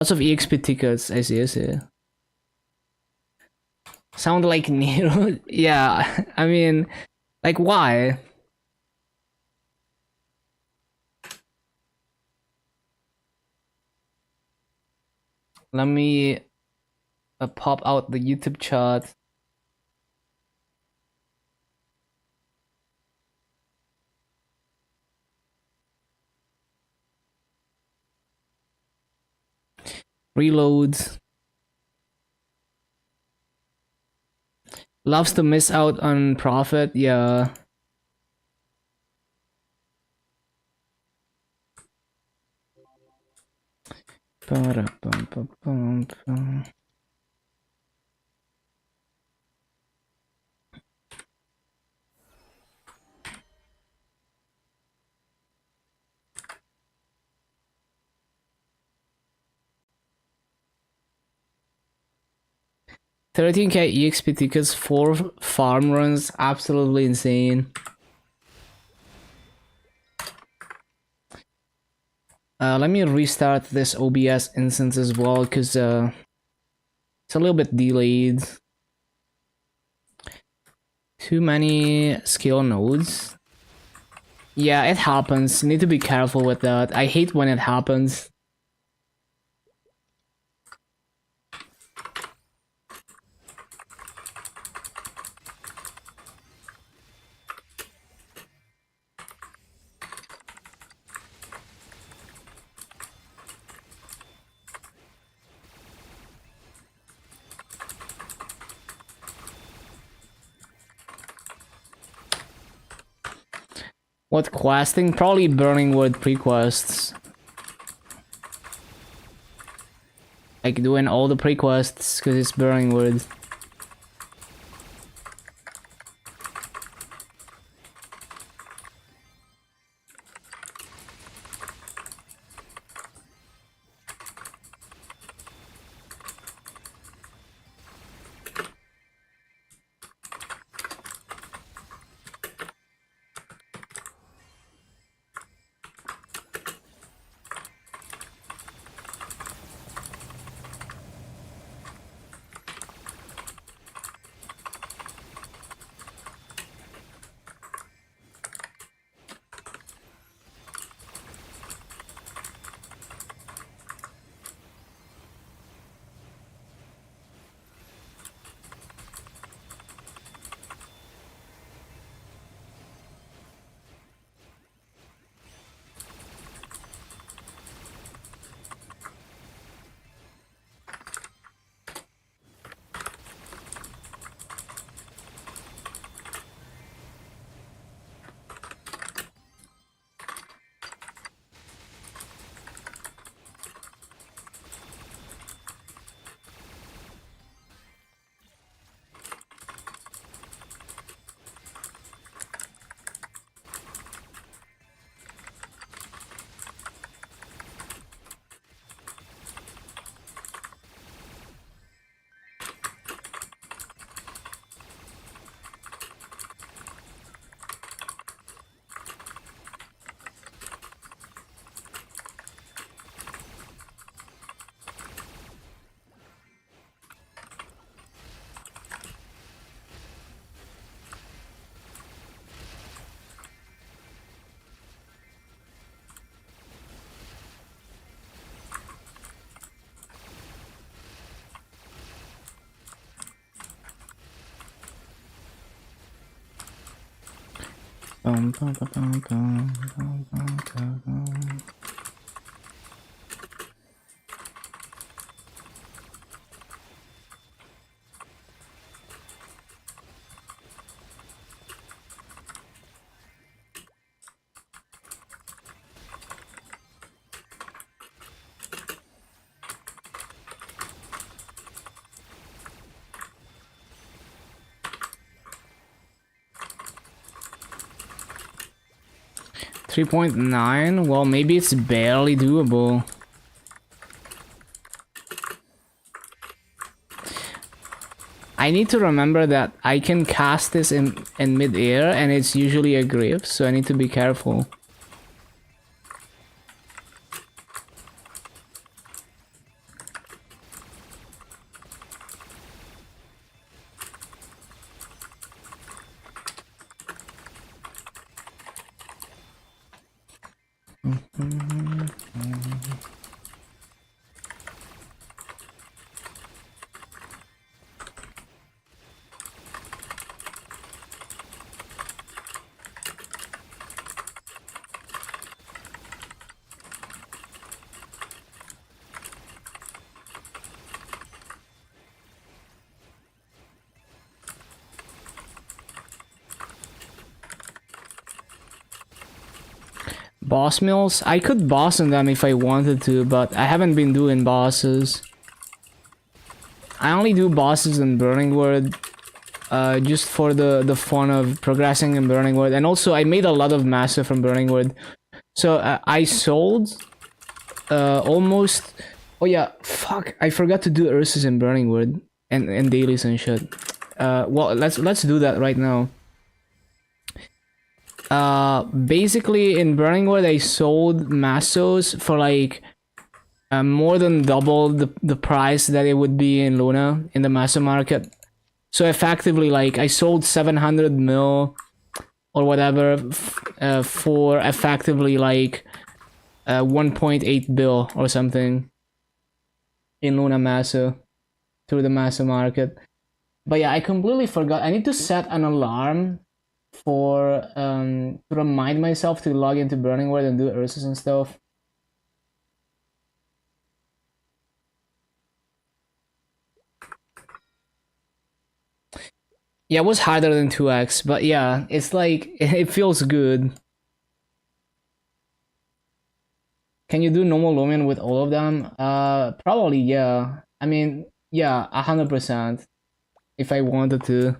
Lots of EXP tickets, I see. Sound like Nero? Yeah, I mean, like why? Let me pop out the YouTube chat. Reload. Loves to miss out on profit, yeah. Ba-da-bum-bum-bum-bum. 13k EXP tickets, 4 farm runs, absolutely insane. Let me restart this OBS instance as well, because it's a little bit delayed. Too many skill nodes. Yeah, it happens. Need to be careful with that. I hate when it happens. What questing? Probably Burning Wood pre-quests. Like doing all the pre-quests because it's Burning Wood. Bum, bum, bum, bum, bum, bum, bum, bum, bum. $3.9? Well, maybe it's barely doable. I need to remember that I can cast this in mid-air and it's usually a grave, so I need to be careful. Boss mills? I could boss in them if I wanted to, but I haven't been doing bosses. I only do bosses in Burning World, just for the fun of progressing in Burning World. And also, I made a lot of massa from Burning World. So, I sold, almost... Oh yeah, fuck, I forgot to do Ursus in Burning World. And dailies and shit. Well, let's do that right now. Basically in Burning World I sold massos for like more than double the price that it would be in Luna in the masso market. So effectively, like, I sold 700 mil or whatever for effectively like 1.8 bill or something in Luna masso through the masso market. But yeah, I completely forgot. I need to set an alarm for to remind myself to log into Burning World and do Ursus and stuff. Yeah, it was harder than 2x, but yeah, it's like, it feels good. Can you do normal Lumion with all of them? Probably, yeah. I mean, yeah, 100% if I wanted to.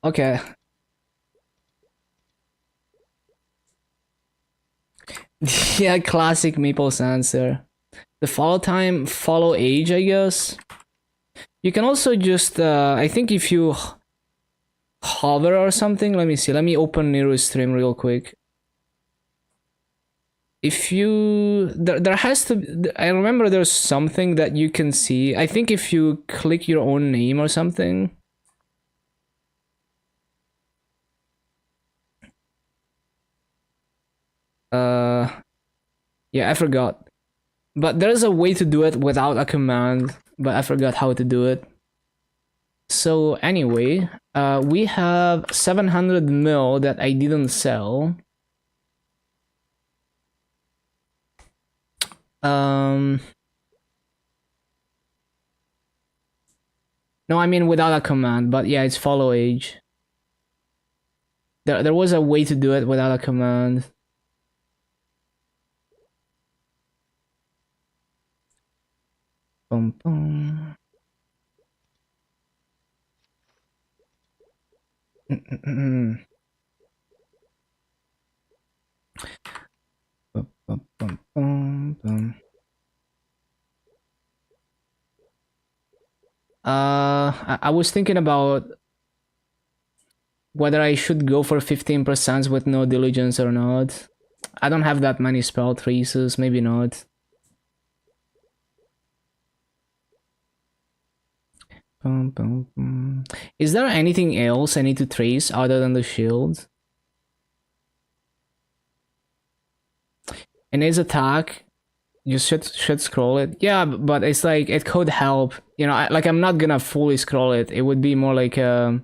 Okay. Yeah, classic Maple Sancer. The follow time, follow age, I guess. You can also just, I think if you hover or something, let me see. Let me open Nero's stream real quick. If you, there has to, I remember there's something that you can see. I think if you click your own name or something. Yeah, I forgot. But there's a way to do it without a command, but I forgot how to do it. So anyway, we have 700 mil that I didn't sell. No, I mean without a command, but yeah, it's follow age. There was a way to do it without a command. Boom, boom. I was thinking about whether I should go for 15% with no diligence or not. I don't have that many spell traces, maybe not. Is there anything else I need to trace other than the shield? And his attack, you should scroll it. Yeah, but it's like, it could help. You know, like, I'm not gonna fully scroll it. It would be more like a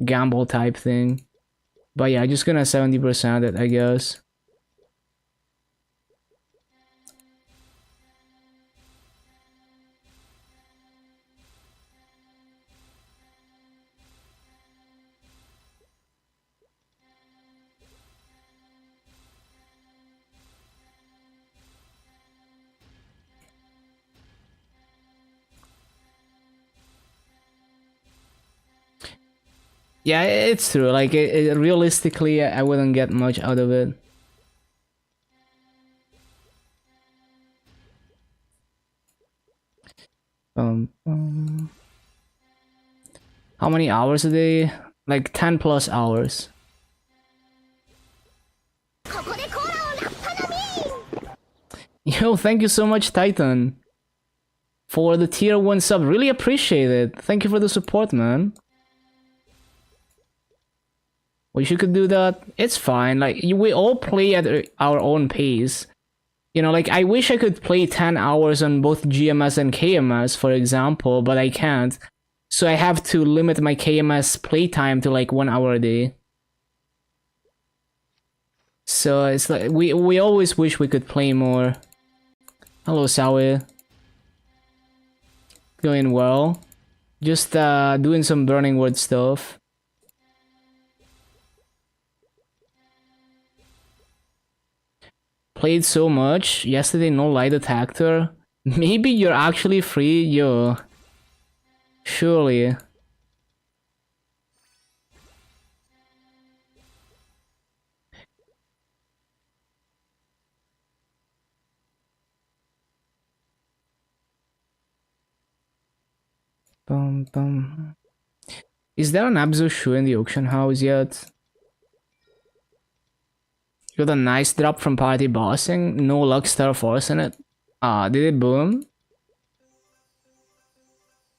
gamble type thing. But yeah, just gonna 70% it, I guess. Yeah, it's true. Like, realistically, I wouldn't get much out of it. How many hours a day? Like 10 plus hours. Yo, thank you so much, Titan, for the tier 1 sub. Really appreciate it. Thank you for the support, man. Wish you could do that. It's fine. Like we all play at our own pace. You know, like I wish I could play 10 hours on both GMS and KMS, for example, but I can't. So I have to limit my KMS playtime to like 1 hour a day. So it's like we always wish we could play more. Hello, Sawi. Going well. Just doing some Burning Wood stuff. Played so much. Yesterday, no lie detector. Maybe you're actually free, yo. Surely. Bum, bum. Is there an Abzu shoe in the auction house yet? Got a nice drop from party bossing. No luck star force in it. Ah, did it boom?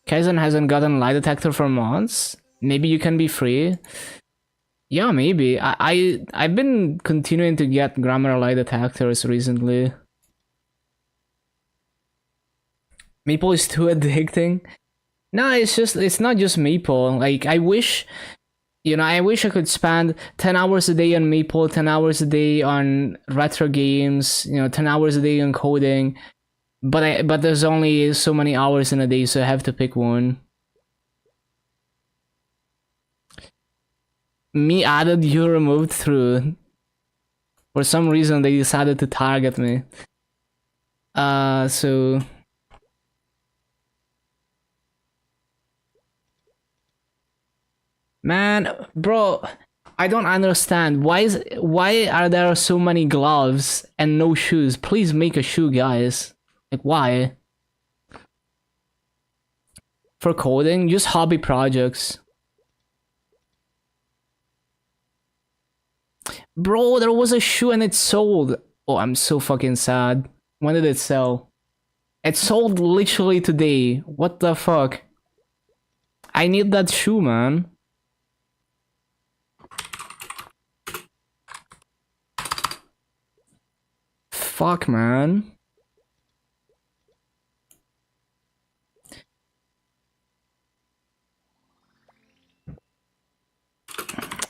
Kaizen hasn't gotten lie detector for months. Maybe you can be free. Yeah, maybe. I've been continuing to get grammar lie detectors recently. Maple is too addicting. No, it's not just Maple. Like I wish, you know, I wish I could spend 10 hours a day on Maple, 10 hours a day on retro games, you know, 10 hours a day on coding. But there's only so many hours in a day, so I have to pick one. Me added, you removed through. For some reason they decided to target me. So man, bro, I don't understand. Why are there so many gloves and no shoes? Please make a shoe, guys. Like why? For coding, just hobby projects. Bro, there was a shoe and it sold. Oh, I'm so fucking sad. When did it sell? It sold literally today. What the fuck? I need that shoe, man. Fuck, man.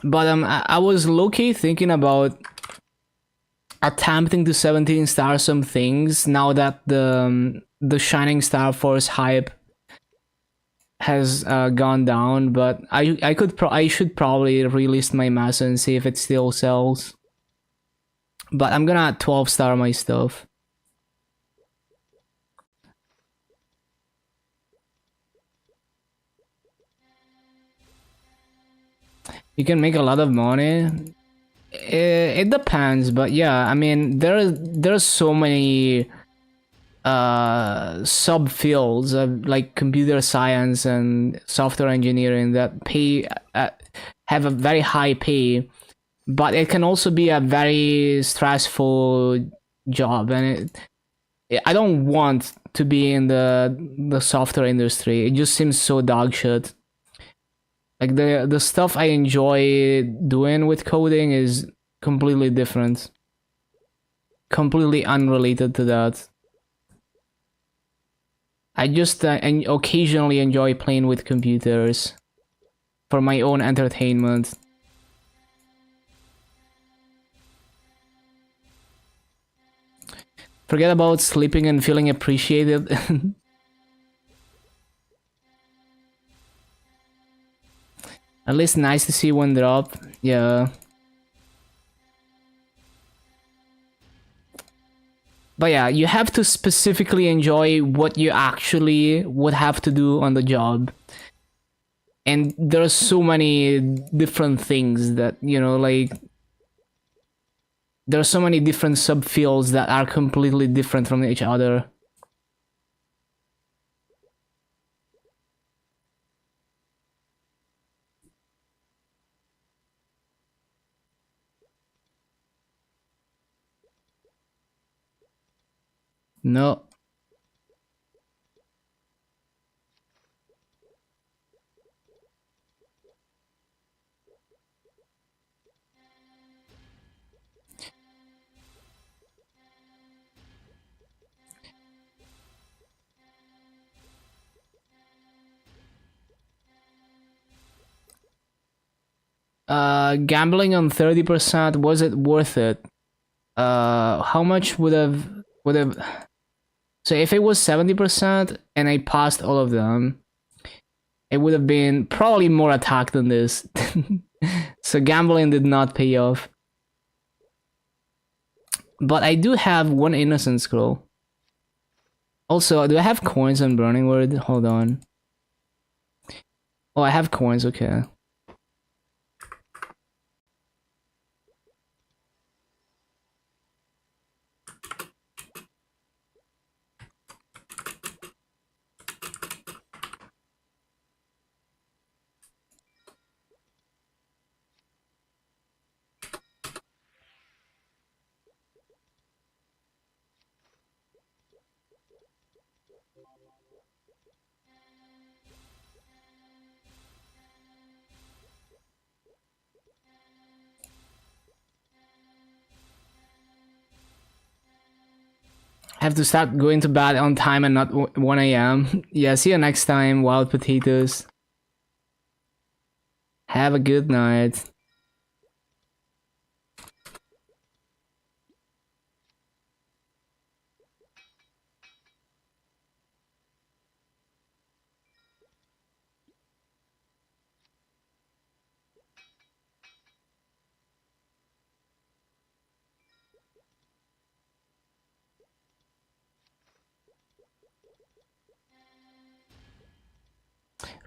But I was low-key thinking about attempting to 17 star some things now that the Shining Star Force hype has gone down. But I should probably relist my massa and see if it still sells. But I'm gonna 12 star my stuff. You can make a lot of money. It depends, but yeah, I mean there's so many subfields of like computer science and software engineering that pay have a very high pay, but it can also be a very stressful job, and I don't want to be in the software industry. It just seems so dog shit. Like the stuff I enjoy doing with coding is completely different. Completely unrelated to that. I just occasionally enjoy playing with computers for my own entertainment. Forget about sleeping and feeling appreciated. At least nice to see one drop. Yeah. But yeah, you have to specifically enjoy what you actually would have to do on the job. And there are so many different things that, you know, like there are so many different subfields that are completely different from each other. No. Gambling on 30%, was it worth it? How much would have so if it was 70% and I passed all of them, it would have been probably more attack than this. So gambling did not pay off. But I do have one innocent scroll. Also, do I have coins on Burning Word? Hold on. Oh, I have coins, okay. I have to start going to bed on time and not 1 a.m. Yeah, see you next time, wild potatoes. Have a good night.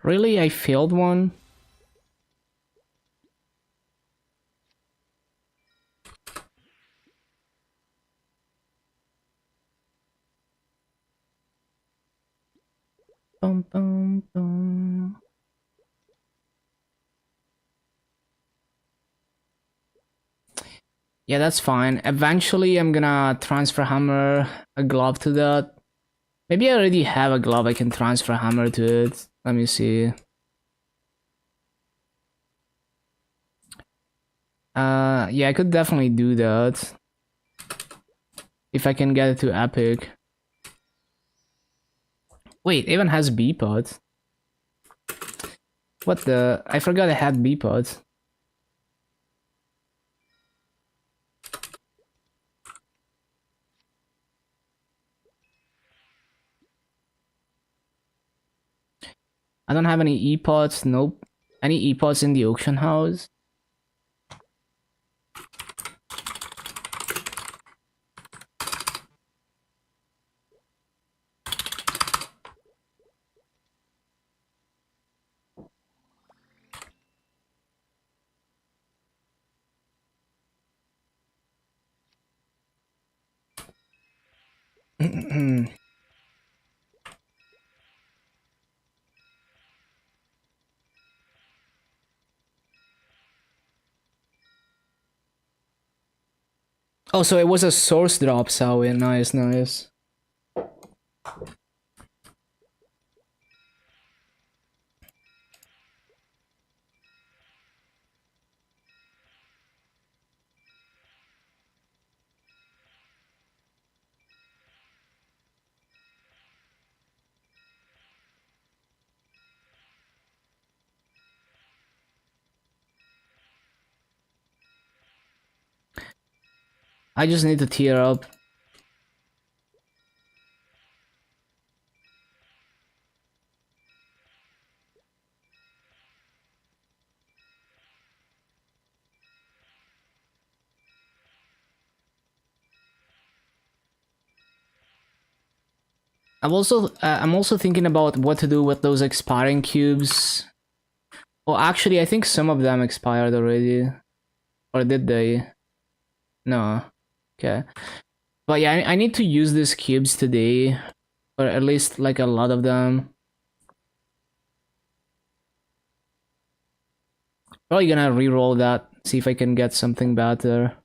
Really? I failed one? Bum, bum, bum. Yeah, that's fine. Eventually, I'm gonna transfer hammer a glove to that. Maybe I already have a glove I can transfer hammer to it. Let me see. Yeah, I could definitely do that. If I can get it to epic. Wait, it even has B pods. What the? I forgot I had B pods. I don't have any E pods. Nope. Any E pods in the auction house? Oh, so it was a source drop, Sawi. Nice, nice. I just need to tear up. I'm also thinking about what to do with those expiring cubes. Well, actually, I think some of them expired already. Or did they? No. Okay. But yeah, I need to use these cubes today. Or at least like a lot of them. Probably gonna re-roll that. See if I can get something better.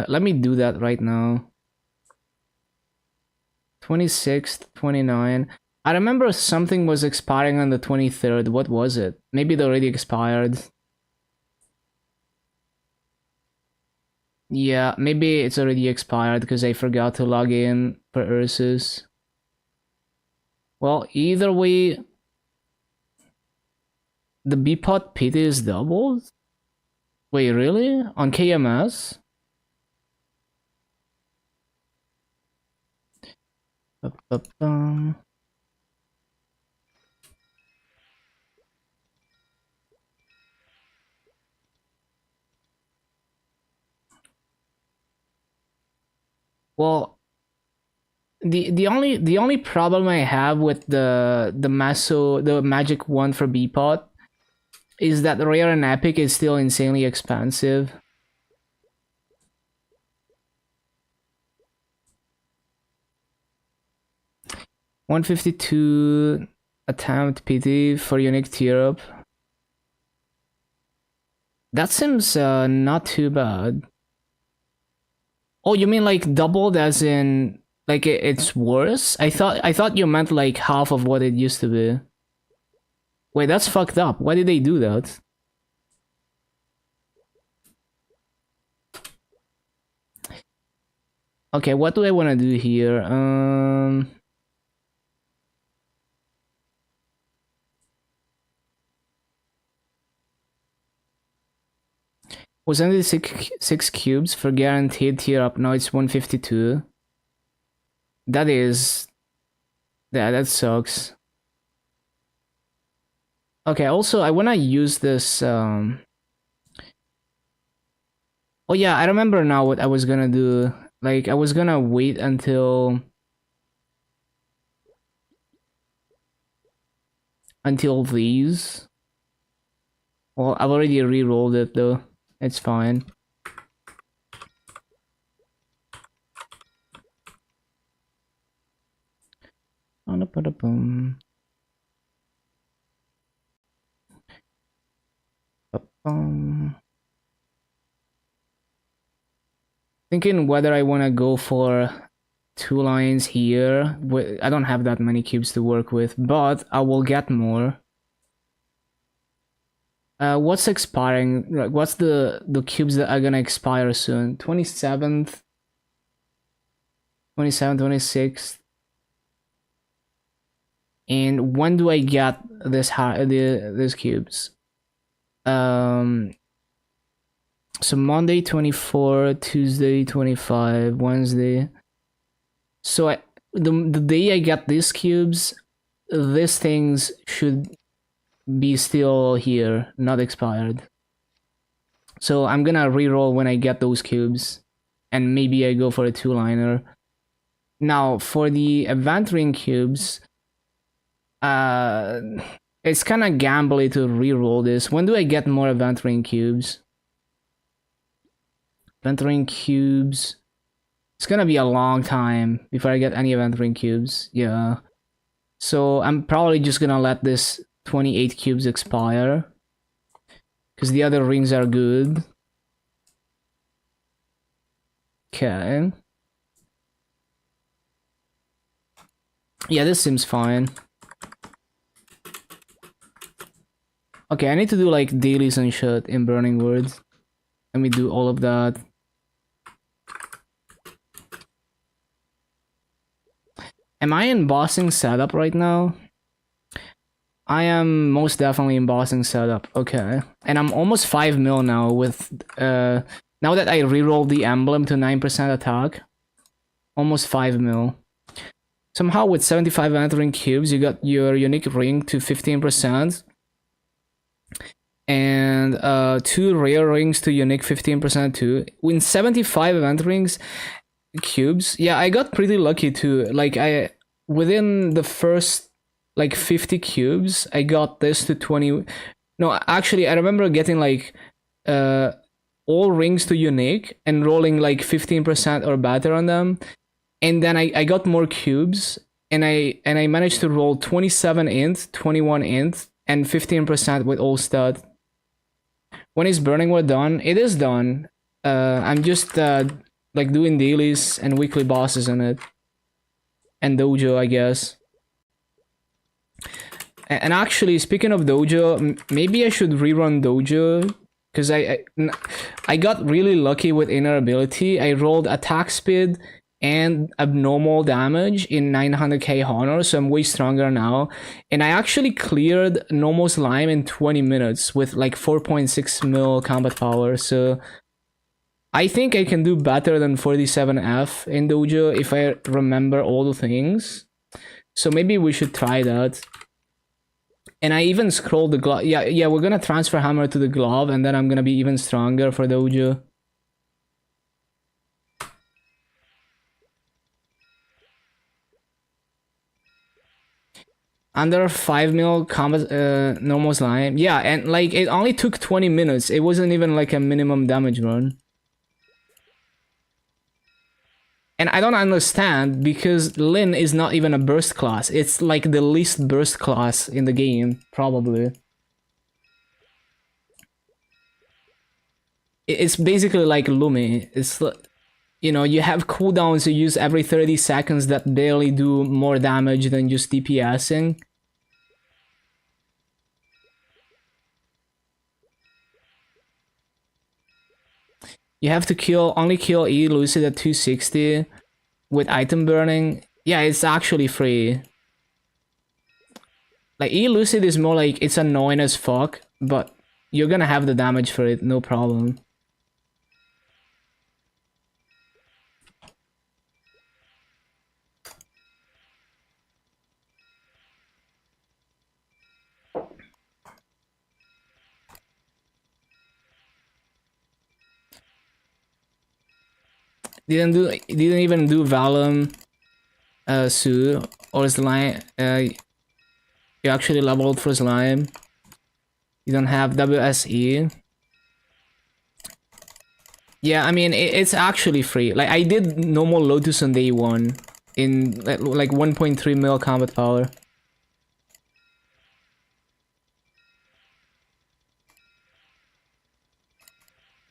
Let me do that right now. 26th, 29. I remember something was expiring on the 23rd. What was it? Maybe it already expired. Yeah, maybe it's already expired because I forgot to log in for Ursus. Well, either way, the Bpot pity is doubled? Wait, really? On KMS? Ba-ba-bum. Well, the only problem I have with the magic one for Bpot is that rare and epic is still insanely expensive. $152 attempt PT for unique tier up. That seems not too bad. Oh, you mean like doubled as in like it's worse? I thought you meant like half of what it used to be. Wait, that's fucked up. Why did they do that? Okay, what do I want to do here? Was only six cubes for guaranteed tier up. Now it's 152. That sucks. Okay, also I wanna use this oh yeah, I remember now what I was gonna do. Like I was gonna wait until these. Well, I've already re-rolled it though. It's fine. Thinking whether I want to go for 2 lines here. I don't have that many cubes to work with, but I will get more. What's expiring? Like, what's the cubes that are gonna expire soon? 27th, 27th, 26th. And when do I get these cubes? So Monday 24, Tuesday 25, Wednesday. So the day I get these cubes, these things should be still here, not expired. So I'm gonna reroll when I get those cubes, and maybe I go for a 2-liner. Now for the event ring cubes, it's kind of gambly to reroll this. When do I get more event ring cubes? Event ring cubes. It's gonna be a long time before I get any event ring cubes. Yeah. So I'm probably just gonna let this 28 cubes expire, because the other rings are good. Okay. Yeah, this seems fine. Okay, I need to do like dailies and shit in Burning Woods. Let me do all of that. Am I in bossing setup right now? I am most definitely in bossing setup. Okay. And I'm almost 5 mil now with now that I rerolled the emblem to 9% attack. Almost 5 mil. Somehow with 75 entering cubes, you got your unique ring to 15%. And 2 rare rings to unique 15% too. With 75 event rings cubes, yeah, I got pretty lucky too. Like within the first like 50 cubes, I got this to 20. No, actually I remember getting like all rings to unique and rolling like 15% or better on them. And then I got more cubes, and I managed to roll 27 int, 21 int, and 15% with all stud. When is Burning Wood done? It is done. I'm just like doing dailies and weekly bosses on it, and dojo, I guess. And actually, speaking of dojo, maybe I should rerun dojo, because I got really lucky with inner ability. I rolled attack speed and abnormal damage in 900k honor, so I'm way stronger now. And I actually cleared normal slime in 20 minutes with like 4.6 mil combat power, so I think I can do better than 47F in dojo if I remember all the things. So maybe we should try that. And I even scrolled the glove. Yeah, we're gonna transfer hammer to the glove, and then I'm gonna be even stronger for dojo. Under 5 mil combat normal slime. Yeah, and like it only took 20 minutes. It wasn't even like a minimum damage run. And I don't understand because Lin is not even a burst class. It's like the least burst class in the game, probably. It's basically like Lumi. It's, you know, you have cooldowns you use every 30 seconds that barely do more damage than just DPSing. You have to only kill E Lucid at 260 with item burning. Yeah, it's actually free. Like E Lucid is more like it's annoying as fuck, but you're gonna have the damage for it, no problem. Didn't even do Valum Su or Slime. You actually leveled for Slime. You don't have WSE. Yeah, I mean it's actually free. Like I did normal Lotus on day 1 in like 1.3 mil combat power.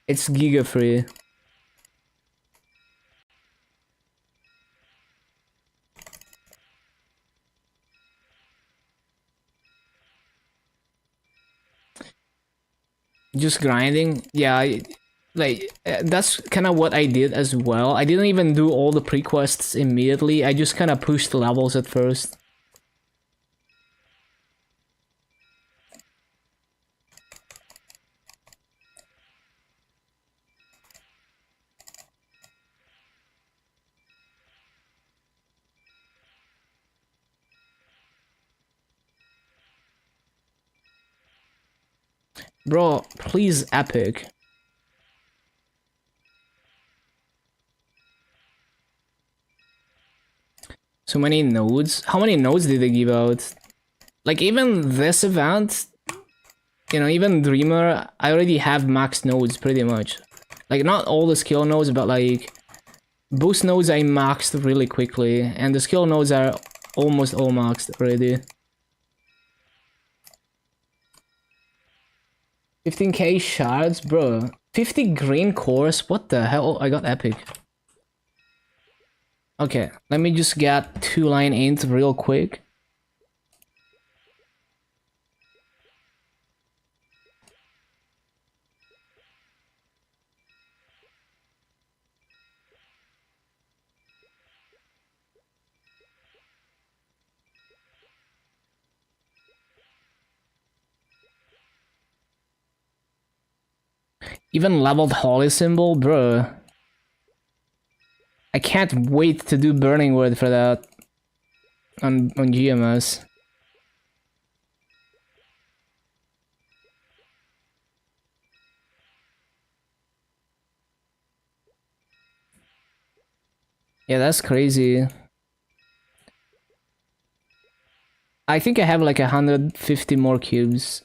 It's giga free. Just grinding. Yeah, like that's kind of what I did as well. I didn't even do all the pre-quests immediately. I just kind of pushed levels at first. Bro, please epic. So many nodes? How many nodes did they give out? Like even this event, you know, even Dreamer, I already have max nodes pretty much. Like not all the skill nodes, but like boost nodes I maxed really quickly, and the skill nodes are almost all maxed already. 15k shards, bro. 50 green cores? What the hell? I got epic. Okay, let me just get 2 line int real quick. Even leveled holy symbol, bro. I can't wait to do burning word for that on GMS. Yeah, that's crazy. I think I have like 150 more cubes.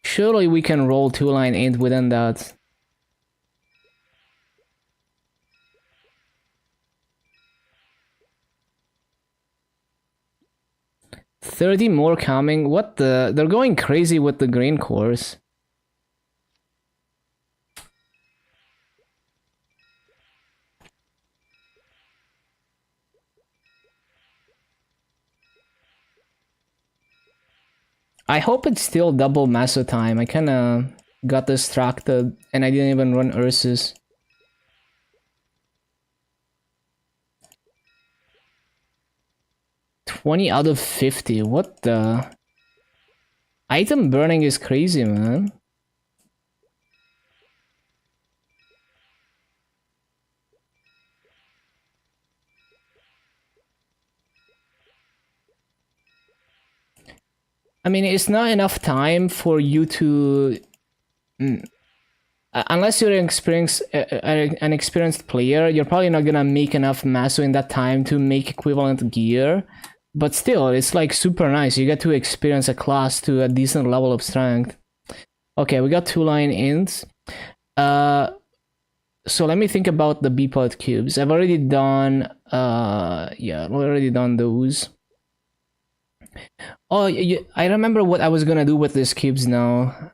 Surely we can roll 2 line int within that. $30 more coming. What the? They're going crazy with the green cores. I hope it's still double Maso time. I kinda got distracted and I didn't even run Ursus. 20 out of 50. What the? Item burning is crazy, man. I mean, it's not enough time for you to... unless you're an experienced player, you're probably not gonna make enough maso in that time to make equivalent gear. But still, it's like super nice. You get to experience a class to a decent level of strength. Okay, we got 2 line ints. So let me think about the B-pod cubes. I've already done... yeah, I've already done those. Oh, I remember what I was gonna do with these cubes now.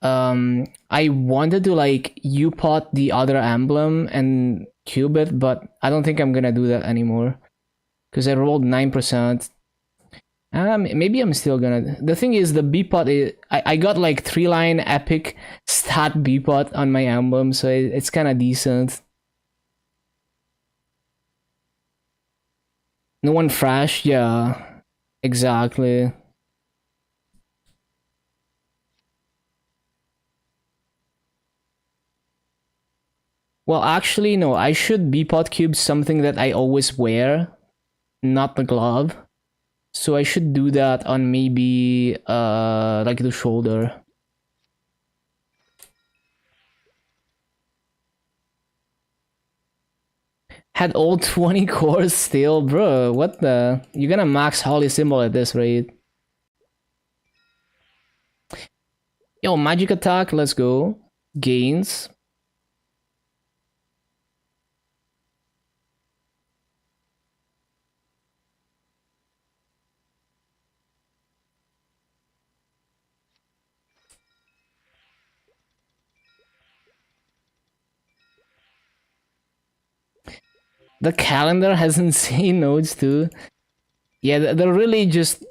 I wanted to like U-pot the other emblem and cube it, but I don't think I'm gonna do that anymore. Because I rolled 9%. Maybe I'm still gonna... The thing is, the B-pot is... I got like 3-line epic stat B-pot on my emblem, so it's kind of decent. No one fresh? Yeah. Exactly. Well, actually, no. I should B-pot cube something that I always wear, not the glove. So I should do that on maybe like the shoulder. Had all 20 cores still, bro. What the? You're gonna max Holy Symbol at this rate. Yo, magic attack, let's go. Gains. The calendar has insane nodes too. Yeah, they're really just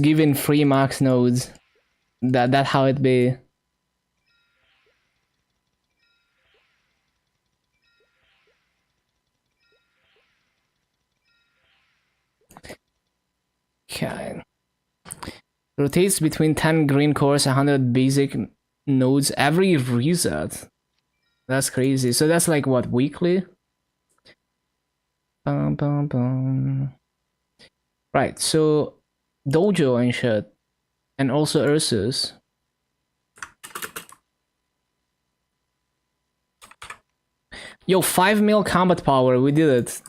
giving free max nodes. That how it be. Okay. Rotates between 10 green cores, 100 basic nodes every reset. That's crazy. So that's like what, weekly? Bum, bum, bum. Right, so Dojo and shit. And also Ursus. Yo, 5 mil combat power, we did it.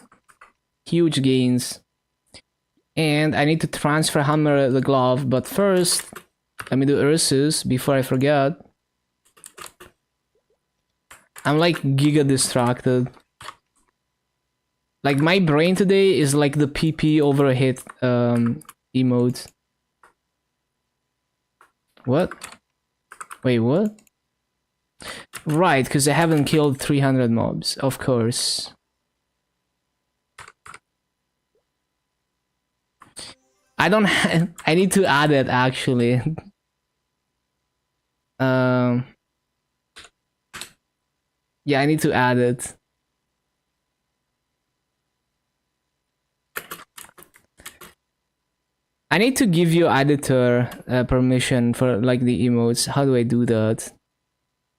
Huge gains. And I need to transfer Hammer the glove, but first, let me do Ursus before I forget. I'm like giga distracted. Like my brain today is like the PP over hit emote. What? Wait, what? Right, because I haven't killed 300 mobs, of course. I don't have... I need to add it, actually. Yeah, I need to add it. I need to give you editor permission for like the emotes. How do I do that?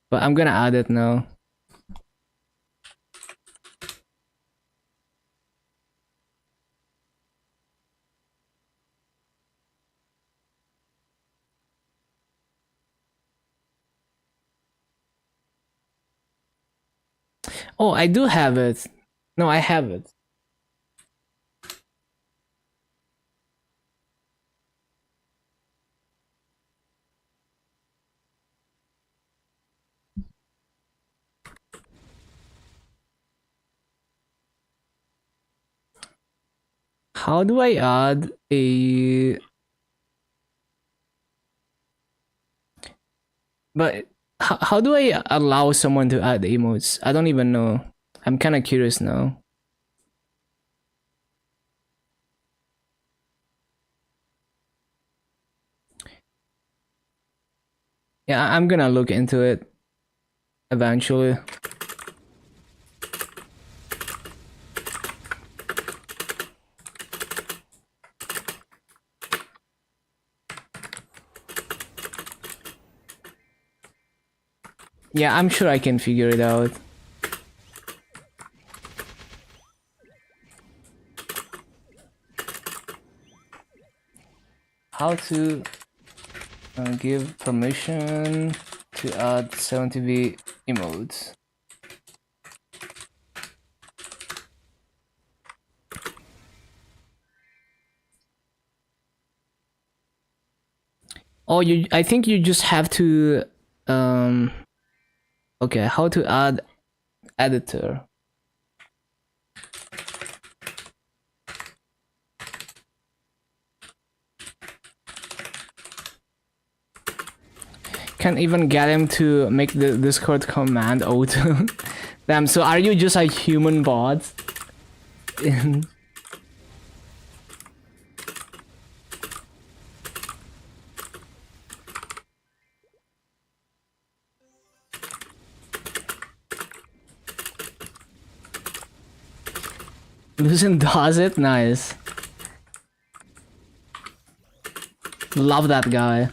But I'm gonna add it now. Oh, I do have it. No, I have it. How do I add a... But how do I allow someone to add emotes? I don't even know. I'm kind of curious now. Yeah, I'm gonna look into it eventually. Yeah, I'm sure I can figure it out. How to give permission to add 70V emotes. Oh, I think you just have to okay, how to add editor. Can't even get him to make the Discord command auto. Damn, so are you just a human bot? Lucian does it? Nice. Love that guy.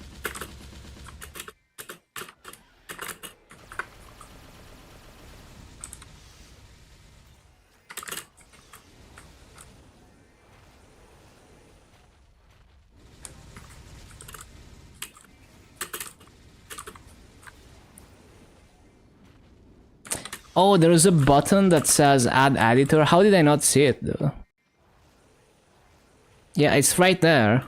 Oh, there's a button that says add editor. How did I not see it though? Yeah, it's right there.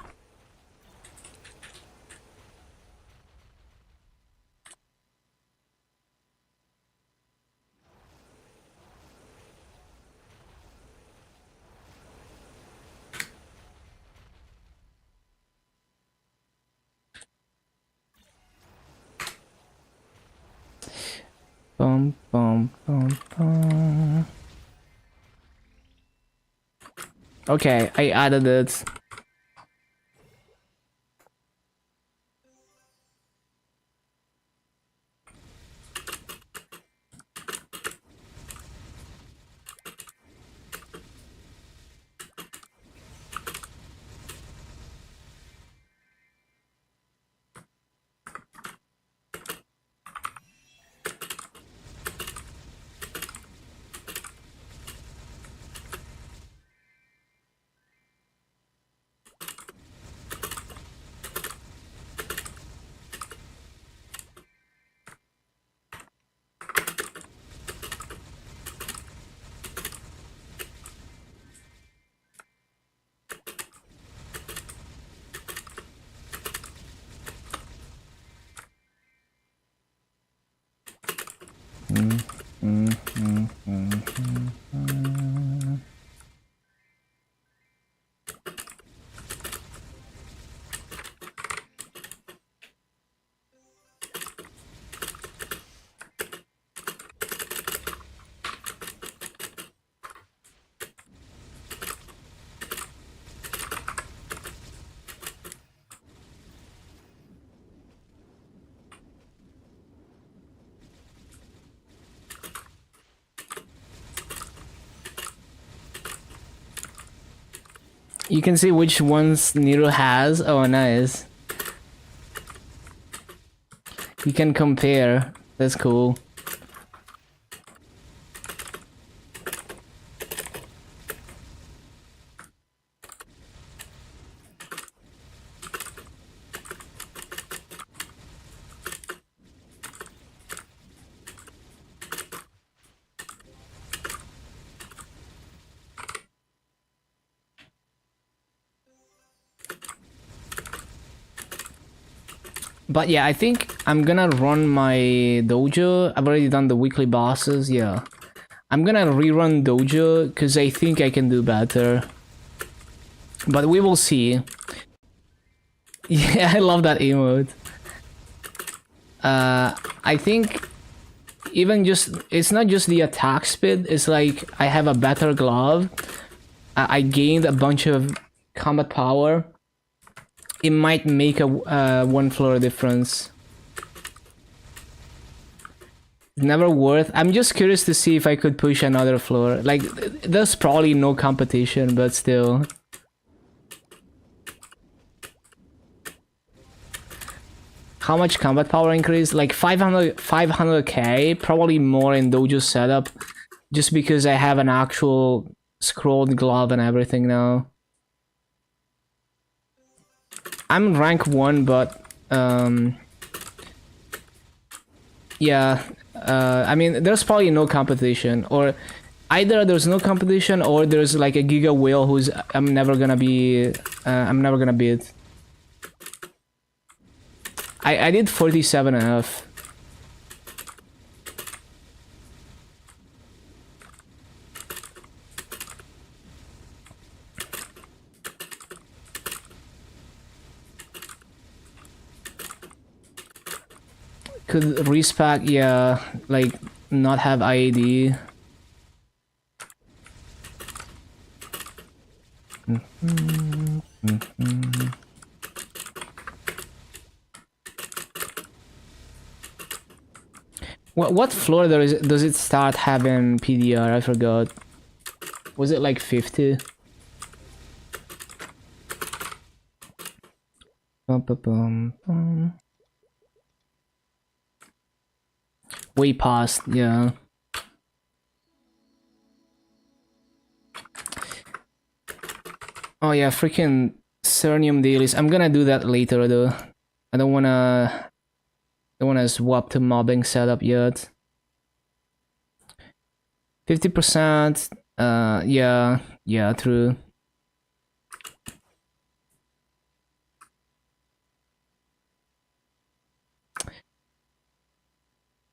Bum, bum, bum, bum. Okay, I added it. You can see which ones Nero has. Oh, nice. You can compare. That's cool. But yeah, I think I'm gonna run my dojo. I've already done the weekly bosses, yeah. I'm gonna rerun dojo because I think I can do better. But we will see. Yeah, I love that emote. I think even just, it's not just the attack speed, it's like I have a better glove. I gained a bunch of combat power. It might make a one floor difference. Never worth. I'm just curious to see if I could push another floor. Like, there's probably no competition, but still. How much combat power increase? Like 500k, probably more in dojo setup, just because I have an actual scrolled glove and everything now. I'm rank 1, but yeah, I mean, there's probably no competition, or either there's no competition or there's like a Giga Whale who's I'm never gonna beat. I did 47.5. Could respec, yeah, like not have IAD. What floor does it start having PDR? I forgot. Was it like 50? Bum, bum, bum, bum. Way past, yeah. Oh yeah, freaking Cernium dailies. I'm gonna do that later though. I don't wanna swap to mobbing setup yet. 50%. Yeah, true.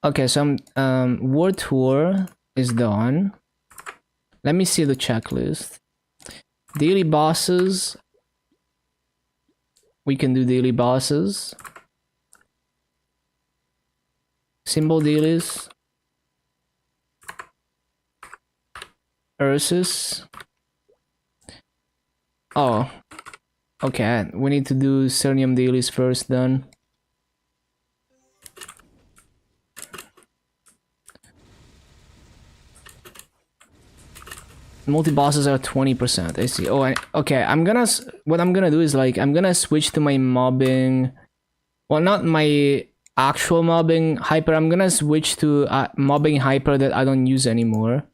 Okay, so World Tour is done. Let me see the checklist. Daily bosses. We can do daily bosses. Symbol dailies. Ursus. Oh. Okay, we need to do Cernium dailies first then. Multi-bosses are 20%, I see. Oh, okay, what I'm gonna do is like, I'm gonna switch to my mobbing, well, not my actual mobbing hyper, I'm gonna switch to mobbing hyper that I don't use anymore.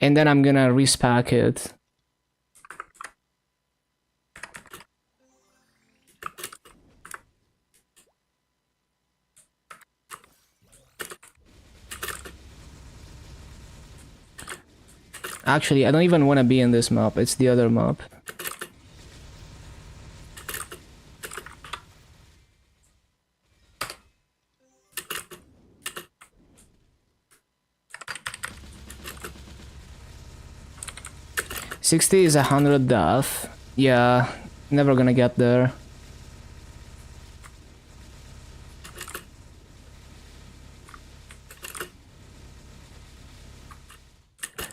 And then I'm gonna respec it. Actually, I don't even want to be in this map, it's the other map. $60 is 100 death. Yeah, never gonna get there.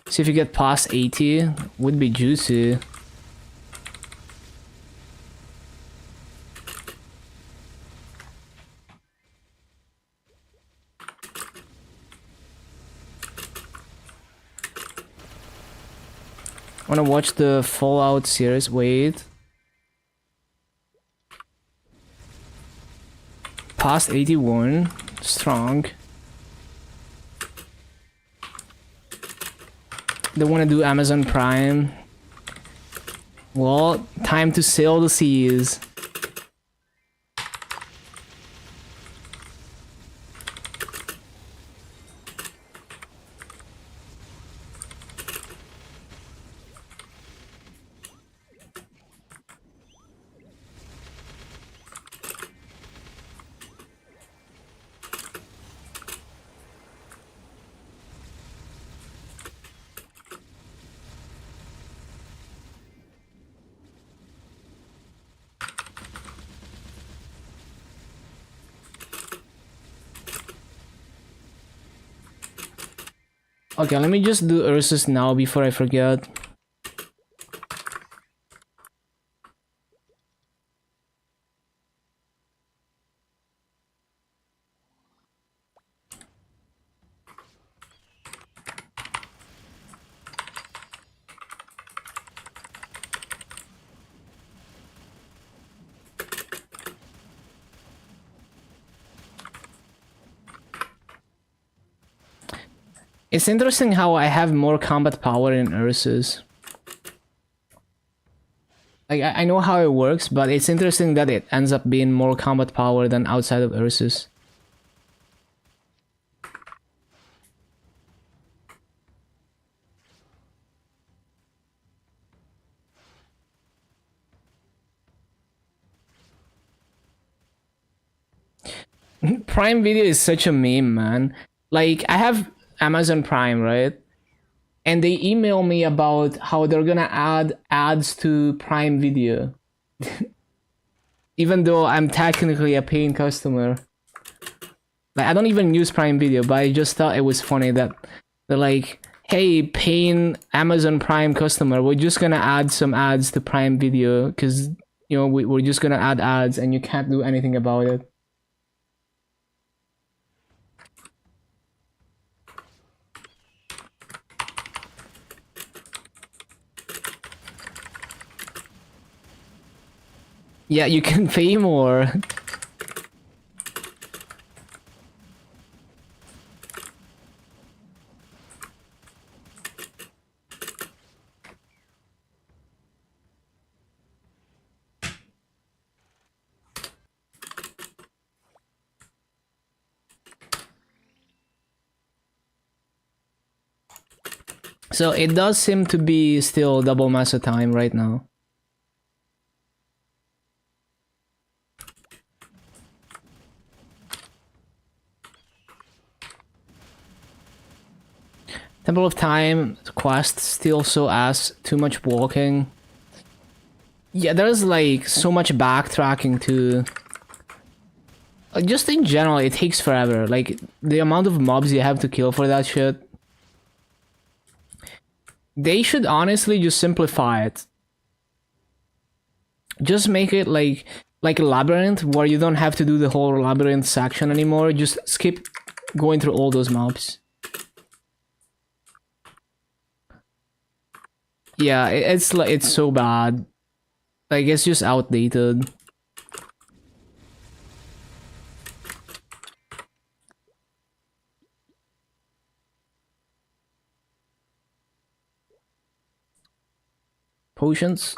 See if you get past 80, would be juicy. Wanna watch the Fallout series? Wait. Past 81, strong. They wanna do Amazon Prime. Well, time to sail the seas. Okay, let me just do Ursus now before I forget. It's interesting how I have more combat power in Ursus. Like, I know how it works, but it's interesting that it ends up being more combat power than outside of Ursus. Prime Video is such a meme, man. Like, I have Amazon Prime, right? And they email me about how they're gonna add ads to Prime Video. Even though I'm technically a paying customer. Like, I don't even use Prime Video, but I just thought it was funny that they're like, hey, paying Amazon Prime customer, we're just gonna add some ads to Prime Video because, you know, we're just gonna add ads and you can't do anything about it. Yeah, you can pay more. So it does seem to be still double massa time right now. Temple of Time quest still so ass, too much walking. Yeah, there's like so much backtracking too. Just in general, it takes forever. Like, the amount of mobs you have to kill for that shit. They should honestly just simplify it. Just make it like a labyrinth where you don't have to do the whole labyrinth section anymore. Just skip going through all those mobs. Yeah, it's like, it's so bad. Like, it's just outdated. Potions.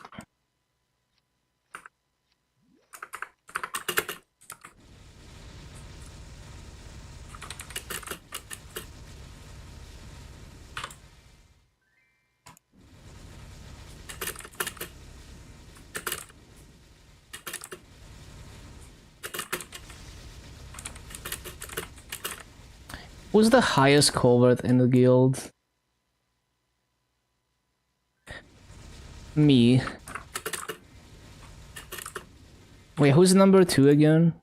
Who's the highest covert in the guild? Me. Wait, who's number 2 again?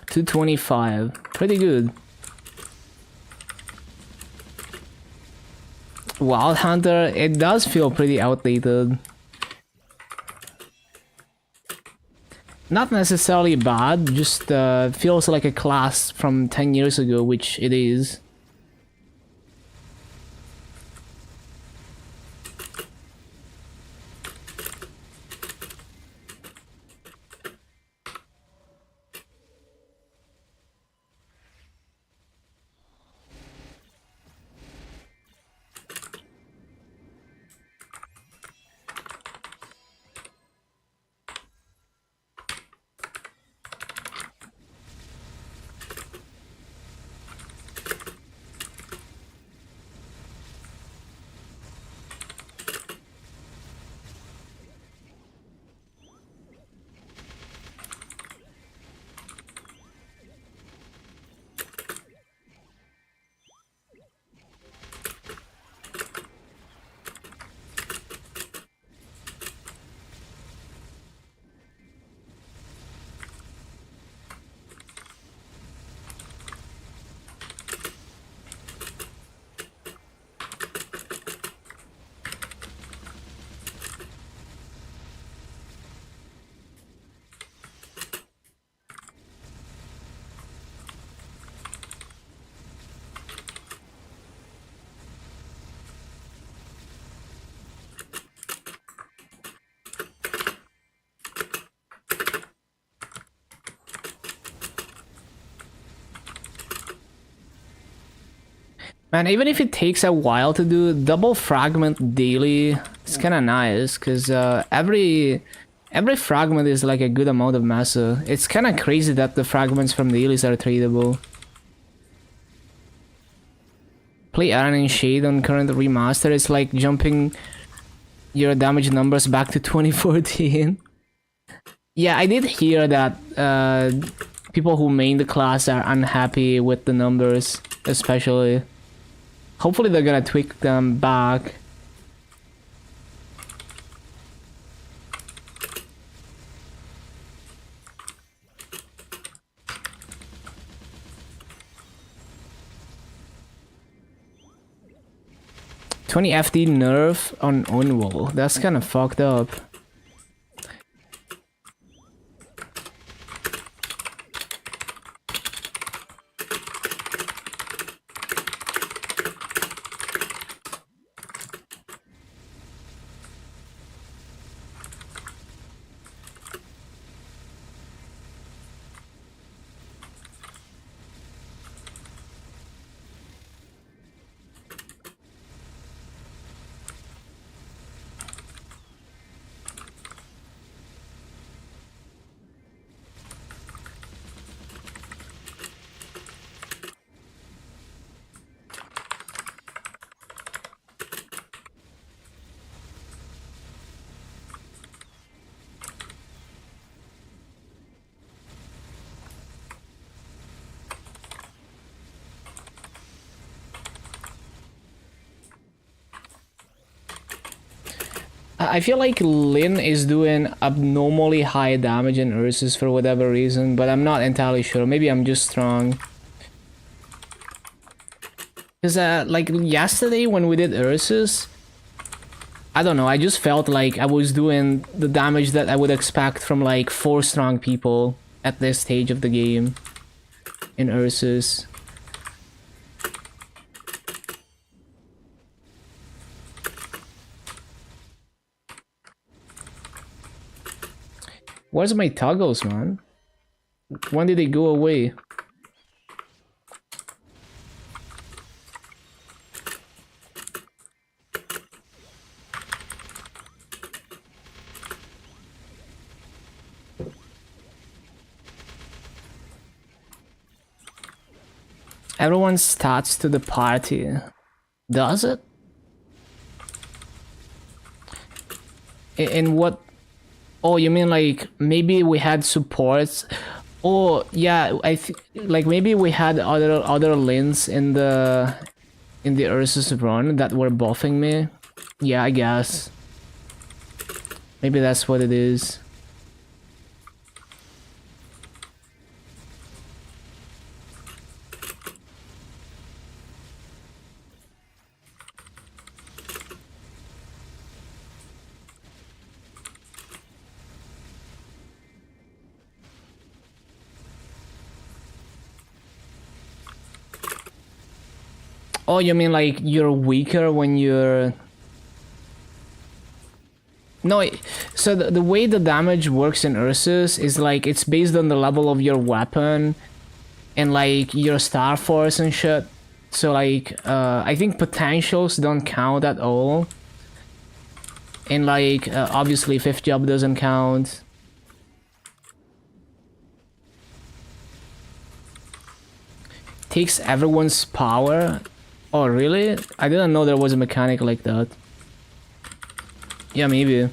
$225. Pretty good. Wild Hunter, it does feel pretty outdated. Not necessarily bad, just feels like a class from 10 years ago, which it is. Man, even if it takes a while to do, double fragment daily, it's kind of nice, because every fragment is like a good amount of massa. It's kind of crazy that the fragments from dailies are tradable. Play Iron and Shade on current remaster. It's like jumping your damage numbers back to 2014. Yeah, I did hear that people who main the class are unhappy with the numbers, especially. Hopefully they're gonna tweak them back. $20 FD nerf on Unwall. That's kind of fucked up. I feel like Lin is doing abnormally high damage in Ursus for whatever reason, but I'm not entirely sure. Maybe I'm just strong. Because like yesterday when we did Ursus, I don't know, I just felt like I was doing the damage that I would expect from like 4 strong people at this stage of the game in Ursus. Where's my toggles, man? When did they go away? Everyone starts to the party. Does it? In what? Oh, you mean like maybe we had supports? Oh, yeah, like maybe we had other Lins in the Ursus run that were buffing me. Yeah, I guess. Maybe that's what it is. Oh, you mean like you're weaker when you're... No, so the way the damage works in Ursus is like it's based on the level of your weapon and like your star force and shit. So like I think potentials don't count at all. And like obviously 5th job doesn't count. Takes everyone's power. Oh, really? I didn't know there was a mechanic like that. Yeah, maybe.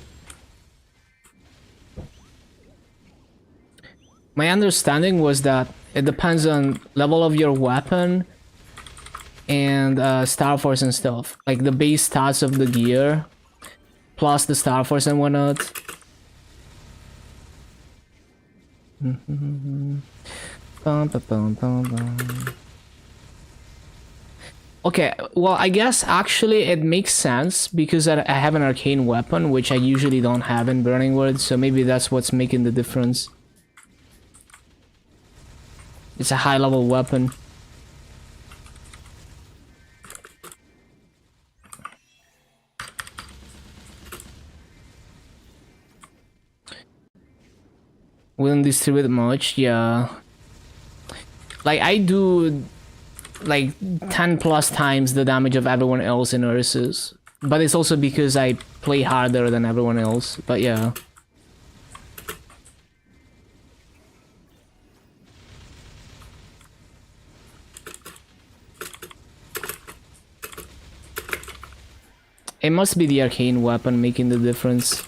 My understanding was that it depends on level of your weapon and star force and stuff. Like the base stats of the gear, plus the star force and whatnot. Bum, ba, bum, bum, bum. Okay, well, I guess actually it makes sense because I have an arcane weapon, which I usually don't have in Burning Word, so maybe that's what's making the difference. It's a high-level weapon. Wouldn't distribute much, yeah. Like, I do like 10 plus times the damage of everyone else in Ursus. But it's also because I play harder than everyone else. But yeah. It must be the arcane weapon making the difference.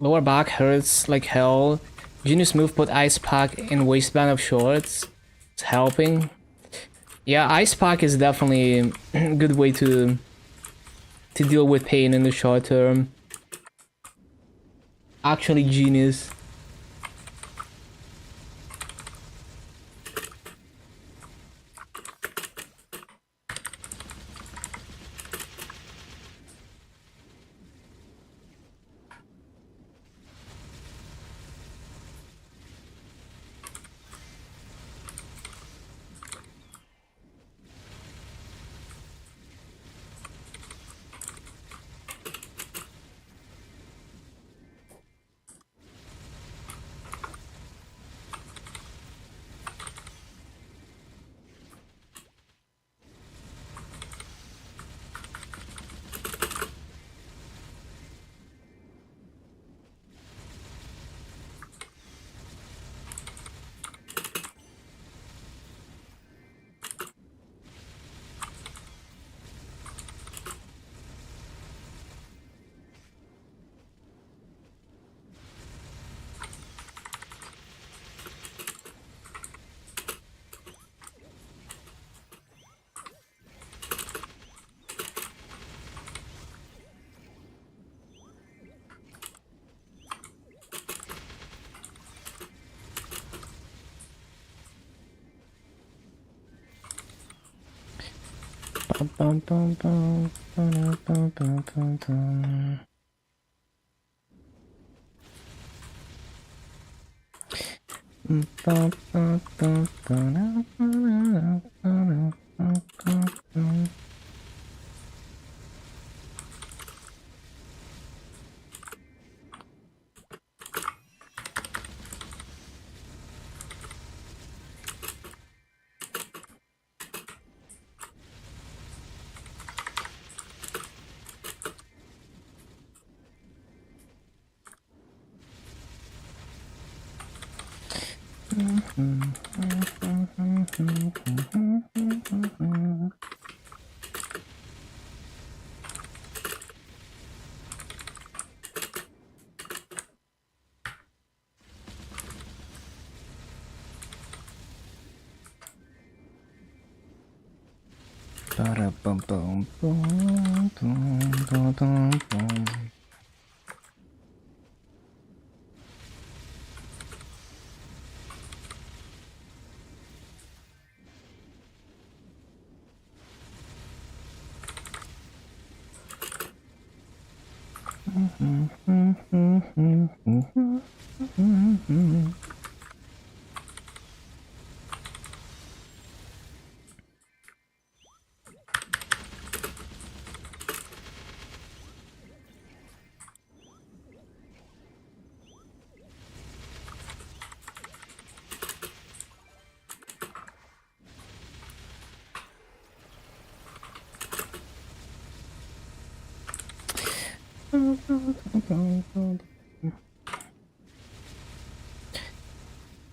Lower back hurts like hell. Genius move, put ice pack in waistband of shorts. It's helping. Yeah, ice pack is definitely a good way to deal with pain in the short term. Actually genius. Bum, bum, bum, bum, bum, bum, bum, bum. Bum, bum, bum, bum, bum, bum, bum, bum.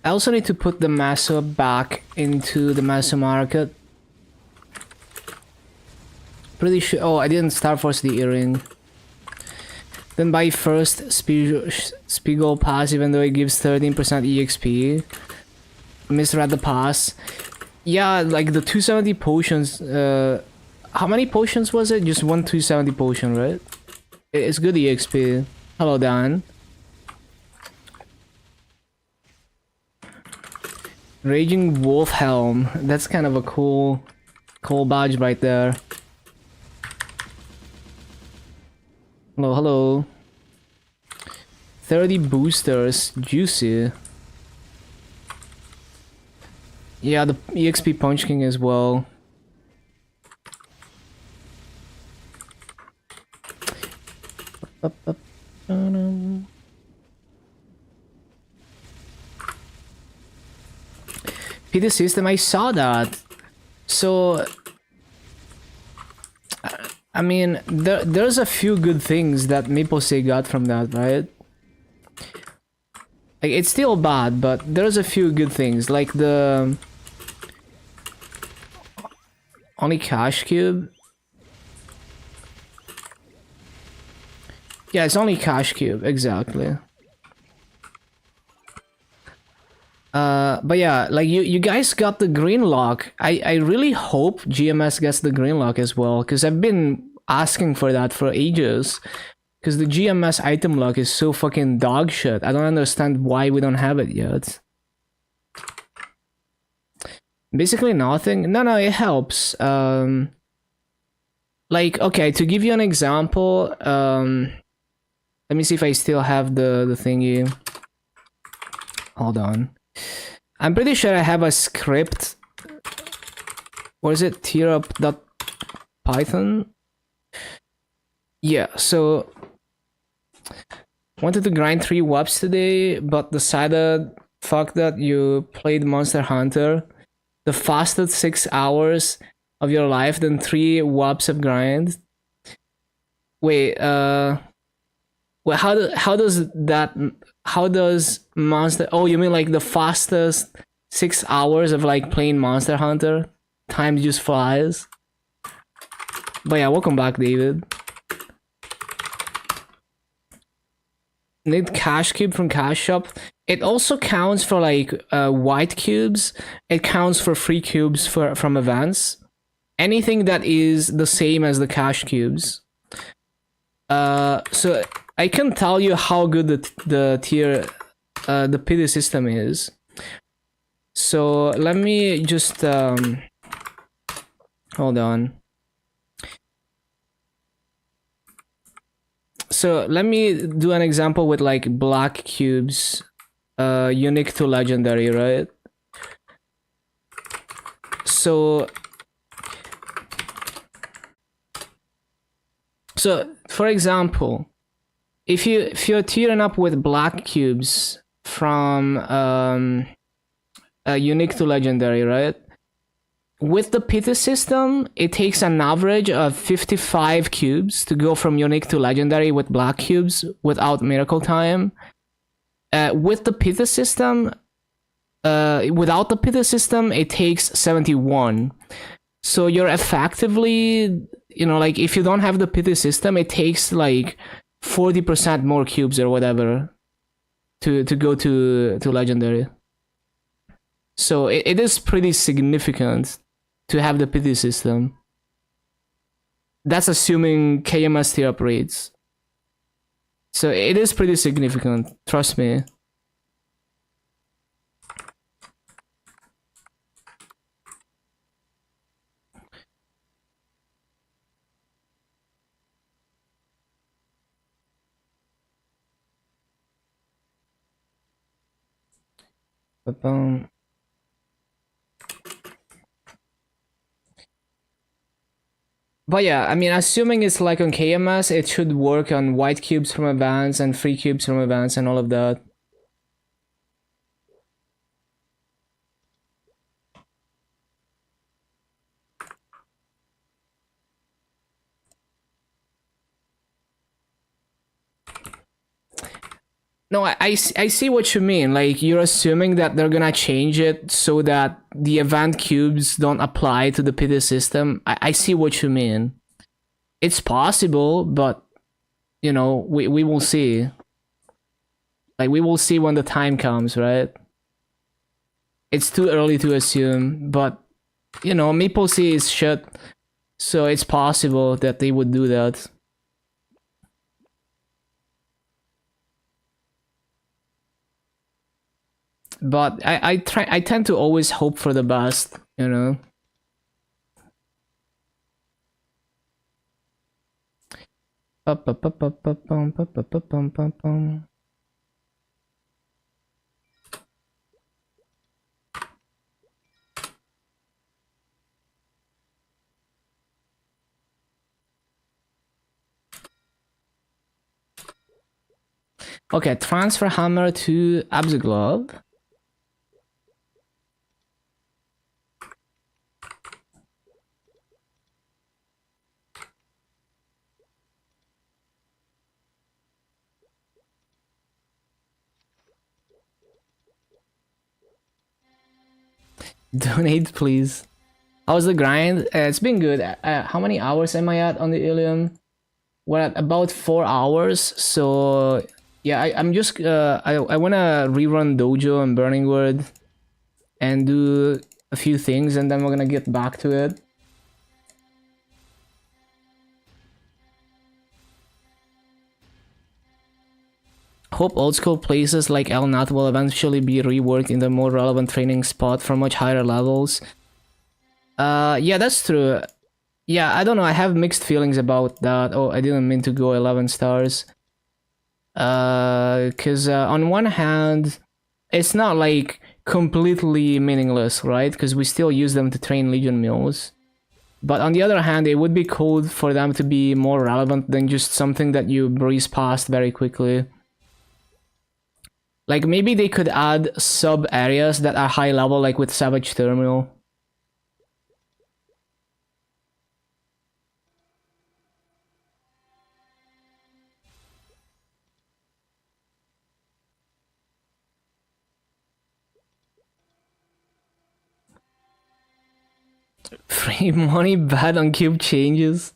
I also need to put the Maso back into the Maso market. Pretty sure. Oh, I didn't Star Force the earring. Then buy first Spiegel pass, even though it gives 13% EXP. Misread the pass. Yeah, like the 270 potions. How many potions was it? Just one 270 potion, right? It's good EXP. Hello, Dan. Raging Wolf Helm. That's kind of a cool badge right there. Hello, hello. 30 boosters. Juicy. Yeah, the EXP Punch King as well. PT system, I saw that. So I mean, there's a few good things that Mipose got from that, right? Like, it's still bad, but there's a few good things, like the only cash cube. Yeah, it's only cash cube, exactly. But yeah, like you guys got the green lock. I really hope GMS gets the green lock as well, because I've been asking for that for ages. Because the GMS item lock is so fucking dog shit. I don't understand why we don't have it yet. Basically nothing. No, it helps. Like, okay, to give you an example, let me see if I still have the thingy. Hold on. I'm pretty sure I have a script. What is it? Tearup.python? Yeah, so wanted to grind 3 WAPs today, but decided, fuck that, you played Monster Hunter. The fastest 6 hours of your life, then 3 WAPs of grind. Wait, well, how does Monster... Oh, you mean like the fastest 6 hours of like playing Monster Hunter? Time just flies. But yeah, welcome back, David. Need cash cube from cash shop. It also counts for like white cubes. It counts for free cubes from events. Anything that is the same as the cash cubes. So I can tell you how good the tier, the pity system is. So let me just hold on. So let me do an example with like black cubes, unique to legendary, right? So for example, if you're tearing up with black cubes from unique to legendary, right? With the pity system, it takes an average of 55 cubes to go from unique to legendary with black cubes without miracle time. With the pity system, without the pity system, it takes 71. So you're effectively, you know, like if you don't have the pity system, it takes like 40% more cubes or whatever to go to legendary. So it is pretty significant to have the pity system. That's assuming KMS tier up rates. So it is pretty significant, trust me. But yeah, I mean, assuming it's like on KMS, it should work on white cubes from events and free cubes from events and all of that. No, I see what you mean. Like, you're assuming that they're gonna change it so that the event cubes don't apply to the pity system. I see what you mean. It's possible, but you know, we will see. Like, we will see when the time comes, right? It's too early to assume, but, you know, Maple Sea is shut, so it's possible that they would do that. But I tend to always hope for the best, you know. Okay, transfer hammer to Abzuglov. Donate, please. How's the grind? It's been good. How many hours am I at on the Illium? We're at about 4 hours. So yeah, I'm just I wanna rerun Dojo and Burning Wood and do a few things, and then we're gonna get back to it. Hope old school places like El Nat will eventually be reworked in the more relevant training spot for much higher levels. Yeah, that's true. Yeah, I don't know. I have mixed feelings about that. Oh, I didn't mean to go 11 stars. Because on one hand, it's not like completely meaningless, right? Because we still use them to train Legion mules. But on the other hand, it would be cool for them to be more relevant than just something that you breeze past very quickly. Like, maybe they could add sub areas that are high level, like with Savage Terminal. Free money bad on cube changes.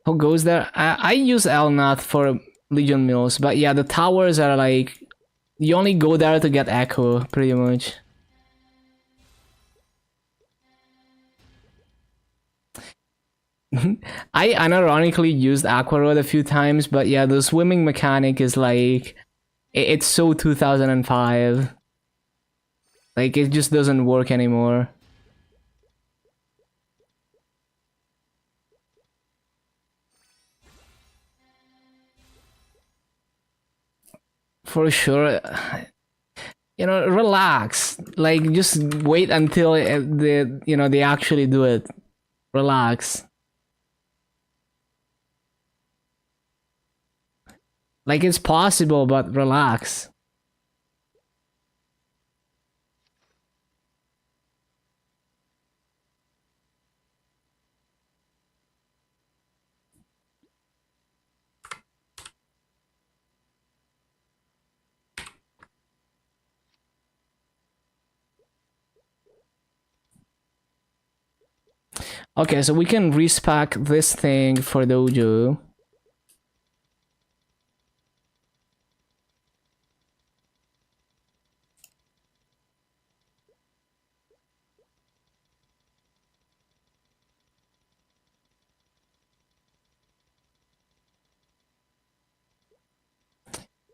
Who goes there? I use Elnath for Legion Mills, but yeah, the towers are like, you only go there to get Echo, pretty much. I unironically used Aqua Road a few times, but yeah, the swimming mechanic is like, it's so 2005. Like, it just doesn't work anymore. For sure. You know, relax. Like, just wait until they actually do it. Relax. Like, it's possible, but relax. Okay, so we can respec this thing for Dojo.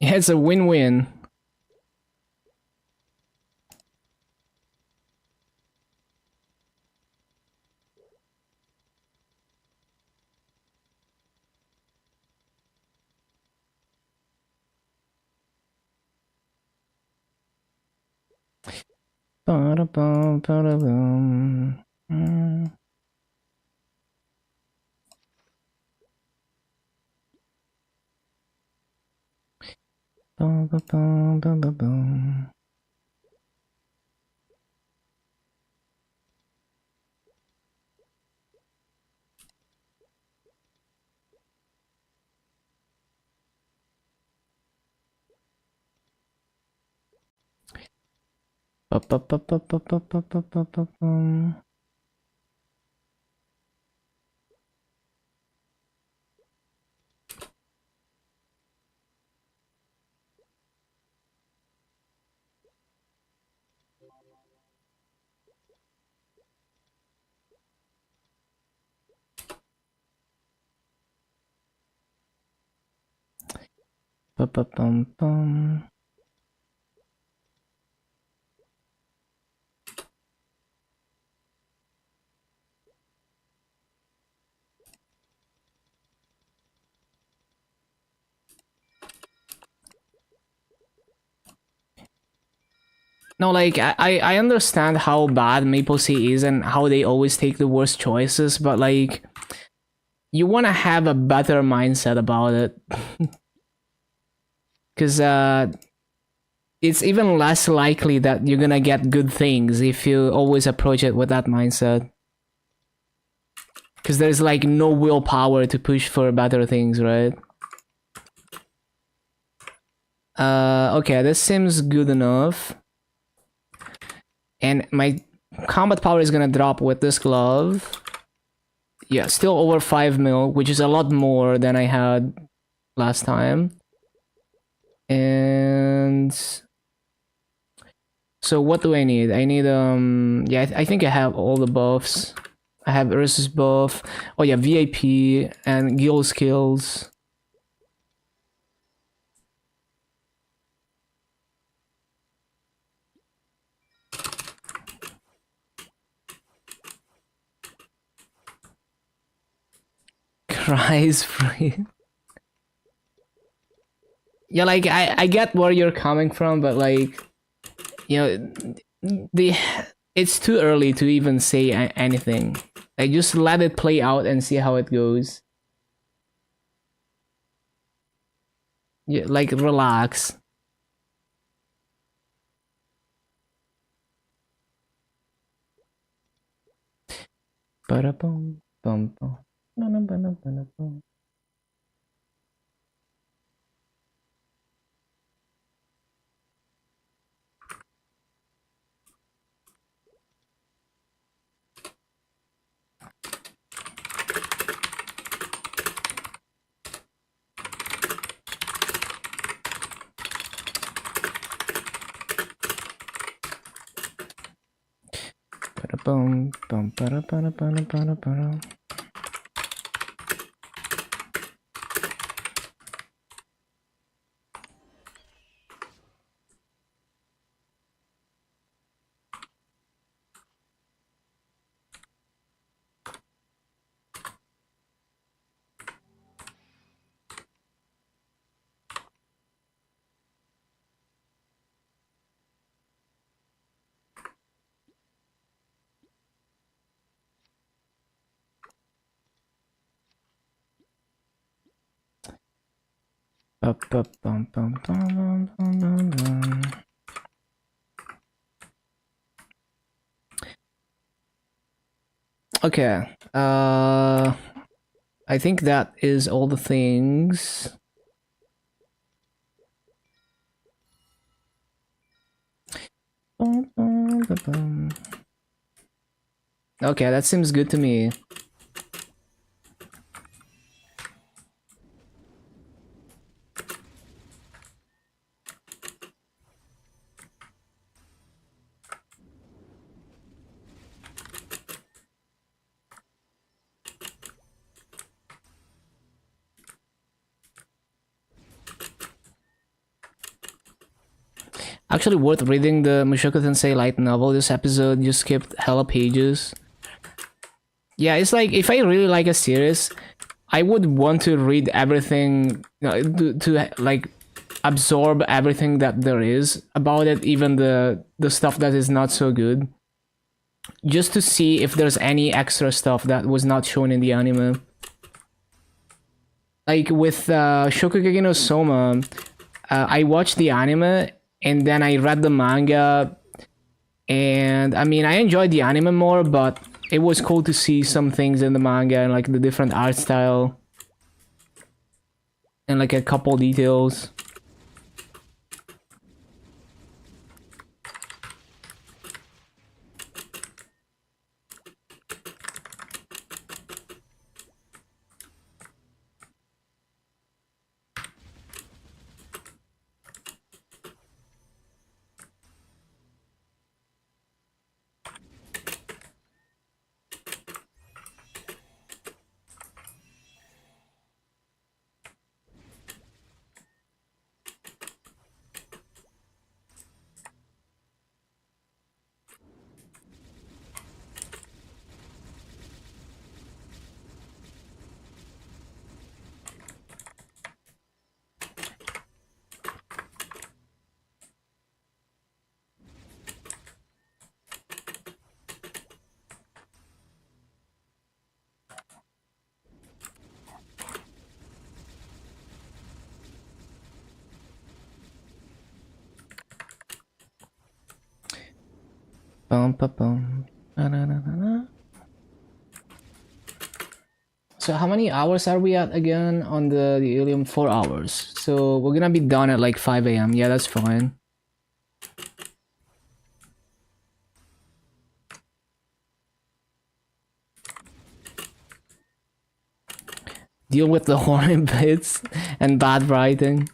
Yeah, it's a win-win. Ba-da-bum, ba-da-bum. Ba-ba-bum, ba-ba-bum. Ba-ba-ba-ba-ba-ba-ba-ba-bum. Ba-ba-bum-bum. No, like I understand how bad Maple Sea is and how they always take the worst choices, but like you want to have a better mindset about it. Because it's even less likely that you're gonna get good things if you always approach it with that mindset. Because there's like no willpower to push for better things, right? Okay, this seems good enough. And my combat power is gonna drop with this glove. Yeah, still over 5 mil, which is a lot more than I had last time. And so what do I need? I need yeah, I think I have all the buffs. I have Ursus buff. Oh yeah, VIP and guild skills. Cries free. Yeah, like I get where you're coming from, but like, you know, it's too early to even say anything. Like just let it play out and see how it goes. Yeah, like relax. Ba-da-bum, bum, bum. Ba-da-ba-da-ba-da-bum. Ba-da-bum, bum, ba-da-ba-da-ba-da-ba-da-ba-da. Ba-ba-bum, bum, bum, bum, bum, bum, bum. Okay. I think that is all the things. Okay, that seems good to me. Actually worth reading the Mushoku Tensei light novel this episode. You skipped hella pages. Yeah, it's like if I really like a series, I would want to read everything, to like absorb everything that there is about it, even the stuff that is not so good, just to see if there's any extra stuff that was not shown in the anime. Like with Shokugeki no Soma, I watched the anime and then I read the manga, and I mean I enjoyed the anime more, but it was cool to see some things in the manga and like the different art style and like a couple details. Bum, ba, bum. Na, na, na, na, na. So how many hours are we at again on the Illium? 4 hours. So we're gonna be done at like 5 a.m. Yeah, that's fine. Deal with the horny bits and bad writing.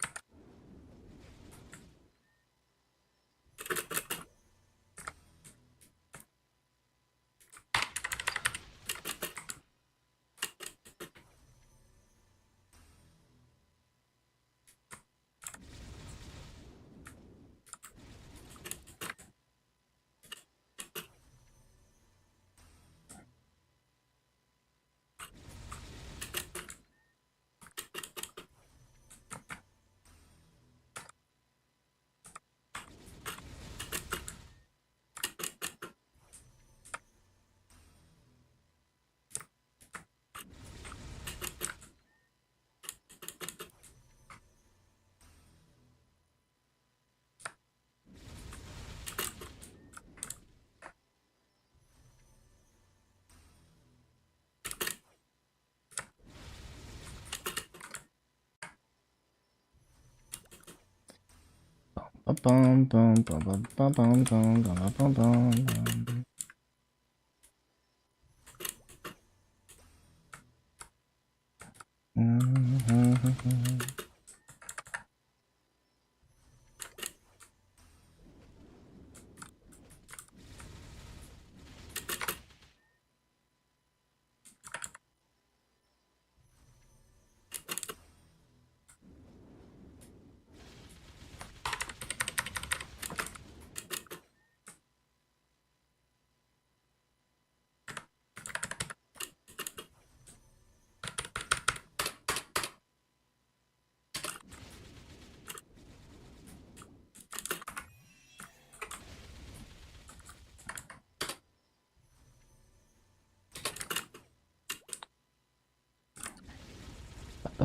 Bum, bum, bum, bum, bum, bum, bum, bum, bum, bum.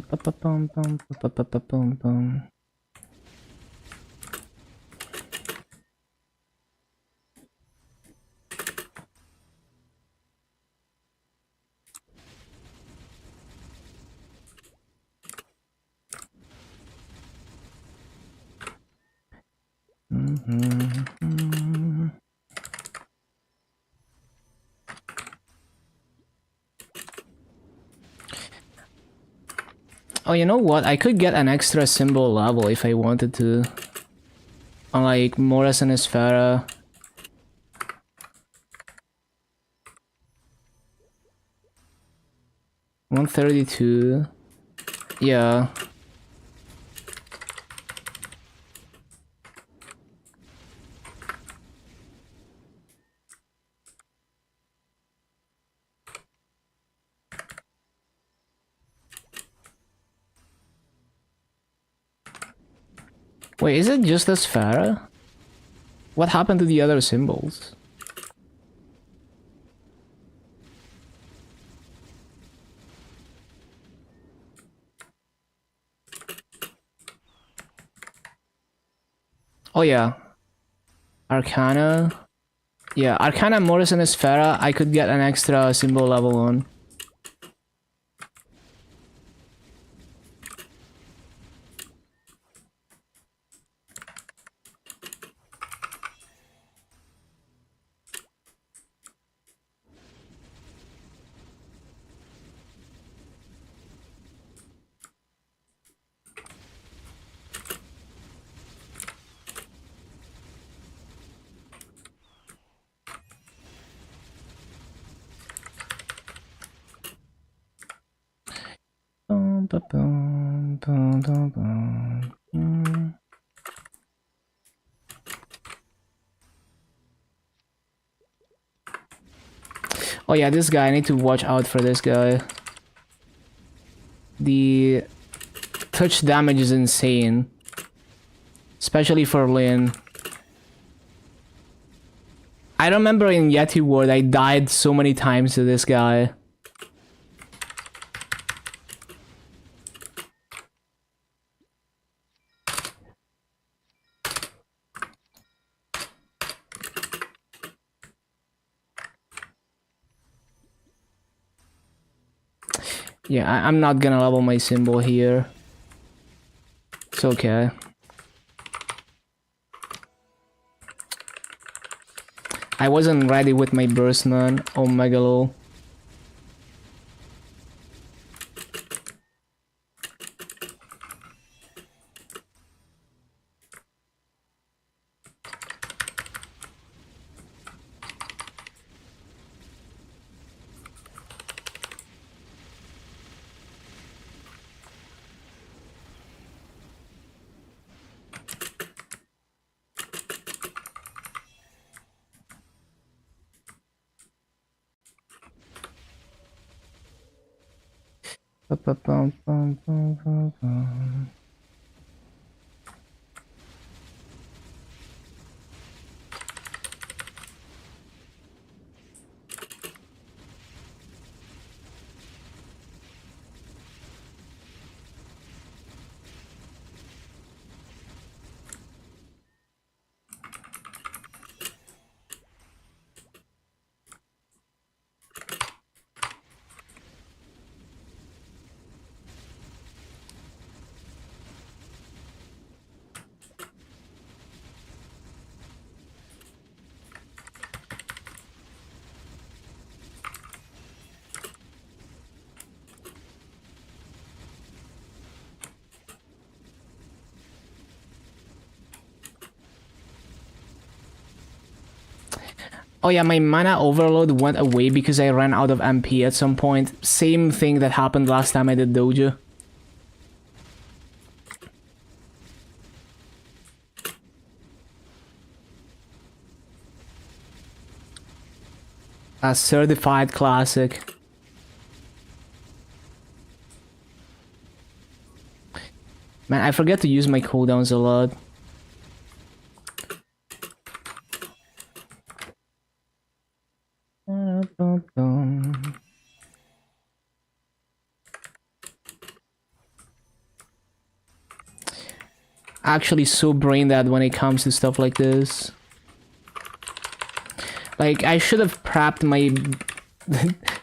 Bum, bum, bum, bum, bum, bum, bum. Oh, you know what? I could get an extra symbol level if I wanted to. Unlike Morris and Esfera. 132. Yeah. Wait, is it just Esfera? What happened to the other symbols? Oh yeah. Arcana. Yeah, Arcana, Morris, and Esfera, I could get an extra symbol level on. Oh yeah, this guy, I need to watch out for this guy. The touch damage is insane. Especially for Lyn. I remember in Yeti Ward, I died so many times to this guy. Yeah, I'm not gonna level my symbol here. It's okay. I wasn't ready with my burst, man. Oh megalo. Oh yeah, my mana overload went away because I ran out of MP at some point. Same thing that happened last time I did dojo. A certified classic. Man, I forget to use my cooldowns a lot. Actually so brain dead when it comes to stuff like this. Like, I should have prepped my...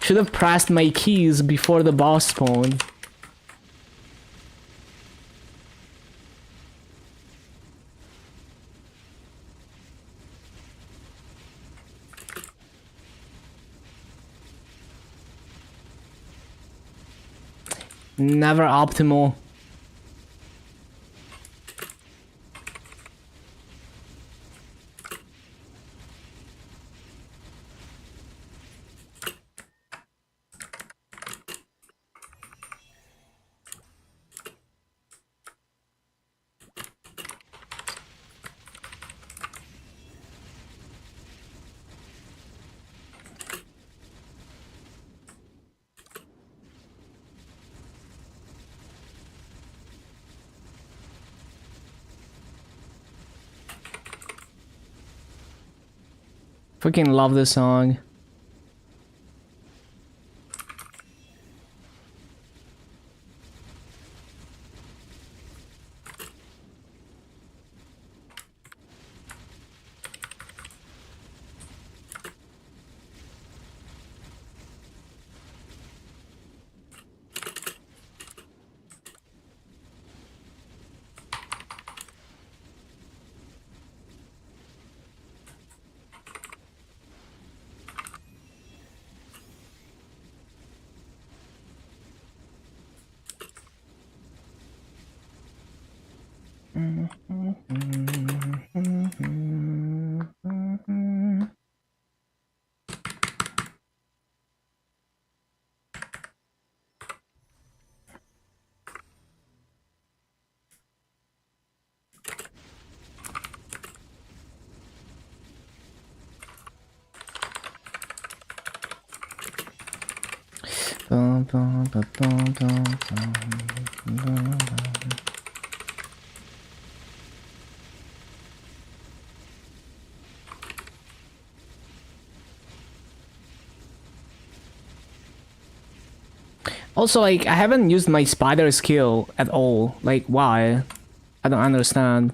should have pressed my keys before the boss spawned. Never optimal. Freaking love this song. Also, like, I haven't used my spider skill at all. Like, why? I don't understand.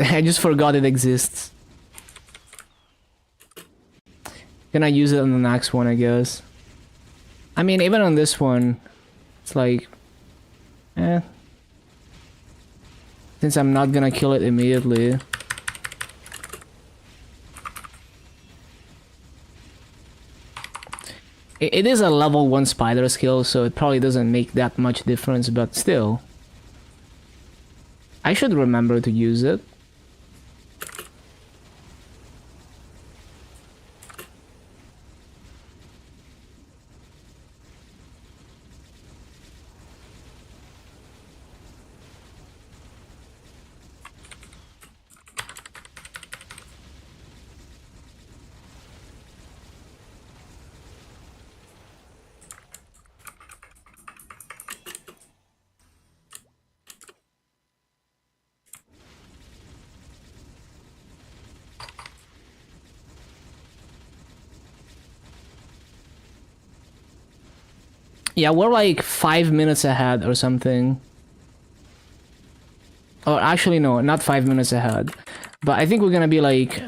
I just forgot it exists. Gonna use it on the next one, I guess. I mean, even on this one, it's like, eh. Since I'm not gonna kill it immediately. It is a level 1 spider skill, so it probably doesn't make that much difference, but still. I should remember to use it. Yeah, we're like 5 minutes ahead or something. Or actually, no, not 5 minutes ahead. But I think we're gonna be like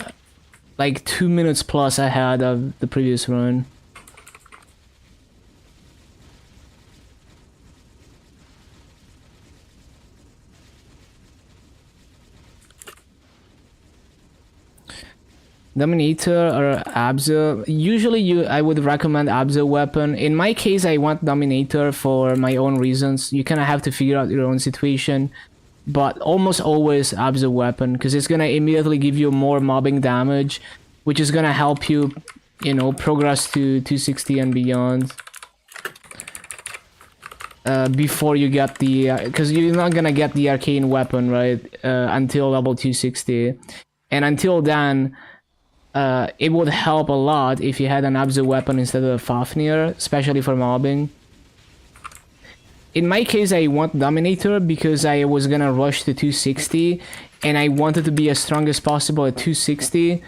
2 minutes plus ahead of the previous run. Dominator or Abza. Usually I would recommend Abza weapon. In my case, I want Dominator for my own reasons. You kind of have to figure out your own situation. But almost always Abza weapon, because it's gonna immediately give you more mobbing damage, which is gonna help you, you know, progress to 260 and beyond. Before you get the, because you're not gonna get the arcane weapon, right, until level 260. And until then, it would help a lot if you had an Abzu weapon instead of Fafnir, especially for mobbing. In my case, I want Dominator because I was gonna rush to 260, and I wanted to be as strong as possible at 260,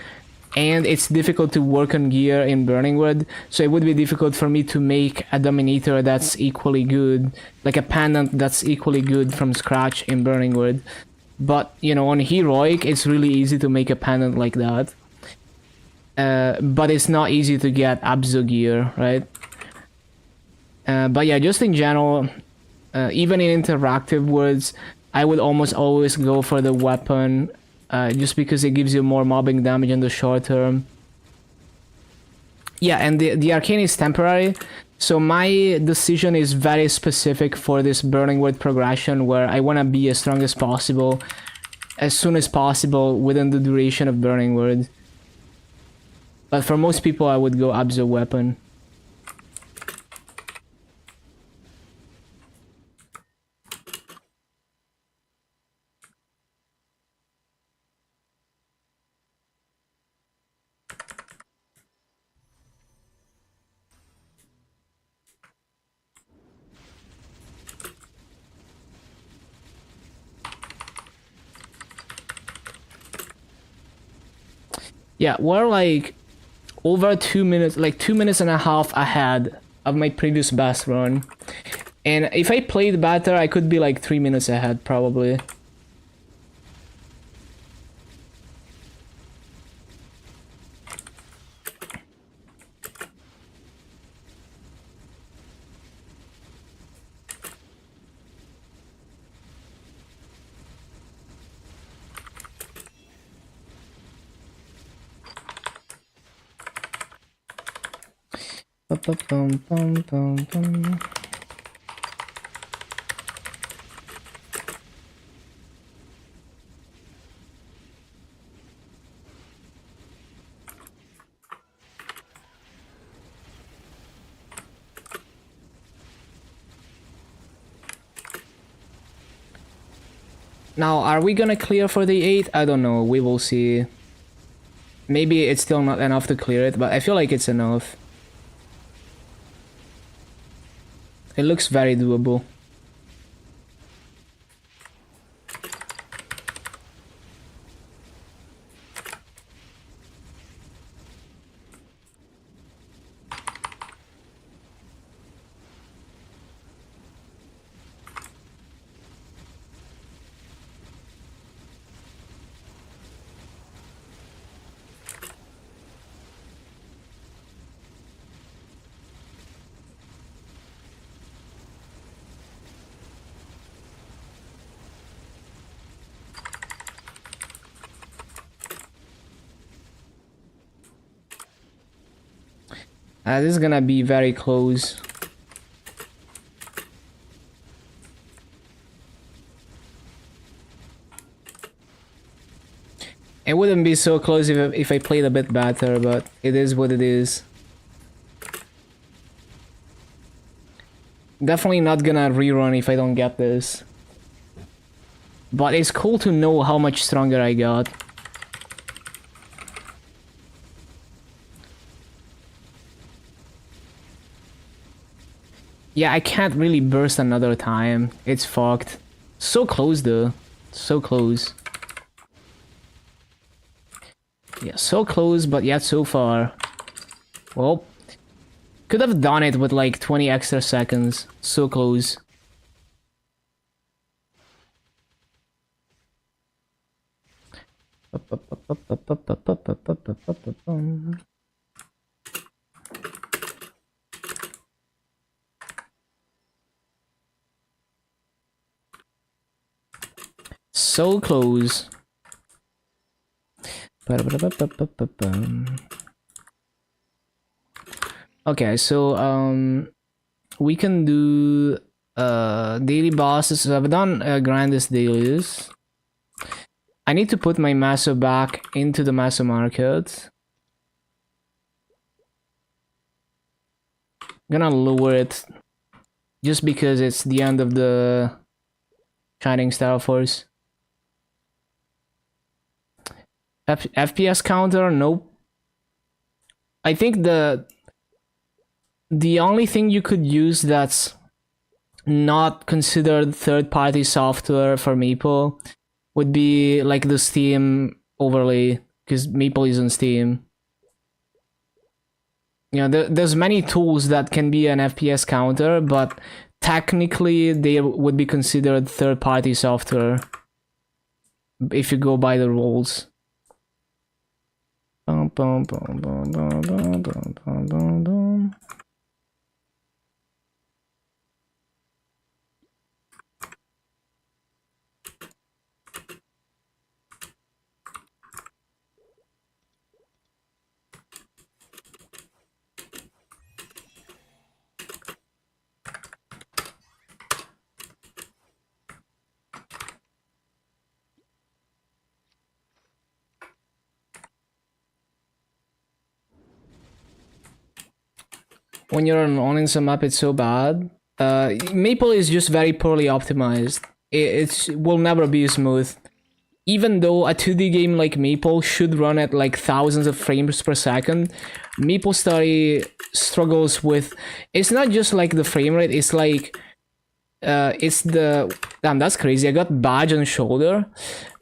and it's difficult to work on gear in Burning Wood, so it would be difficult for me to make a Dominator that's equally good, like a pendant that's equally good from scratch in Burning Wood. But, you know, on Heroic, it's really easy to make a pendant like that. But it's not easy to get Abzu gear, right? But yeah, just in general, even in interactive woods, I would almost always go for the weapon, just because it gives you more mobbing damage in the short term. Yeah, and the arcane is temporary, so my decision is very specific for this Burning Wood progression, where I want to be as strong as possible, as soon as possible within the duration of Burning Wood. But for most people, I would go Abzu weapon. Yeah, we're like over 2 minutes, like 2 minutes and a half ahead of my previous best run. And if I played better, I could be like 3 minutes ahead, probably. Now, are we gonna clear for the 8? I don't know, we will see. Maybe it's still not enough to clear it, but I feel like it's enough. It looks very doable. This is gonna be very close. It wouldn't be so close if I played a bit better, but it is what it is. Definitely not gonna rerun if I don't get this. But it's cool to know how much stronger I got. Yeah, I can't really burst another time. It's fucked. So close though. So close. Yeah, so close, but yet so far. Well, could have done it with like 20 extra seconds. So close. So close. Okay, so we can do daily bosses. So I've done grandest dailies. I need to put my masso back into the masso market. I'm gonna lower it just because it's the end of the Shining Star Force. FPS counter, nope. I think the only thing you could use that's not considered third-party software for Maple would be like the Steam overlay, because Maple is on Steam. You know, there's many tools that can be an FPS counter, but technically they would be considered third-party software if you go by the rules. When you're on some map, it's so bad. Maple is just very poorly optimized. It will never be smooth. Even though a 2D game like Maple should run at like thousands of frames per second, Maple Story struggles with... It's not just like the frame rate, it's like... it's the... Damn, that's crazy. I got badge on shoulder.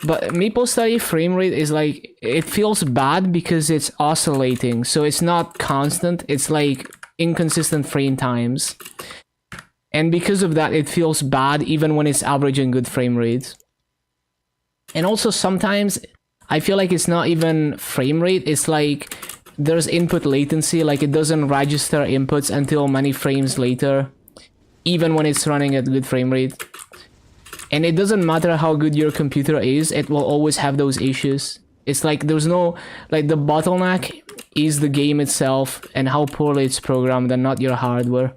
But Maple Story frame rate is like... It feels bad because it's oscillating. So it's not constant. It's like inconsistent frame times. And because of that, it feels bad even when it's averaging good frame rates. And also sometimes I feel like it's not even frame rate, it's like there's input latency, like it doesn't register inputs until many frames later, even when it's running at good frame rate. And it doesn't matter how good your computer is, it will always have those issues. It's like there's no, like the bottleneck is the game itself and how poorly it's programmed and not your hardware.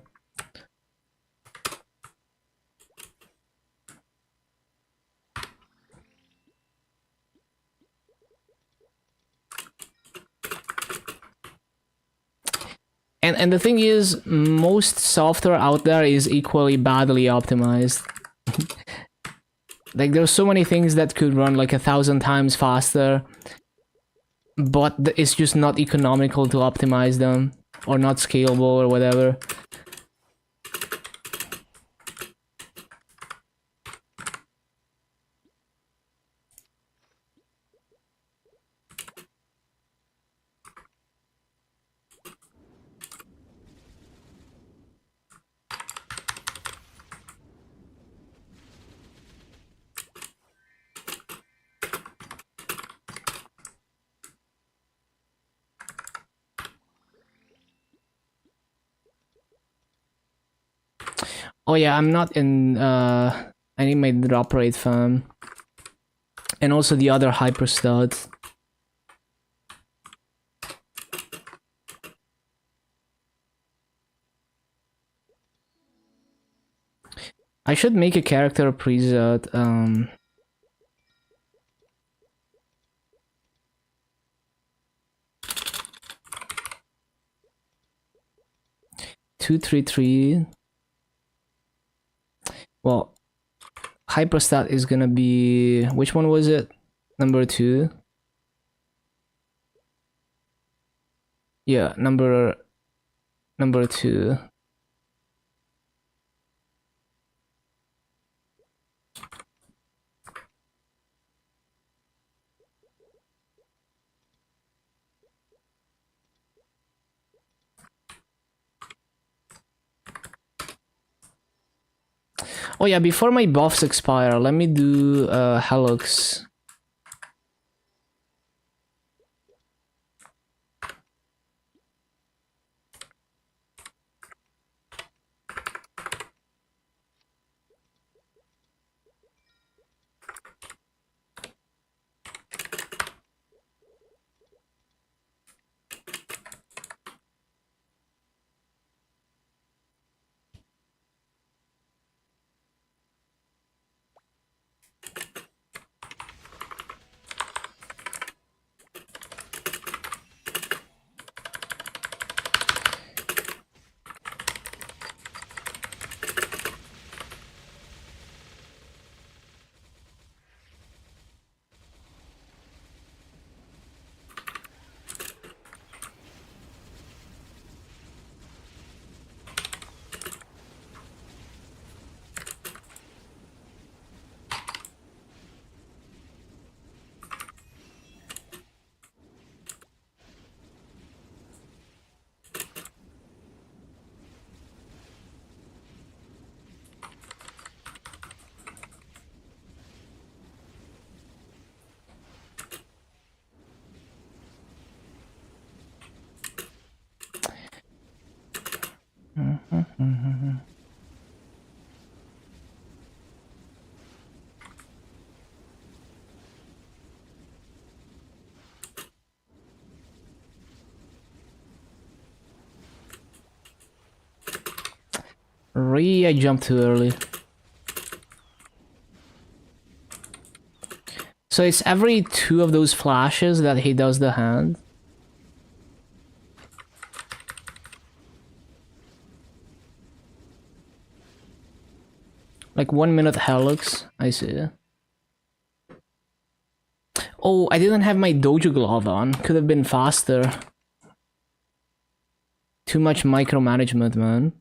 And the thing is, most software out there is equally badly optimized. Like, there's so many things that could run like 1,000 times faster, but it's just not economical to optimize them, or not scalable, or whatever. Oh yeah, I'm not in, I need my drop rate farm. And also the other hyper studs. I should make a character preset. 233. Well, hyperstat is gonna be, which one was it? Number 2. Yeah, number 2. Oh yeah, before my buffs expire, let me do Helix. I jumped too early. So it's every 2 of those flashes that he does the hand. Like 1 minute Helix, I see. Oh, I didn't have my dojo glove on. Could have been faster. Too much micromanagement, man.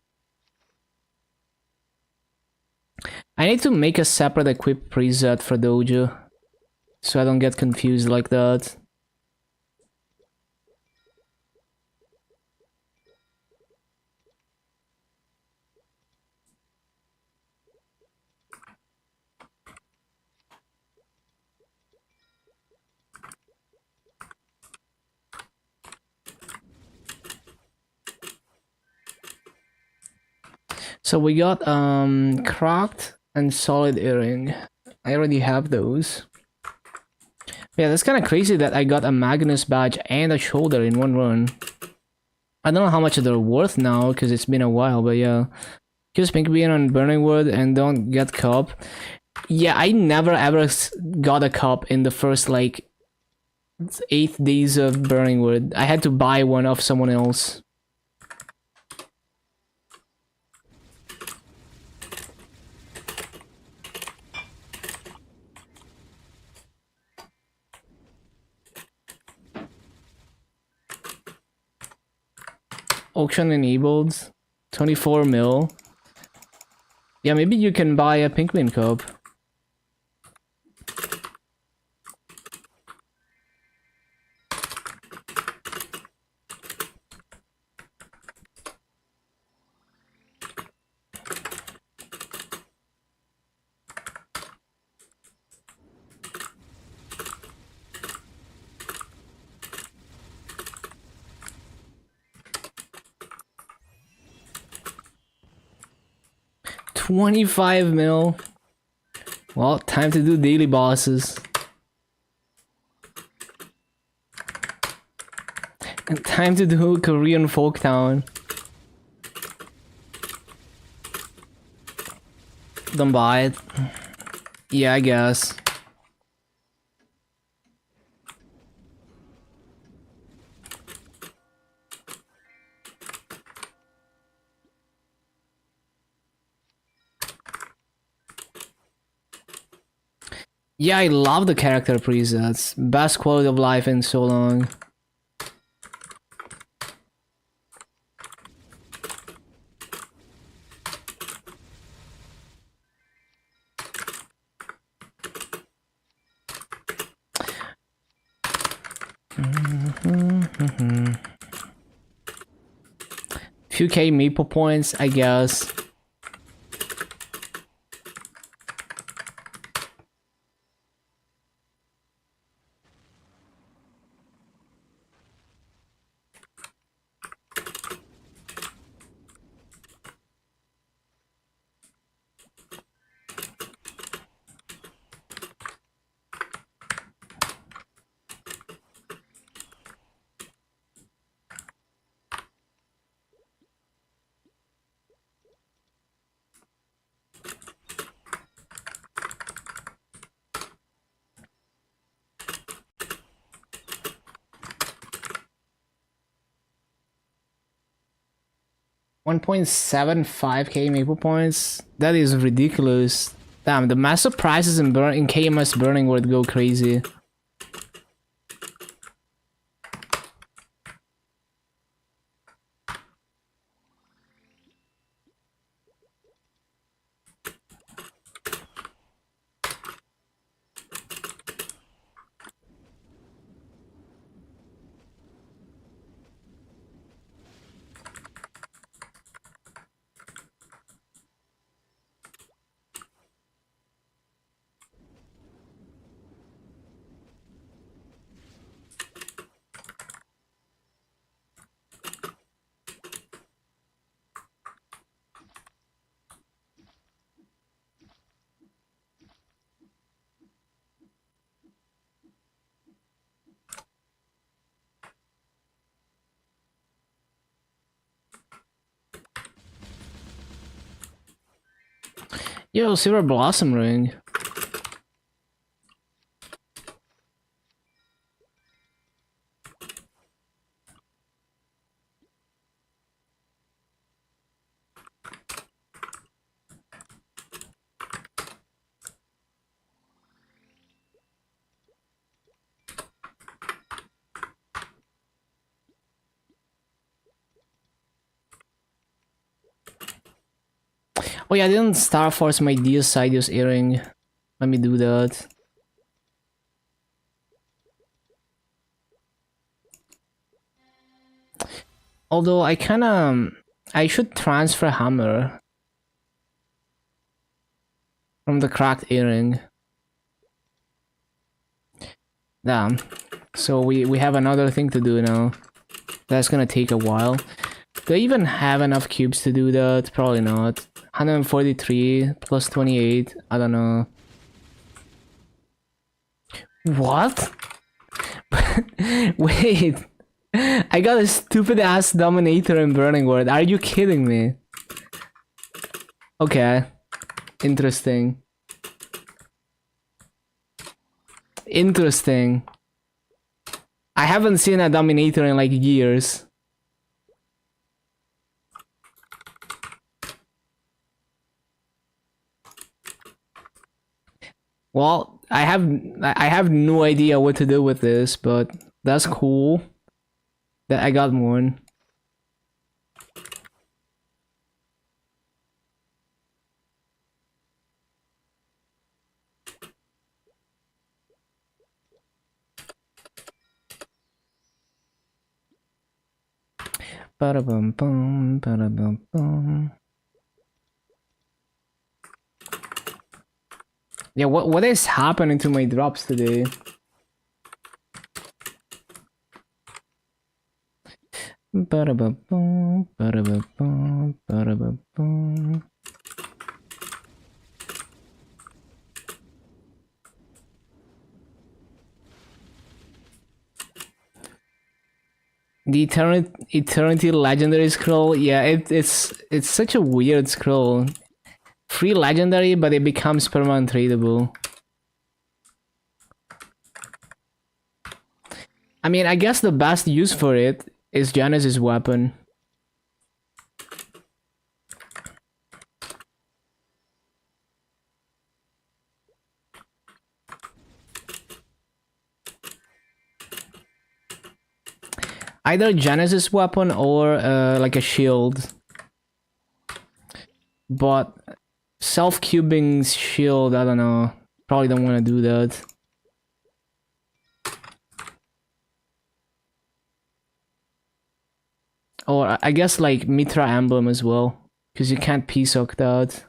I need to make a separate equip preset for dojo, so I don't get confused like that. So we got cracked and solid earring. I already have those. Yeah, that's kind of crazy that I got a Magnus badge and a shoulder in one run. I don't know how much they're worth now because it's been a while, but yeah. Just Pink Bean on Burning Wood and don't get cup. Yeah, I never ever got a cup in the first like 8 days of Burning Wood. I had to buy one off someone else. Auction enabled. 24 mil. Yeah, maybe you can buy a Pink Bean cup. $25 mil. Well, time to do daily bosses. And time to do Korean Folktown. Don't buy it. Yeah, I guess. Yeah, I love the character presets. Best quality of life in so long. Few K Maple points, I guess. $1.75k Maple points. That is ridiculous. Damn, the massive prices in KMS Burning would go crazy. Yo, Silver Blossom Ring. Oh yeah, I didn't Star Force my Sidious earring. Let me do that. Although I kinda... I should transfer hammer from the cracked earring. Damn. So we have another thing to do now. That's gonna take a while. Do I even have enough cubes to do that? Probably not. 143 plus 28. I don't know. What? Wait. I got a stupid ass Dominator in Burning World. Are you kidding me? Okay. Interesting. Interesting. I haven't seen a Dominator in like years. Well, I have no idea what to do with this, but that's cool that I got one. Ba-da-bum bum, ba-da-bum bum. Yeah, what is happening to my drops today? Ba-da-bum-bum, ba-da-bum-bum, ba-da-bum-bum. The Eternity Legendary Scroll, yeah, it's such a weird scroll. free legendary, but it becomes permanent tradable. I mean, I guess the best use for it is Genesis weapon. Either Genesis weapon or like a shield. But self-cubing shield, I don't know. Probably don't want to do that. Or I guess like Mitra emblem as well. Because you can't P-sock that.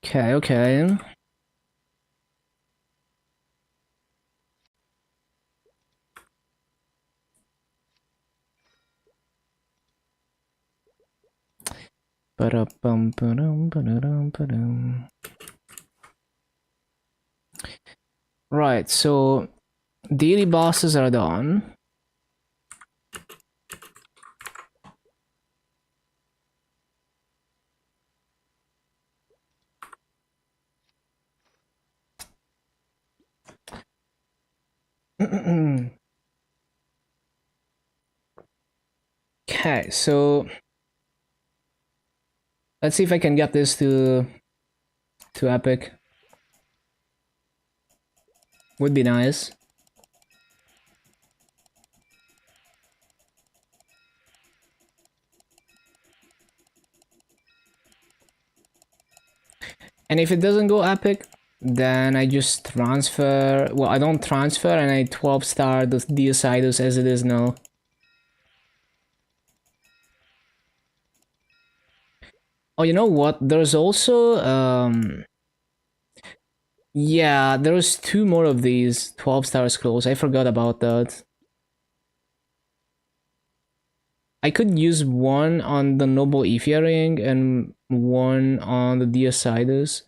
Okay, okay. Right, so daily bosses are done. Okay, so let's see if I can get this to epic. Would be nice. And if it doesn't go epic, then I just transfer. Well, I don't transfer, and I 12-star the Deocidus as it is now. Oh, you know what? There's also yeah, there's 2 more of these 12-star scrolls. I forgot about that. I could use one on the Noble Ethia ring and one on the Deocidus.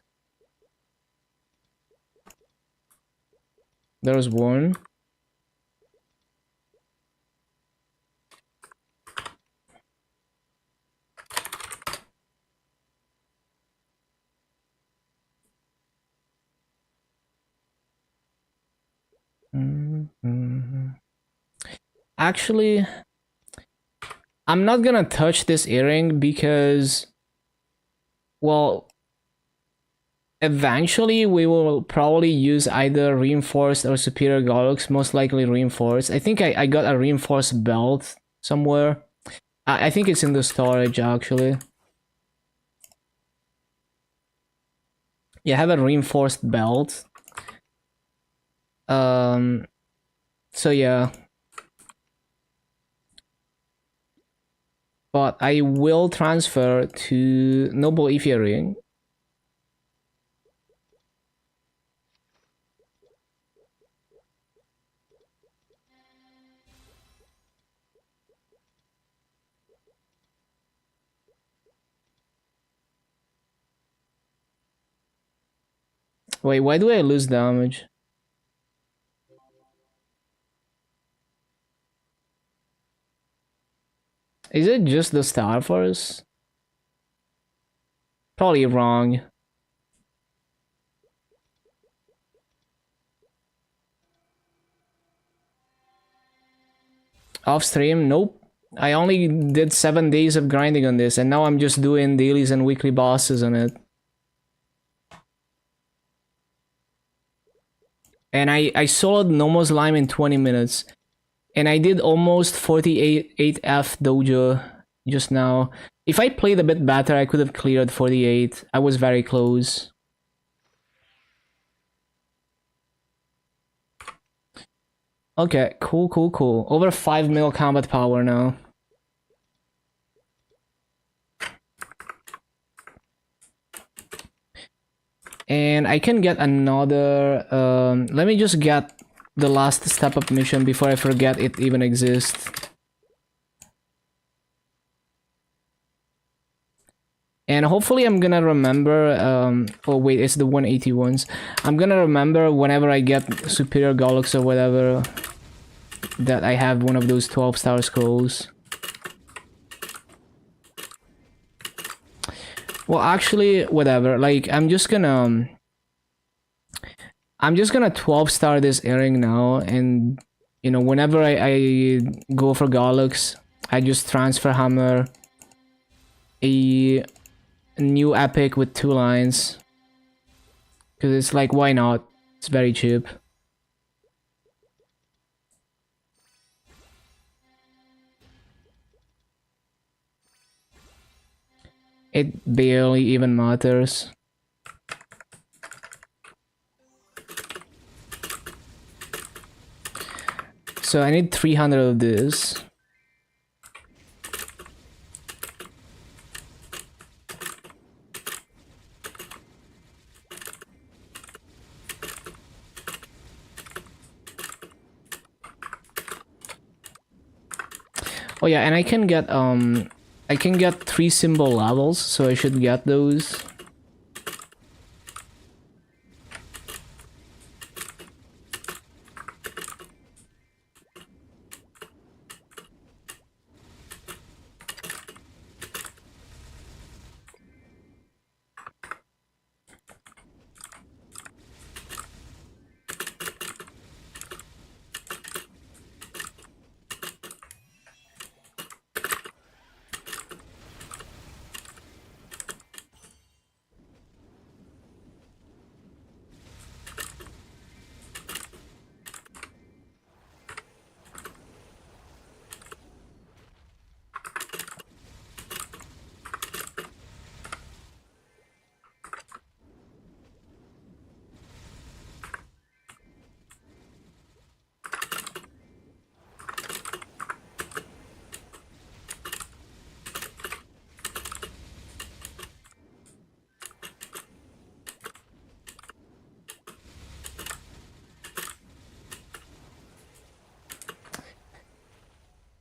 There's one. Actually, I'm not gonna touch this earring because, well, eventually we will probably use either reinforced or superior garlux, most likely reinforced. I think I got a reinforced belt somewhere. I think it's in the storage actually. Yeah, I have a reinforced belt. So yeah. But I will transfer to Noble Ethia ring. Wait, why do I lose damage? Is it just the Star Force? Probably wrong. Off stream? Nope. I only did 7 days of grinding on this, and now I'm just doing dailies and weekly bosses on it. And I soloed Nomo's Lime in 20 minutes. And I did almost 48F dojo just now. If I played a bit better, I could have cleared 48. I was very close. Okay, cool, cool, cool. Over 5 mil combat power now. And I can get another... let me just get the last step-up mission before I forget it even exists. And hopefully I'm gonna remember, oh wait, it's the 181s. I'm gonna remember whenever I get superior Gollux or whatever that I have one of those 12-star scrolls. Well, actually, whatever. Like, I'm just gonna 12-star this earring now, and you know, whenever I go for Gollux, I just transfer hammer a new epic with 2 lines. Because it's like, why not? It's very cheap. It barely even matters. So I need 300 of this. Oh yeah, and I can get 3 symbol levels, so I should get those.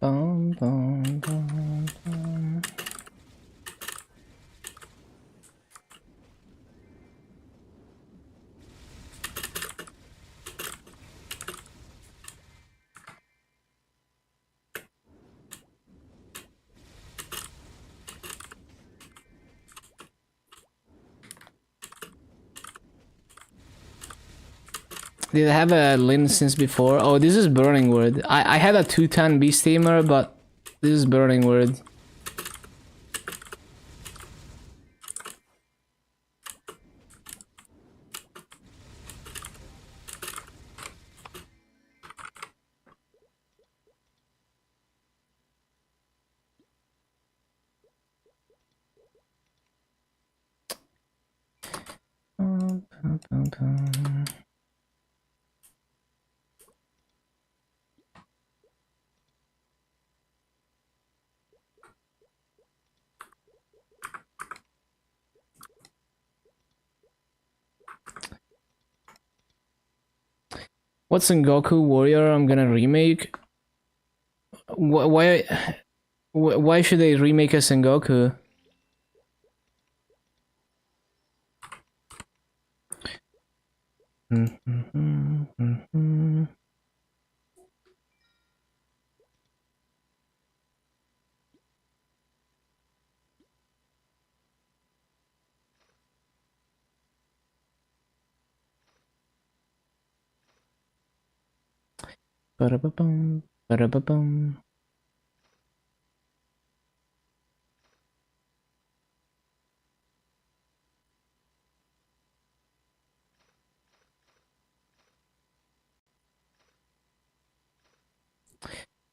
Bum, bum, bum, bum. Did I have a Lin since before? Oh, this is Burning Word. I had a 210 Beast Tamer, but this is Burning Word. What's Sengoku Warrior I'm gonna remake? Why should they remake a Sengoku? Ba-da-ba-bum, ba-da-ba-bum.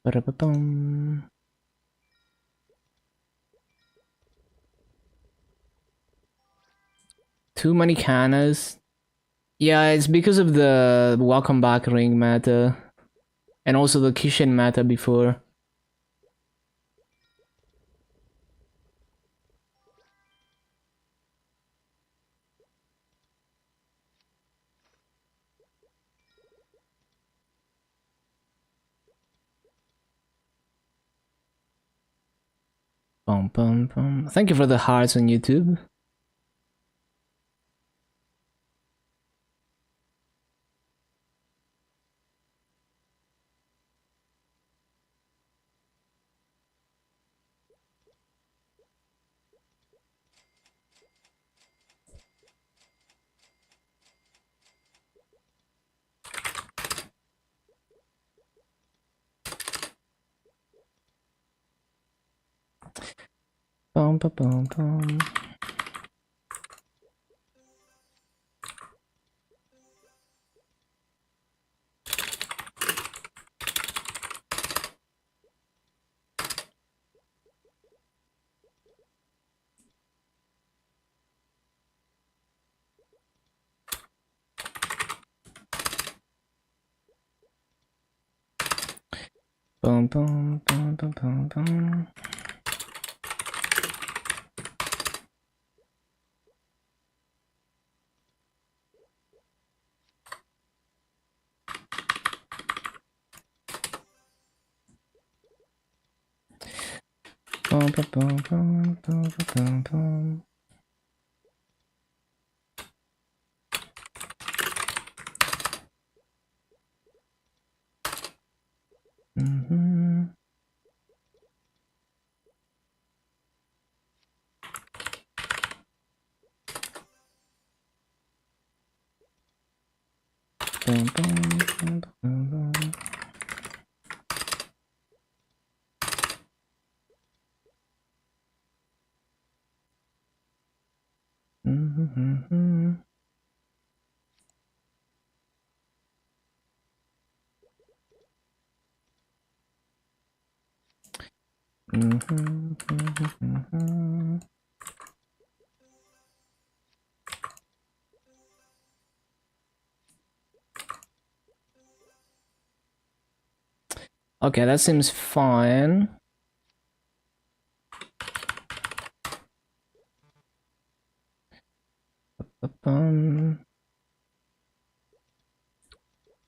Ba-da-ba-bum. Too many Kanas. Yeah, it's because of the welcome back ring meta. And also the Kishin meta before. Bum, bum, bum. Thank you for the hearts on YouTube. Bum, bum, bum, bum. Bum, bum, bum, bum, bum, bum. Bum, bum, bum, bum, bum, bum, bum. Mm-hmm. Bum, bum, bum, bum, bum. Mm-hmm. Mm-hmm. Mm-hmm. Okay, that seems fine.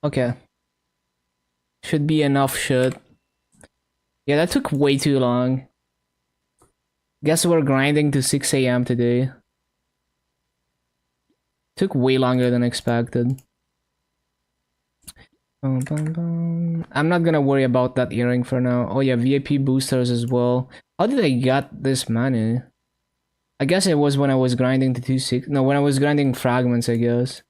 Okay. Should be enough shit. Yeah, that took way too long. Guess we're grinding to 6 a.m. today. Took way longer than expected. I'm not gonna worry about that earring for now. Oh yeah, VIP boosters as well. How did I get this money? I guess it was when I was grinding to 2.6. No, when I was grinding fragments, I guess.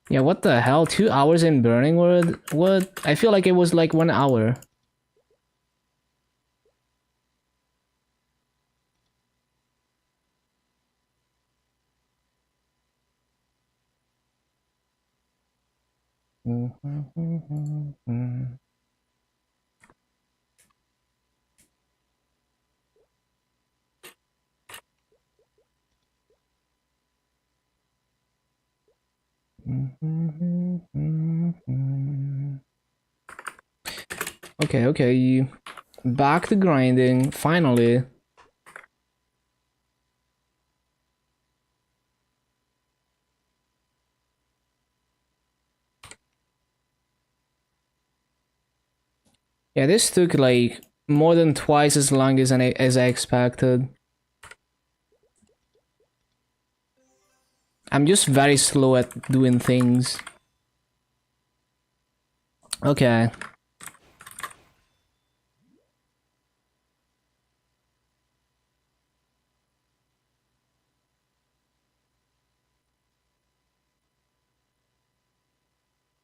Yeah, what the hell? 2 hours in Burning World? What? I feel like it was like 1 hour. Okay, okay. Back to grinding, finally. Yeah, this took like more than twice as long as I expected. I'm just very slow at doing things. Okay.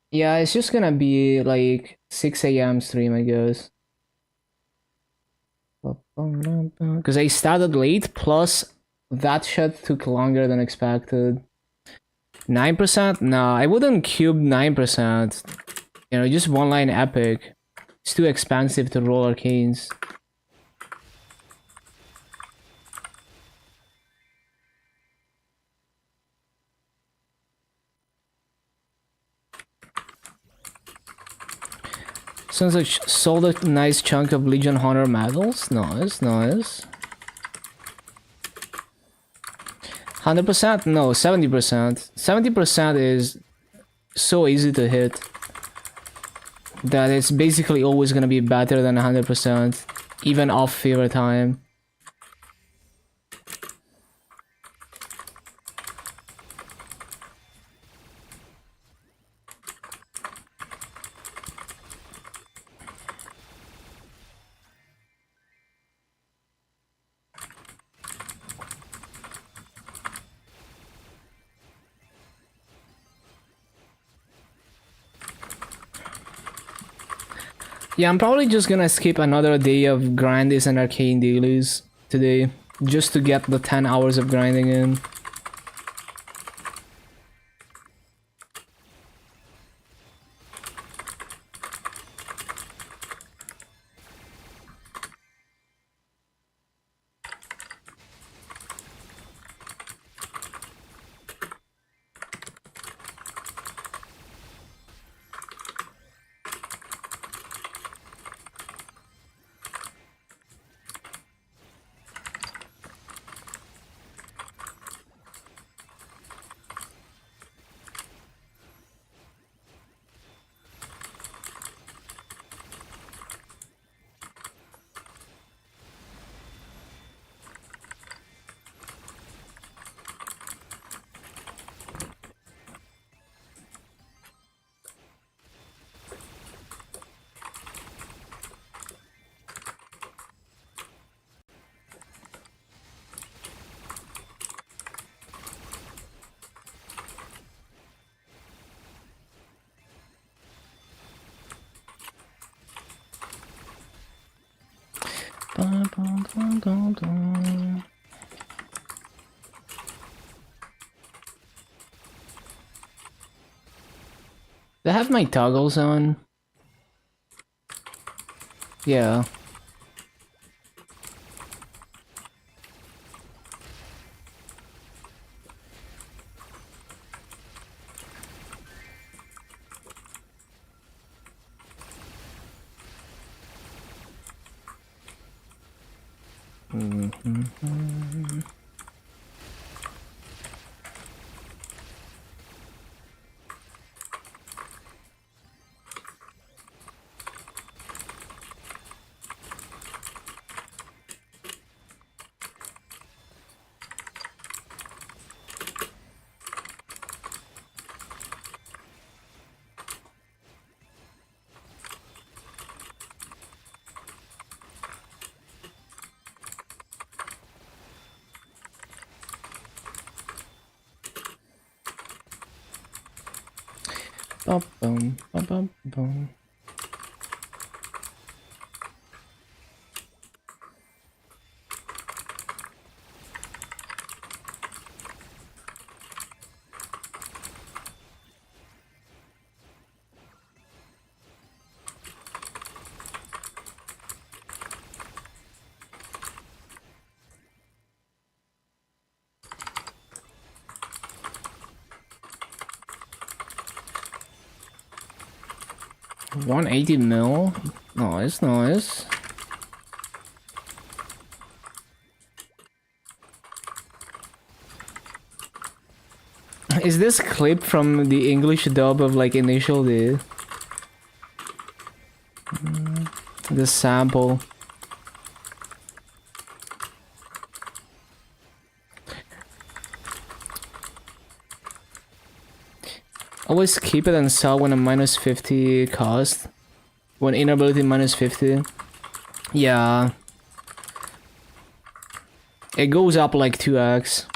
Yeah, it's just gonna be like 6 a.m. stream, I guess. Because I started late, plus that shit took longer than expected. 9%? No, I wouldn't cube 9%. You know, just one line epic. It's too expensive to roll arcanes. Sounds like sold a nice chunk of Legion Honor medals. Nice, nice. 100%? No, 70%. 70% is so easy to hit. that it's basically always gonna be better than 100%, even off fever time. Yeah, I'm probably just gonna skip another day of grindies and arcane dailies today, just to get the 10 hours of grinding in. Do I have my toggles on? Yeah. Bum, bum, bum, bum, bum. $180 mil? Nice, nice. Is this clip from the English dub of like Initial D? The sample. Always keep it and sell when a -50 cost. When inability -50. Yeah. It goes up like 2x.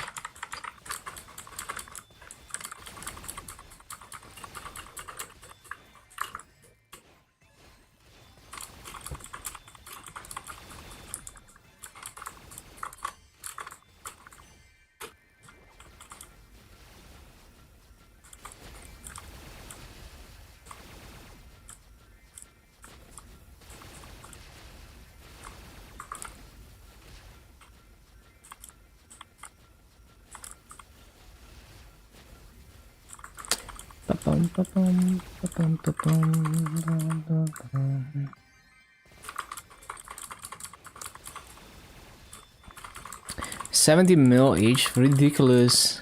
$70 mil each, ridiculous.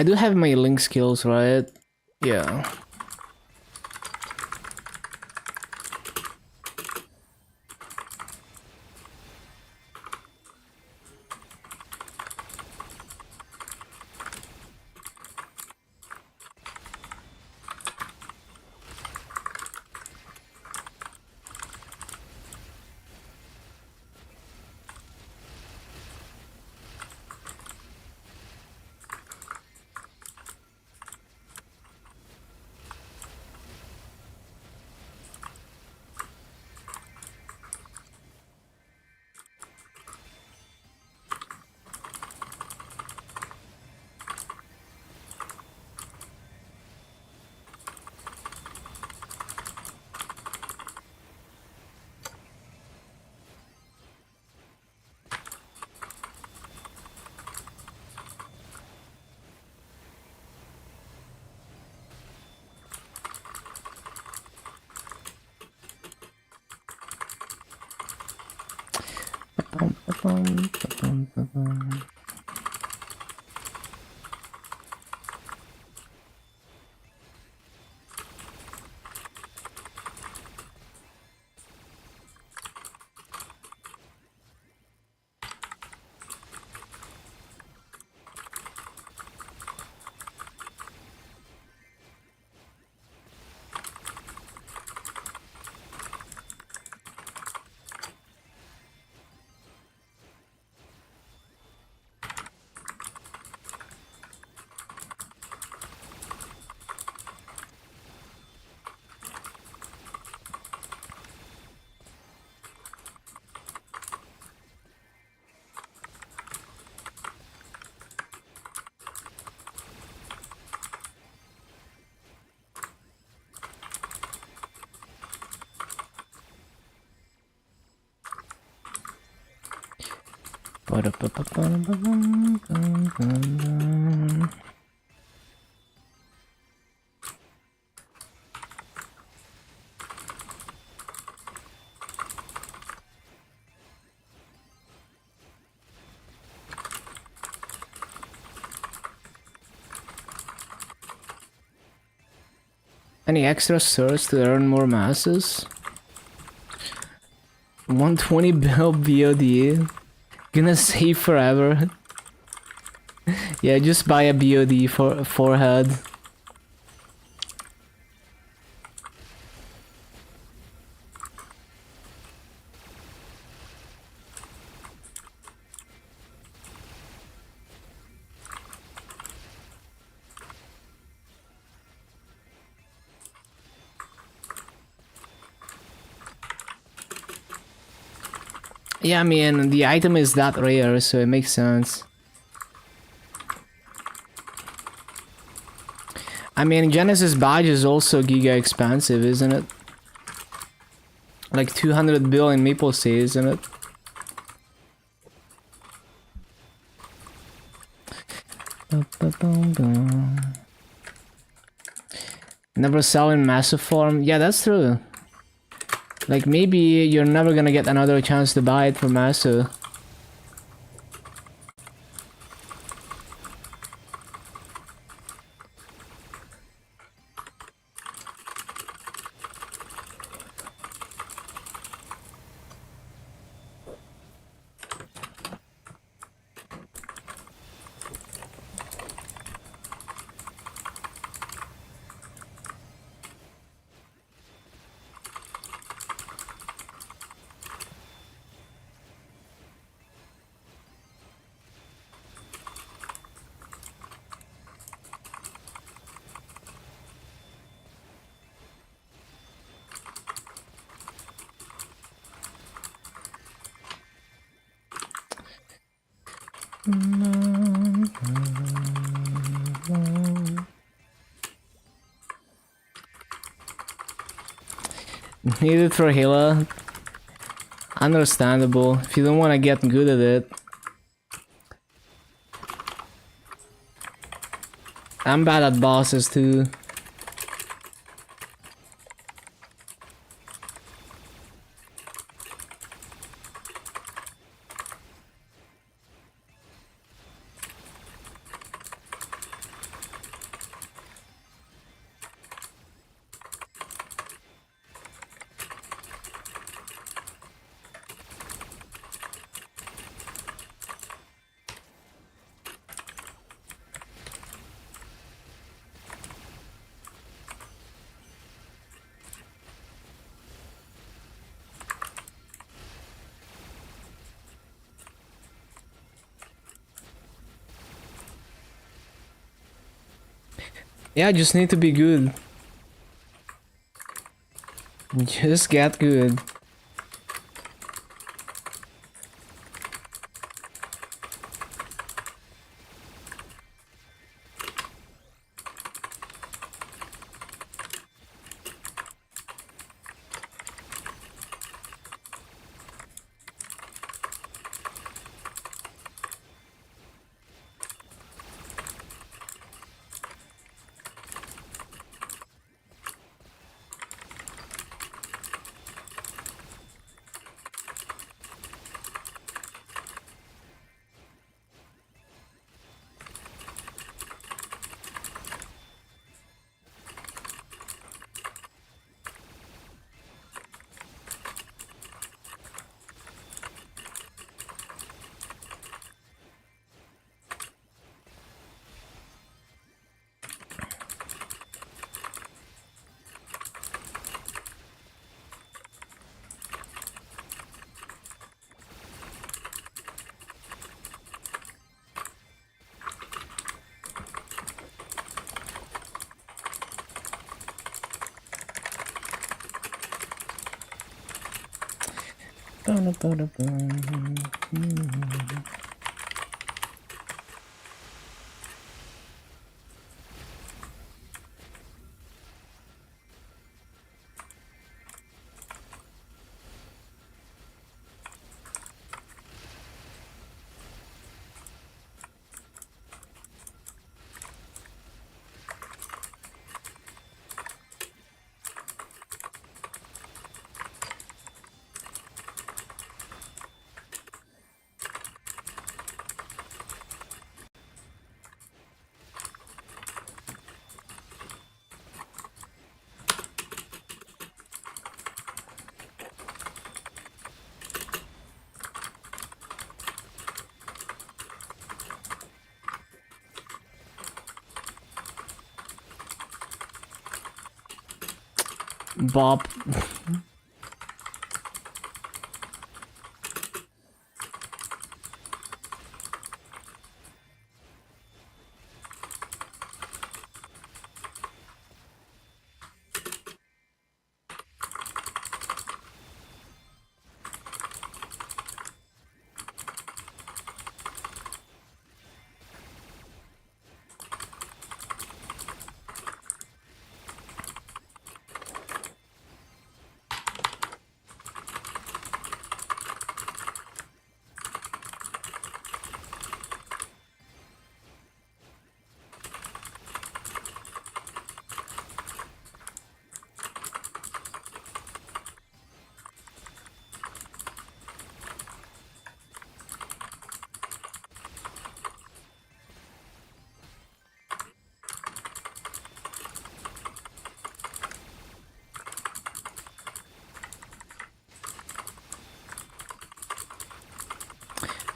I do have my link skills, right? Yeah. Any extra source to earn more masses? 120 bill BOD. Gonna save forever. Yeah, just buy a BOD for forehead. Yeah, I mean, the item is that rare, so it makes sense. I mean, Genesis badge is also giga expensive, isn't it? Like 200 bill in Maple Sea, isn't it? Never sell in massive form. Yeah, that's true. Like, maybe you're never gonna get another chance to buy it for massive. Needed for Hela. Understandable. If you don't want to get good at it. I'm bad at bosses too. Yeah, I just need to be good. Just get good. Bob.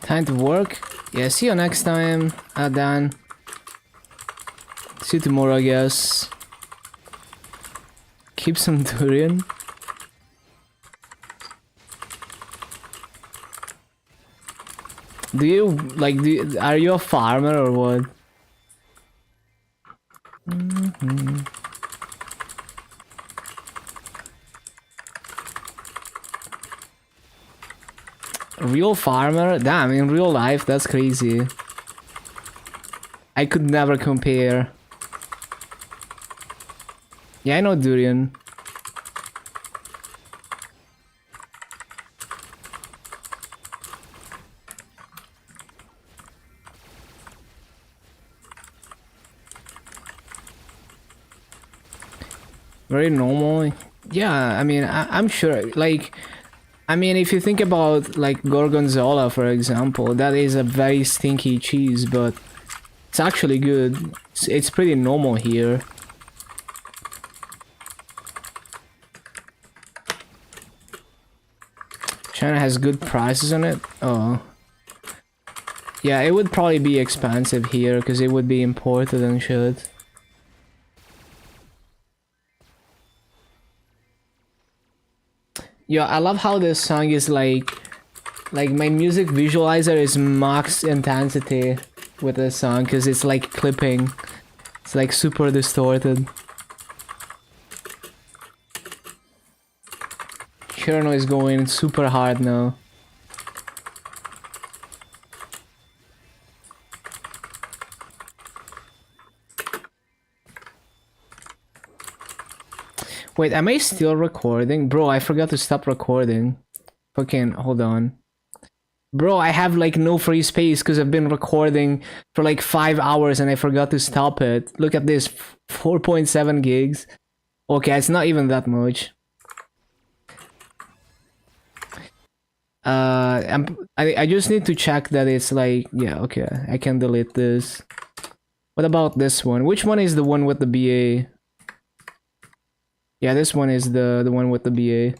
Time to work. Yeah, see you next time. Dan. See you tomorrow, I guess. Keep some durian. Do you like? Are you a farmer or what? Real farmer? Damn, in real life, that's crazy. I could never compare. Yeah, I know durian. Very normal. Yeah, I mean, I'm sure, like, I mean, if you think about, like, gorgonzola, for example, that is a very stinky cheese, but it's actually good. It's pretty normal here. China has good prices on it. Oh. Yeah, it would probably be expensive here, because it would be imported and shit. Yeah, I love how this song is like my music visualizer is max intensity with this song because it's like clipping. It's like super distorted. Cherno is going super hard now. Wait, am I still recording? Bro, I forgot to stop recording. Fucking, hold on. Bro, I have like no free space because I've been recording for like 5 hours and I forgot to stop it. Look at this, 4.7 gigs. Okay, it's not even that much. I just need to check that it's like, yeah, okay, I can delete this. What about this one? Which one is the one with the BA? Yeah, this one is the one with the BA.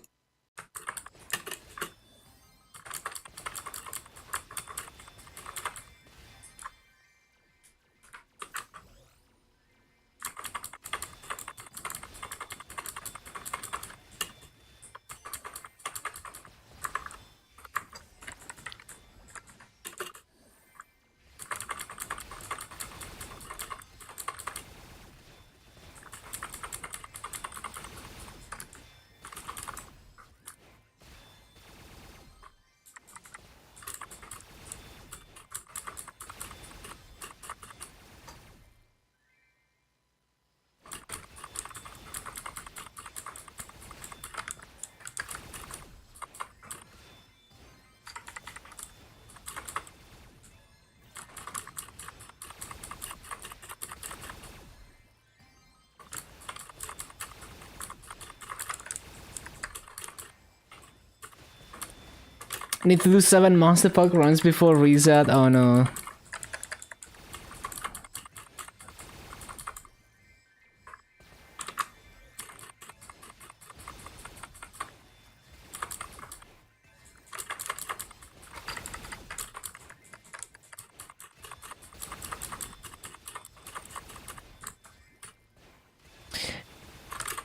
I need to do 7 Monster Puck runs before reset. Oh no.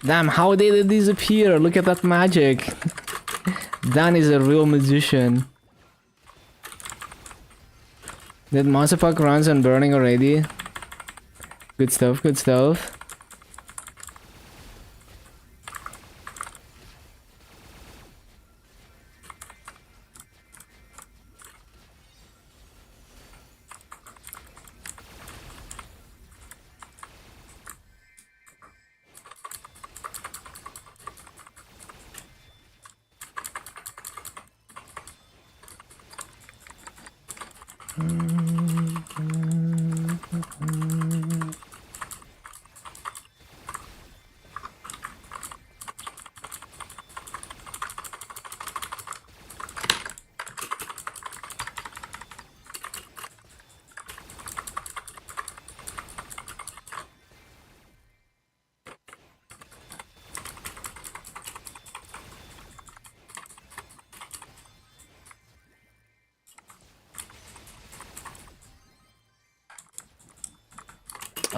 Damn, how did it disappear? Look at that magic. Dan is a real magician. Did Monster Puck runs on burning already? Good stuff, good stuff.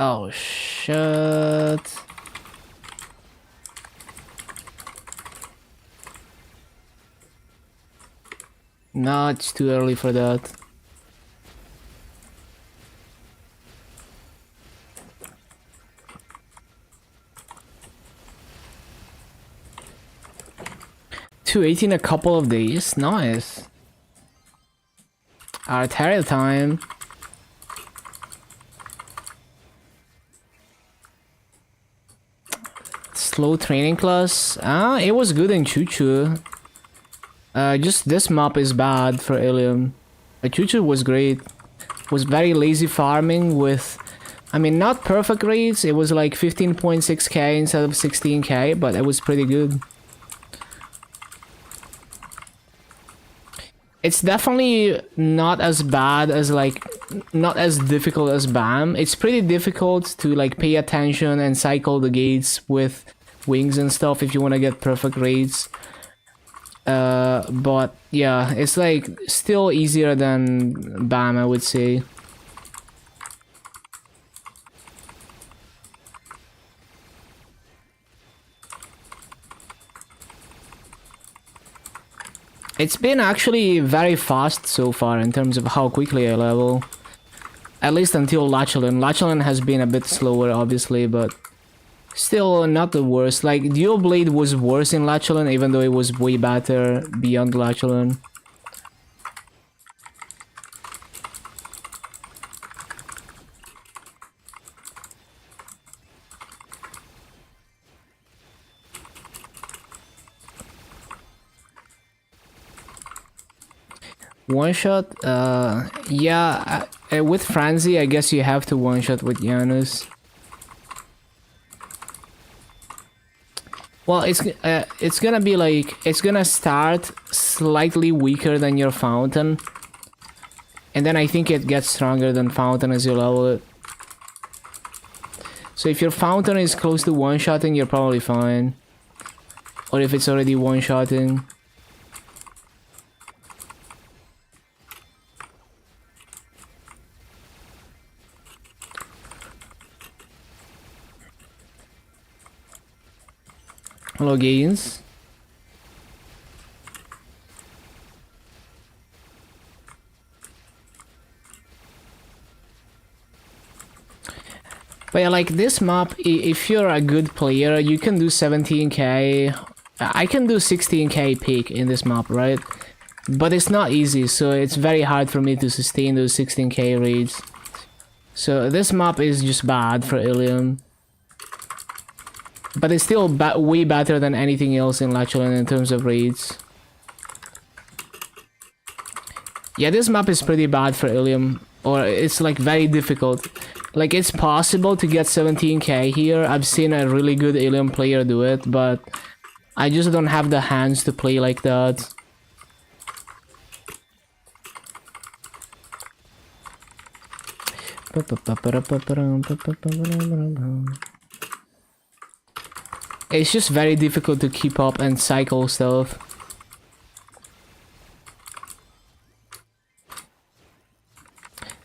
Oh shit. No, it's too early for that. $280 in a couple of days. Nice. Arterial time. Slow training class. It was good in Choo-Choo. Just this map is bad for Illium. Choo-Choo was great. Was very lazy farming with, I mean, not perfect rates. It was like 15.6k instead of 16k, but it was pretty good. It's definitely not as bad as like, not as difficult as BAM. It's pretty difficult to like pay attention and cycle the gates with wings and stuff if you want to get perfect rates. But yeah, it's like still easier than BAM, I would say. It's been actually very fast so far in terms of how quickly I level. At least until Lachlan. Lachlan has been a bit slower, obviously, but still not the worst. Like, Dual Blade was worse in Lachlan, even though it was way better beyond Lachlan. One shot? Yeah, with Franzi, I guess you have to one shot with Janus. Well, it's gonna be like, it's gonna start slightly weaker than your Fountain. And then I think it gets stronger than Fountain as you level it. So if your Fountain is close to one-shotting, you're probably fine. Or if it's already one-shotting. Hello, Gains. But yeah, like this map, if you're a good player, you can do 17k. I can do 16k peak in this map, right? But it's not easy, so it's very hard for me to sustain those 16k raids. So this map is just bad for Illium. But it's still way better than anything else in Lachlan in terms of raids. Yeah, this map is pretty bad for Illium. Or it's like very difficult. Like, it's possible to get 17k here. I've seen a really good Illium player do it, but I just don't have the hands to play like that. It's just very difficult to keep up and cycle stuff.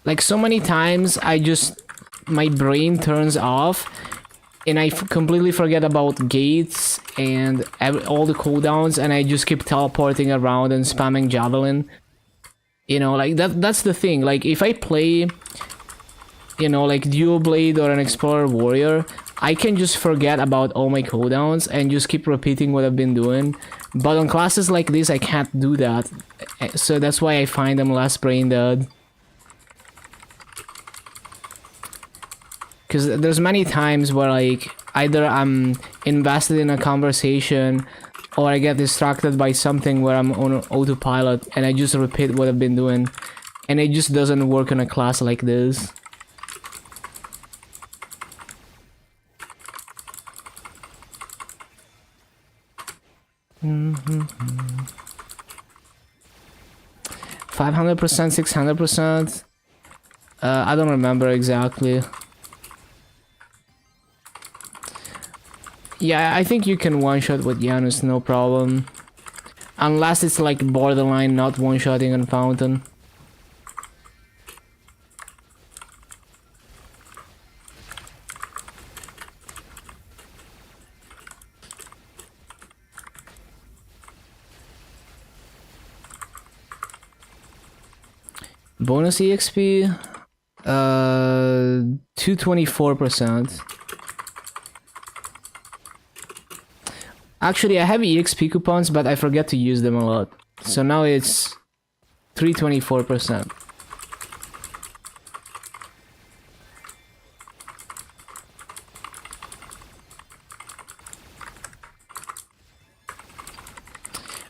Like, so many times my brain turns off and I completely forget about gates and all the cooldowns, and I just keep teleporting around and spamming javelin. You know, like that's the thing. Like, if I play, you know, like Dual Blade or an Explorer Warrior, I can just forget about all my cooldowns and just keep repeating what I've been doing. But on classes like this, I can't do that. So that's why I find them less brain dead. Because there's many times where, like, either I'm invested in a conversation or I get distracted by something where I'm on autopilot and I just repeat what I've been doing. And it just doesn't work in a class like this. Mm-hmm. 500%, 600%. I don't remember exactly. Yeah, I think you can one-shot with Janus, no problem. Unless it's like borderline not one-shotting on Fountain. Bonus EXP? 224%. Actually, I have EXP coupons, but I forget to use them a lot. So now it's 324%.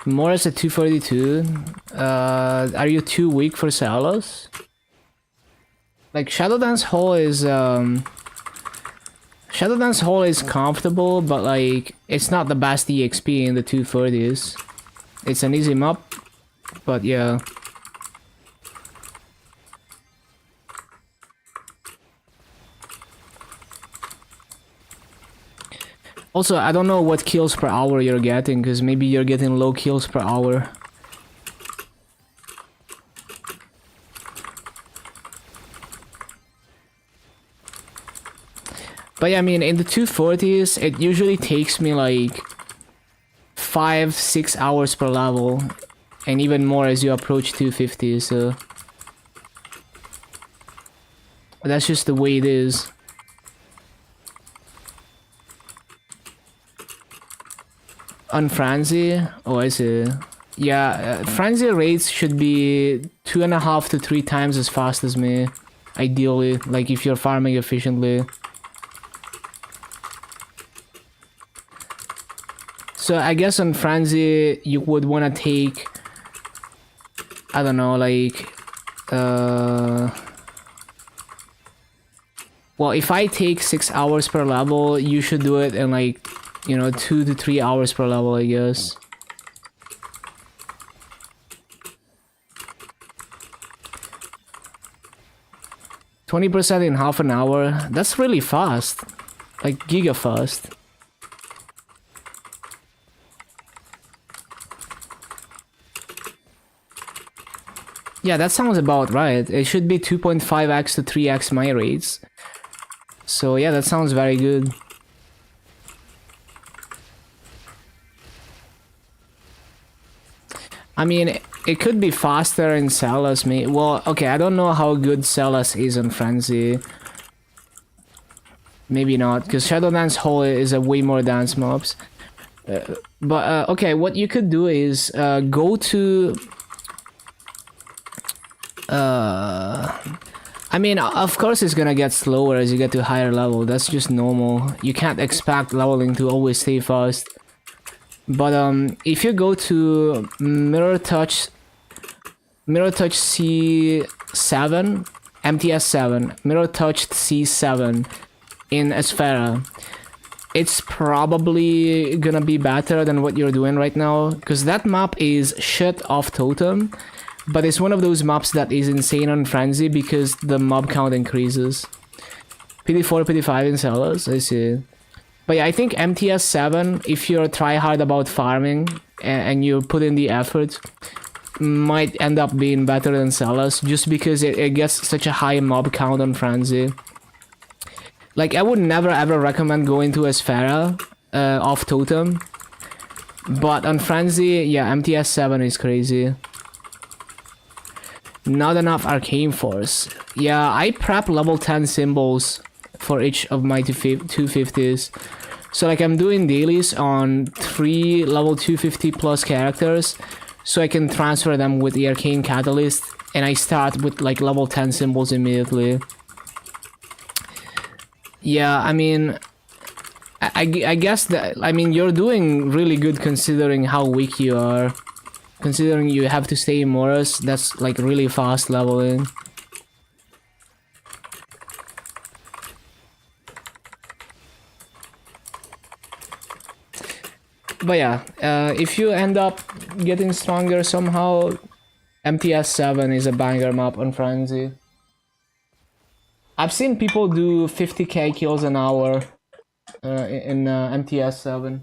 Morris at 242. Are you too weak for Salos? Like, Shadow Dance Hall is comfortable, but like, it's not the best EXP in the 230s. It's an easy map, but yeah. Also, I don't know what kills per hour you're getting, because maybe you're getting low kills per hour. But yeah, I mean, in the 240s, it usually takes me like 5-6 hours per level, and even more as you approach 250, so... That's just the way it is. On Frenzy? Oh, I see. Yeah, Frenzy rates should be 2.5 to 3 times as fast as me. Ideally, like if you're farming efficiently. So I guess on Frenzy, you would want to take... I don't know, like... Well, if I take 6 hours per level, you should do it in like, you know, 2 to 3 hours per level, I guess. %20 in half an hour. That's really fast. Like giga fast. Yeah, that sounds about right. It should be 2.5x to 3x my rates. So yeah, that sounds very good. I mean, it could be faster in Celas, maybe. Well, okay, I don't know how good Celas is on Frenzy. Maybe not, because Shadow Dance Hole is a way more dance mobs. But okay, what you could do is go to... I mean, of course it's gonna get slower as you get to higher level. That's just normal. You can't expect leveling to always stay fast. But if you go to Mirror Touch C7, MTS7, Mirror Touch C7 in Esfera, it's probably gonna be better than what you're doing right now, because that map is shit off totem, but it's one of those maps that is insane on Frenzy because the mob count increases. PD4, PD5 in Sellers, I see. But yeah, I think MTS7, if you're try hard about farming and you put in the effort, might end up being better than Celas, just because it gets such a high mob count on Frenzy. Like, I would never ever recommend going to Esfera off totem, but on Frenzy, yeah, MTS7 is crazy. Not enough Arcane Force. Yeah, I prep level 10 symbols for each of my 250s. So like I'm doing dailies on 3 level 250 plus characters, so I can transfer them with the Arcane Catalyst, and I start with like level 10 symbols immediately. Yeah, I mean, I guess that, I mean, you're doing really good considering how weak you are. Considering you have to stay in Morris, that's like really fast leveling. But yeah, if you end up getting stronger somehow, MTS7 is a banger map on Frenzy. I've seen people do 50k kills an hour in MTS7.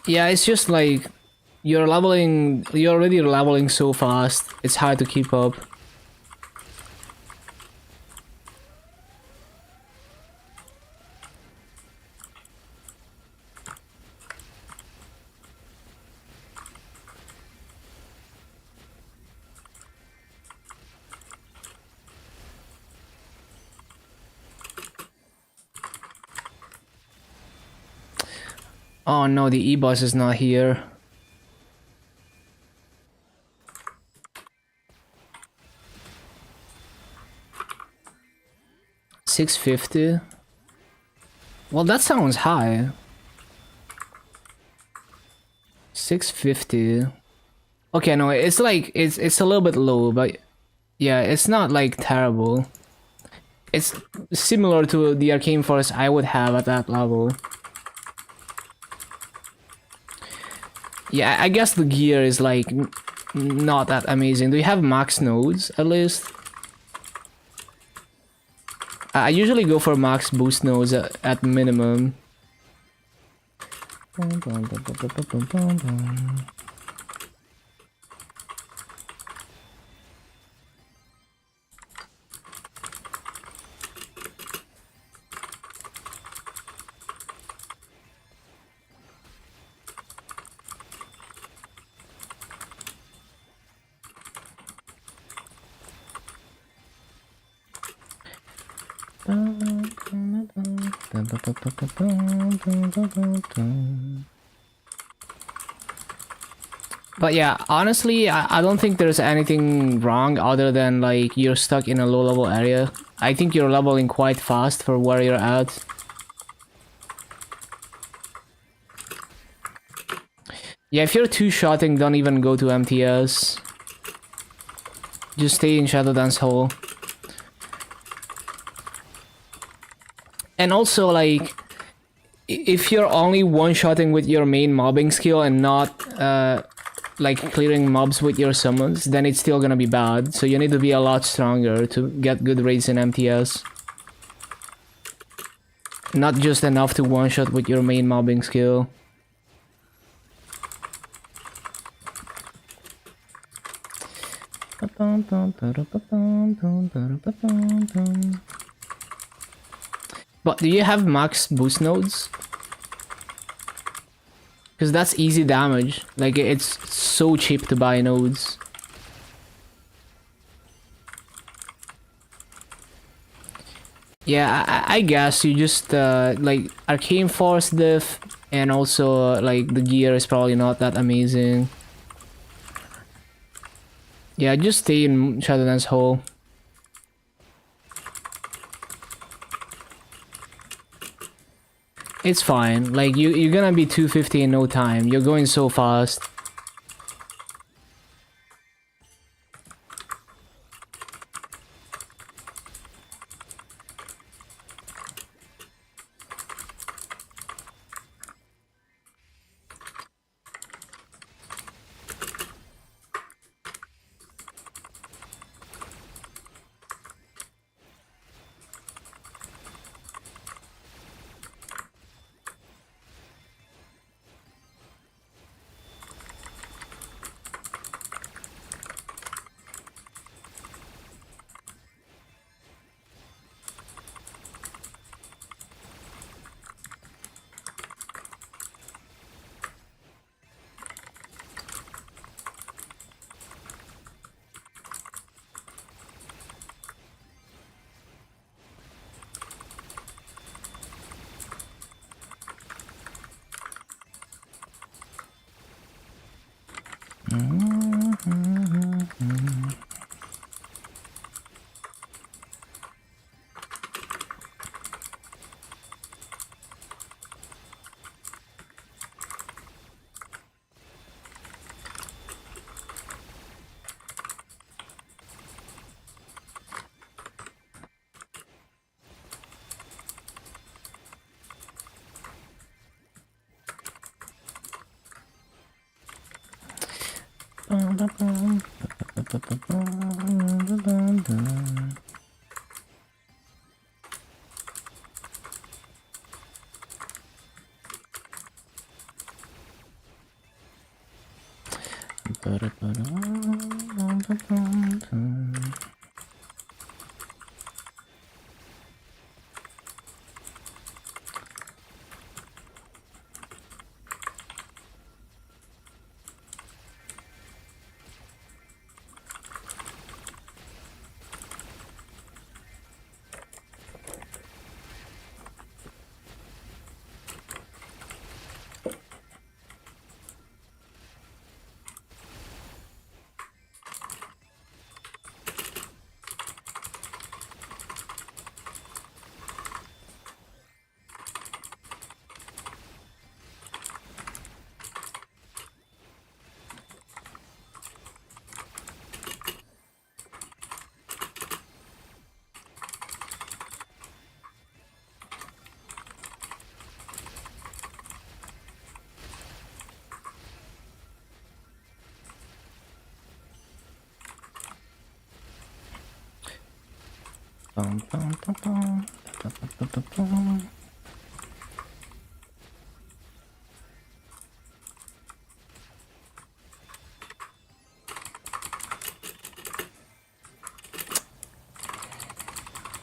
Yeah, it's just like you're already leveling so fast, it's hard to keep up. Oh no, the E-Boss is not here. $650? Well, that sounds high. $650. Okay, no, it's like it's a little bit low, but yeah, it's not like terrible. It's similar to the Arcane Force I would have at that level. Yeah, I guess the gear is like not that amazing. Do you have max nodes at least? I usually go for max boost nodes at minimum. But yeah, honestly, I don't think there's anything wrong other than like you're stuck in a low level area. I think you're leveling quite fast for where you're at. Yeah, if you're two-shotting, don't even go to MTS. Just stay in Shadow Dance Hole. And also, like, if you're only one-shotting with your main mobbing skill and not, like, clearing mobs with your summons, then it's still gonna be bad. So you need to be a lot stronger to get good rates in MTS. Not just enough to one-shot with your main mobbing skill. But do you have max boost nodes? Because that's easy damage. Like, it's so cheap to buy nodes. Yeah, I guess you just, like, Arcane Force diff, and also, like, the gear is probably not that amazing. Yeah, just stay in Shadow Dance Hole. It's fine. Like, you're gonna be 250 in no time. You're going so fast.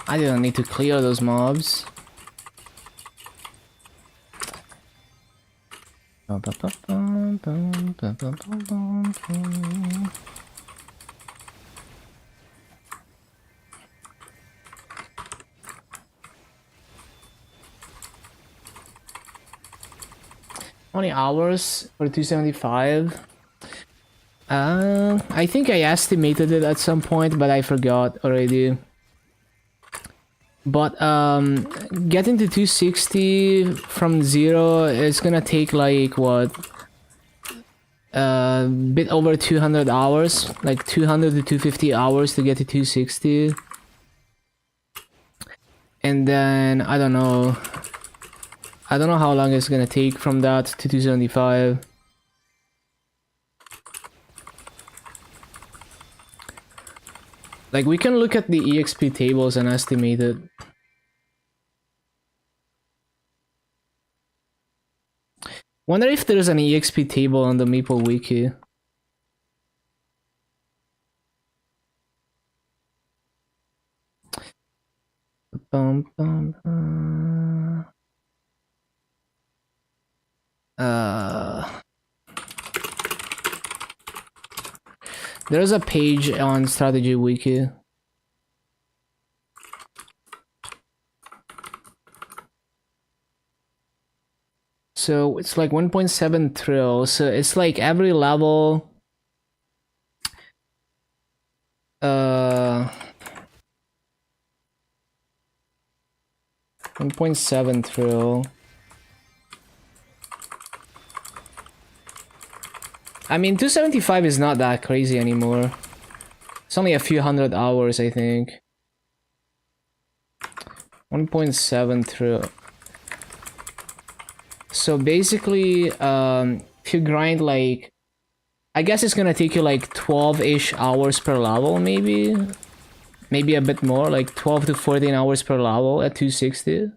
I didn't need to clear those mobs. 20 hours for 275. I think I estimated it at some point, but I forgot already. But getting to 260 from 0 is gonna take like what? A bit over 200 hours, like 200 to 250 hours to get to 260. And then I don't know how long it's gonna take from that to 275. Like, we can look at the EXP tables and estimate it. Wonder if there's an EXP table on the Maple Wiki. There's a page on Strategy Wiki. So it's like 1.7 trill. So it's like every level. 1.7 trill. I mean, 275 is not that crazy anymore. It's only a few hundred hours, I think. 1.7 trill. So basically, if you grind like, I guess it's gonna take you like 12-ish hours per level, maybe a bit more, like 12 to 14 hours per level at 260,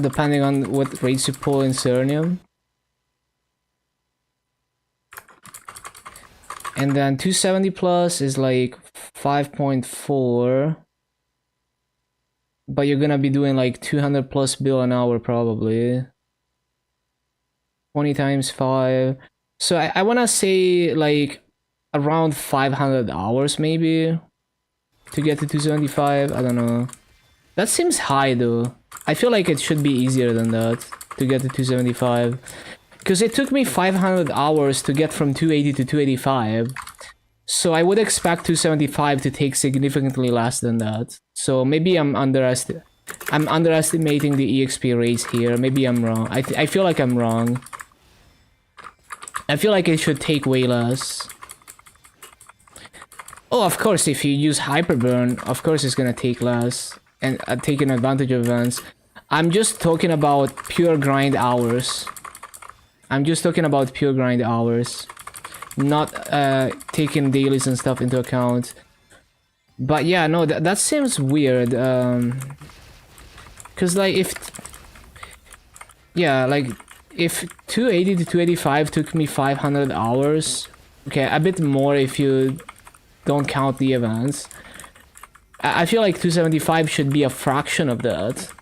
depending on what rates you pull in Cernium. And then 270 plus is like 5.4. But you're gonna be doing like 200 plus bill an hour probably. 20 times 5. So I wanna say like around 500 hours maybe to get to 275. I don't know. That seems high though. I feel like it should be easier than that to get to 275. Because it took me 500 hours to get from 280 to 285. So I would expect 275 to take significantly less than that. So maybe I'm underestimating the EXP rates here. Maybe I'm wrong. I feel like I'm wrong. I feel like it should take way less. Oh, of course, if you use Hyperburn, of course it's gonna take less. And taking advantage of events. I'm just talking about pure grind hours. Not taking dailies and stuff into account. But yeah, no, that seems weird. Cause like if 280 to 285 took me 500 hours, okay, a bit more if you don't count the events. I feel like 275 should be a fraction of that.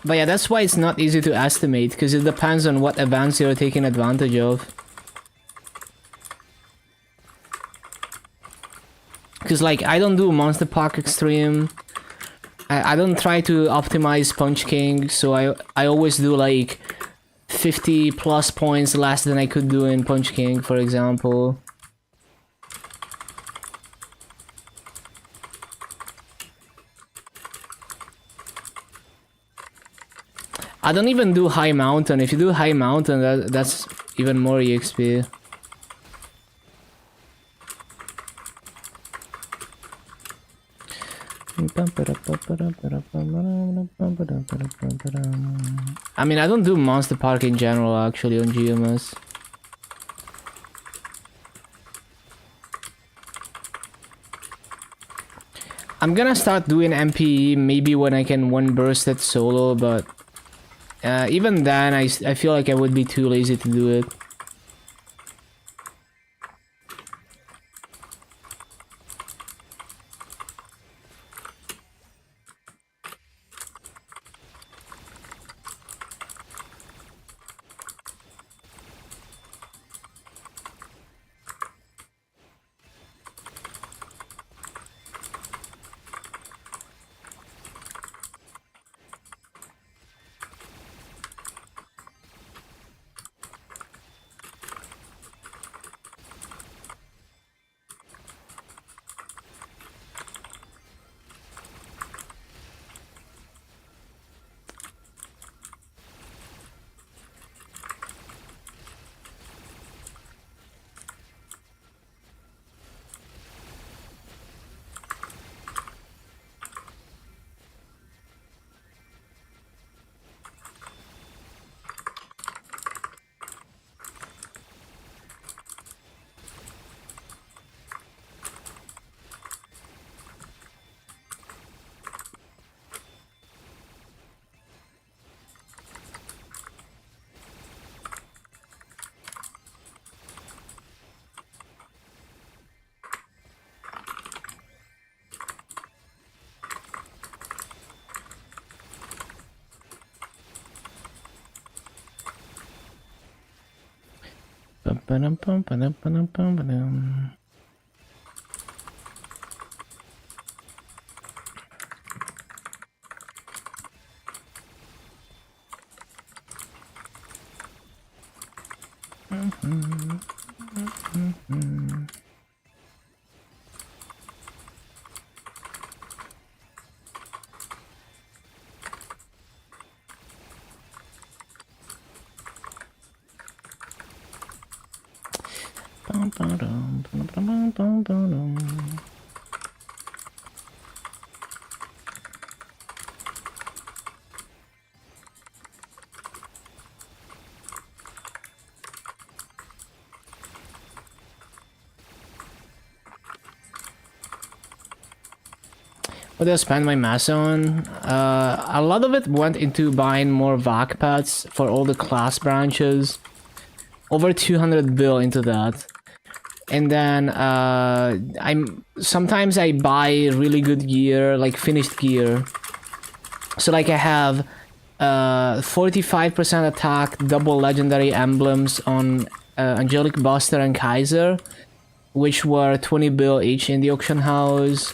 But yeah, that's why it's not easy to estimate, because it depends on what events you're taking advantage of. Because like, I don't do Monster Park Extreme. I don't try to optimize Punch King, so I always do like 50 plus points less than I could do in Punch King, for example. I don't even do High Mountain. If you do High Mountain, that's even more EXP. I mean, I don't do Monster Park in general, actually, on GMS. I'm gonna start doing MPE maybe when I can one burst it solo, but Even then, I feel like I would be too lazy to do it. What did I spend my mass on? A lot of it went into buying more vac pads for all the class branches. Over 200 bill into that. And then sometimes I buy really good gear, like finished gear. So like I have 45% attack, double legendary emblems on Angelic Buster and Kaiser, which were 20 bill each in the auction house.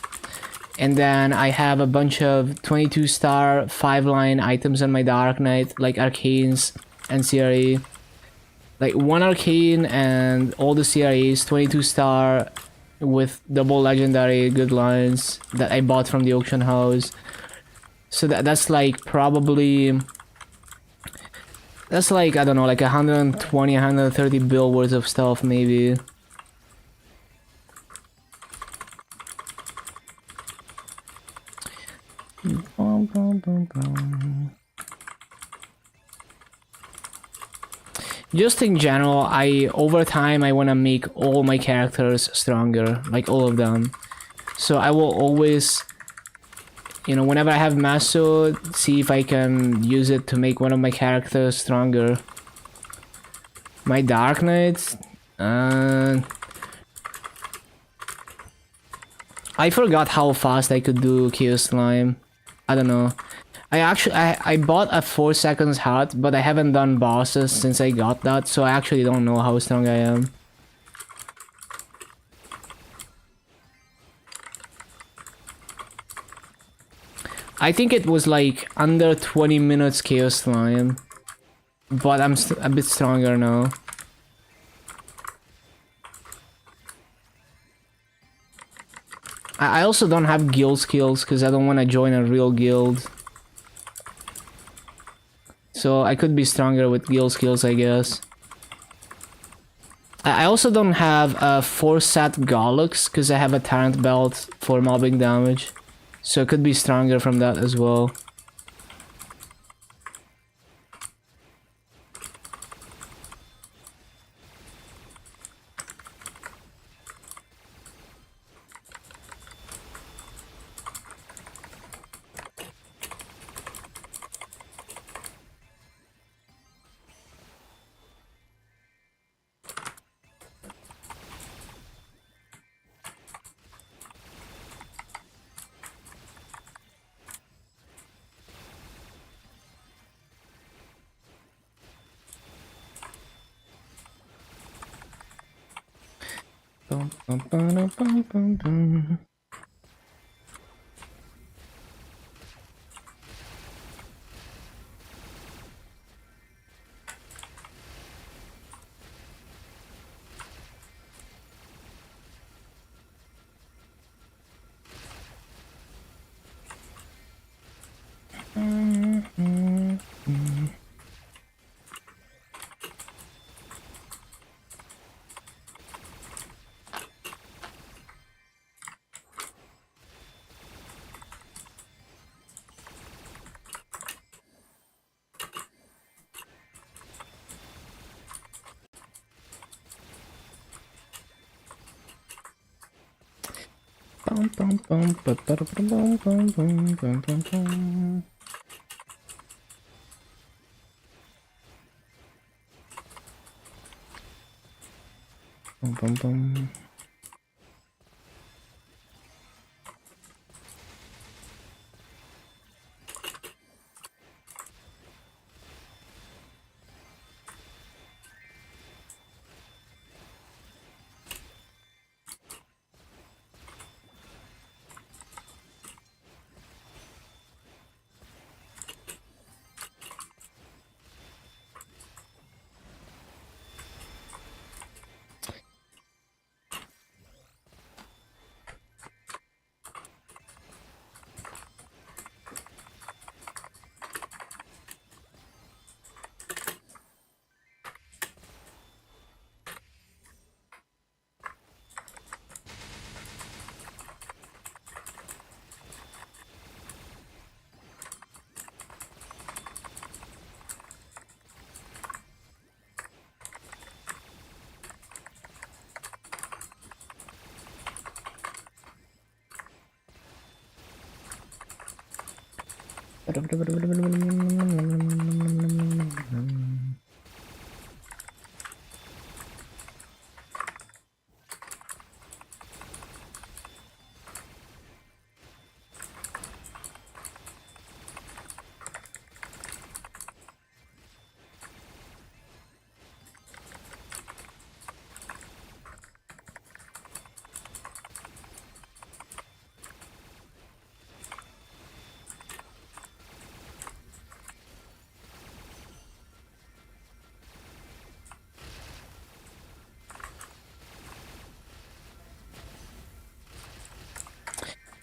And then I have a bunch of 22 star 5-line items on my Dark Knight, like Arcanes and CRE. Like 1 Arcane and all the CREs, 22 star with double legendary good lines that I bought from the auction house. So that's like probably... That's like, I don't know, like 120, 130 bill worth of stuff maybe. Just in general, over time I want to make all my characters stronger, like all of them. So I will always, you know, whenever I have Maso, see if I can use it to make one of my characters stronger. My Dark Knights, I forgot how fast I could do Chaos Slime. I don't know. I bought a 4 seconds hat, but I haven't done bosses since I got that, so I actually don't know how strong I am. I think it was like under 20 minutes Chaos Slime, but I'm a bit stronger now. I also don't have guild skills because I don't want to join a real guild. So I could be stronger with guild skills, I guess. I also don't have 4 set Gollux because I have a Tarrant belt for mobbing damage. So I could be stronger from that as well.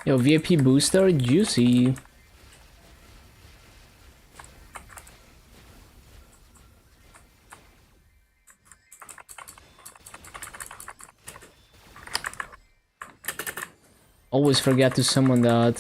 Yo, VIP booster, juicy. Always forget to summon that.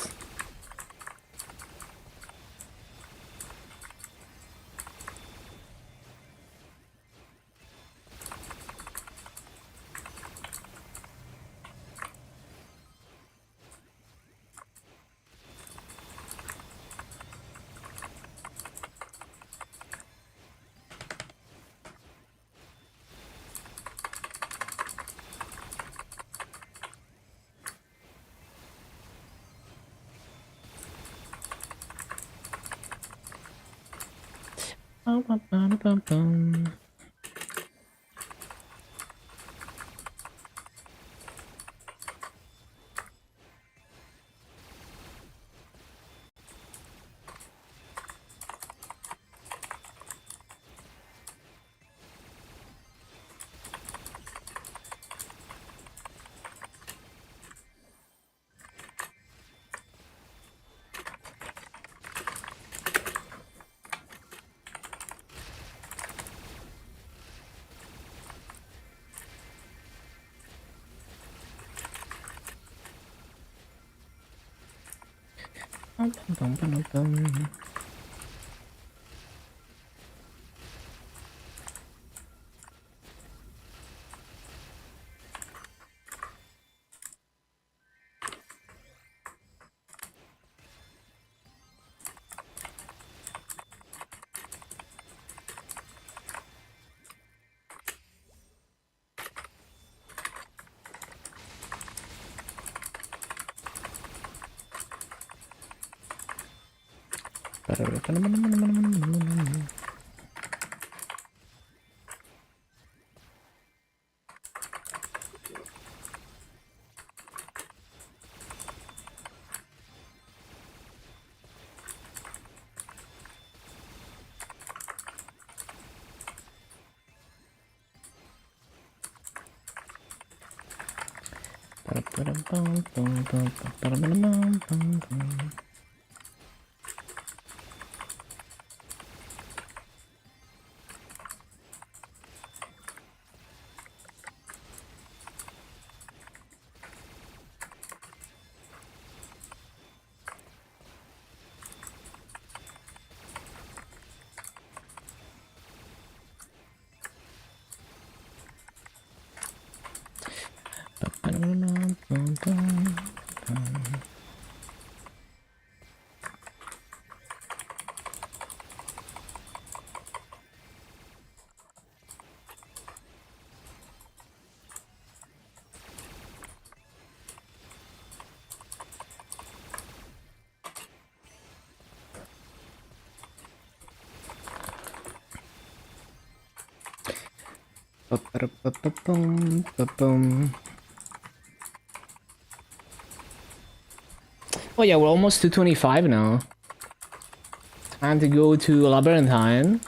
Oh yeah, we're almost to 25 now. Time to go to Labyrinthine.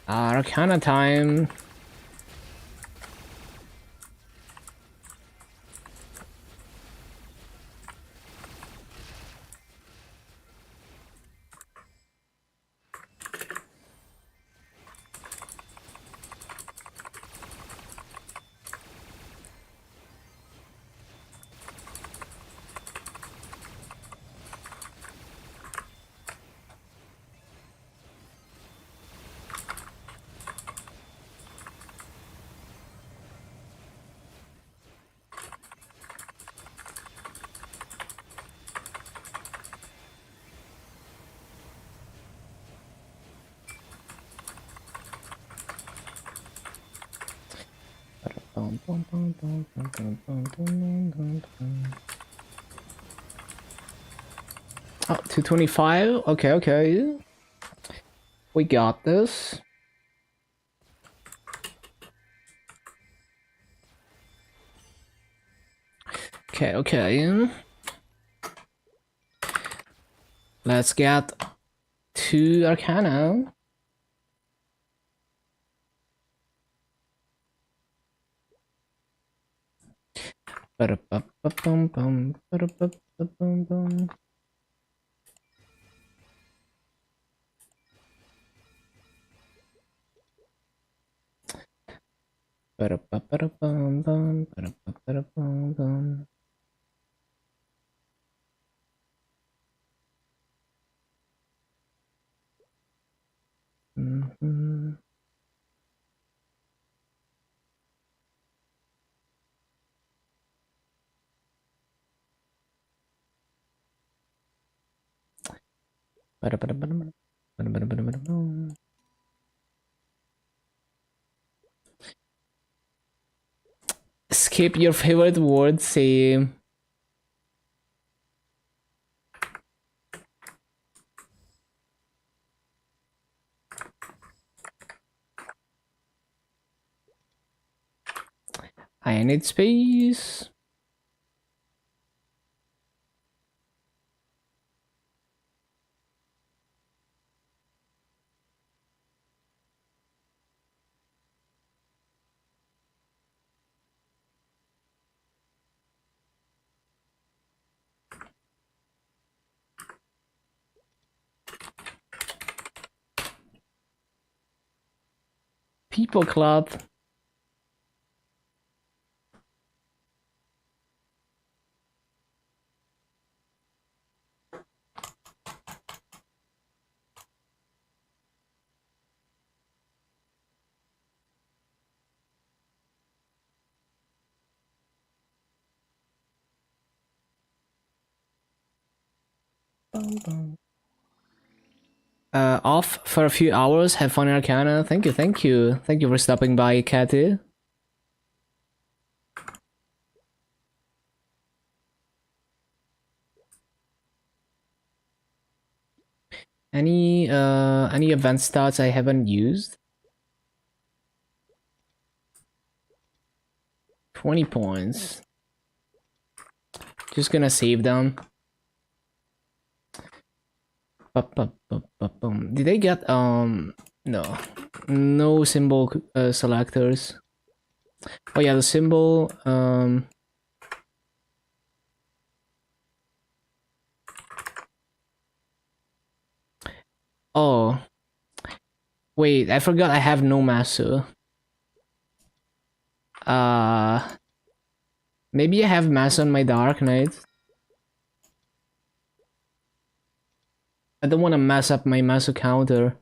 Arcana time. Oh, 225? Okay, okay. We got this. Okay, okay. Let's get 2 Arcana. Mhm. Skip your favorite word, say. I need space. People club. off for a few hours. Have fun in Arcana. Thank you, thank you. Thank you for stopping by, Cathy. Any event stats I haven't used? 20 points. Just gonna save them. Did they get no symbol selectors? Oh yeah, the symbol oh wait, I forgot I have no master. Maybe I have mass on my Dark Knight. I don't want to mess up my master counter.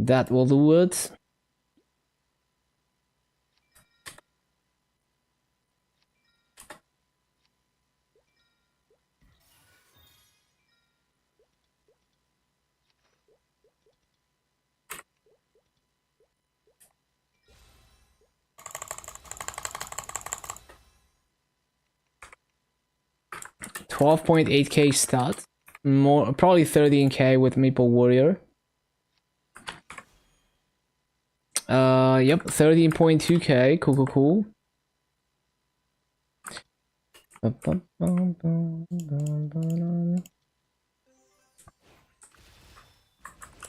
That will do it. $12.8k stat. More probably 13k with Maple Warrior. Yep, 13.2k. Cool.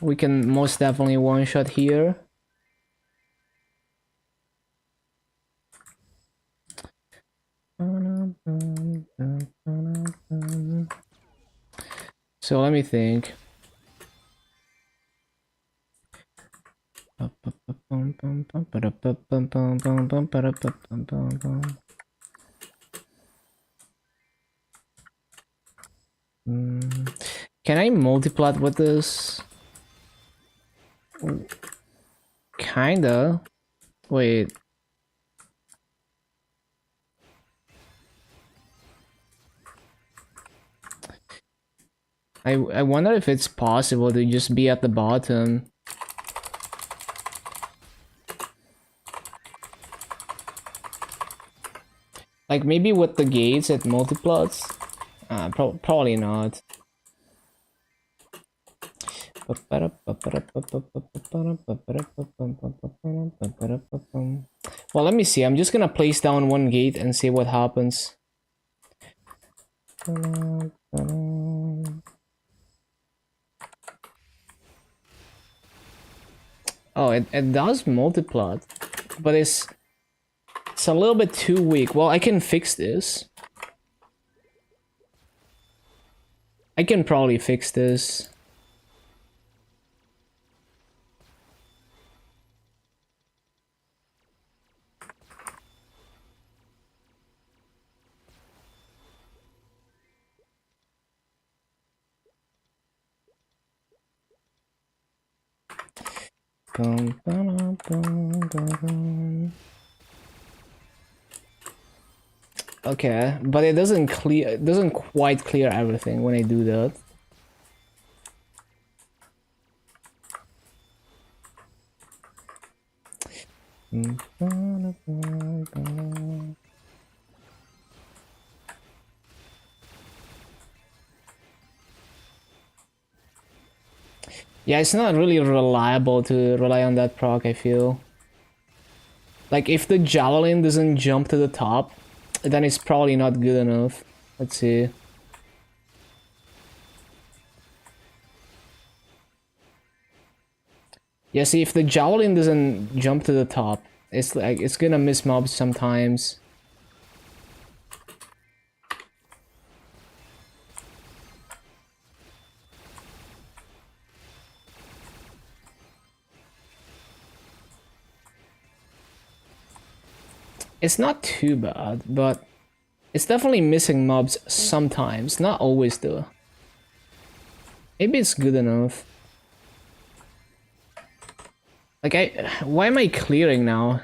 We can most definitely one shot here. So let me think. Can I multiplat with this? Kinda. Wait. I wonder if it's possible to just be at the bottom. Like maybe with the gates at multiplats? Probably not. Well, let me see. I'm just gonna place down one gate and see what happens. Oh, it does multiplat, but it's a little bit too weak. Well, I can fix this. I can probably fix this. Okay, but it doesn't quite clear everything when I do that. Yeah, it's not really reliable to rely on that proc, I feel. Like, if the Javelin doesn't jump to the top, then it's probably not good enough. Let's see. Yeah, see, if the Javelin doesn't jump to the top, It's like it's gonna miss mobs sometimes. It's not too bad, but it's definitely missing mobs sometimes. Not always though. Maybe it's good enough. Like why am I clearing now?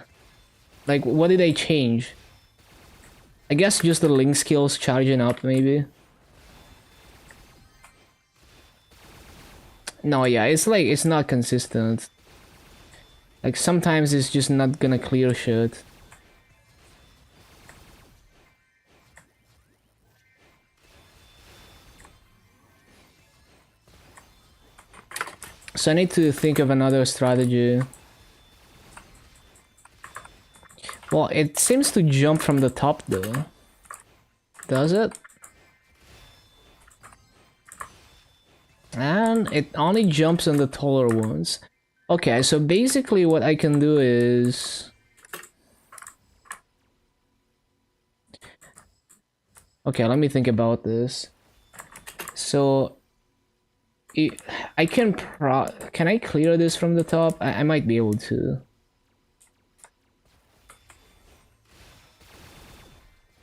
Like what did I change? I guess just the link skills charging up maybe. No, yeah, it's like it's not consistent. Like sometimes it's just not gonna clear shit. So I need to think of another strategy. Well, it seems to jump from the top though. Does it? And it only jumps on the taller ones. Okay, so basically what I can do is... Okay, let me think about this. So... I can Can I clear this from the top? I might be able to.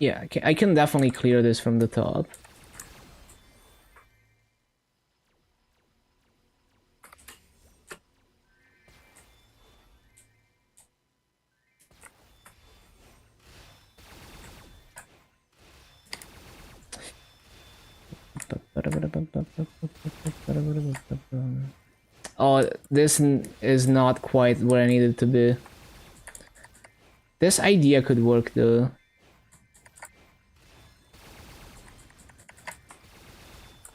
Yeah, I can definitely clear this from the top. Oh, this is not quite where I needed to be. This idea could work though.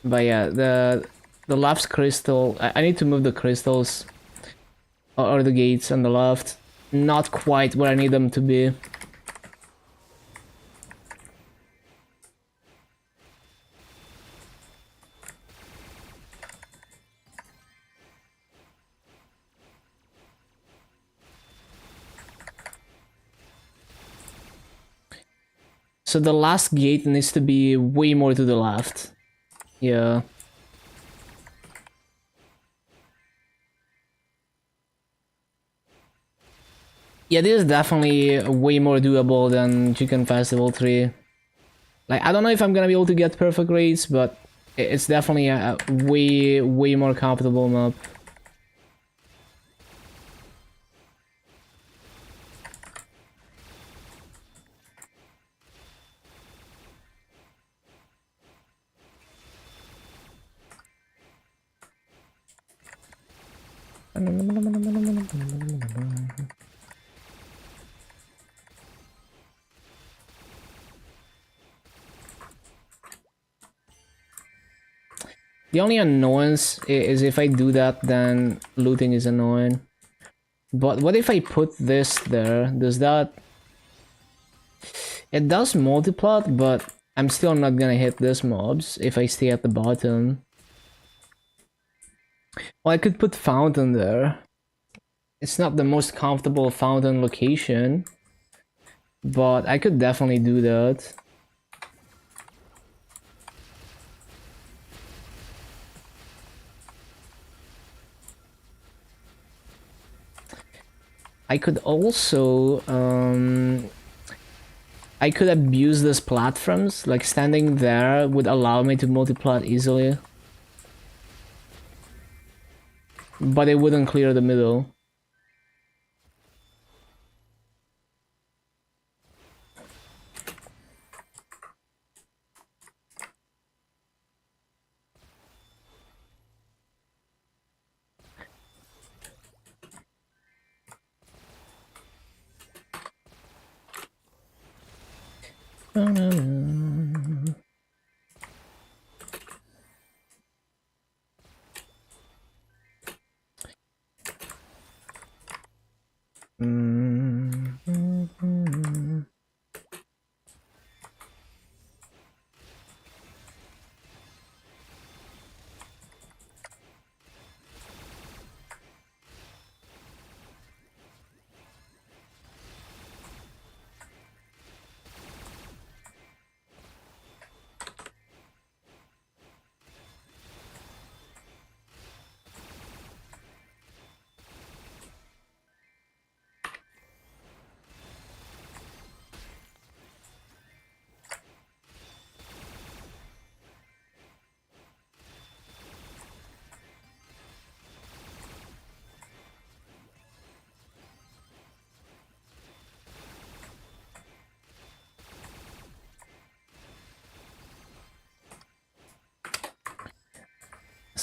But yeah, the left crystal, I need to move the crystals or the gates on the left. Not quite where I need them to be. So the last gate needs to be way more to the left. Yeah. Yeah, this is definitely way more doable than Chicken Festival 3. Like, I don't know if I'm gonna be able to get perfect grades, but it's definitely a way more comfortable map. The only annoyance is if I do that, then looting is annoying. But what if I put this there? Does that... It does multiplot, but I'm still not gonna hit this mobs if I stay at the bottom. Well, I could put fountain there. It's not the most comfortable fountain location, but I could definitely do that. I could also, I could abuse these platforms, like standing there would allow me to multiplot easily. But it wouldn't clear the middle.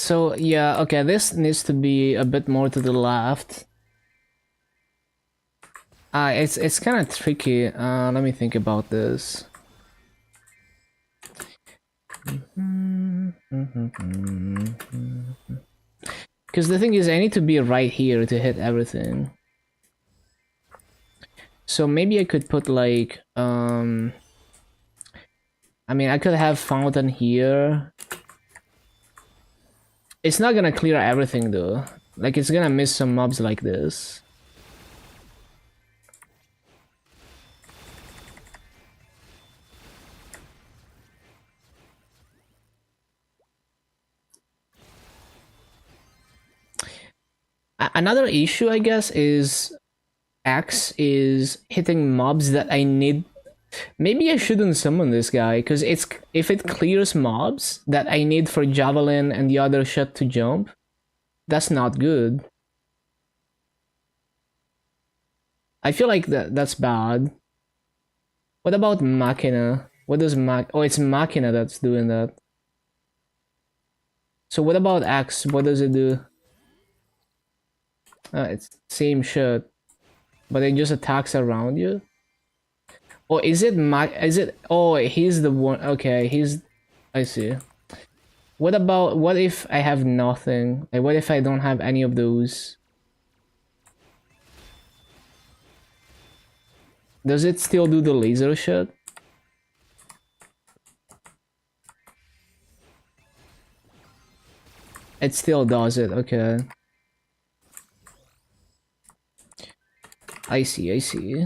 So yeah, okay, this needs to be a bit more to the left. It's kind of tricky. Let me think about this. Because the thing is, I need to be right here to hit everything. So maybe I could put like, I mean, I could have fountain here. It's not gonna clear everything though. Like, it's gonna miss some mobs like this. Another issue, I guess, is X is hitting mobs that I need. Maybe I shouldn't summon this guy, because if it clears mobs that I need for Javelin and the other shot to jump, that's not good. I feel like that's bad. What about Machina? What does Oh, it's Machina that's doing that. So what about X? What does it do? It's same shit, but it just attacks around you. Oh, is it oh, he's the one. Okay, I see. What if I have nothing? Like, what if I don't have any of those? Does it still do the laser shot? It still does it, okay. I see.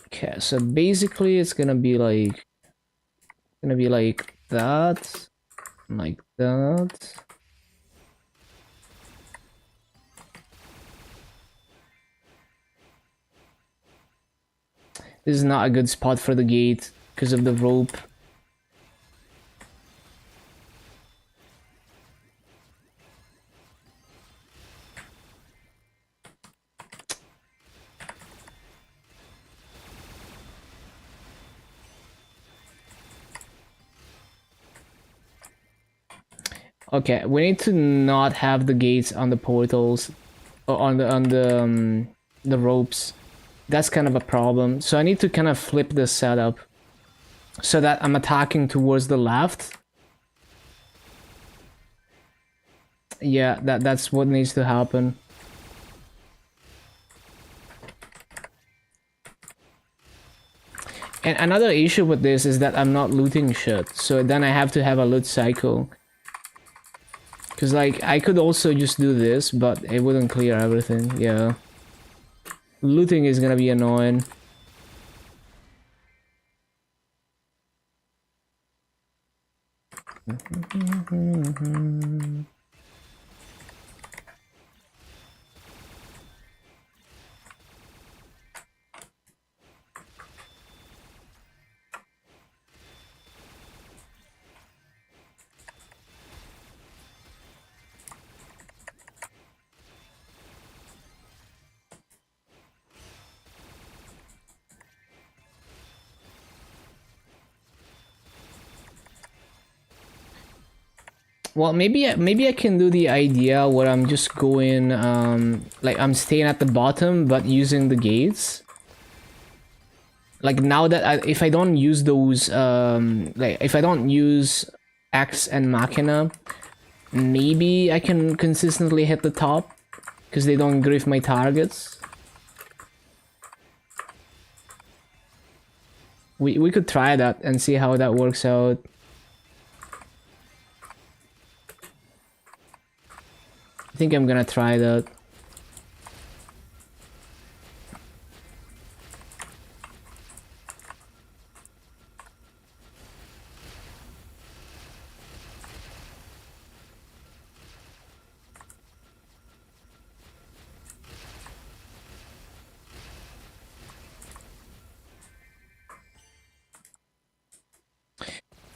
Okay, so basically it's gonna be like that, like that. This is not a good spot for the gate because of the rope. Okay, we need to not have the gates on the portals, or on the ropes. That's kind of a problem. So I need to kind of flip this setup so that I'm attacking towards the left. Yeah, that's what needs to happen. And another issue with this is that I'm not looting shit, so then I have to have a loot cycle. Because, like, I could also just do this, but it wouldn't clear everything, yeah. Looting is gonna be annoying. Well, maybe I can do the idea where I'm just going, like I'm staying at the bottom but using the gates. Like now that if I don't use those, like if I don't use X and Machina, maybe I can consistently hit the top because they don't grief my targets. We could try that and see how that works out. I think I'm gonna try that.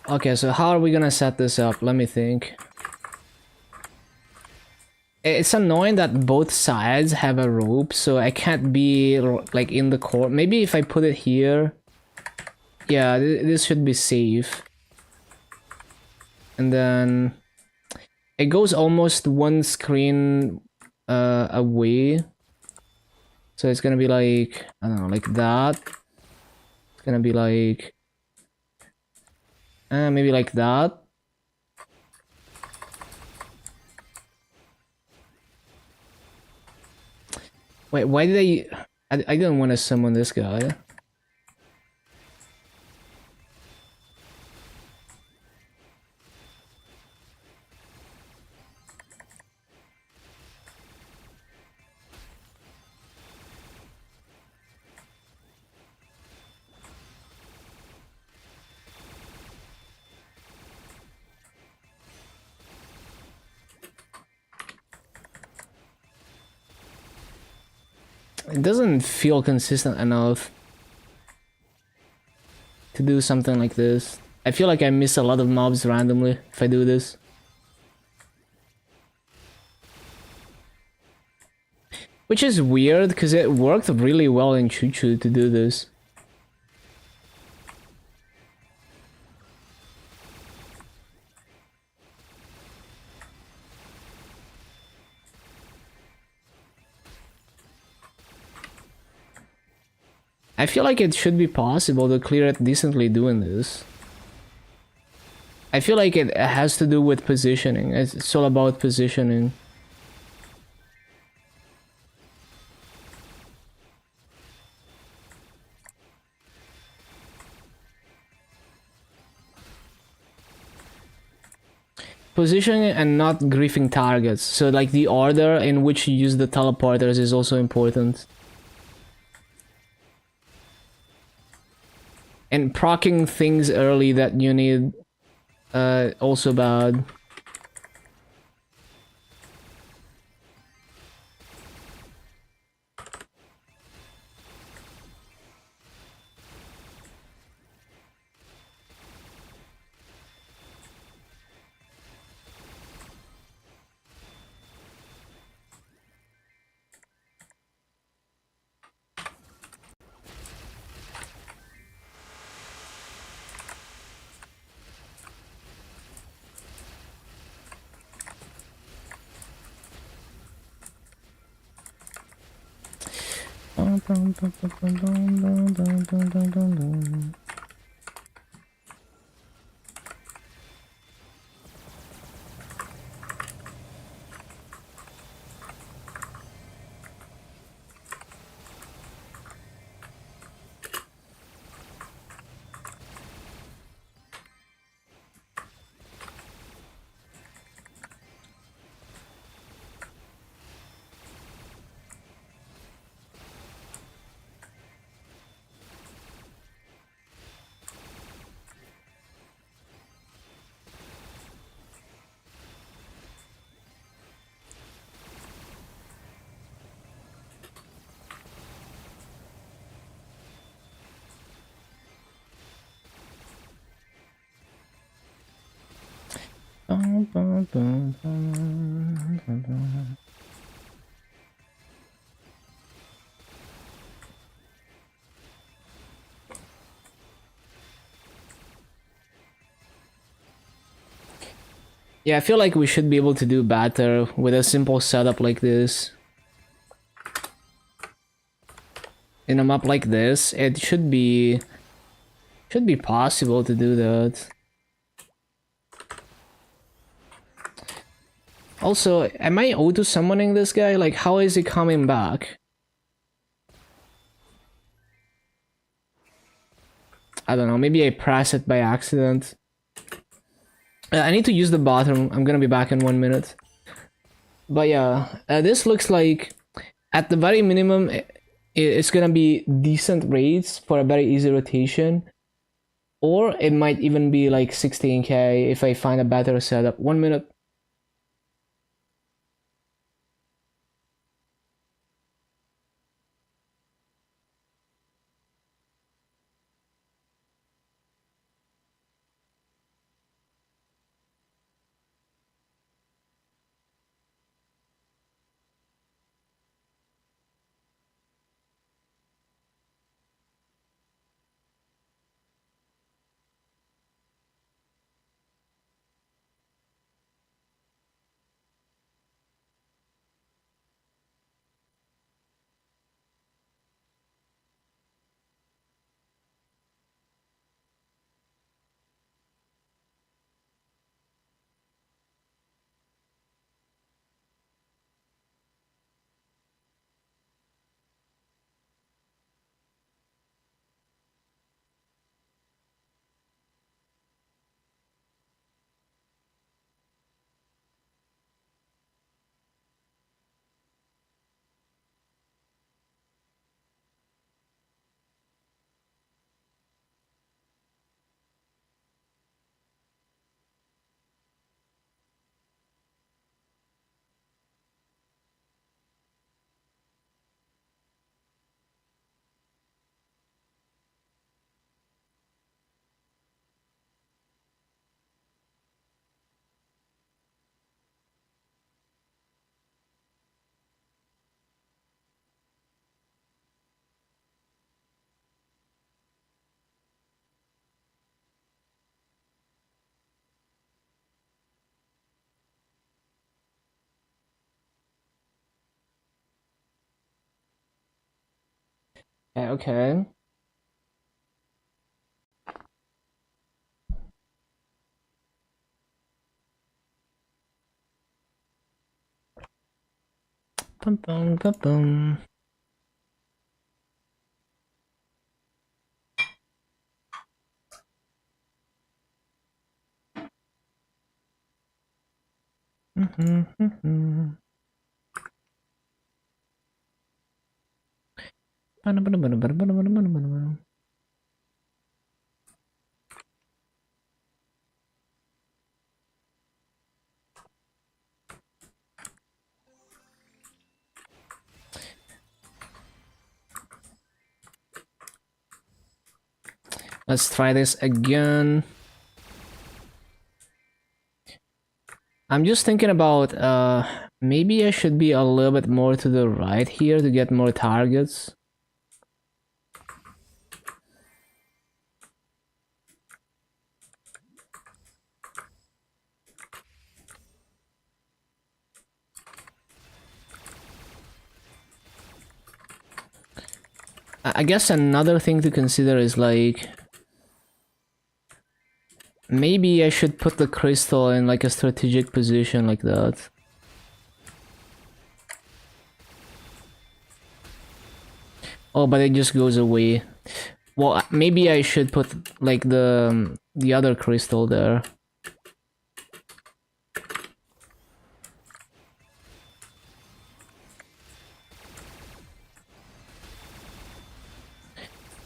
Okay, so how are we gonna set this up? Let me think. It's annoying that both sides have a rope, so I can't be like in the court. Maybe if I put it here, yeah, this should be safe. And then it goes almost one screen away. So it's gonna be like, I don't know, like that. It's gonna be like maybe like that. Wait, why did I didn't want to summon this guy. It doesn't feel consistent enough to do something like this. I feel like I miss a lot of mobs randomly if I do this. Which is weird, because it worked really well in Choo Choo to do this. I feel like it should be possible to clear it decently doing this. I feel like it has to do with positioning. It's all about positioning. Positioning and not griefing targets. So like the order in which you use the teleporters is also important. And proccing things early that you need also bad. Yeah, I feel like we should be able to do better with a simple setup like this. In a map like this, it should be possible to do that. Also, am I auto summoning this guy? Like, how is he coming back? I don't know, maybe I press it by accident. I need to use the bathroom. I'm gonna be back in 1 minute. But yeah, this looks like, at the very minimum, it's gonna be decent rates for a very easy rotation. Or it might even be like 16k if I find a better setup. 1 minute. Okay. Bum, bum, bum, bum. Let's try this again. I'm just thinking about maybe I should be a little bit more to the right here to get more targets. I guess another thing to consider is like maybe I should put the crystal in like a strategic position like that. Oh, but it just goes away. Well, maybe I should put like the other crystal there.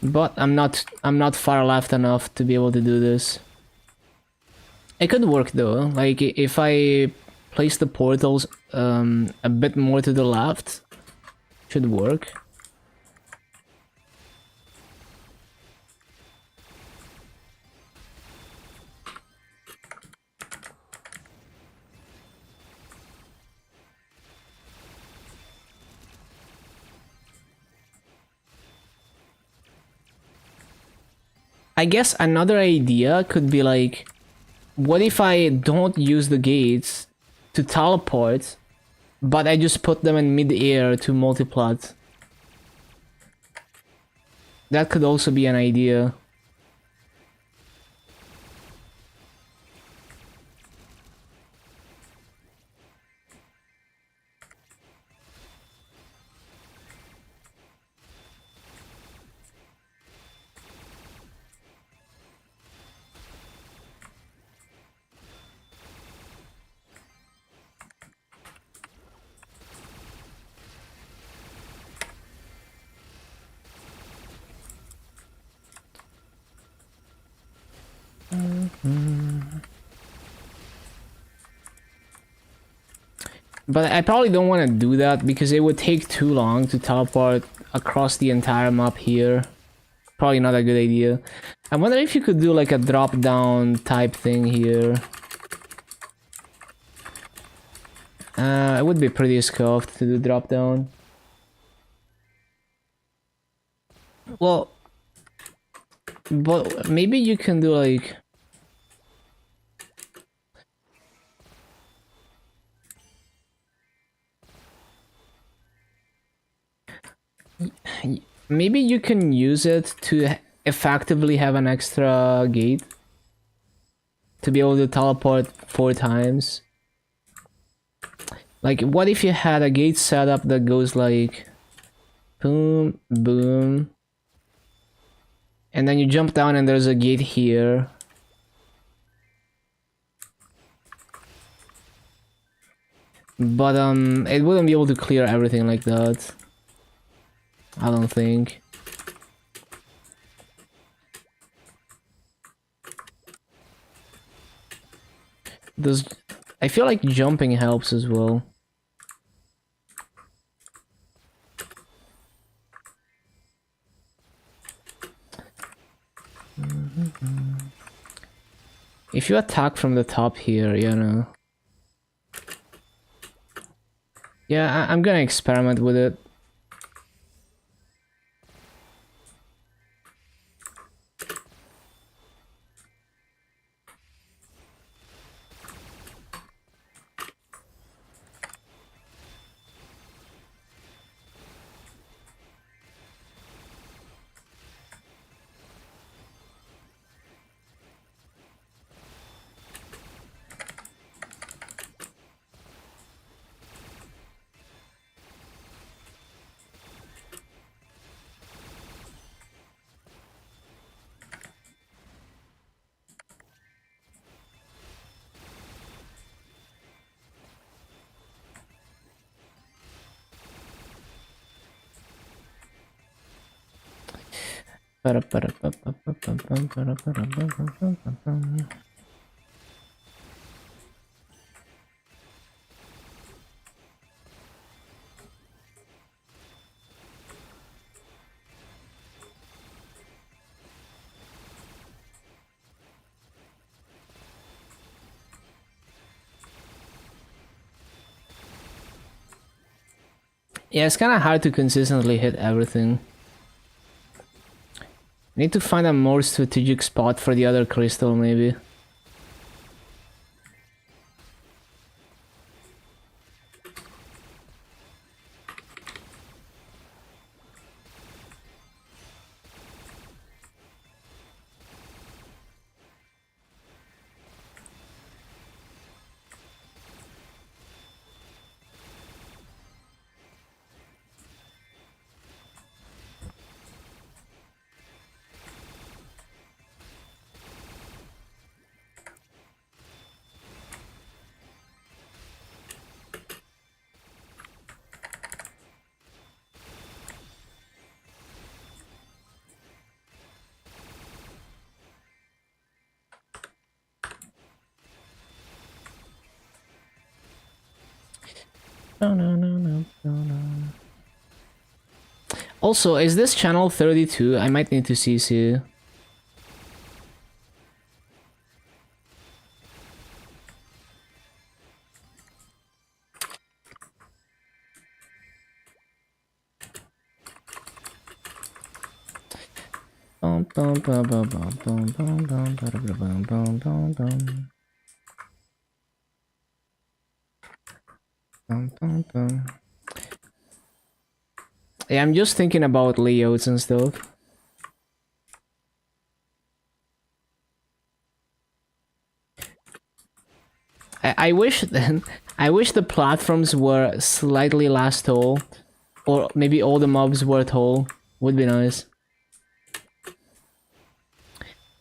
But I'm not far left enough to be able to do this. It could work though. Like if I place the portals a bit more to the left, should work. I guess another idea could be like, what if I don't use the gates to teleport, but I just put them in mid-air to multiplat? That could also be an idea. But I probably don't want to do that because it would take too long to teleport across the entire map here. Probably not a good idea. I wonder if you could do like a drop down type thing here. It would be pretty scuffed to do drop down. Well, but maybe you can do like... Maybe you can use it to effectively have an extra gate. To be able to teleport 4 times. Like, what if you had a gate setup that goes like... Boom, boom. And then you jump down and there's a gate here. But it wouldn't be able to clear everything like that. I don't think. Does... I feel like jumping helps as well. If you attack from the top here, you know. Yeah, I'm gonna experiment with it. Yeah, it's kind of hard to consistently hit everything. Need to find a more strategic spot for the other crystal, maybe. Also, is this channel 32? I might need to CC. Yeah, I'm just thinking about layouts and stuff. I wish then I wish the platforms were slightly less tall, or maybe all the mobs were tall. Would be nice.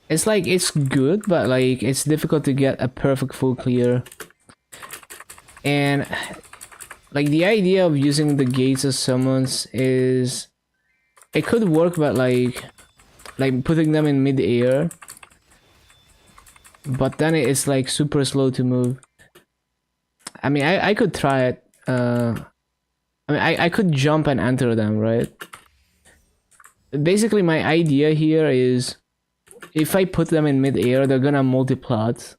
It's like it's good, but like it's difficult to get a perfect full clear. And like the idea of using the gates as summons is it could work, but like putting them in mid-air. But then it's like super slow to move. I mean, I could try it. I mean, I could jump and enter them, right? Basically, my idea here is if I put them in mid-air, they're gonna multi-plot.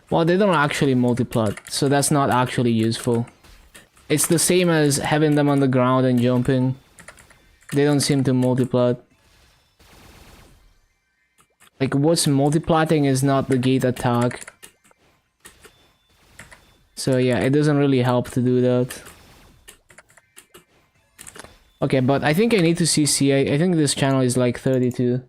Well, they don't actually multi-plot, so that's not actually useful. It's the same as having them on the ground and jumping. They don't seem to multi-plot. Like, what's multi-plotting is not the gate attack. So yeah, it doesn't really help to do that. Okay, but I think I need to CC. I think this channel is like 32.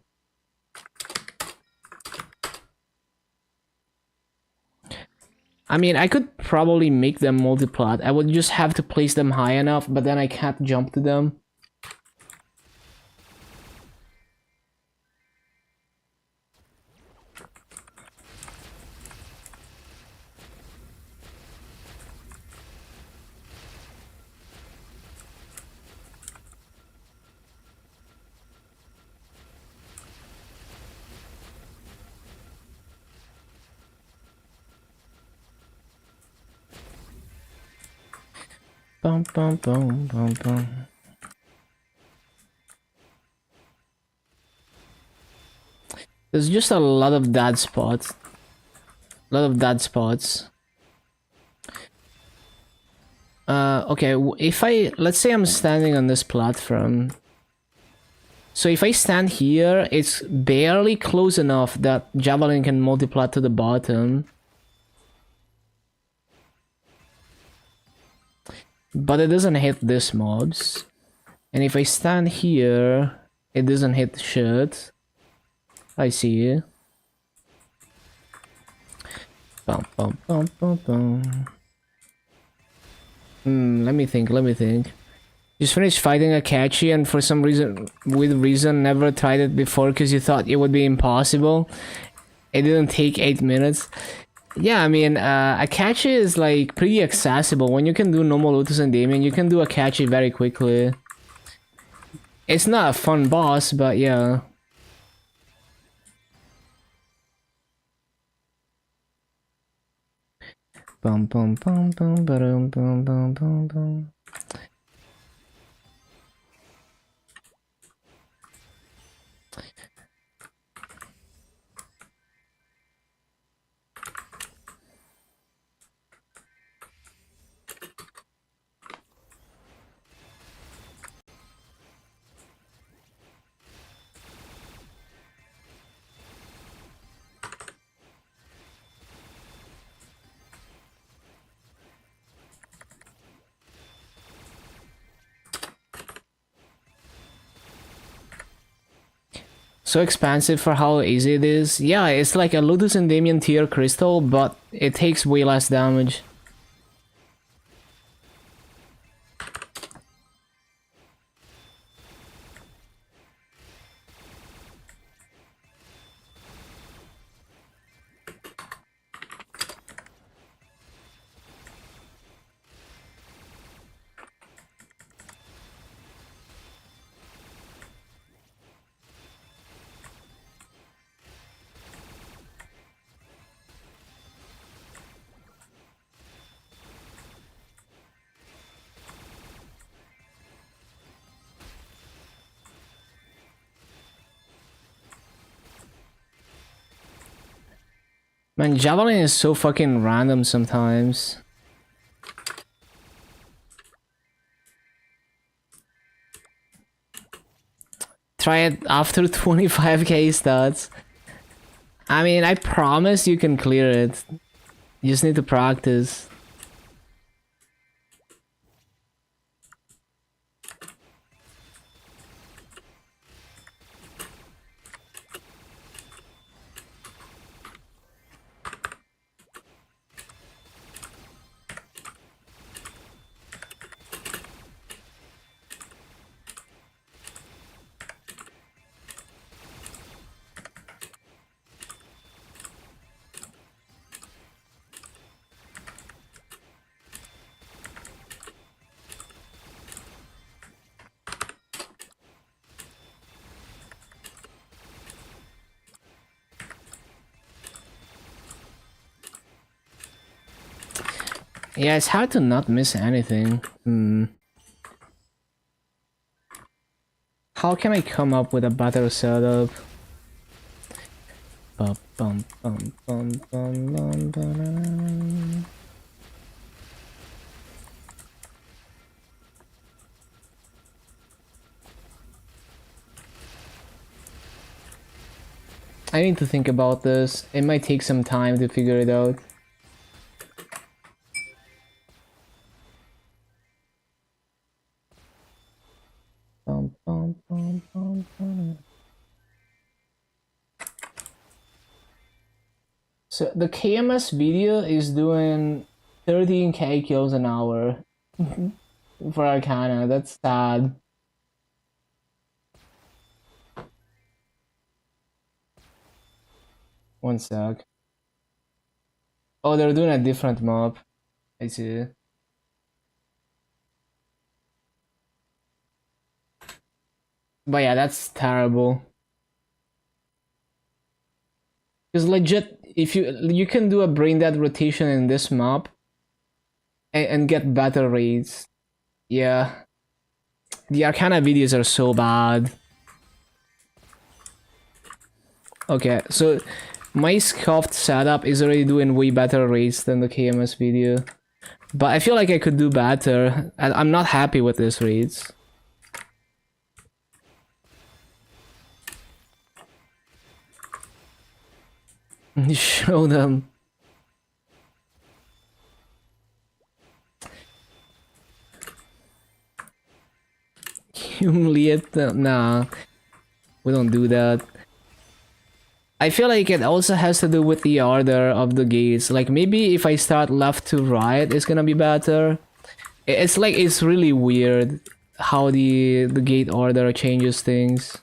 I mean, I could probably make them multi-plot. I would just have to place them high enough, but then I can't jump to them. Bum, bum, bum, bum, bum. There's just a lot of dead spots. A lot of dead spots. Okay, if let's say I'm standing on this platform. So if I stand here, it's barely close enough that Javelin can multiply to the bottom. But it doesn't hit this mobs. And if I stand here, it doesn't hit shit. I see. Bum, bum, bum, bum, bum. Let me think. Just finished fighting Akachi and for some reason, never tried it before because you thought it would be impossible. It didn't take 8 minutes. Yeah, I mean, Akachi is like pretty accessible. When you can do normal Lotus and Damien, you can do Akachi very quickly. It's not a fun boss, but yeah. Bum bum bum bum bum bum bum bum bum. So expansive for how easy it is. Yeah, it's like a Lotus and Damien tier crystal, but it takes way less damage. Man, Javelin is so fucking random sometimes. Try it after 25k stats. I mean, I promise you can clear it. You just need to practice. Yeah, it's hard to not miss anything. How can I come up with a better setup? Bum, bum, bum, bum, bum, bum, bum. I need to think about this. It might take some time to figure it out. Bum, bum, bum, bum, bum. So the KMS video is doing 13k kills an hour for Arcana. That's sad. One sec. Oh, they're doing a different mob. I see. But yeah, that's terrible. Because legit, if you can do a brain dead rotation in this map and get better rates. Yeah. The Arcana videos are so bad. Okay, so my scuffed setup is already doing way better rates than the KMS video. But I feel like I could do better. I'm not happy with these rates. Show them. Humiliate them. Nah. We don't do that. I feel like it also has to do with the order of the gates. Like maybe if I start left to right, it's gonna be better. It's like it's really weird how the gate order changes things.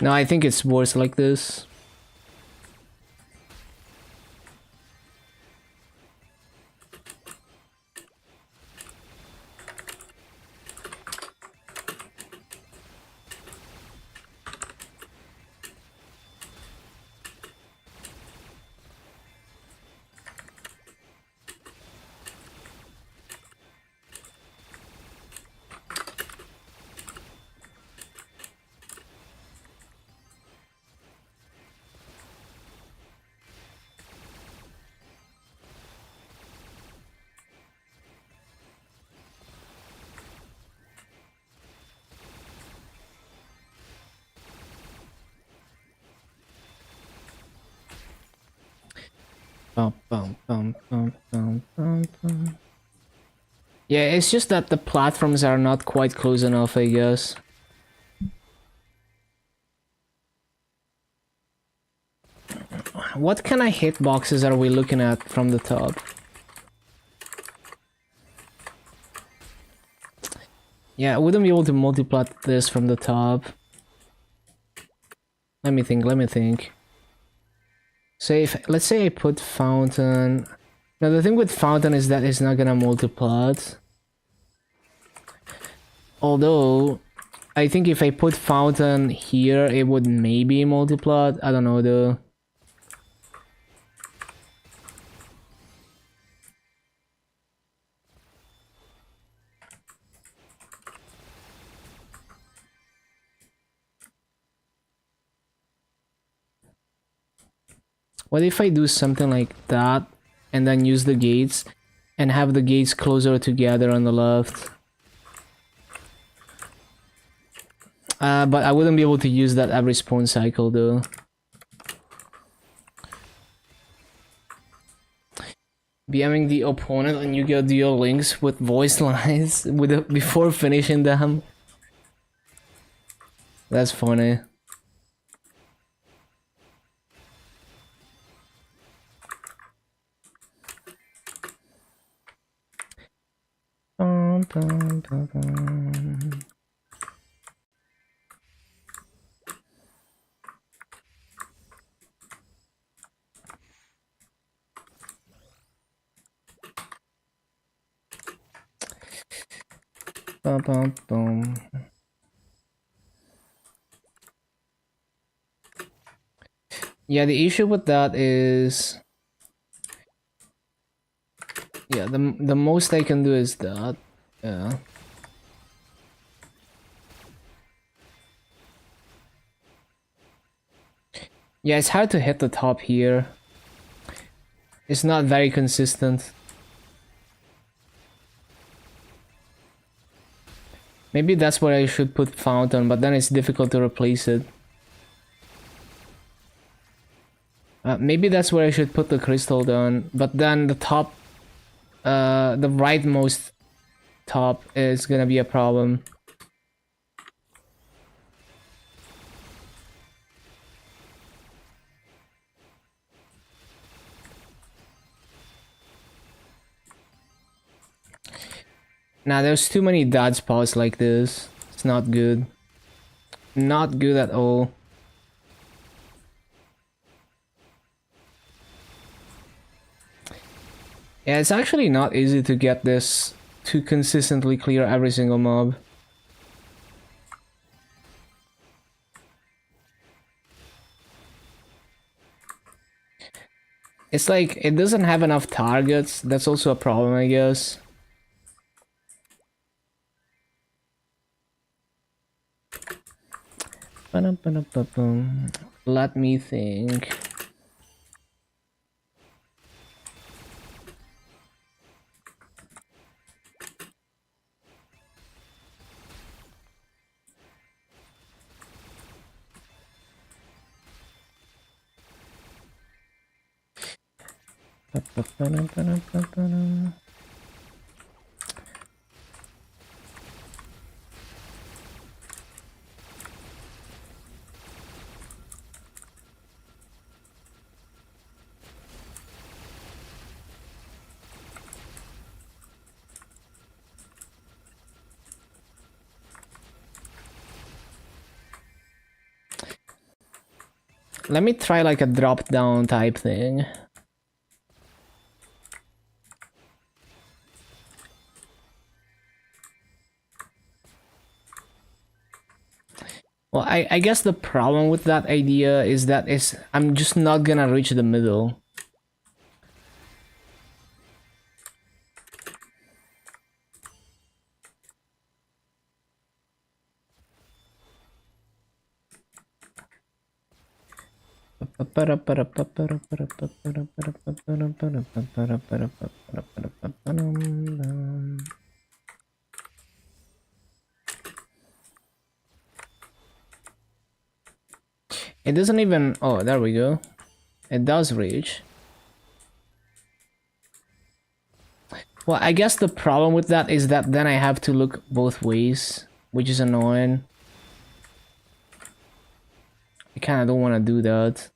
No, I think it's worse like this. Bum, bum, bum, bum, bum, bum, bum. Yeah, it's just that the platforms are not quite close enough, I guess. What kind of hitboxes are we looking at from the top? Yeah, I wouldn't be able to multiply this from the top. Let me think. Say if, let's say I put fountain. Now the thing with fountain is that it's not gonna multiply. Although, I think if I put fountain here, it would maybe multiply. I don't know though. What if I do something like that and then use the gates and have the gates closer together on the left? But I wouldn't be able to use that every spawn cycle though. BMing the opponent and you get your links with voice lines before finishing them. That's funny. Bum, bum, bum, bum. Bum, bum, bum. Yeah, the issue with that is, yeah, the most I can do is that. Yeah. Yeah, it's hard to hit the top here. It's not very consistent. Maybe that's where I should put fountain, but then it's difficult to replace it. Maybe that's where I should put the crystal down, but then the top, the rightmost top is gonna be a problem. Nah, there's too many dodge spots like this. It's not good. Not good at all. Yeah, it's actually not easy to get this to consistently clear every single mob. It's like, it doesn't have enough targets. That's also a problem, I guess. Let me think. Let me try like a drop down type thing. Well, I guess the problem with that idea is that I'm just not gonna reach the middle. It doesn't even... Oh, there we go. It does reach. Well, I guess the problem with that is that then I have to look both ways, which is annoying. I kinda don't wanna do that.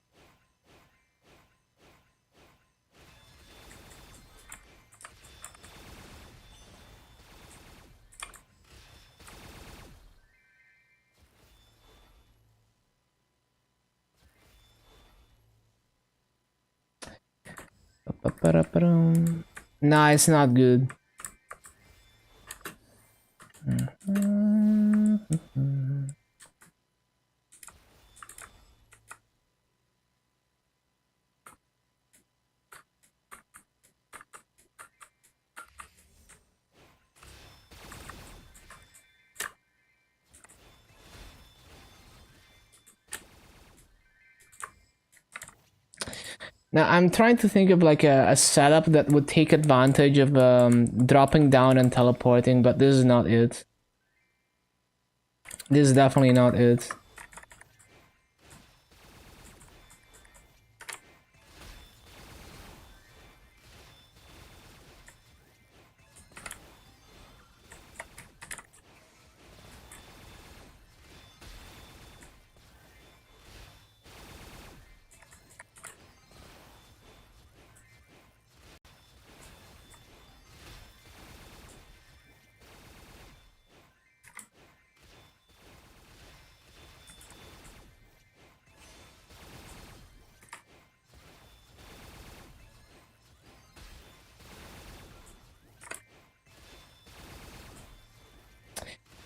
Nah, it's not good. Now I'm trying to think of like a setup that would take advantage of dropping down and teleporting, but this is not it. This is definitely not it.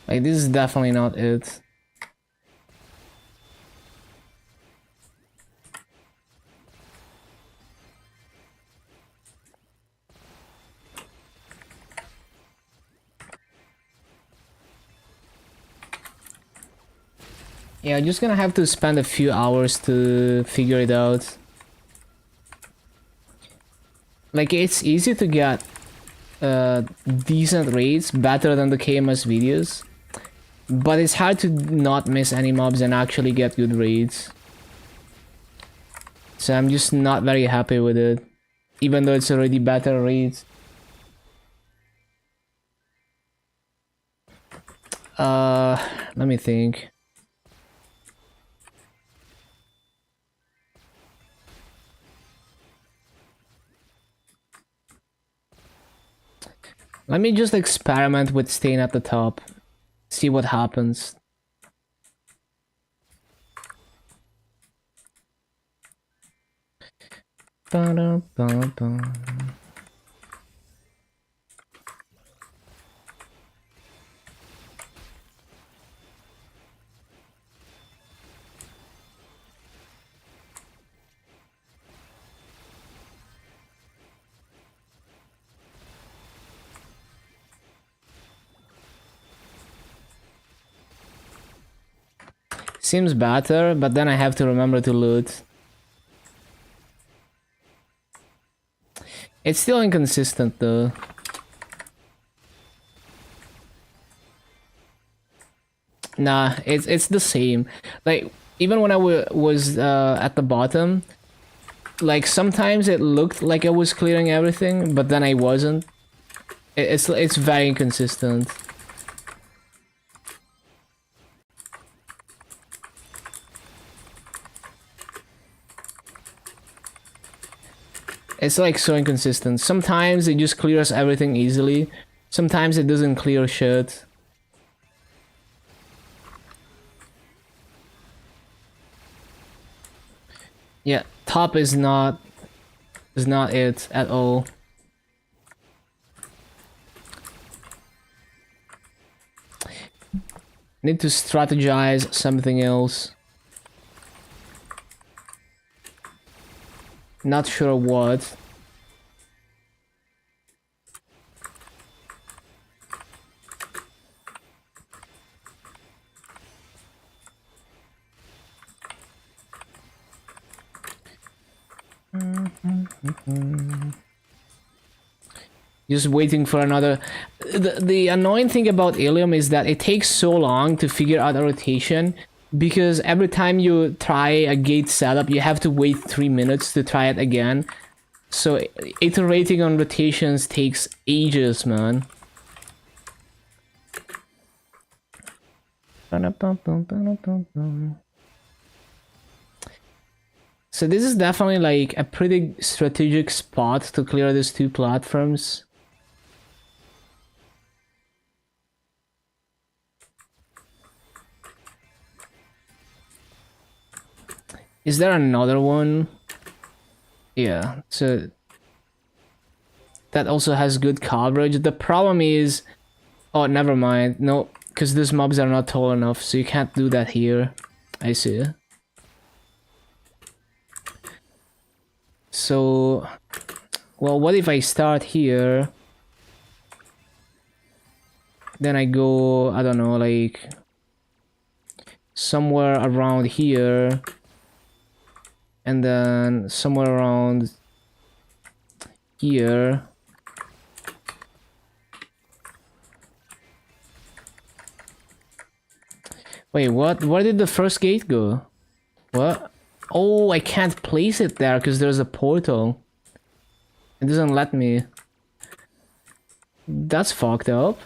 Like, this is definitely not it. Yeah, I'm just gonna have to spend a few hours to figure it out. Like, it's easy to get decent rates, better than the KMS videos. But it's hard to not miss any mobs and actually get good raids. So I'm just not very happy with it. Even though it's already better raids. Let me think. Let me just experiment with staying at the top. See what happens. Ba-da-ba-ba. Seems better, but then I have to remember to loot. It's still inconsistent though. Nah, it's the same. Like, even when I was at the bottom, like sometimes it looked like I was clearing everything, but then I wasn't. It's very inconsistent. It's like so inconsistent. Sometimes it just clears everything easily. Sometimes it doesn't clear shit. Yeah, top is not it at all. Need to strategize something else. Not sure what. Just waiting for another. The annoying thing about Illium is that it takes so long to figure out a rotation, because every time you try a gate setup, you have to wait 3 minutes to try it again. So iterating on rotations takes ages, man. So this is definitely like a pretty strategic spot to clear these two platforms. Is there another one? Yeah, so that also has good coverage. The problem is, oh, never mind. No, because these mobs are not tall enough, so you can't do that here. I see. So, well, what if I start here? Then I go, I don't know, like somewhere around here. And then somewhere around here. Wait, what? Where did the first gate go? What? Oh, I can't place it there because there's a portal. It doesn't let me. That's fucked up.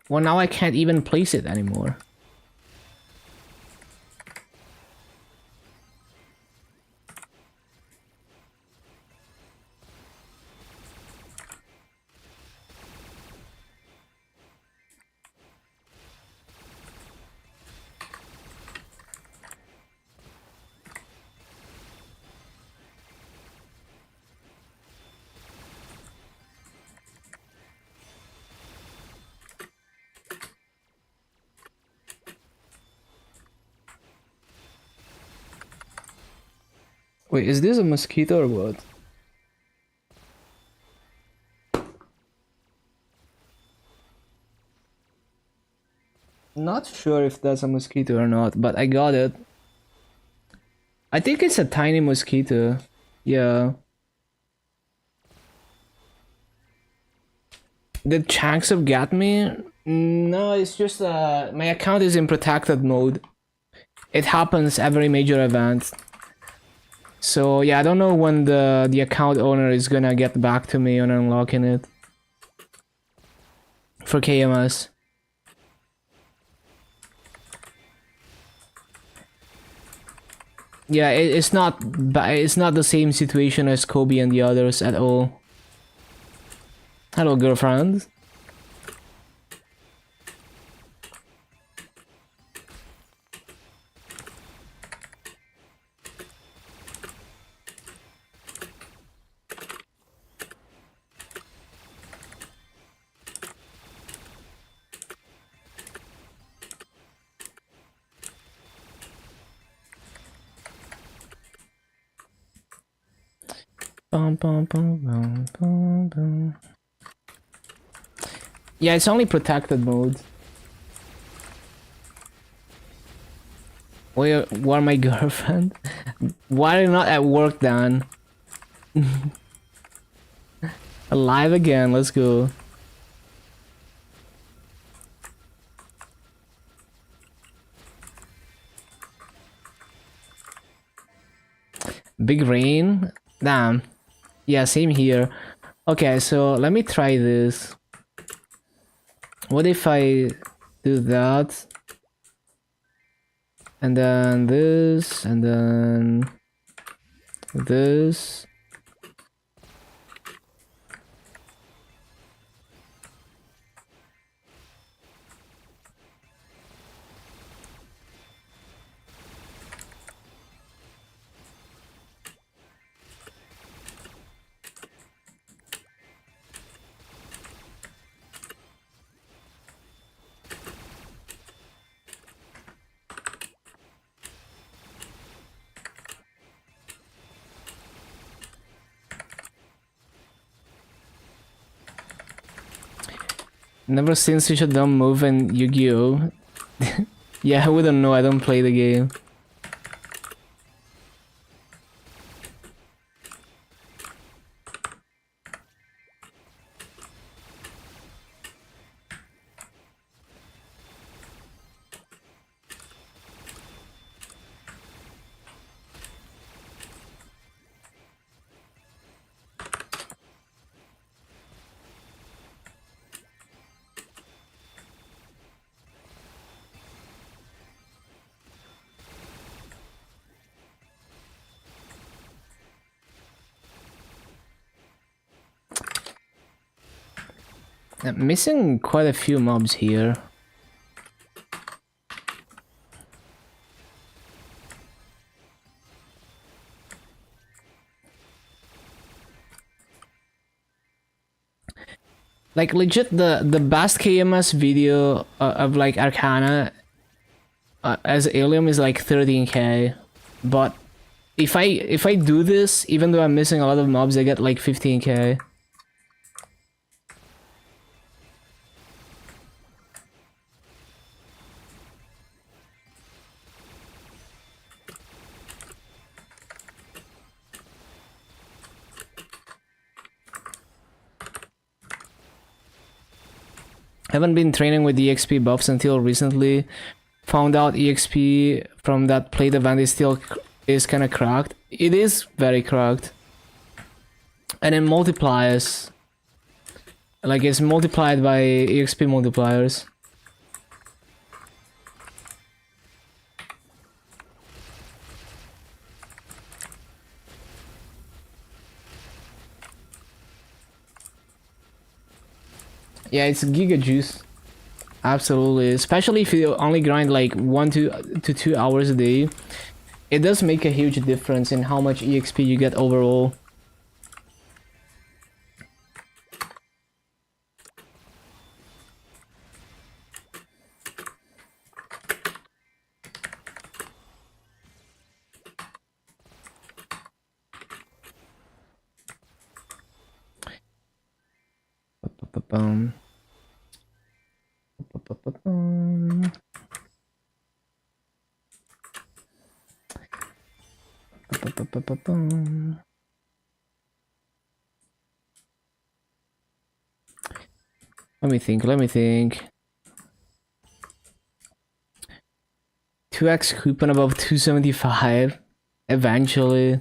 Well, now I can't even place it anymore. Wait, is this a mosquito or what? Not sure if that's a mosquito or not, but I got it. I think it's a tiny mosquito. Yeah. Did Chanksub get me? No, it's just my account is in protected mode. It happens every major event. So yeah, I don't know when the account owner is gonna get back to me on unlocking it. For KMS. Yeah, it's not the same situation as Kobe and the others at all. Hello, girlfriend. Yeah, it's only protected mode. Where my girlfriend? Why are you not at work, Dan? Alive again, let's go. Big rain? Damn. Yeah, same here. Okay, so let me try this. What if I do that? And then this, and then this. Never seen such a dumb move in Yu-Gi-Oh! Yeah, I wouldn't know, I don't play the game. I'm missing quite a few mobs here. Like legit, the best KMS video of like Arcana as Illium is like 13k, but if I do this, even though I'm missing a lot of mobs, I get like 15k. Haven't been training with EXP buffs until recently. Found out EXP from that plate event is kind of cracked. It is very cracked. And it multiplies. Like it's multiplied by EXP multipliers. Yeah, it's giga juice. Absolutely, especially if you only grind like 1 to 2 hours a day. It does make a huge difference in how much EXP you get overall. Ba-ba-ba-bum. Ba-ba-ba-bum. Ba-ba-ba-ba-bum. Let me think. 2x coupon above 275. Eventually.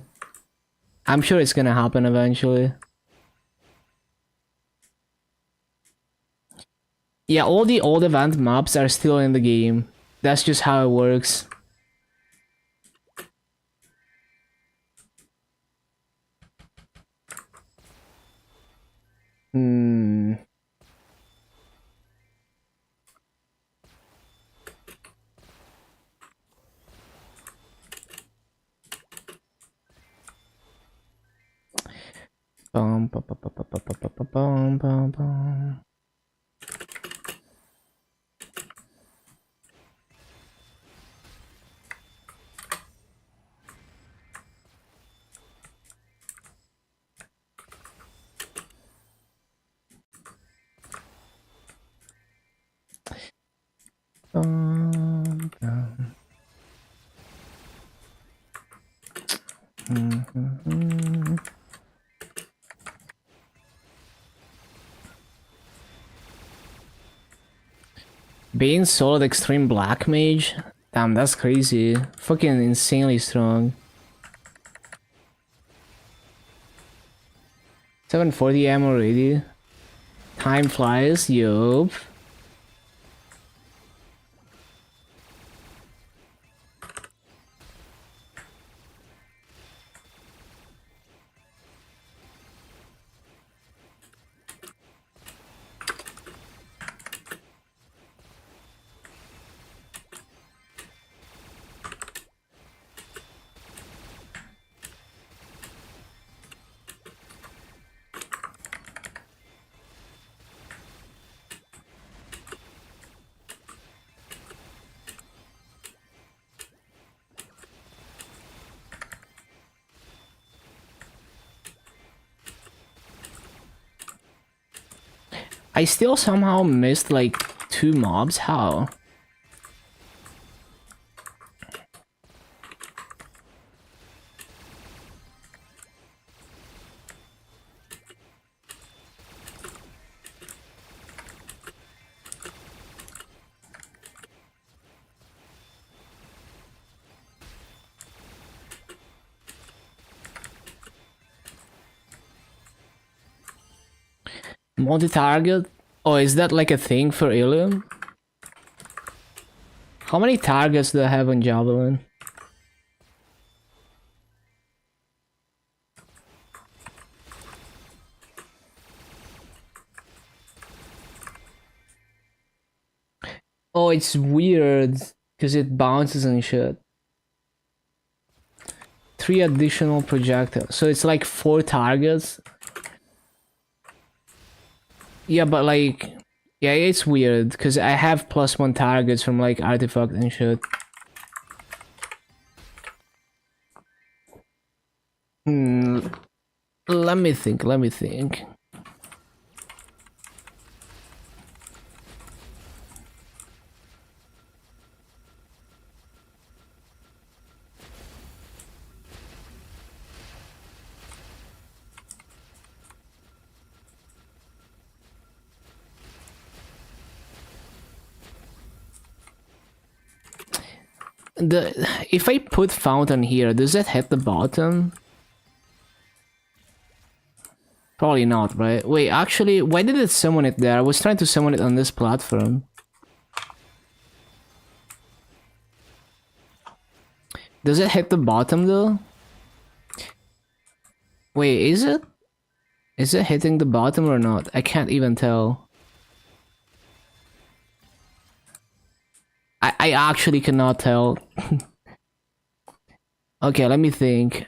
I'm sure it's gonna happen eventually. Yeah, all the old event maps are still in the game. That's just how it works. Hmm. Bum, bum, bum, bum, bum, bum, bum, bum, bum. Being solid extreme black mage? Damn, that's crazy. Fucking insanely strong. 7:40 am already. Time flies, yup. I still somehow missed like 2 mobs. How? Multi-target? Oh, is that like a thing for Illium? How many targets do I have on Javelin? Oh, it's weird because it bounces and shit. 3 additional projectiles. So it's like 4 targets. Yeah, but like... Yeah, it's weird because I have +1 targets from like artifact and shit. Let me think. If I put fountain here, does that hit the bottom? Probably not, right? Wait, actually, why did it summon it there? I was trying to summon it on this platform. Does it hit the bottom though? Wait, is it? Is it hitting the bottom or not? I can't even tell. I actually cannot tell. Okay, let me think.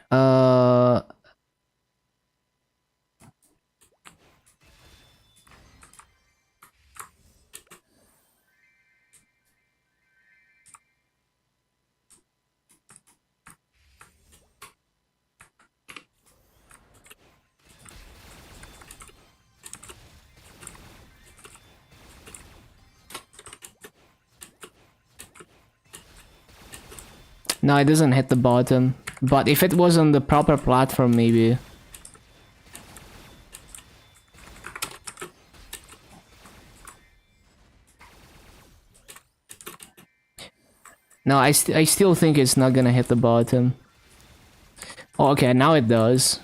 No, it doesn't hit the bottom. But if it was on the proper platform, maybe. No, I still think it's not gonna hit the bottom. Oh, okay, now it does.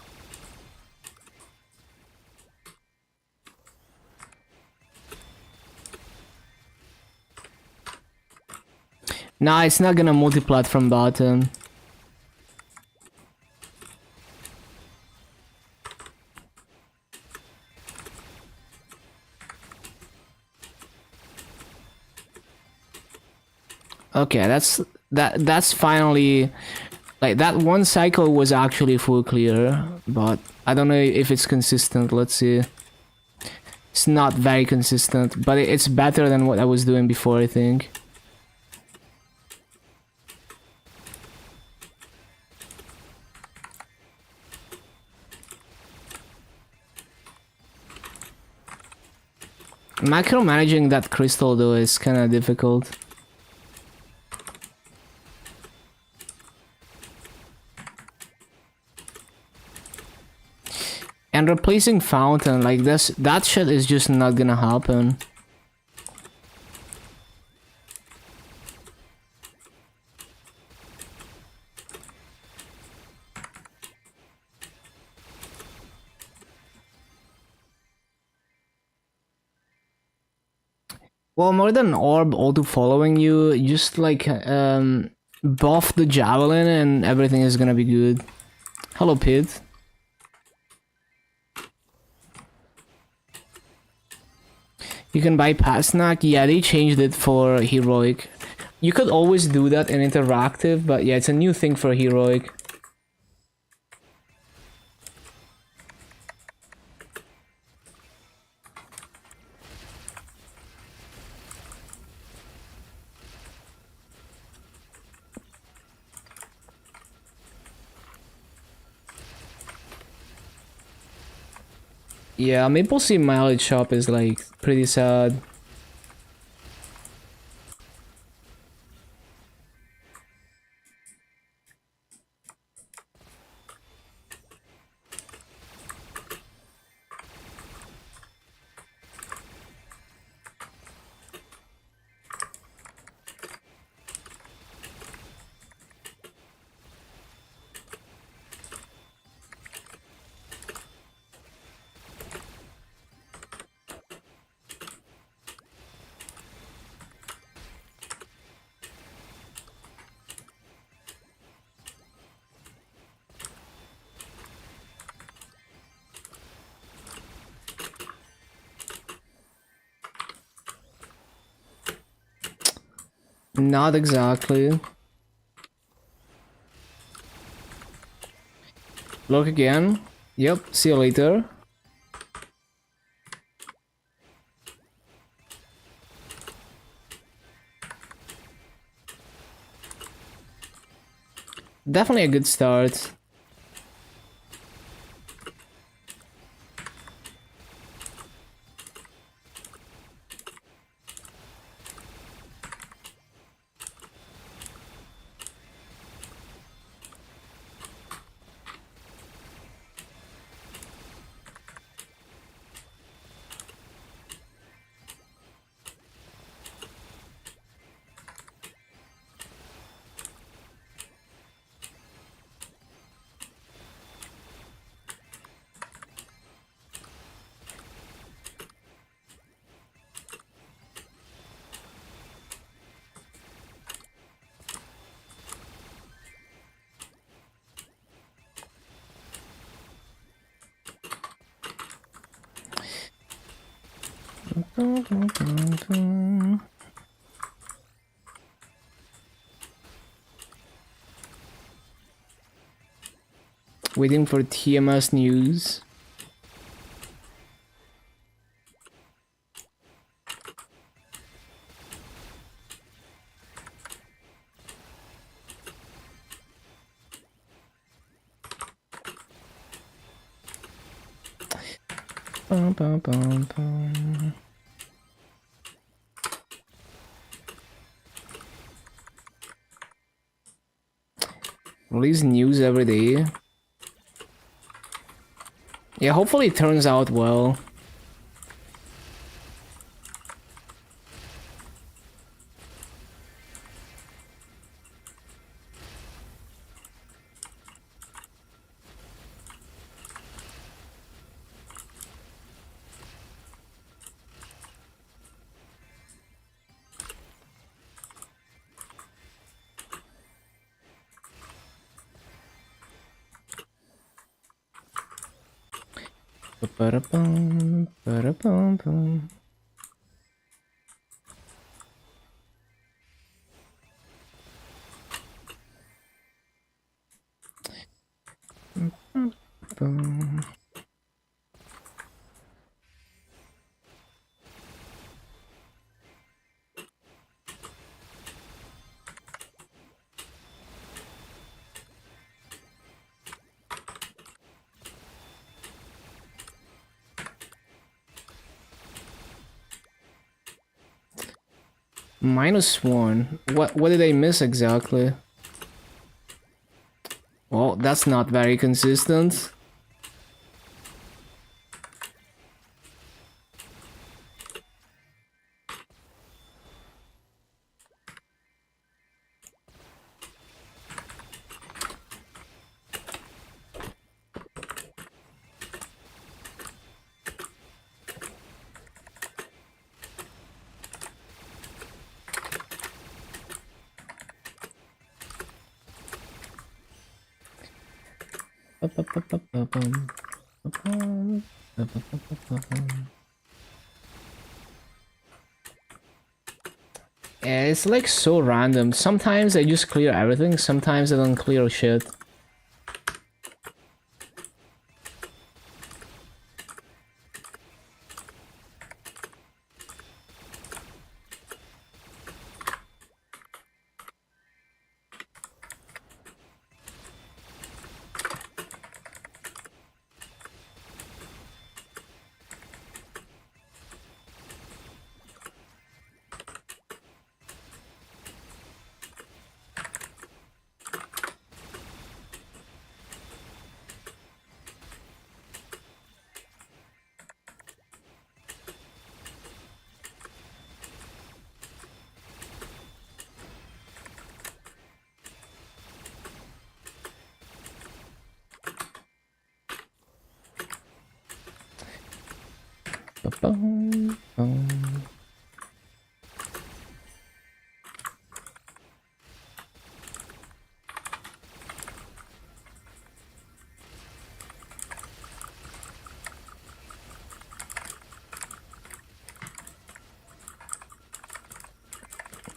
Nah, it's not gonna multi-platform bottom. Okay, that's finally like that one cycle was actually full clear, but I don't know if it's consistent. Let's see. It's not very consistent, but it's better than what I was doing before, I think. Micromanaging that crystal though is kind of difficult. And replacing fountain like this, that shit is just not gonna happen. Well, more than orb auto following you, just like buff the javelin and everything is gonna be good. Hello, Pit. You can buy Pasnak. Yeah, they changed it for heroic. You could always do that in interactive, but yeah, it's a new thing for heroic. Yeah, Maple Sea mileage shop is like pretty sad. Not exactly. Look again. Yep, see you later. Definitely a good start. Waiting for TMS news. Bum, bum, bum, bum. Release news every day. Yeah, hopefully it turns out well. Ba-da-bum, ba-da-bum-bum. Bum. -1. What did I miss exactly? Well, that's not very consistent. Yeah, it's like so random. Sometimes I just clear everything, sometimes I don't clear shit.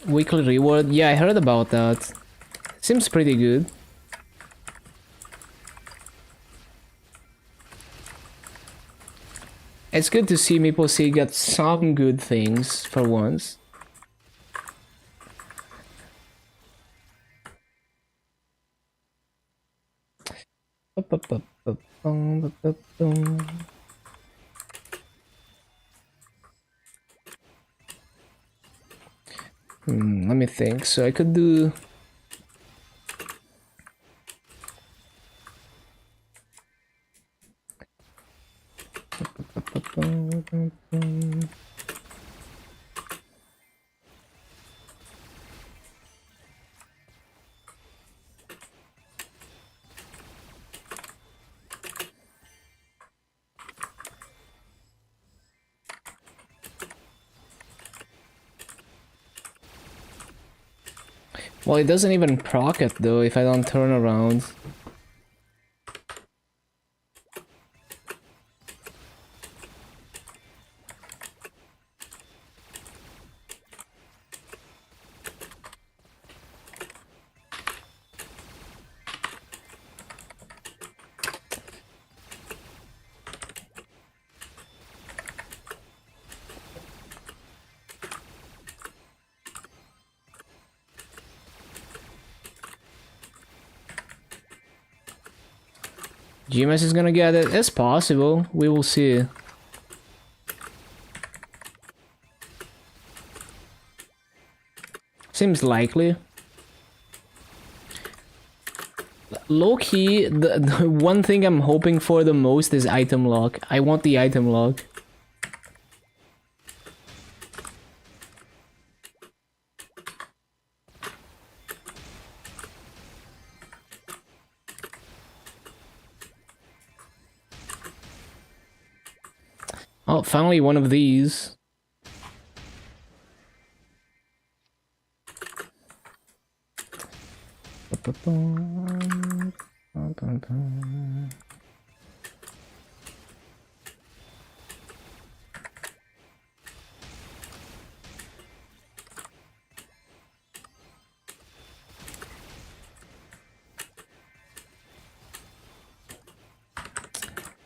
Weekly reward? Yeah, I heard about that. Seems pretty good. It's good to see Maple Sea got some good things for once. Let me think. So I could do... Well, it doesn't even proc it though if I don't turn around. GMS is gonna get it. It's possible. We will see. Seems likely. Low-key, the one thing I'm hoping for the most is item lock. I want the item lock. Oh, finally one of these.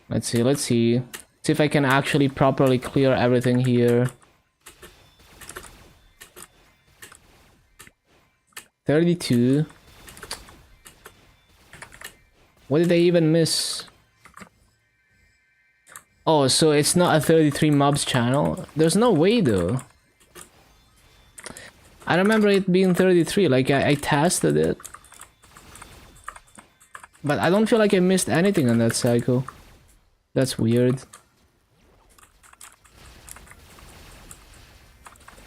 Let's see, let's see. See if I can actually properly clear everything here. 32. What did I even miss? Oh, so it's not a 33 mobs channel? There's no way though. I remember it being 33, like I tested it. But I don't feel like I missed anything on that cycle. That's weird.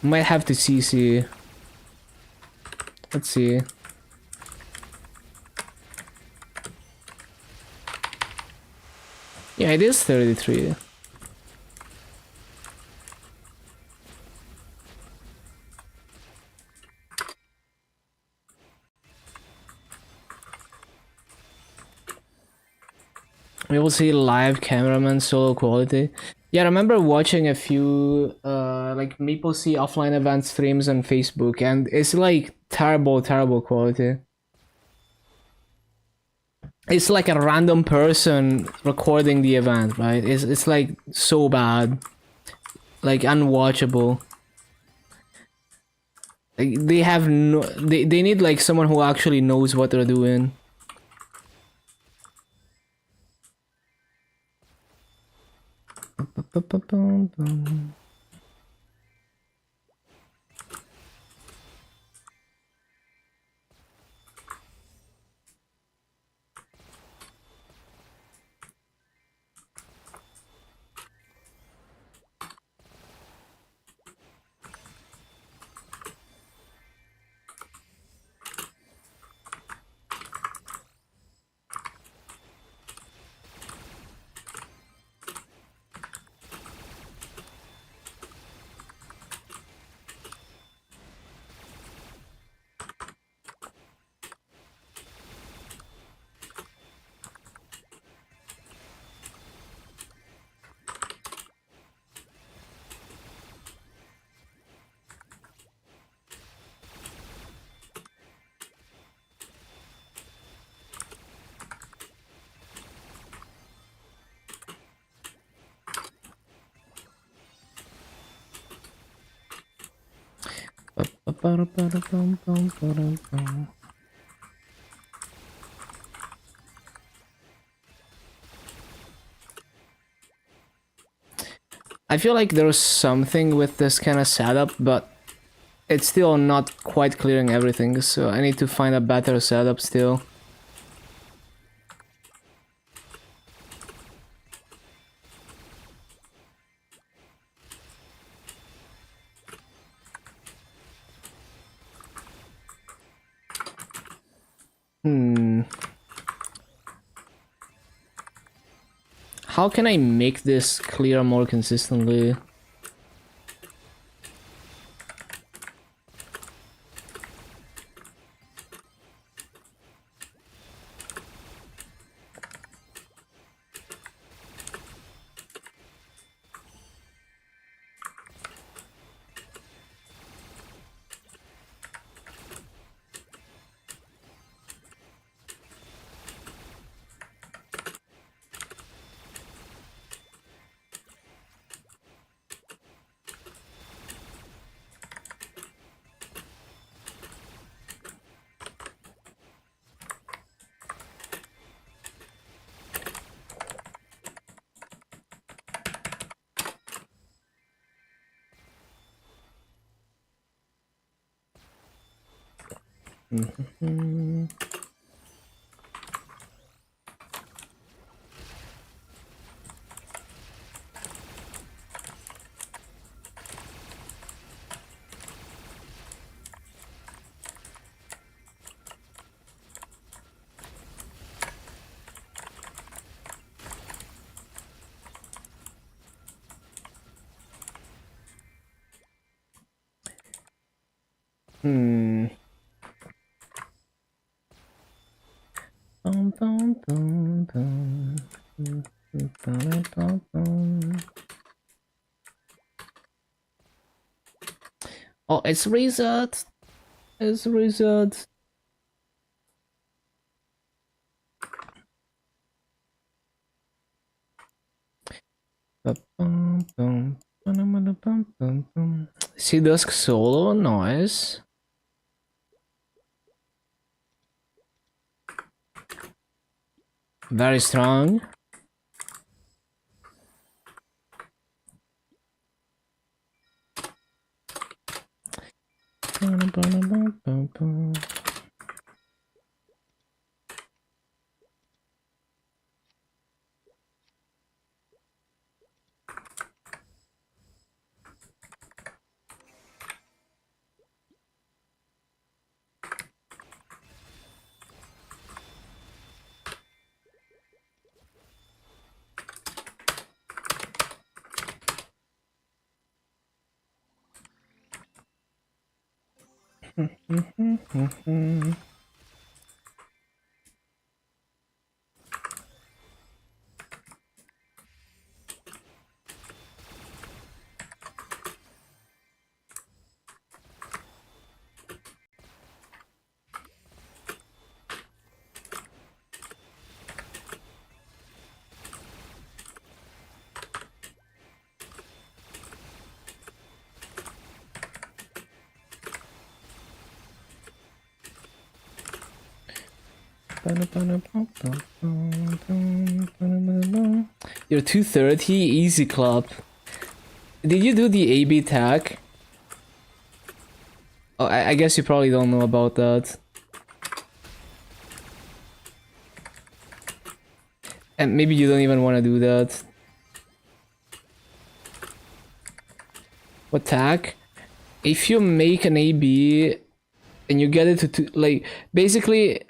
Might have to CC. Let's see. Yeah, it is 33. People say live cameraman solo quality. Yeah, I remember watching a few like Maple Sea offline event streams on Facebook, and it's like terrible, terrible quality. It's like a random person recording the event, right? It's like so bad, like unwatchable. Like they have no, they need like someone who actually knows what they're doing. I feel like there's something with this kind of setup, but it's still not quite clearing everything, so I need to find a better setup still. How can I make this clear more consistently? Oh, it's reset. It's reset. See Dusk solo noise. Very strong. You're 230, easy club. Did you do the AB tag? Oh, I guess you probably don't know about that. And maybe you don't even want to do that. What tag? If you make an AB and you get it to like basically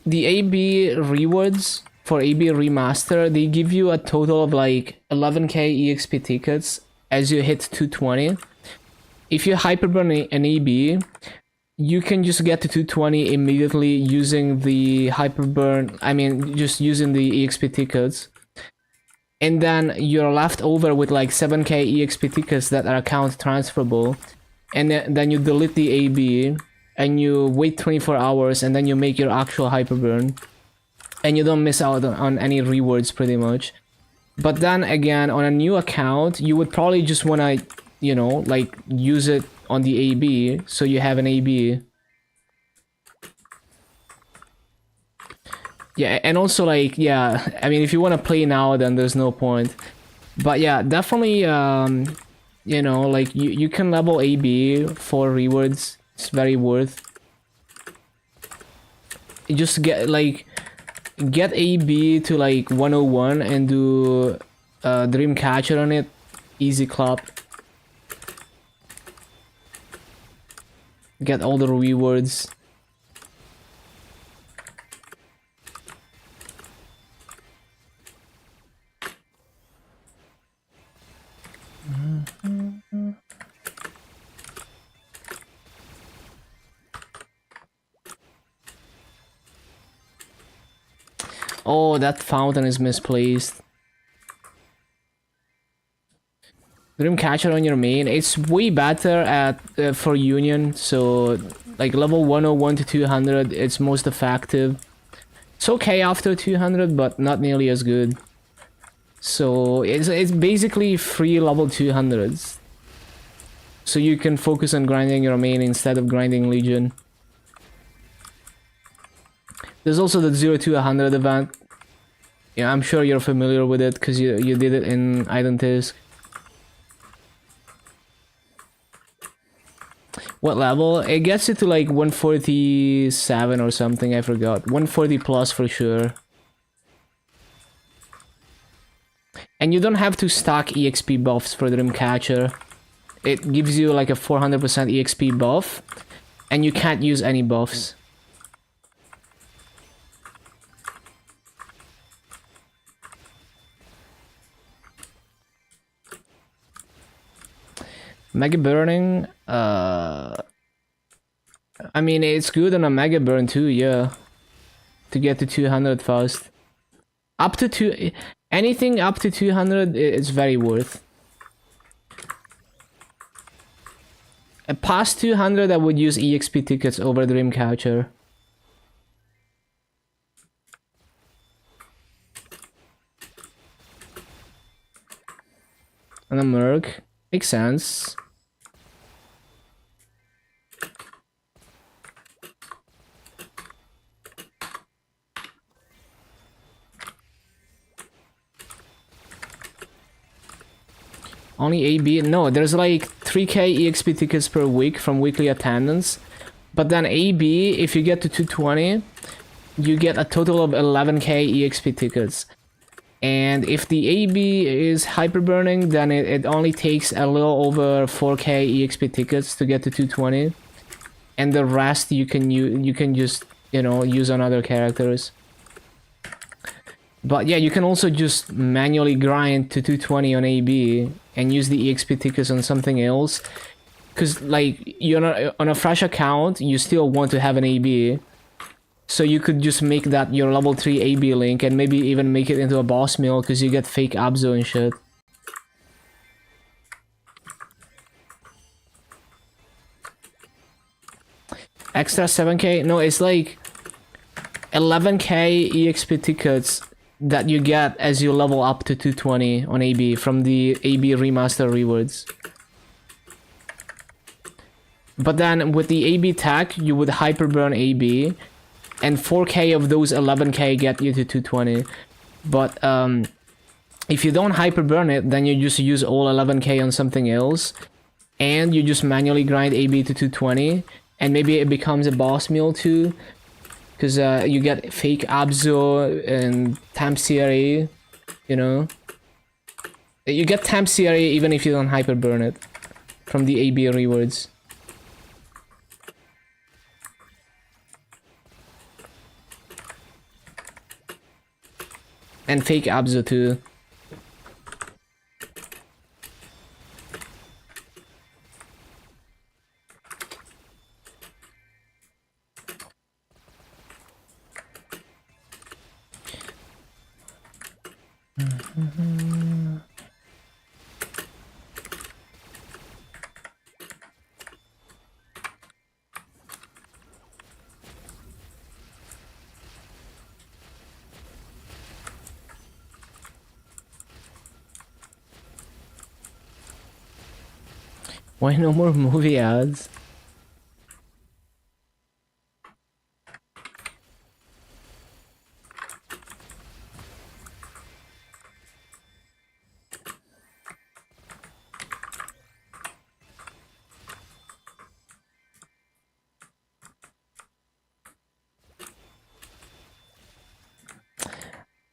the AB rewards for AB remaster, they give you a total of like 11k EXP tickets as you hit 220. If you hyperburn an AB, you can just get to 220 immediately using the hyperburn, I mean just using the EXP tickets. And then you're left over with like 7k EXP tickets that are account transferable. And then you delete the AB and you wait 24 hours and then you make your actual hyperburn. And you don't miss out on any rewards pretty much. But then again, on a new account, you would probably just want to, you know, like use it on the AB, so you have an AB. Yeah, and also like, yeah, I mean, if you want to play now, then there's no point. But yeah, definitely, you know, like you can level AB for rewards. It's very worth. You just get like, get AB to like 101 and do Dreamcatcher on it. Easy clap. Get all the rewards. Oh, that fountain is misplaced. Dreamcatcher on your main. It's way better at for Union. So like level 101 to 200, it's most effective. It's okay after 200, but not nearly as good. So it's basically free level 200s. So you can focus on grinding your main instead of grinding Legion. There's also the 0 to 100 event. Yeah, I'm sure you're familiar with it because you did it in Identisk. What level? It gets you to like 147 or something, I forgot. 140 plus for sure. And you don't have to stack EXP buffs for Dreamcatcher. It gives you like a 400% EXP buff, and you can't use any buffs. Mega burning, I mean, it's good on a mega burn too, yeah. To get to 200 fast. Up to anything up to 200, it's very worth. Past 200, I would use EXP tickets over Dreamcatcher. And a Merc, makes sense. Only AB? No, there's like 3k EXP tickets per week from weekly attendance. But then AB, if you get to 220, you get a total of 11k EXP tickets. And if the AB is hyperburning, then it only takes a little over 4k EXP tickets to get to 220. And the rest you can just, you know, use on other characters. But yeah, you can also just manually grind to 220 on AB and use the EXP tickets on something else. Because like you're not on a fresh account, you still want to have an AB. So you could just make that your level 3 AB link and maybe even make it into a boss meal because you get fake Abzo and shit. Extra 7k? No, it's like 11k EXP tickets that you get as you level up to 220 on AB from the AB remaster rewards. But then with the AB tag, you would hyperburn AB, and 4k of those 11k get you to 220. But if you don't hyper burn it, then you just use all 11k on something else, and you just manually grind AB to 220, and maybe it becomes a boss meal too, because you get fake Abzo and Temp CRA, you know. You get Temp CRA even if you don't hyper burn it from the AB rewards. And fake Abzo too. Why no more movie ads?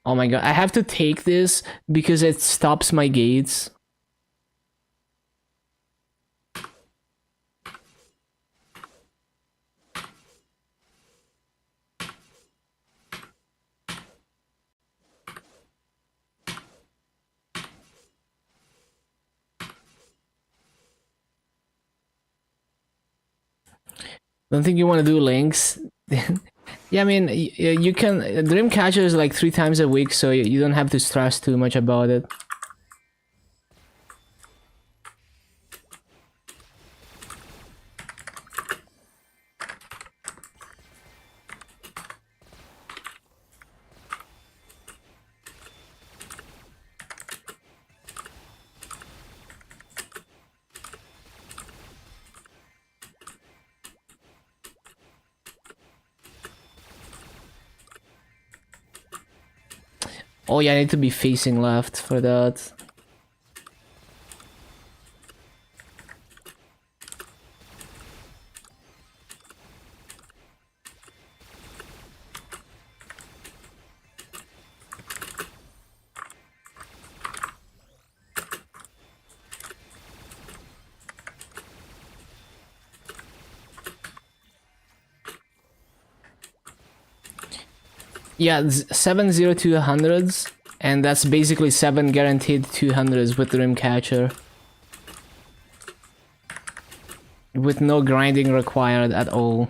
Oh my god, I have to take this because it stops my gates. Don't think you want to do links? Yeah, I mean, you can. Dreamcatcher is like 3 times a week, so you don't have to stress too much about it. Oh yeah, I need to be facing left for that. Yeah, 7 200s, and that's basically 7 guaranteed 200s with Dreamcatcher. With no grinding required at all.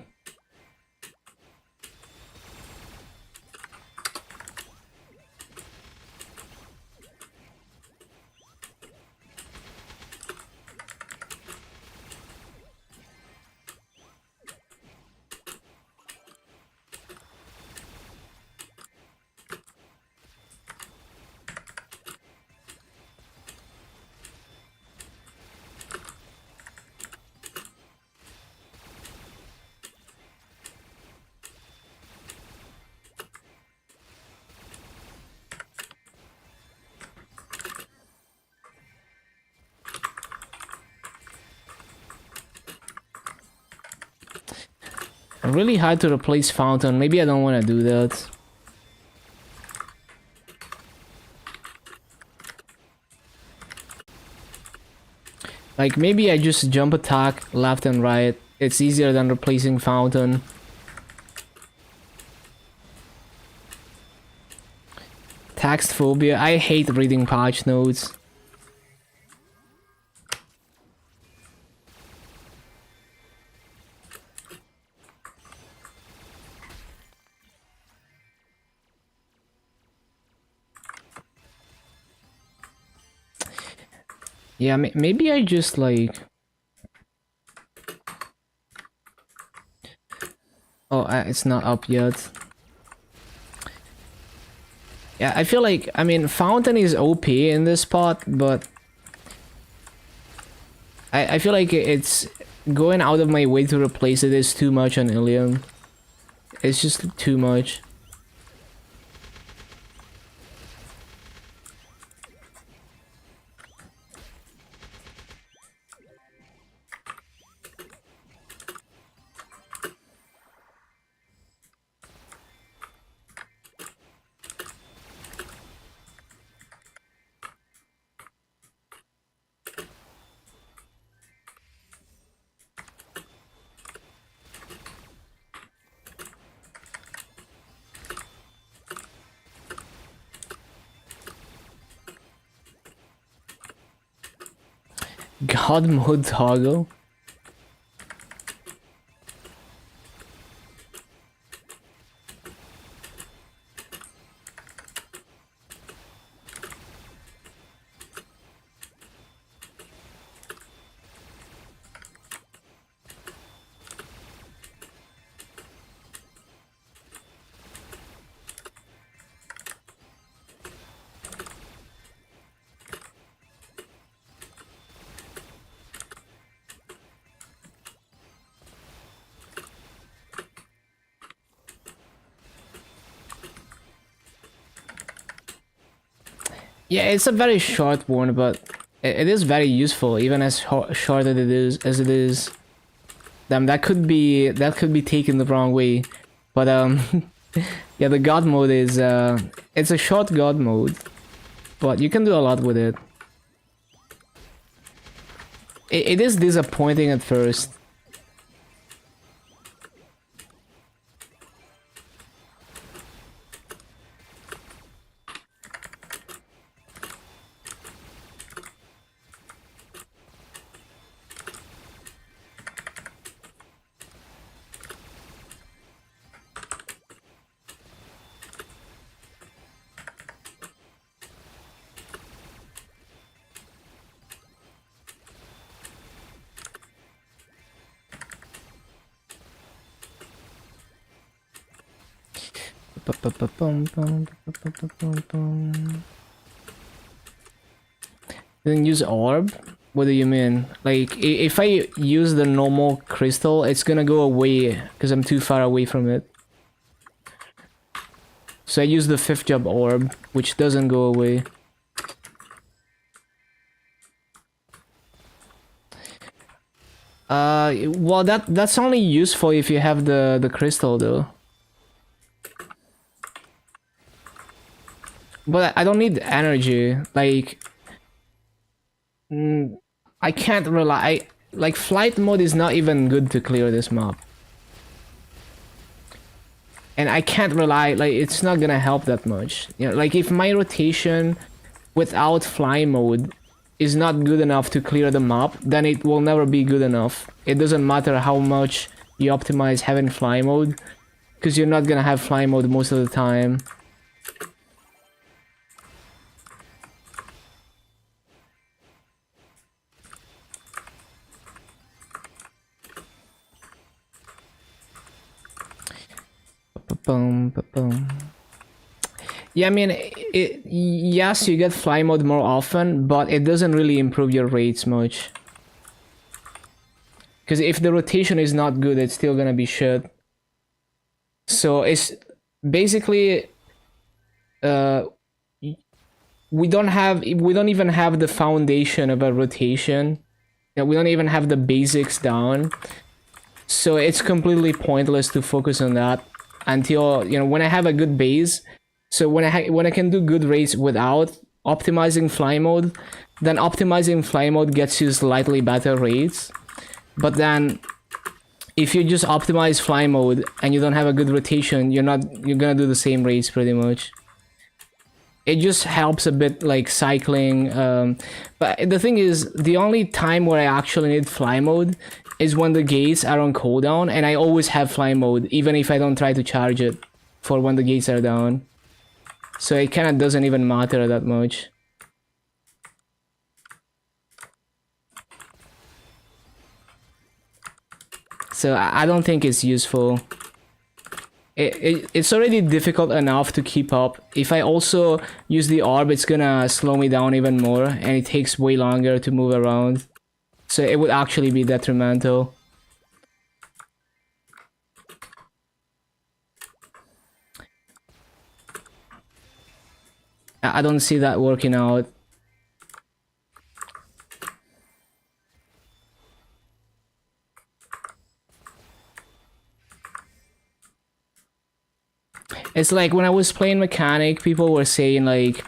Really hard to replace Fountain. Maybe I don't want to do that. Like, maybe I just jump attack left and right. It's easier than replacing Fountain. Text phobia. I hate reading patch notes. Yeah, maybe I just like... Oh, it's not up yet. Yeah, I feel like, I mean, Fountain is OP in this spot, but... I feel like it's going out of my way to replace it is too much on Illium. It's just too much. God mode toggle. Yeah, it's a very short one, but it is very useful, even as short as it is. Damn, that could be taken the wrong way, but yeah, the God mode is it's a short God mode, but you can do a lot with it. It is disappointing at first. Then use orb? What do you mean? Like, if I use the normal crystal, it's gonna go away because I'm too far away from it. So I use the 5th job orb, which doesn't go away. Well, that's only useful if you have the crystal, though. But I don't need energy. Like, I can't rely. Like, flight mode is not even good to clear this map. And I can't rely, like, it's not gonna help that much. You know, like, if my rotation without fly mode is not good enough to clear the map, then it will never be good enough. It doesn't matter how much you optimize having fly mode, because you're not gonna have fly mode most of the time. Yeah, I mean, yes, you get fly mode more often, but it doesn't really improve your rates much. Because if the rotation is not good, it's still gonna be shit. So it's basically, we don't even have the foundation of a rotation. We don't even have the basics down. So it's completely pointless to focus on that until, you know, when I have a good base. So when I can do good rates without optimizing fly mode, then optimizing fly mode gets you slightly better rates. But then if you just optimize fly mode and you don't have a good rotation, you're gonna do the same rates pretty much. It just helps a bit, like cycling. But the thing is, the only time where I actually need fly mode is when the gates are on cooldown, and I always have fly mode, even if I don't try to charge it for when the gates are down. So it kind of doesn't even matter that much. So I don't think it's useful. It's already difficult enough to keep up. If I also use the orb, it's gonna slow me down even more, and it takes way longer to move around. So it would actually be detrimental. I don't see that working out. It's like when I was playing mechanic, people were saying like,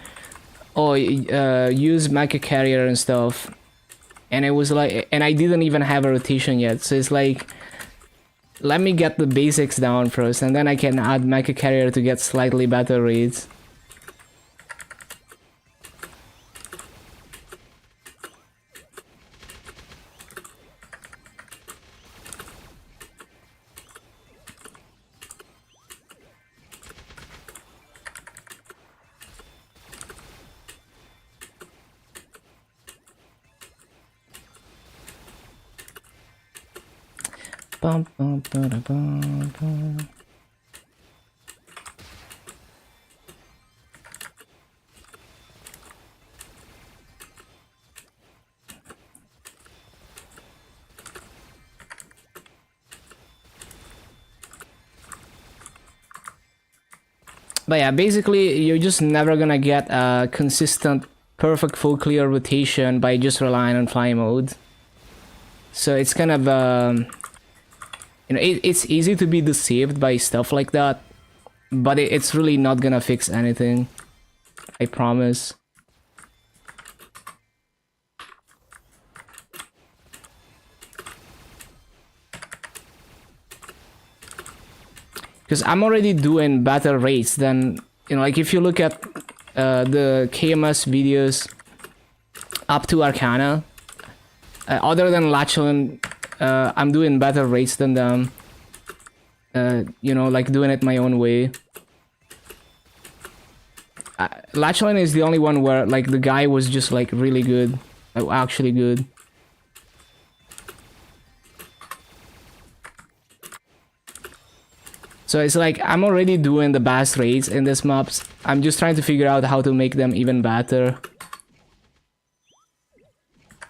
"Oh, use mecha carrier and stuff," and it was like, and I didn't even have a rotation yet. So it's like, let me get the basics down first, and then I can add mecha carrier to get slightly better rates. Bum, bum, ba-da, bum, bum. But yeah, basically you're just never gonna get a consistent perfect full clear rotation by just relying on fly mode. So it's kind of you know, it's easy to be deceived by stuff like that, but it's really not gonna fix anything, I promise. Because I'm already doing better rates than, you know, like if you look at the KMS videos up to Arcana, other than Lachlan, I'm doing better rates than them. You know, like doing it my own way. Lachlan is the only one where like the guy was just like really good, like, actually good. So it's like I'm already doing the best rates in this maps. I'm just trying to figure out how to make them even better.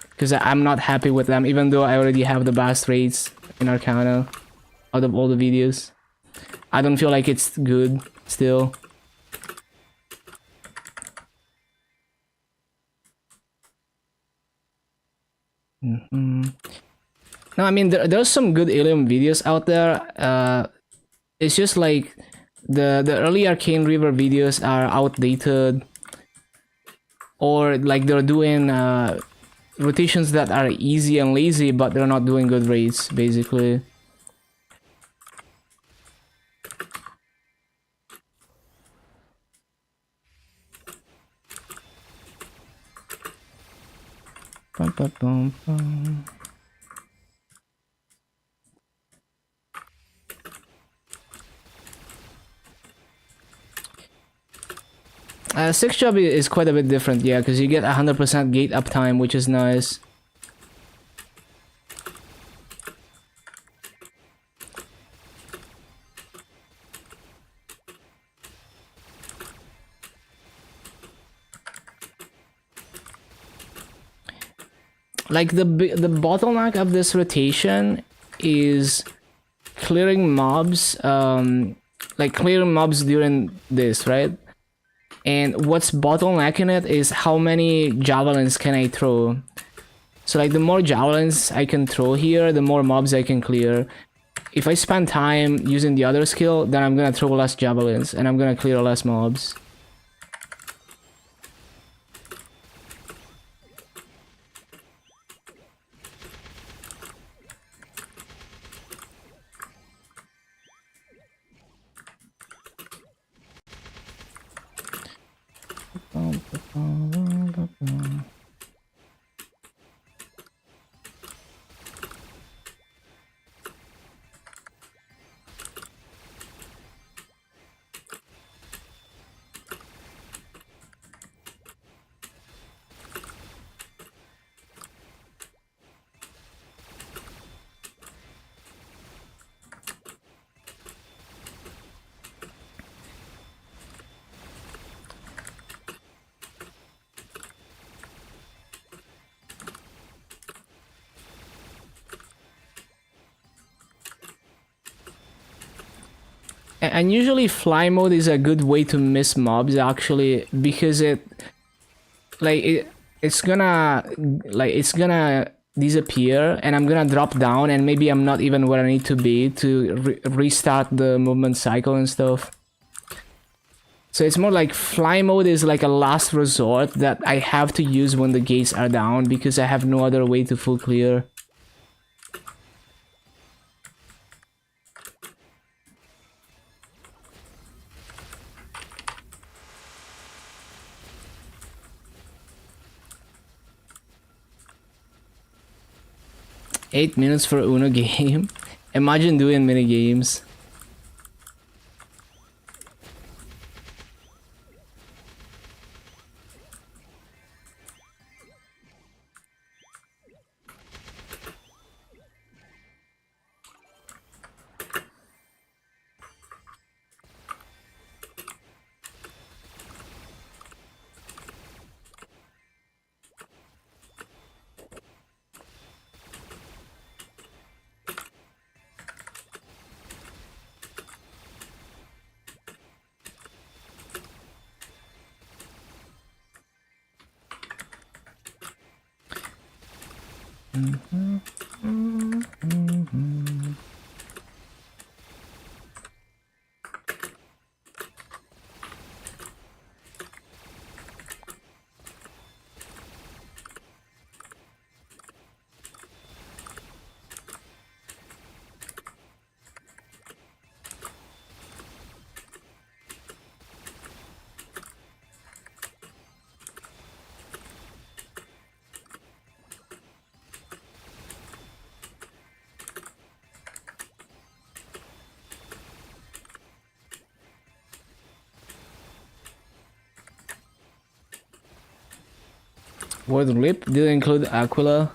Because I'm not happy with them, even though I already have the best rates in Arcana out of all the videos. I don't feel like it's good still. No, I mean there's some good Illium videos out there. It's just like the early Arcane River videos are outdated, or like they're doing rotations that are easy and lazy, but they're not doing good rates, basically. Bum, bum, bum, bum. Six job is quite a bit different, yeah, because you get 100% gate uptime, which is nice. Like the bottleneck of this rotation is clearing mobs, like clearing mobs during this, right? And what's bottlenecking it is how many javelins can I throw. So like the more javelins I can throw here, the more mobs I can clear. If I spend time using the other skill, then I'm gonna throw less javelins and I'm gonna clear less mobs. And usually fly mode is a good way to miss mobs actually, because it's gonna disappear and I'm gonna drop down and maybe I'm not even where I need to be to restart the movement cycle and stuff. So it's more like fly mode is like a last resort that I have to use when the gates are down because I have no other way to full clear. Eight minutes for Uno game. Imagine doing mini games. Word lip did include Aquila.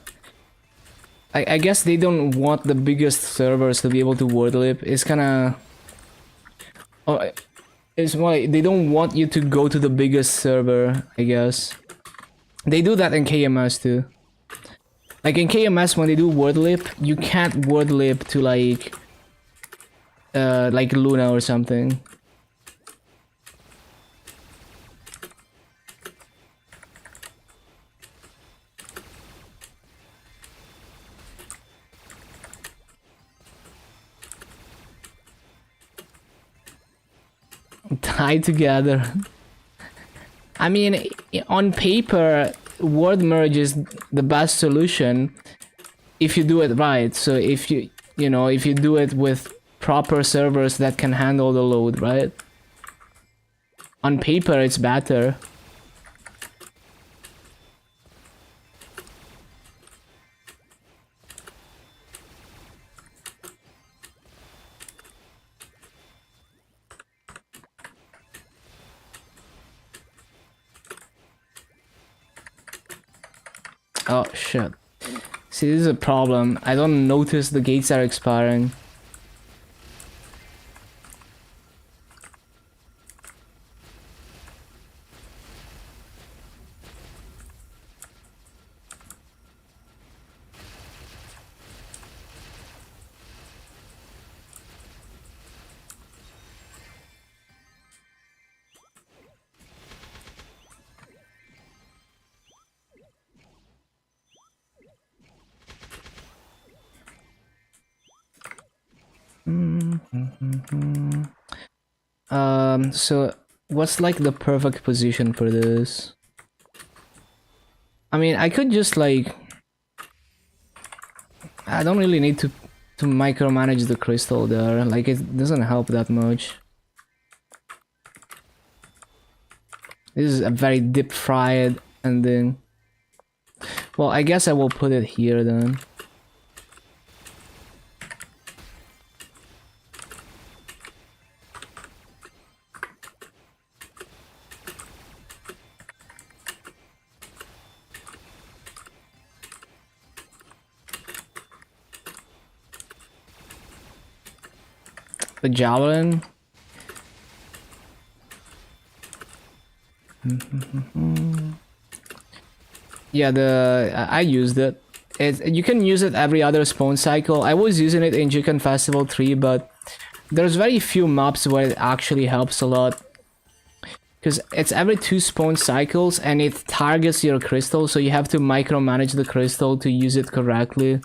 I guess they don't want the biggest servers to be able to word lip. It's kinda... Oh, it's why they don't want you to go to the biggest server, I guess. They do that in KMS too. Like in KMS when they do word lip, you can't word lip to like Luna or something. Tie together. I mean, on paper, word merge is the best solution if you do it right. So if you do it with proper servers that can handle the load, right? On paper, it's better. Oh shit. See, this is a problem. I don't notice the gates are expiring. So what's like the perfect position for this? I mean, I could just like... I don't really need to micromanage the crystal there. Like, it doesn't help that much. This is a very deep fried ending. Well, I guess I will put it here then. The javelin. Yeah, I used it. You can use it every other spawn cycle. I was using it in Chicken Festival 3, but there's very few maps where it actually helps a lot. Because it's every 2 spawn cycles and it targets your crystal, so you have to micromanage the crystal to use it correctly.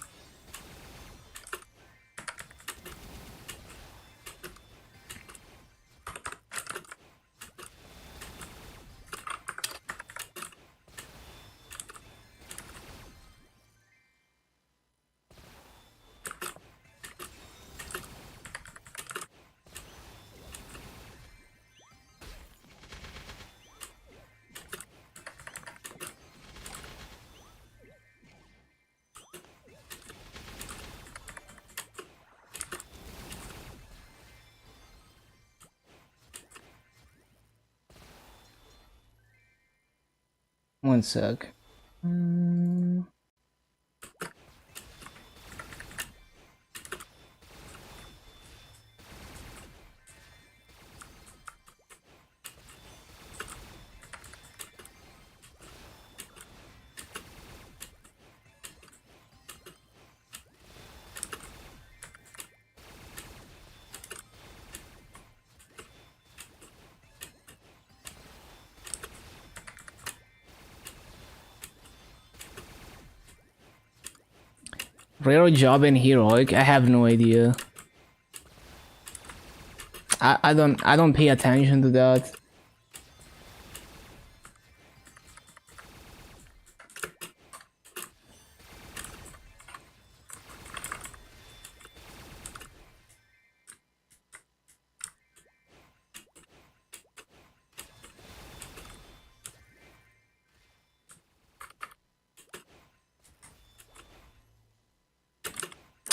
One sec. Rare job in heroic? I have no idea. I don't pay attention to that.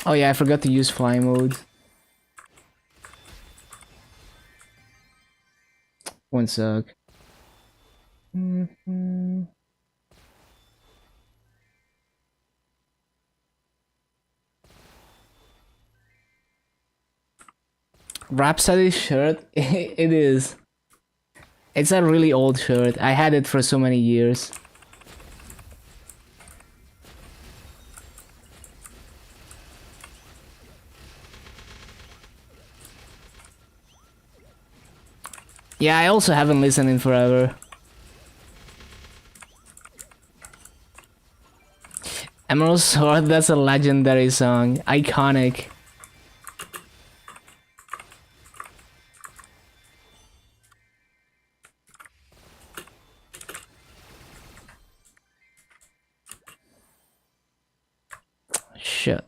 Oh yeah, I forgot to use fly mode. One sec. Rhapsody shirt? It is. It's a really old shirt. I had it for so many years. Yeah, I also haven't listened in forever. Emerald Sword, that's a legendary song. Iconic. Shit.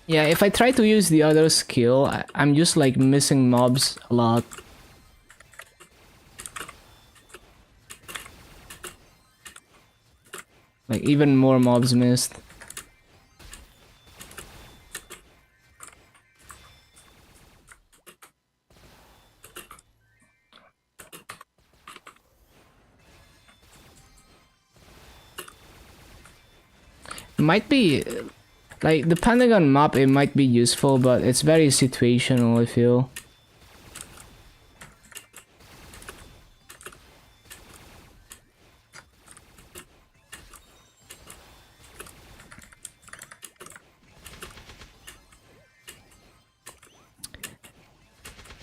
Yeah, if I try to use the other skill, I'm just like missing mobs a lot. Like even more mobs missed. Might be, like, depending on map, it might be useful, but it's very situational, I feel.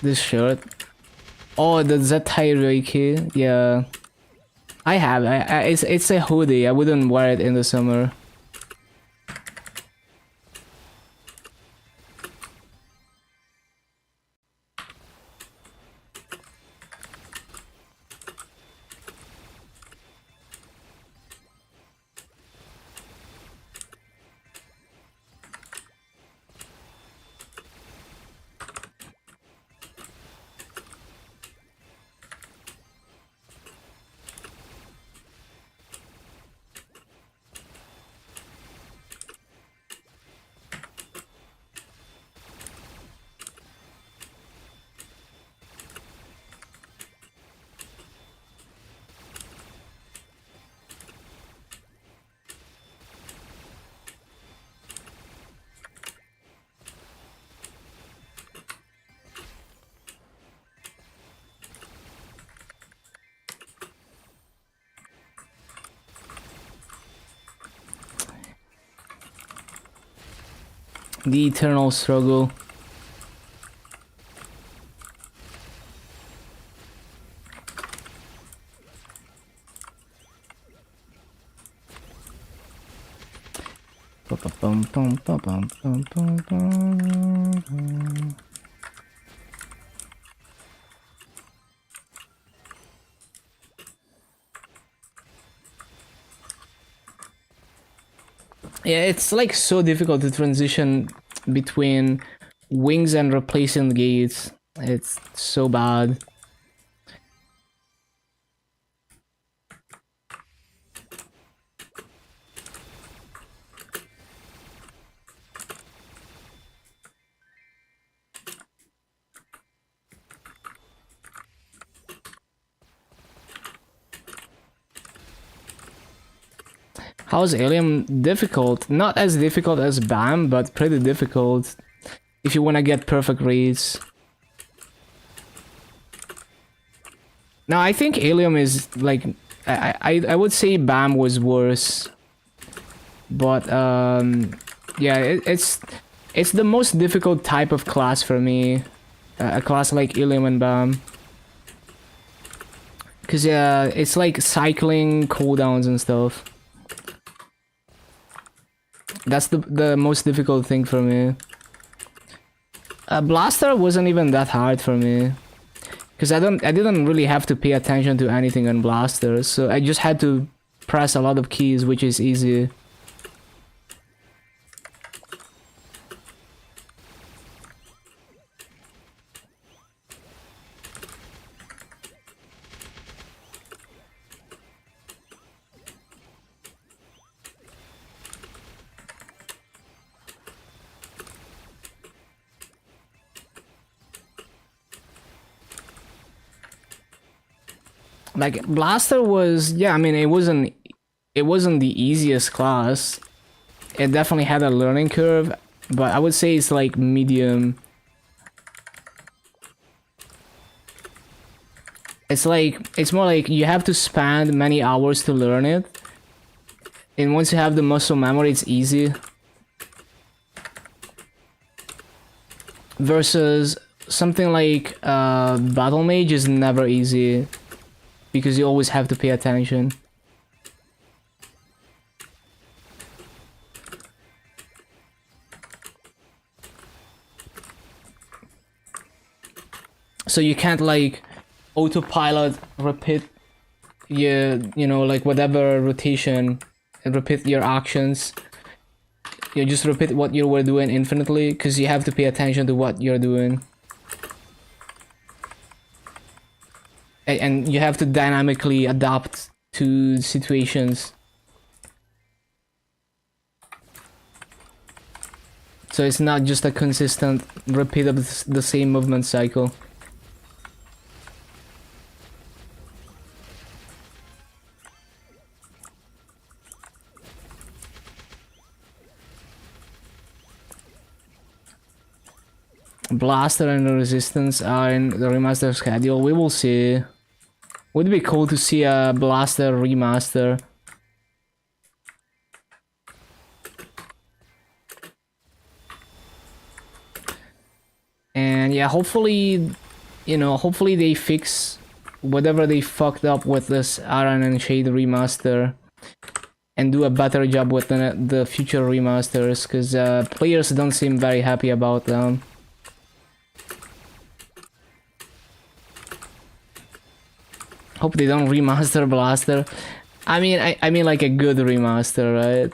This shirt. Oh, the Zetai Reiki. Yeah. I have. It's a hoodie. I wouldn't wear it in the summer. The eternal struggle. Yeah, it's like so difficult to transition between wings and replacing gates. It's so bad. How's Illium difficult? Not as difficult as BAM, but pretty difficult if you want to get perfect reads. Now I think Illium is like I would say BAM was worse, but yeah, it's the most difficult type of class for me, a class like Illium and BAM, because yeah, it's like cycling cooldowns and stuff. That's the most difficult thing for me. Blaster wasn't even that hard for me, because I didn't really have to pay attention to anything on Blaster, so I just had to press a lot of keys, which is easy. Like Blaster was, yeah, I mean it wasn't the easiest class. It definitely had a learning curve, but I would say it's like medium. It's more like you have to spend many hours to learn it, and once you have the muscle memory, it's easy. Versus something like Battle Mage is never easy, because you always have to pay attention. So you can't like autopilot repeat you know, like whatever rotation and repeat your actions. You just repeat what you were doing infinitely, because you have to pay attention to what you're doing. And you have to dynamically adapt to situations. So it's not just a consistent repeat of the same movement cycle. Blaster and Resistance are in the remaster schedule. We will see. Would be cool to see a Blaster remaster. And yeah, hopefully, you know, hopefully they fix whatever they fucked up with this Iron and Shade remaster and do a better job with the future remasters, because players don't seem very happy about them. Hope they don't remaster Blaster. I mean like a good remaster, right?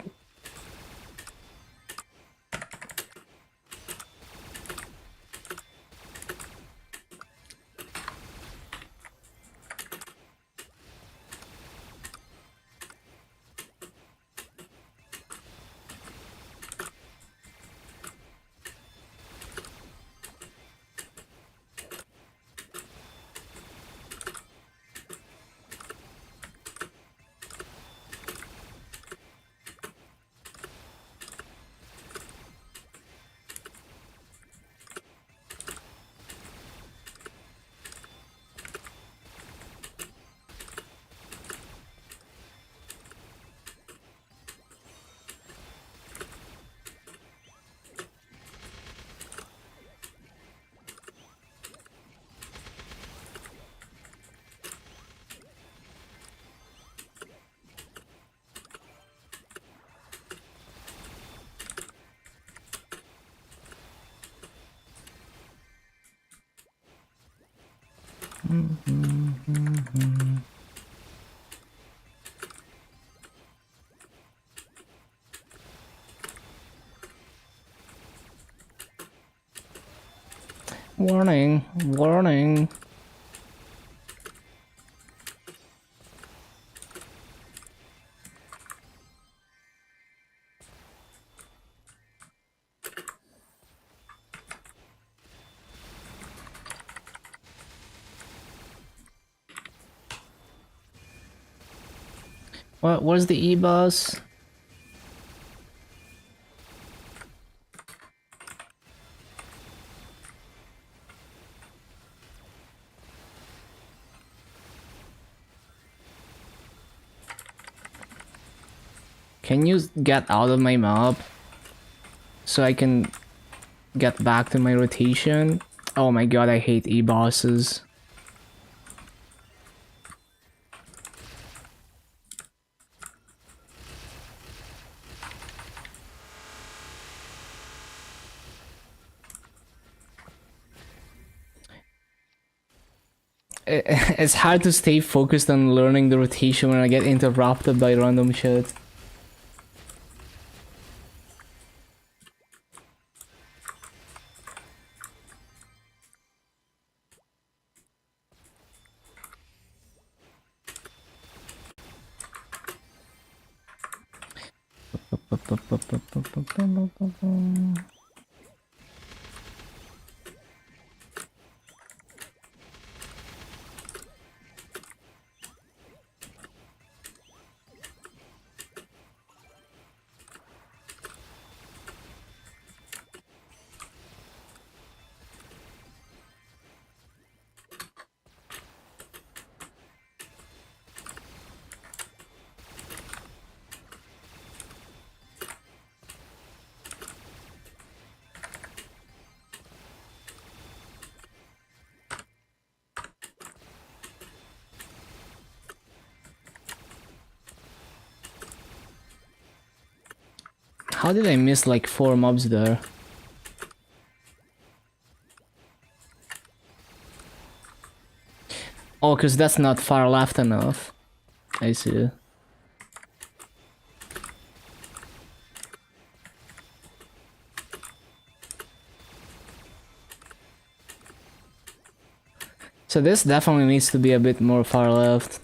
Warning, warning. What? Where's the E-boss? Can you get out of my map so I can get back to my rotation? Oh my god, I hate E-bosses. It's hard to stay focused on learning the rotation when I get interrupted by random shit. How did I miss like 4 mobs there? Oh, cause that's not far left enough. I see. So this definitely needs to be a bit more far left.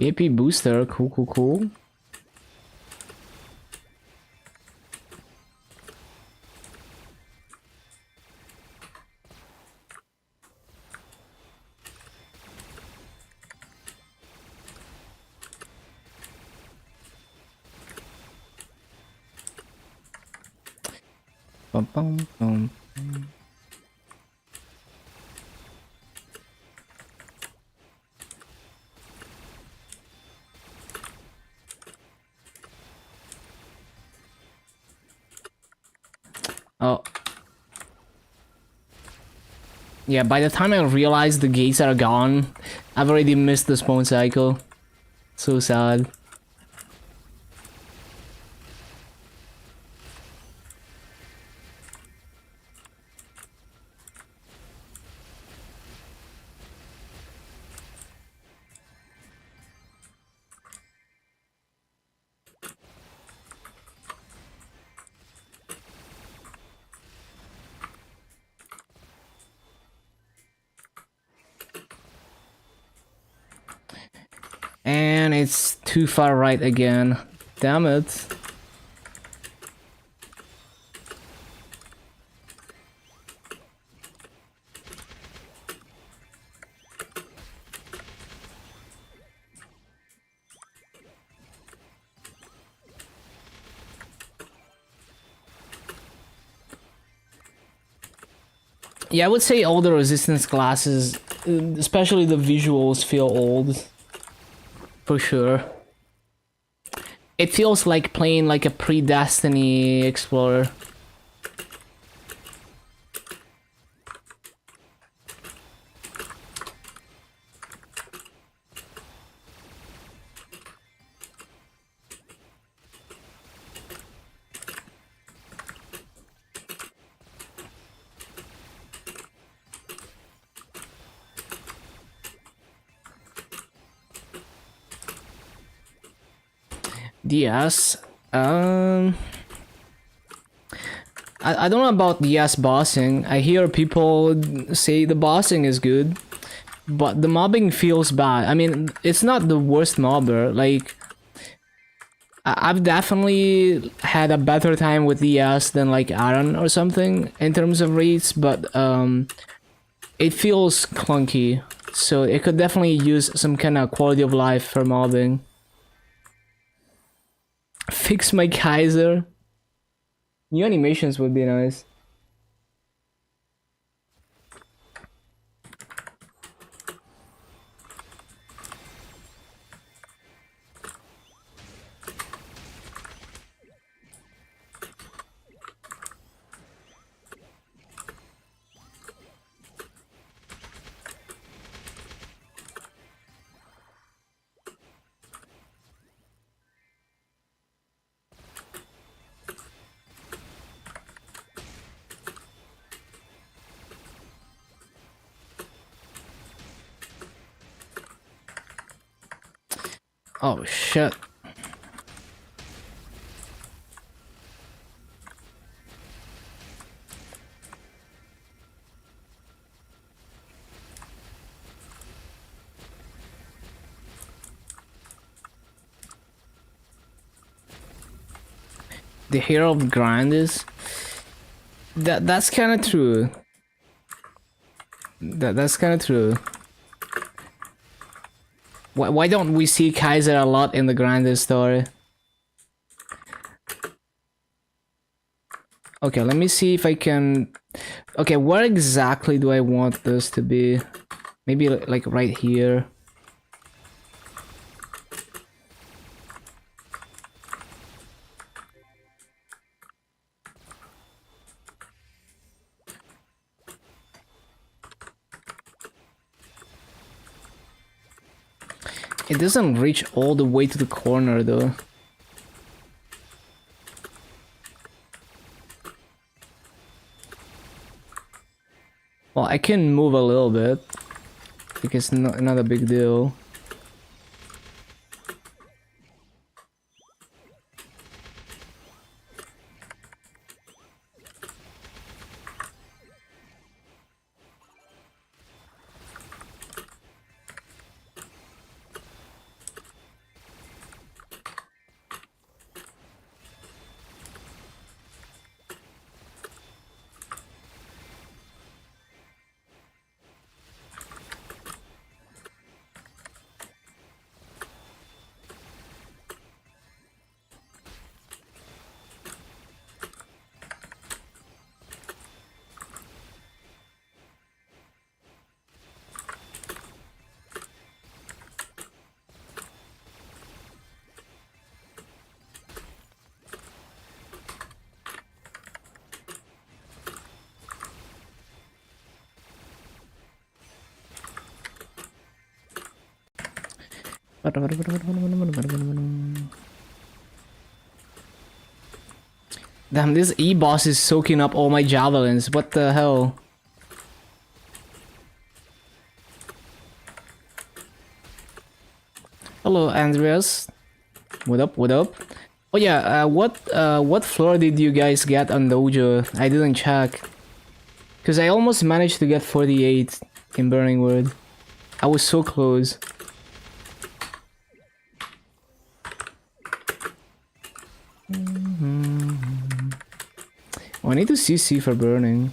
AP booster, cool, cool, cool. Bum, bum, bum. Oh. Yeah, by the time I realize the gates are gone, I've already missed the spawn cycle. So sad. And it's too far right again. Damn it. Yeah, I would say all the resistance classes, especially the visuals, feel old. For sure. It feels like playing like a pre-Destiny Explorer. DS. I don't know about DS bossing. I hear people say the bossing is good, but the mobbing feels bad. I mean, it's not the worst mobber. Like, I've definitely had a better time with DS than like Aaron or something in terms of rates, but it feels clunky. So it could definitely use some kind of quality of life for mobbing. Fix my Kaiser. New animations would be nice. Oh shit. The hero of grind is that's kind of true. That's kind of true. Why don't we see Kaiser a lot in the grinder story? Okay, let me see if I can. Okay, where exactly do I want this to be? Maybe like right here. It doesn't reach all the way to the corner though. Well, I can move a little bit. Because it's not a big deal. Damn, this E-boss is soaking up all my javelins. What the hell? Hello, Andreas. What up? What up? Oh yeah, what floor did you guys get on Dojo? I didn't check. Cause I almost managed to get 48 in Burning Wood. I was so close. Oh, I need to CC for burning.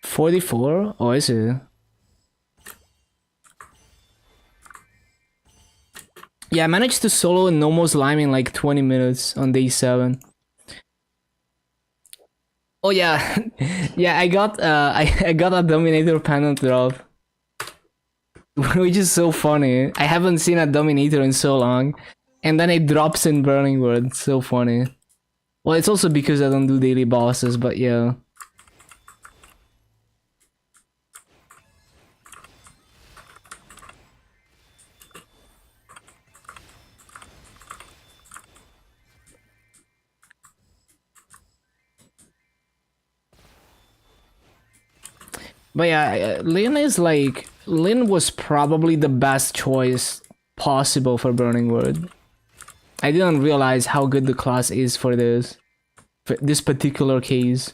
$44? Oh, I see. Yeah, I managed to solo a normal slime in like 20 minutes on day 7. Oh yeah, yeah. I got I got a Dominator panel drop, which is so funny. I haven't seen a Dominator in so long, and then it drops in Burning Word. So funny. Well, it's also because I don't do daily bosses, but yeah. But yeah, Lin is like Lin was probably the best choice possible for Burning Word. I didn't realize how good the class is for this particular case.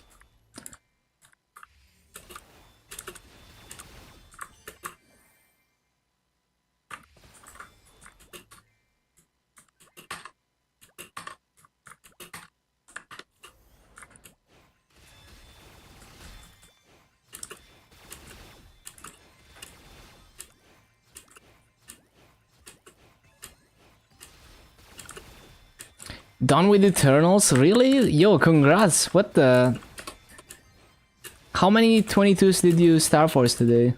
Done with Eternals? Really? Yo, congrats. What the... How many 22s did you Star Force today?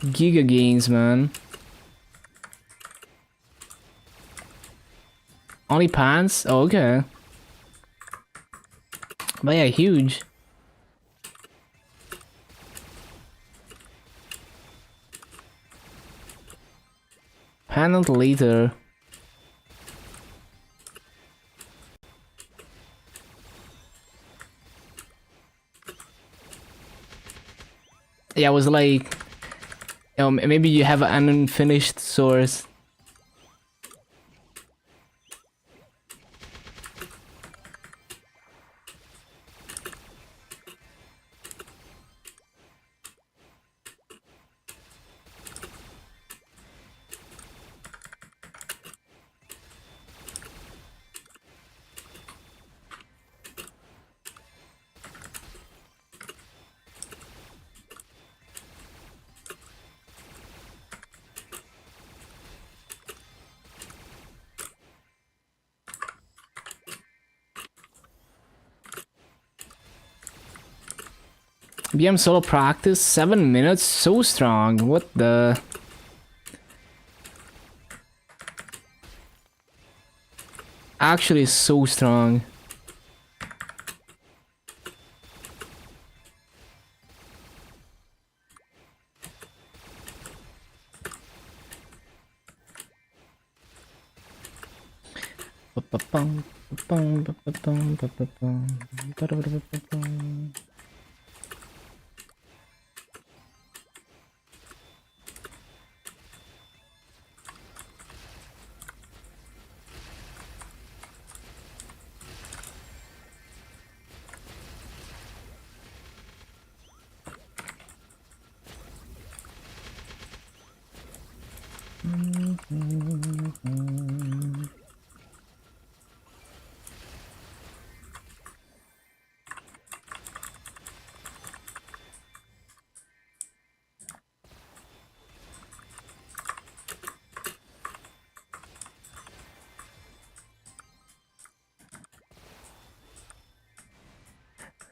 Giga gains, man. Only pants? Oh, okay. But yeah, huge. Paneled later. Yeah, I was like... maybe you have an unfinished source. BM solo practice, 7 minutes, so strong. What the... Actually so strong.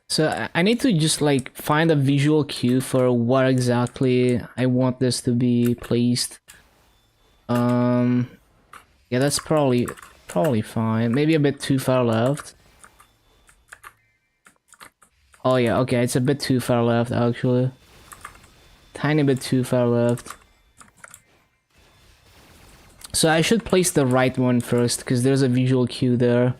So I need to just like find a visual cue for what exactly I want this to be placed. Yeah, that's probably fine. Maybe a bit too far left. Oh yeah, okay, it's a bit too far left actually. Tiny bit too far left. So I should place the right one first, because there's a visual cue there.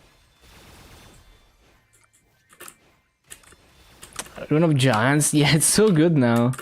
Rune of Giants? Yeah, it's so good now.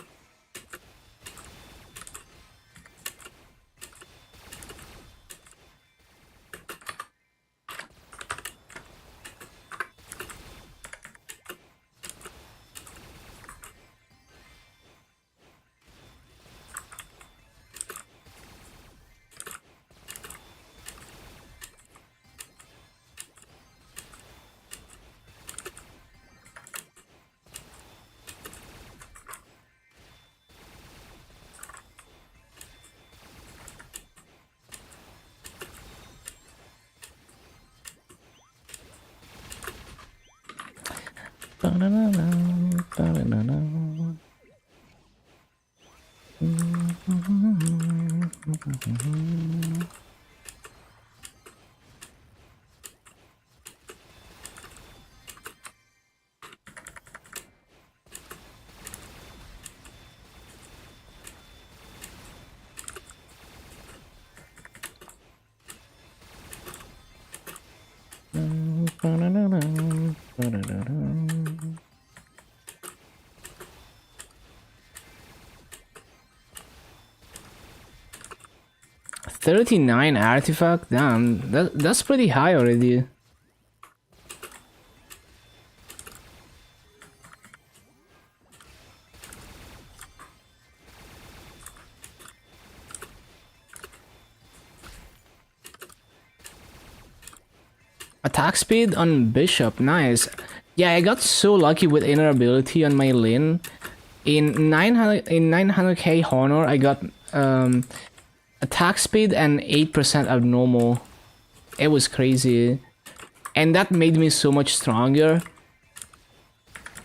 $39 artifact? Damn, that's pretty high already. Attack speed on Bishop, nice. Yeah, I got so lucky with inner ability on my Lin. In 900k Honor, I got attack speed and 8% abnormal. It was crazy. And that made me so much stronger.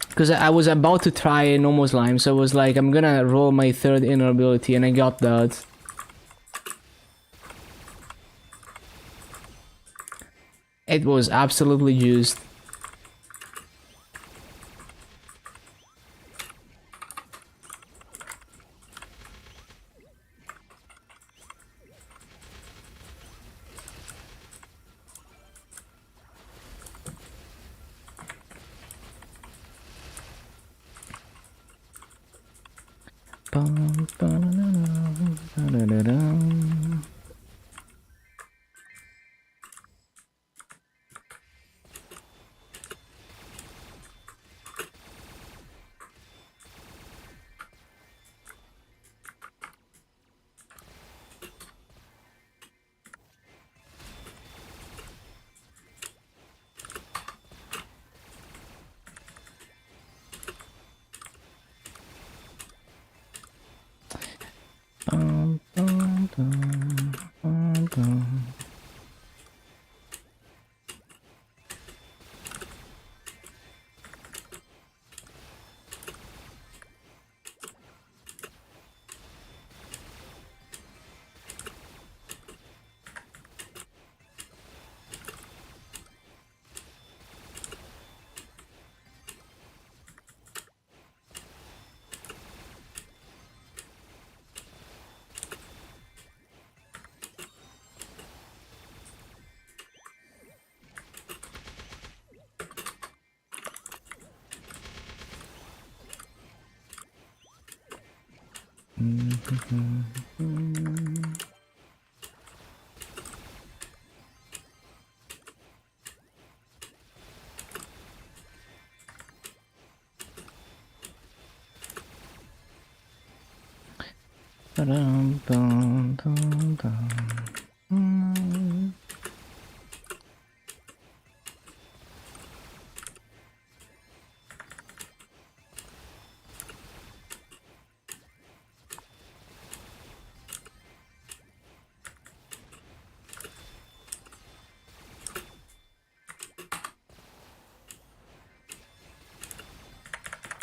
Because I was about to try normal slime, so I was like, I'm gonna roll my third inner ability, and I got that. It was absolutely juiced.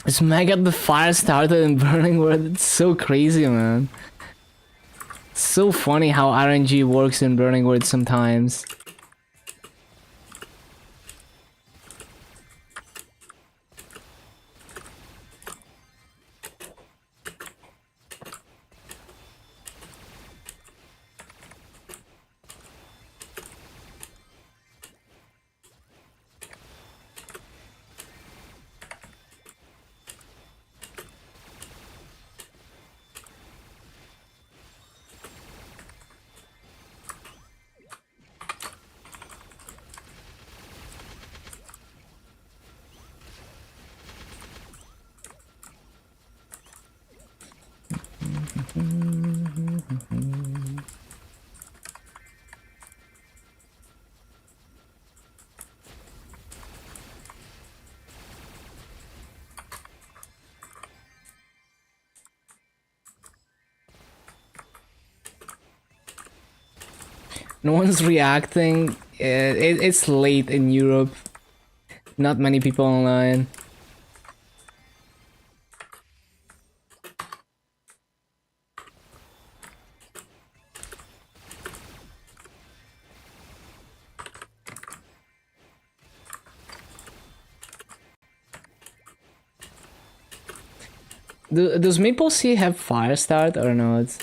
This mega the fire started in Burning World. It's so crazy, man. It's so funny how RNG works in Burning World sometimes. No one's reacting. It's late in Europe. Not many people online. Does Maple Sea have fire start or not?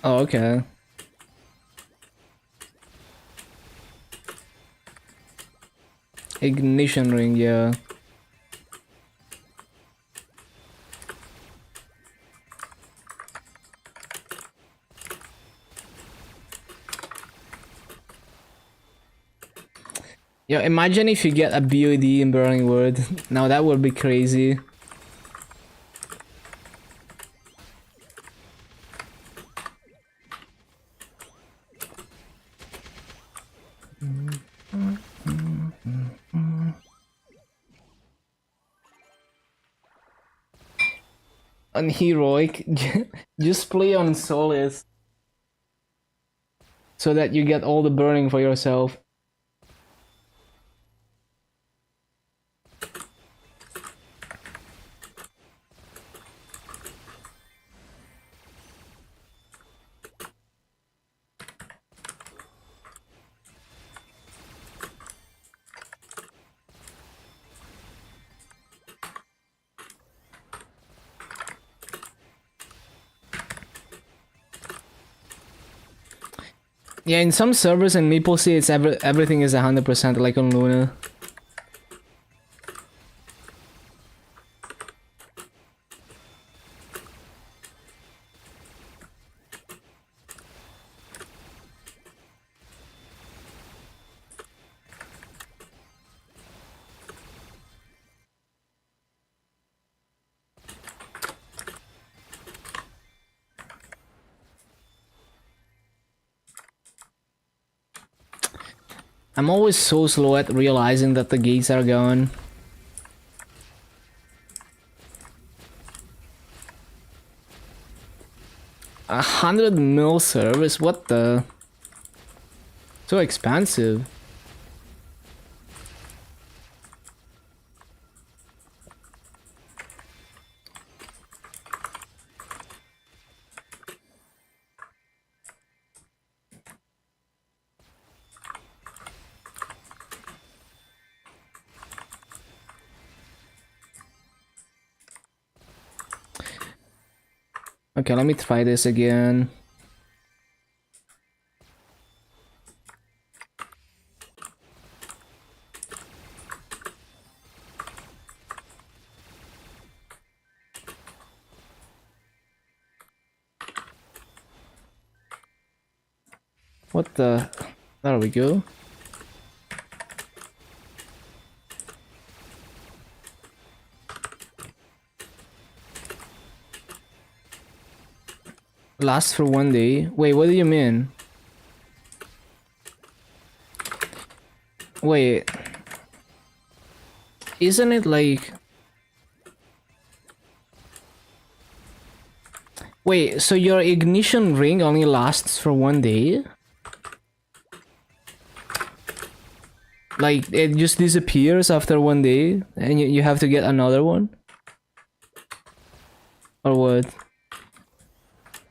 Oh, okay. Ignition ring, yeah. Yeah, imagine if you get a BOD in Burning Wood. Now that would be crazy. On heroic, just play on Solace so that you get all the burning for yourself. Yeah, in some servers in Maple Sea, it's everything is 100% like on Luna. I'm always so slow at realizing that the gates are gone. A 100 mil service? What the? So expensive. Okay, let me try this again. What the? There we go. Lasts for 1 day? Wait, what do you mean? Wait. Isn't it like... Wait, so your ignition ring only lasts for 1 day? Like, it just disappears after 1 day and you have to get another one? Or what?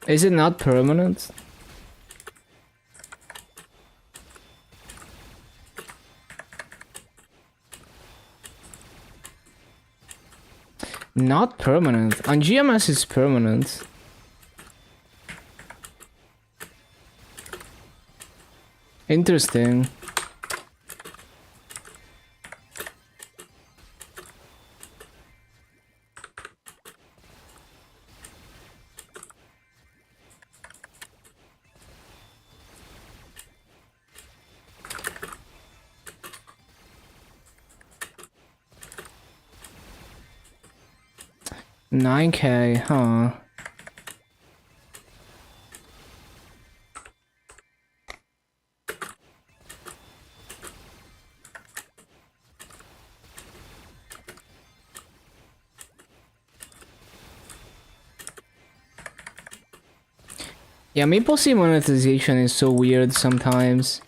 Is it not permanent? Not permanent. On GMS it's permanent. Interesting. $9K, huh? Yeah, Maple Sea monetization is so weird sometimes.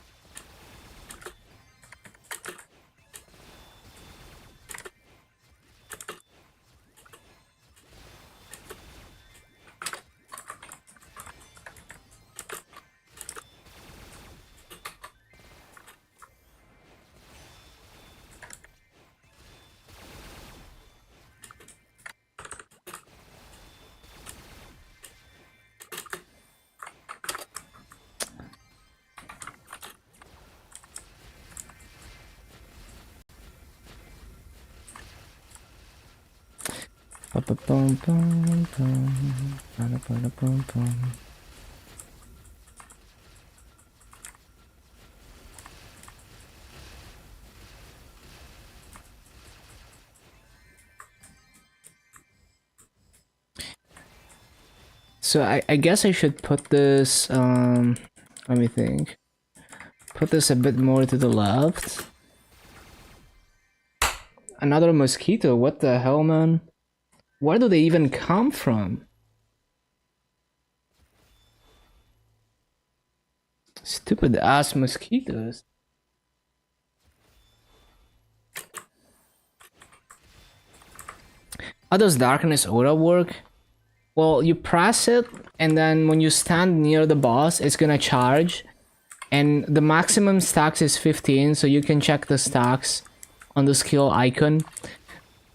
So I guess I should put this, let me think. Put this a bit more to the left. Another mosquito, what the hell, man? Where do they even come from? Stupid ass mosquitoes. How does darkness aura work? Well, you press it, and then when you stand near the boss, it's gonna charge. And the maximum stacks is 15, so you can check the stacks on the skill icon.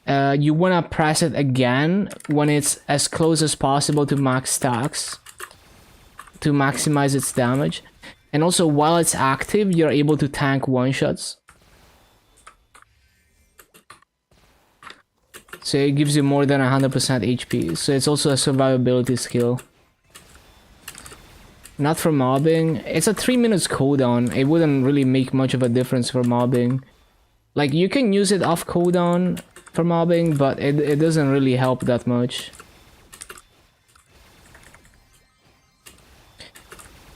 You wanna press it again when it's as close as possible to max stacks to maximize its damage. And also, while it's active, you're able to tank one-shots. So it gives you more than 100% HP. So it's also a survivability skill. Not for mobbing. It's a 3 minutes cooldown. It wouldn't really make much of a difference for mobbing. Like, you can use it off cooldown for mobbing, but it doesn't really help that much.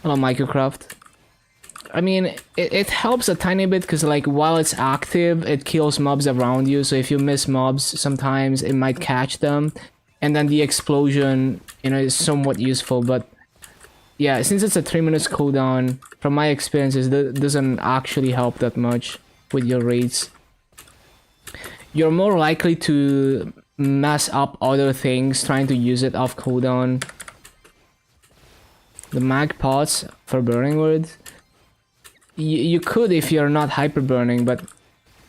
Hello, Minecraft. I mean, it helps a tiny bit because, like, while it's active, it kills mobs around you. So if you miss mobs, sometimes it might catch them. And then the explosion, you know, is somewhat useful. But yeah, since it's a 3 minutes cooldown, from my experiences, that doesn't actually help that much with your raids. You're more likely to mess up other things trying to use it off cooldown. The mag pots for burning wood. You could if you're not hyper burning, but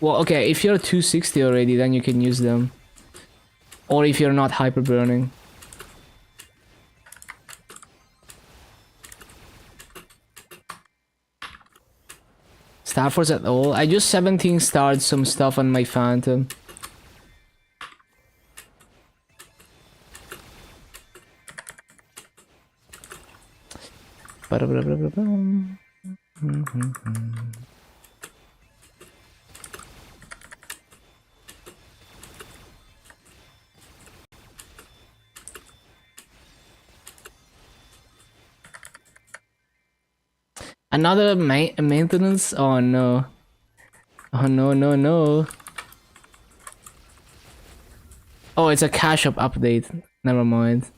well, okay, if you're 260 already, then you can use them. Or if you're not hyper burning. Star Force at all? I just 17 starred some stuff on my Phantom. Another maintenance? Oh no. Oh no, no, no. Oh, it's a cash up update. Never mind.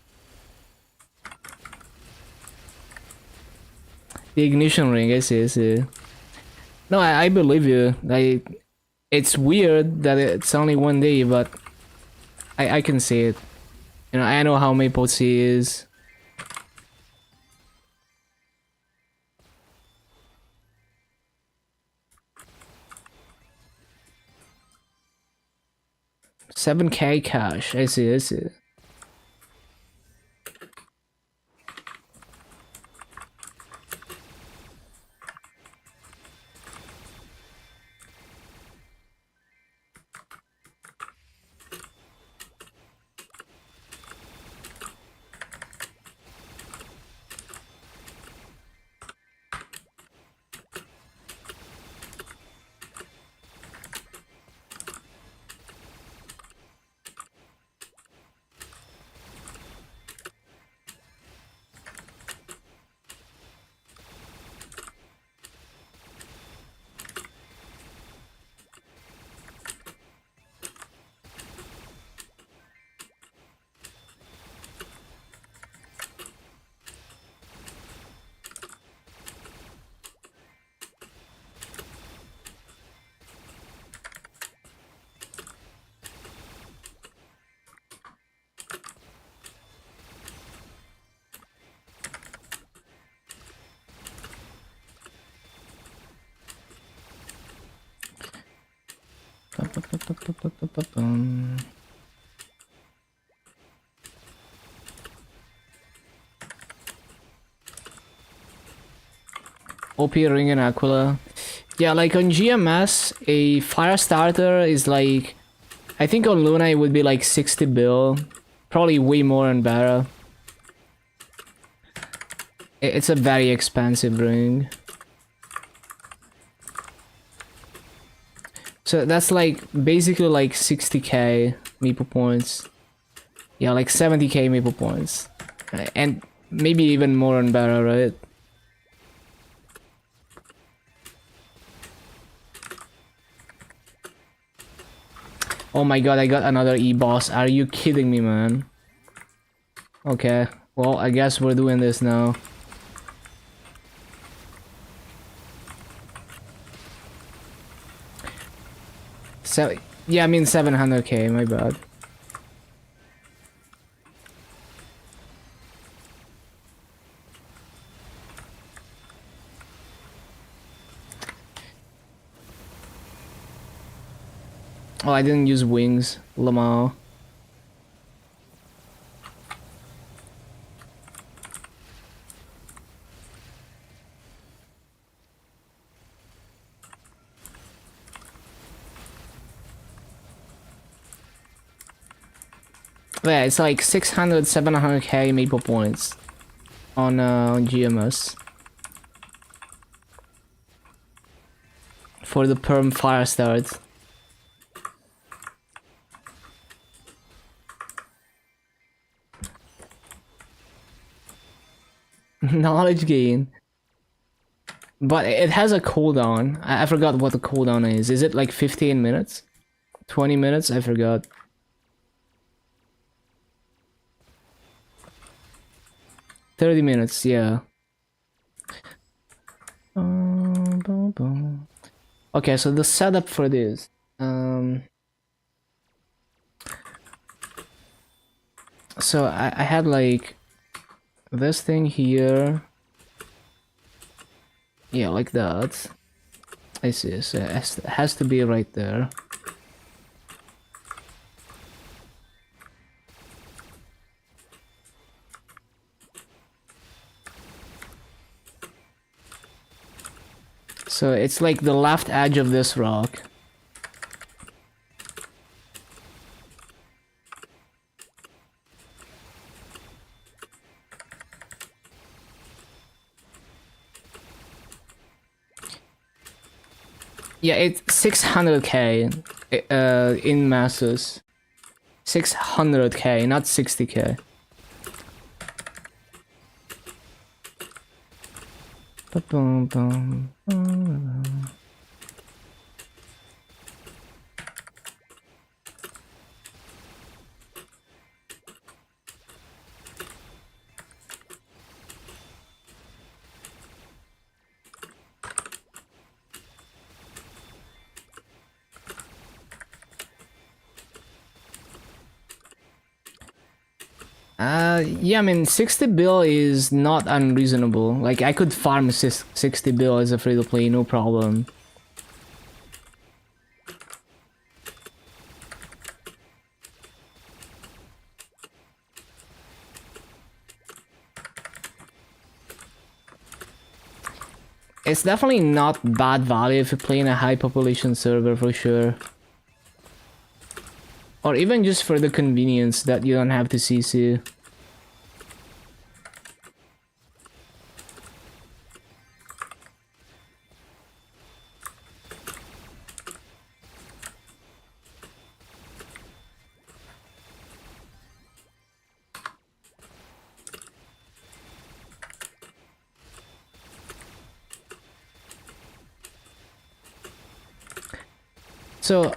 The ignition ring, I see. No, I believe you. It's weird that it's only 1 day, but I can see it. You know, I know how Maple Sea is. $7K cash. I see. OP Ring and Aquila. Yeah, like on GMS, a fire starter is like, I think on Luna it would be like 60 bill. Probably way more and better. It's a very expensive ring. So that's like basically like 60k maple points. Yeah, like 70k maple points. And maybe even more and better, right? Oh my god, I got another E-boss. Are you kidding me, man? Okay, well, I guess we're doing this now. So, yeah, I mean 700k, my bad. Oh, I didn't use wings, Lamau. Yeah, it's like 600, 700k maple points on GMS. For the perm fire start. Knowledge gain. But it has a cooldown. I forgot what the cooldown is. Is it like 15 minutes? 20 minutes? I forgot. $30, yeah. Okay, so the setup for this. So I had like this thing here. Yeah, like that. I see, so it has to be right there. So it's like the left edge of this rock. Yeah, it's 600k in masses. 600k, not 60k. Yeah, I mean 60 bill is not unreasonable. Like I could farm 60 bill as a free to play, no problem. It's definitely not bad value if you play in a high population server for sure. Or even just for the convenience that you don't have to CC. So,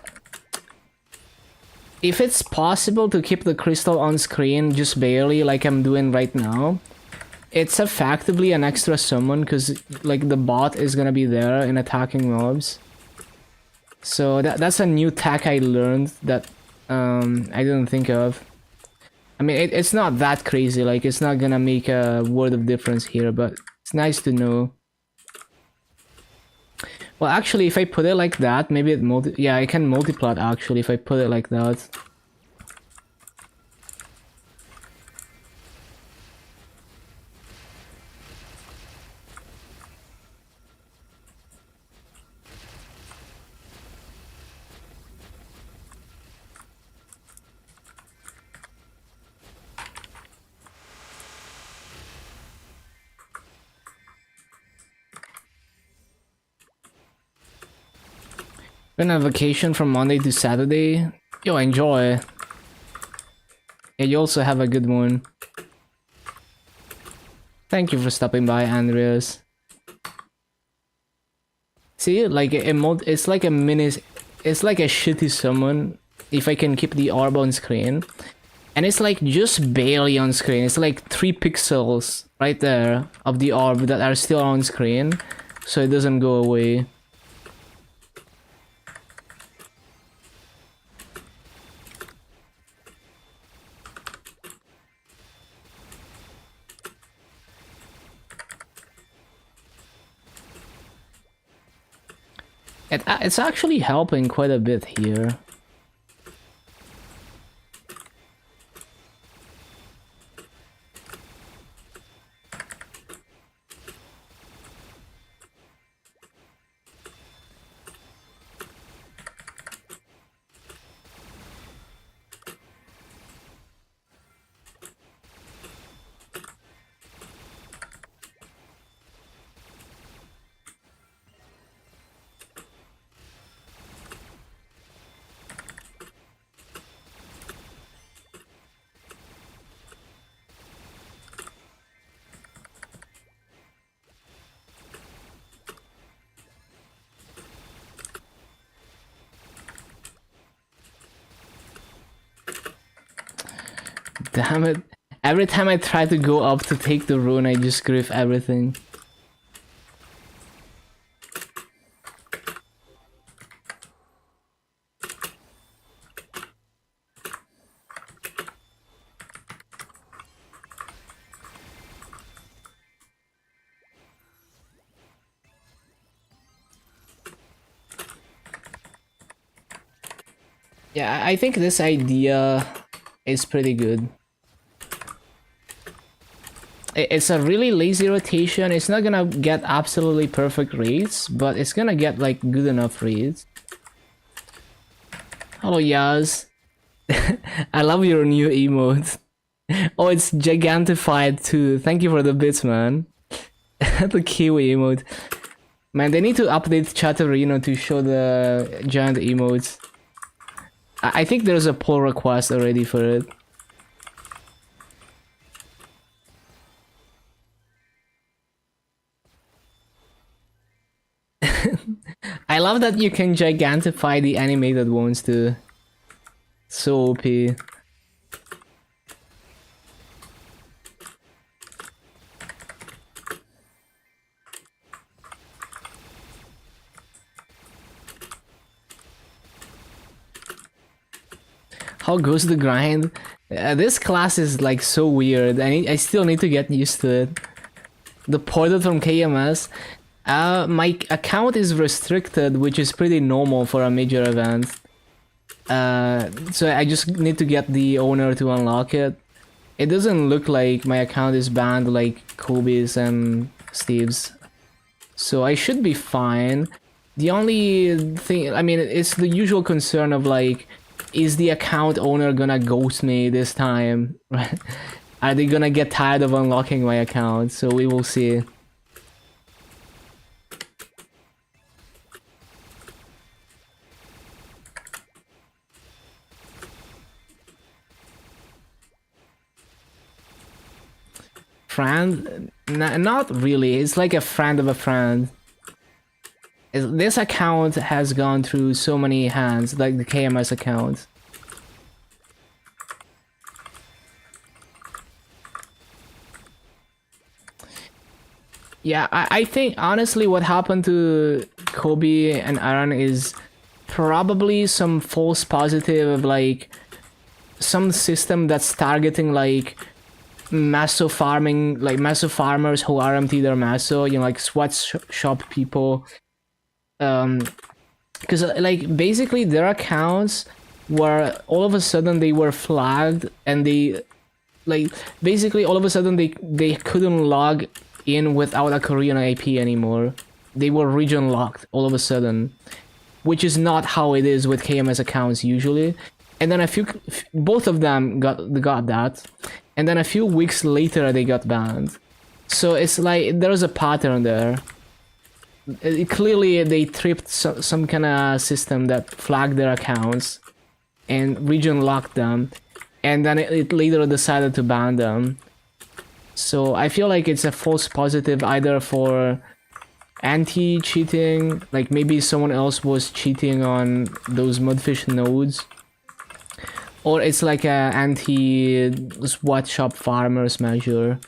if it's possible to keep the crystal on screen just barely like I'm doing right now, it's effectively an extra summon because like the bot is gonna be there and attacking mobs. So that's a new tech I learned that I didn't think of. I mean, it's not that crazy, like it's not gonna make a world of difference here, but it's nice to know. Well, actually, if I put it like that, maybe it yeah, I can multiplot actually if I put it like that. Been on vacation from Monday to Saturday. Yo, enjoy. Yeah, you also have a good one. Thank you for stopping by, Andreas. See, like it's like a mini, it's like a shitty summon. If I can keep the orb on screen, and it's like just barely on screen. It's like 3 pixels right there of the orb that are still on screen, so it doesn't go away. It's actually helping quite a bit here. Damn it. Every time I try to go up to take the rune, I just griff everything. Yeah, I think this idea is pretty good. It's a really lazy rotation. It's not gonna get absolutely perfect reads, but it's gonna get like good enough reads. Hello, Yaz. I love your new emote. Oh, it's gigantified too. Thank you for the bits, man. The Kiwi emote. Man, they need to update Chatterino to show the giant emotes. I think there's a pull request already for it. I love that you can gigantify the animated ones too. So OP. How goes the grind? This class is like so weird. I still need to get used to it. The portal from KMS. My account is restricted, which is pretty normal for a major event. So I just need to get the owner to unlock it. It doesn't look like my account is banned like Kobe's and Steve's. So I should be fine. The only thing, I mean, it's the usual concern of like, is the account owner gonna ghost me this time? Are they gonna get tired of unlocking my account? So we will see. Friend? Not really. It's like a friend of a friend. This account has gone through so many hands, like the KMS account. Yeah, I think honestly what happened to Kobe and Aaron is probably some false positive of like some system that's targeting like masso farming, like masso farmers who RMT their masso, you know, like sweatshop people. Because like basically their accounts were all of a sudden they were flagged and they like basically all of a sudden they couldn't log in without a Korean IP anymore. They were region locked all of a sudden, which is not how it is with KMS accounts usually. And then both of them got that, and then a few weeks later they got banned. So it's like there's a pattern there. clearly they tripped some kind of system that flagged their accounts and region locked them, and then it later decided to ban them. So I feel like it's a false positive either for anti-cheating, like maybe someone else was cheating on those mudfish nodes, or it's like a anti-sweatshop farmers measure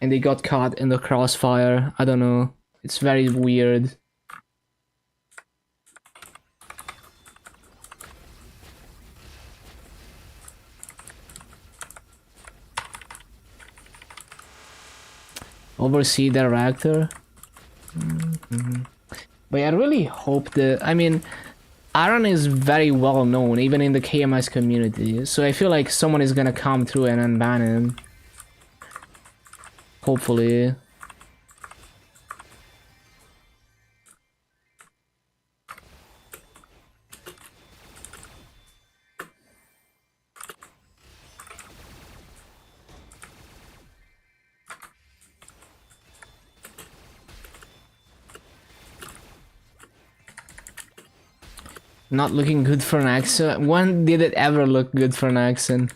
and they got caught in the crossfire. I don't know, it's very weird. Oversee director. But I really hope that, I mean, Aaron is very well known even in the KMS community, so I feel like someone is gonna come through and unban him. Hopefully. Not looking good for an accent. When did it ever look good for an accent?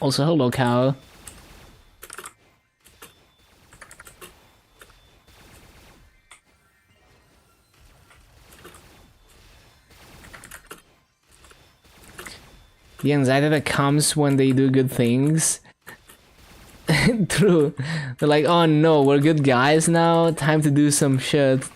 Also, hello, Cal. The anxiety that comes when they do good things. True. They're like, oh no, we're good guys now, time to do some shit.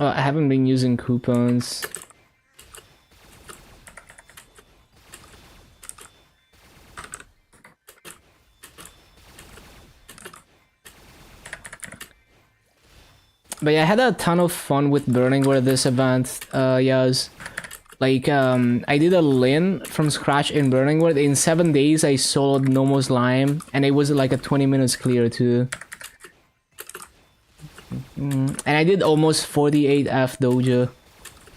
I haven't been using coupons. But yeah, I had a ton of fun with Burningware this event, yes. Like, I did a Lin from scratch in Burningware. In 7 days, I soloed Nomo's Lime, and it was like a 20 minutes clear too. And I did almost 48 F Dojo.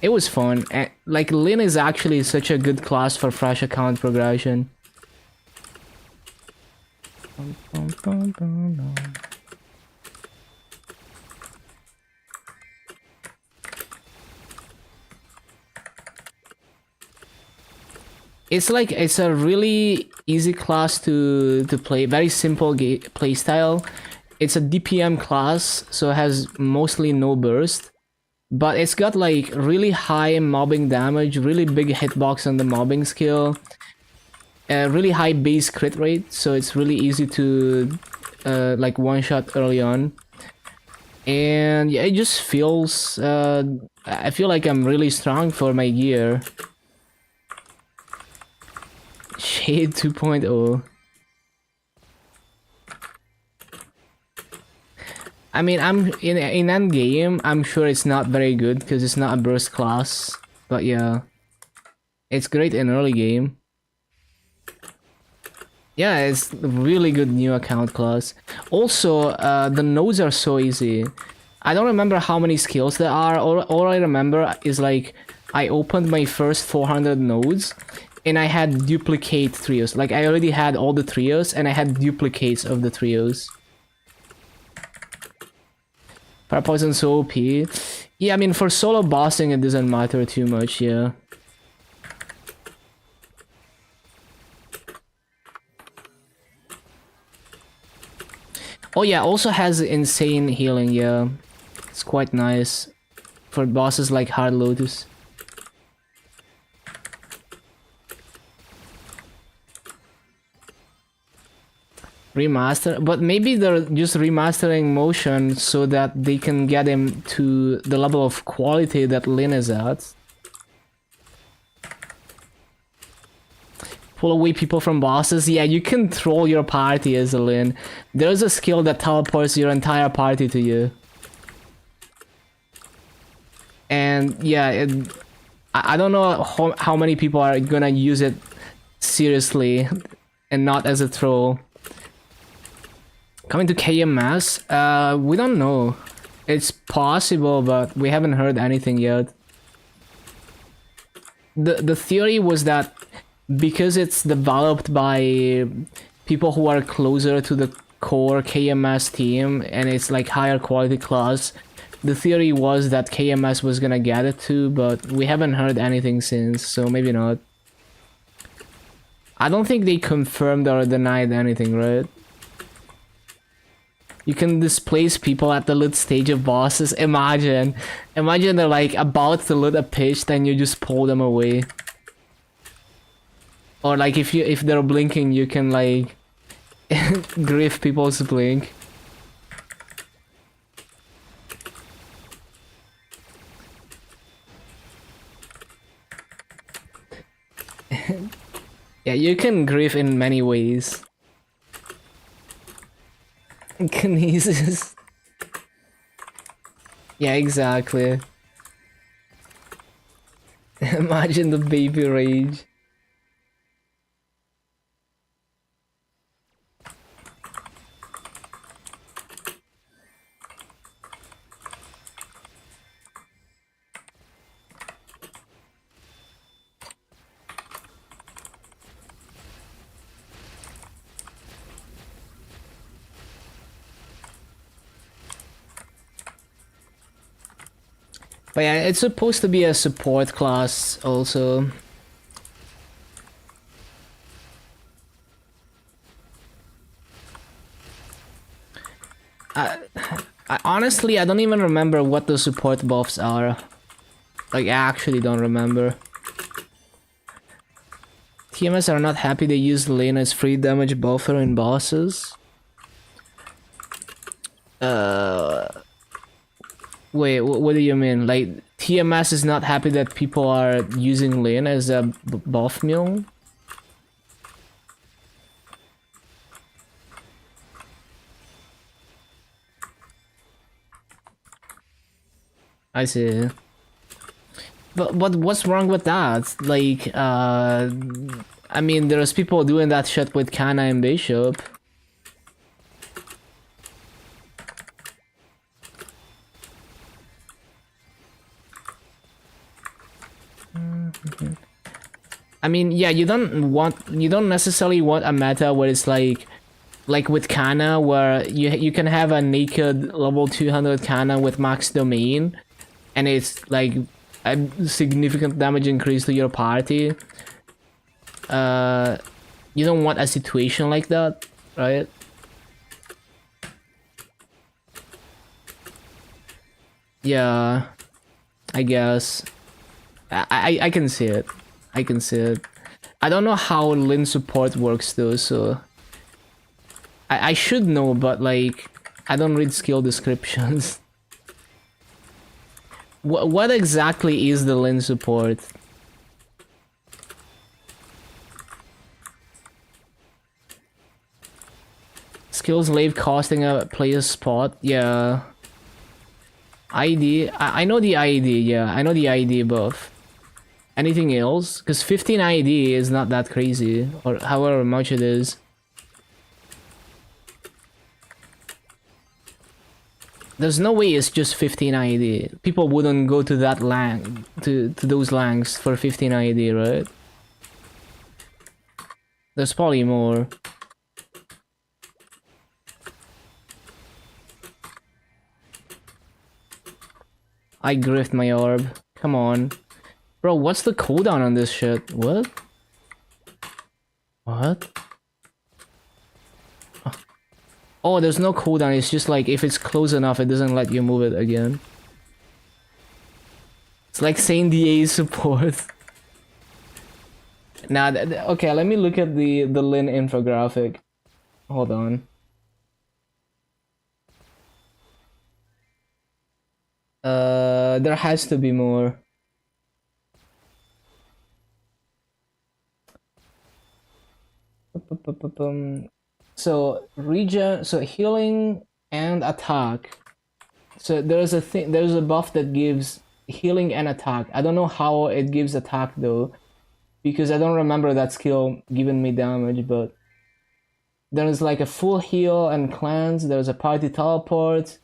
It was fun. And, like, Lin is actually such a good class for fresh account progression. It's like, it's a really easy class to play, very simple play style. It's a DPM class, so it has mostly no burst, but it's got like really high mobbing damage, really big hitbox on the mobbing skill, really high base crit rate, so it's really easy to like one-shot early on. And yeah, it just feels, I feel like I'm really strong for my gear. Shade 2.0. I mean, I'm in end game. I'm sure it's not very good because it's not a burst class. But yeah, it's great in early game. Yeah, it's really good new account class. Also, the nodes are so easy. I don't remember how many skills there are. All I remember is like I opened my first 400 nodes and I had duplicate trios. Like I already had all the trios and I had duplicates of the trios. Poison so OP. Yeah, I mean for solo bossing it doesn't matter too much, yeah. Oh yeah, also has insane healing, yeah. It's quite nice for bosses like Hard Lotus. Remaster, but maybe they're just remastering motion so that they can get him to the level of quality that Lin is at. pull away people from bosses. Yeah, you can troll your party as a Lin. There's a skill that teleports your entire party to you. And yeah, I don't know how many people are gonna use it seriously and not as a troll. Coming to KMS? We don't know. It's possible, but we haven't heard anything yet. The theory was that because it's developed by people who are closer to the core KMS team and it's like higher quality class, the theory was that KMS was gonna get it too, but we haven't heard anything since, so maybe not. I don't think they confirmed or denied anything, right? You can displace people at the loot stage of bosses. Imagine they're like about to loot a pitch, then you just pull them away. Or like if they're blinking, you can like grief people's blink. Yeah, you can grief in many ways. Kinesis. Yeah, exactly. Imagine the baby rage. But yeah, it's supposed to be a support class also. Honestly, I don't even remember what the support buffs are. Like, I actually don't remember. TMS are not happy they use Lena's free damage buffer in bosses. Wait, what do you mean? Like, TMS is not happy that people are using Lane as a buff mill? I see. But what's wrong with that? Like, I mean, there's people doing that shit with Kana and Bishop. I mean, yeah, you don't necessarily want a meta where it's like with Kana, where you can have a naked level 200 Kana with max domain, and it's like a significant damage increase to your party. You don't want a situation like that, right? Yeah, I guess. I can see it. I can see it. I don't know how Lin support works though, so I should know, but like I don't read skill descriptions. What exactly is the Lin support? Skills leave costing a player's spot, yeah. ID, I know the ID, yeah, I know the ID buff. Anything else? Because 15 ID is not that crazy, or however much it is. There's no way it's just 15 ID. People wouldn't go to that lang, to those langs for 15 ID, right? There's probably more. I grift my orb. Come on. Bro, what's the cooldown on this shit? What? What? Oh, there's no cooldown. It's just like if it's close enough, it doesn't let you move it again. It's like saying DA support. Now, okay, let me look at the Lin infographic. Hold on. There has to be more. So regen, so healing and attack. So there's a buff that gives healing and attack. I don't know how it gives attack though, because I don't remember that skill giving me damage, but there's like a full heal and cleanse, there's a party teleport.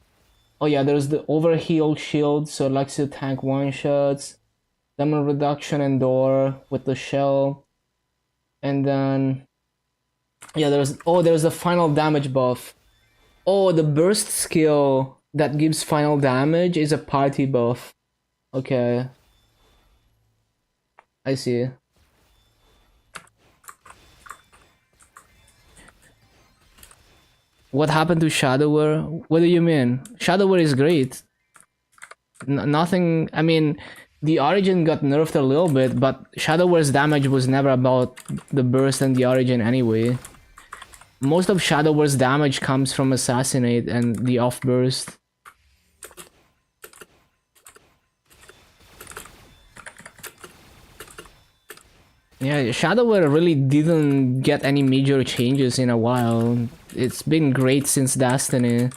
Oh yeah, there's the overheal shield, so it likes to tank one shots. Damage reduction and door with the shell. And then yeah, there's a final damage buff. Oh, the burst skill that gives final damage is a party buff. Okay. I see. What happened to Shadower? What do you mean? Shadower is great. Nothing, I mean, the Origin got nerfed a little bit, but Shadower's damage was never about the burst and the Origin anyway. Most of Shadower's damage comes from Assassinate and the off burst. Yeah, Shadower really didn't get any major changes in a while. It's been great since Destiny.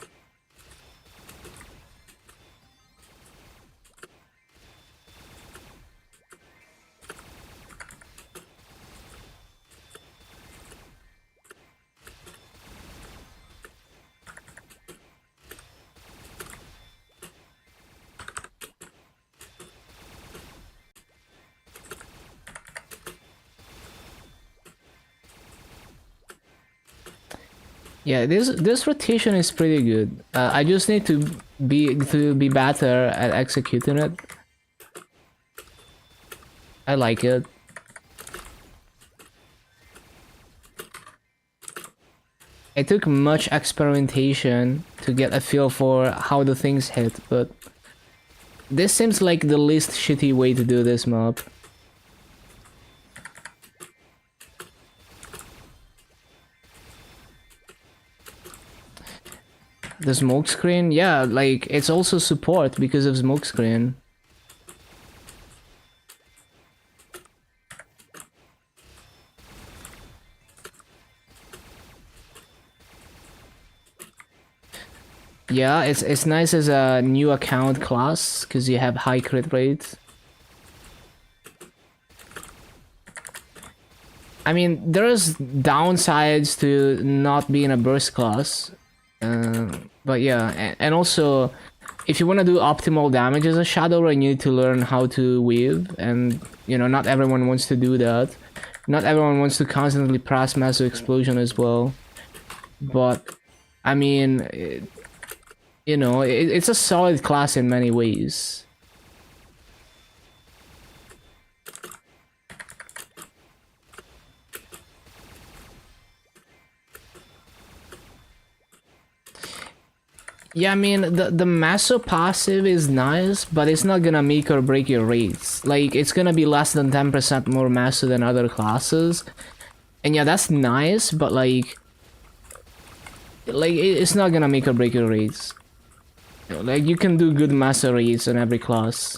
Yeah, this rotation is pretty good. I just need to be better at executing it. I like it. It took much experimentation to get a feel for how the things hit, but this seems like the least shitty way to do this mob. The smokescreen? Yeah, like, it's also support because of smokescreen. Yeah, it's nice as a new account class, because you have high crit rate. I mean, there's downsides to not being a burst class. But yeah, and also, if you want to do optimal damage as a Shadow, you need to learn how to weave, and, you know, not everyone wants to do that. Not everyone wants to constantly press Massive Explosion as well. But, I mean, you know, it's a solid class in many ways. Yeah, I mean, the Maso passive is nice, but it's not gonna make or break your rates. Like, it's gonna be less than 10% more Maso than other classes. And yeah, that's nice, but like it's not gonna make or break your rates. You know, like, you can do good Maso rates on every class.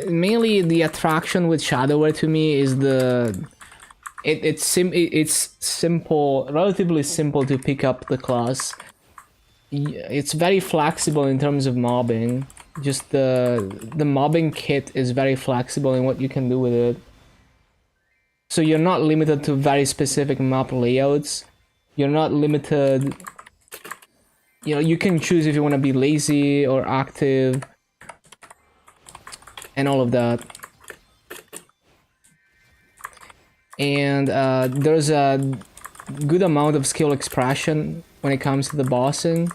Mainly the attraction with Shadower to me is it's simple, relatively simple to pick up the class. It's very flexible in terms of mobbing. Just the mobbing kit is very flexible in what you can do with it. So you're not limited to very specific map layouts. You're not limited. You know, you can choose if you want to be lazy or active, and all of that. And there's a good amount of skill expression when it comes to the bossing.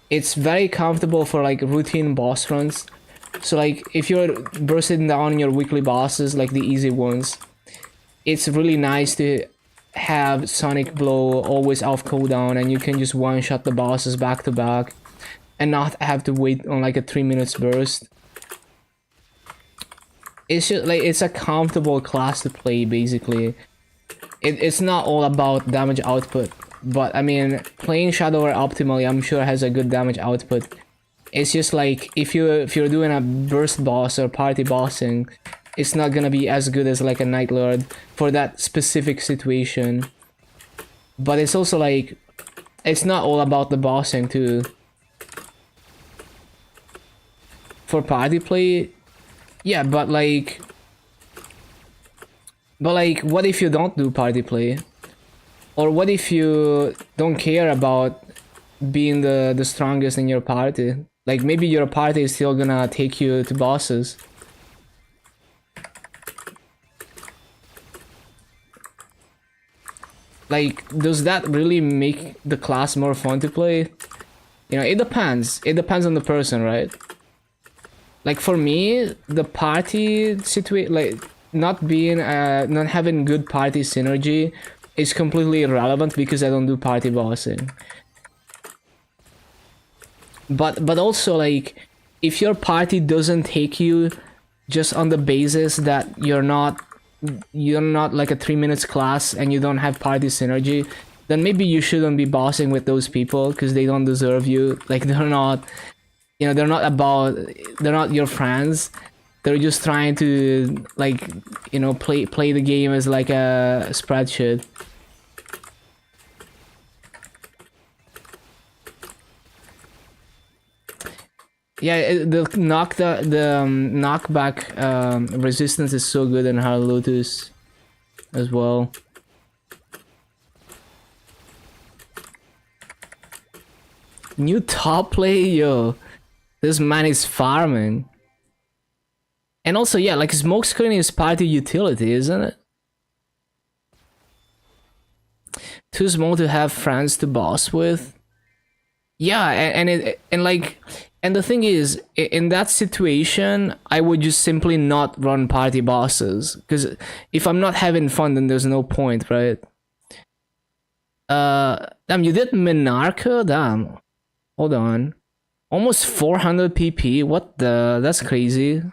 It's very comfortable for like routine boss runs. So like, if you're bursting down your weekly bosses, like the easy ones, it's really nice to have Sonic Blow always off cooldown, and you can just one-shot the bosses back to back and not have to wait on like a 3 minutes burst. It's just like, it's a comfortable class to play, basically. It's not all about damage output, but I mean, playing Shadower optimally, I'm sure, has a good damage output. It's just like if you're doing a burst boss or party bossing, it's not gonna be as good as like a Night Lord for that specific situation. But it's also like it's not all about the bossing too. For party play, yeah, but what if you don't do party play? Or what if you don't care about being the strongest in your party? Like maybe your party is still gonna take you to bosses. Like, does that really make the class more fun to play? You know, it depends. It depends on the person, right? Like for me, the party situation, like not having good party synergy is completely irrelevant because I don't do party bossing. But also like if your party doesn't take you just on the basis that you're not like a 3 minutes class and you don't have party synergy, then maybe you shouldn't be bossing with those people because they don't deserve you. Like they're not, you know, they're not your friends. They're just trying to like, you know, play the game as like a spreadsheet. Yeah, the knockback resistance is so good in Hard Lotus as well. New top play, yo. This man is farming. And also, yeah, like smokescreen is party utility, isn't it? Too small to have friends to boss with. Yeah, and the thing is, in that situation, I would just simply not run party bosses because if I'm not having fun, then there's no point, right? Damn, you did Minarca? Damn, hold on, almost 400 PP. What the? That's crazy.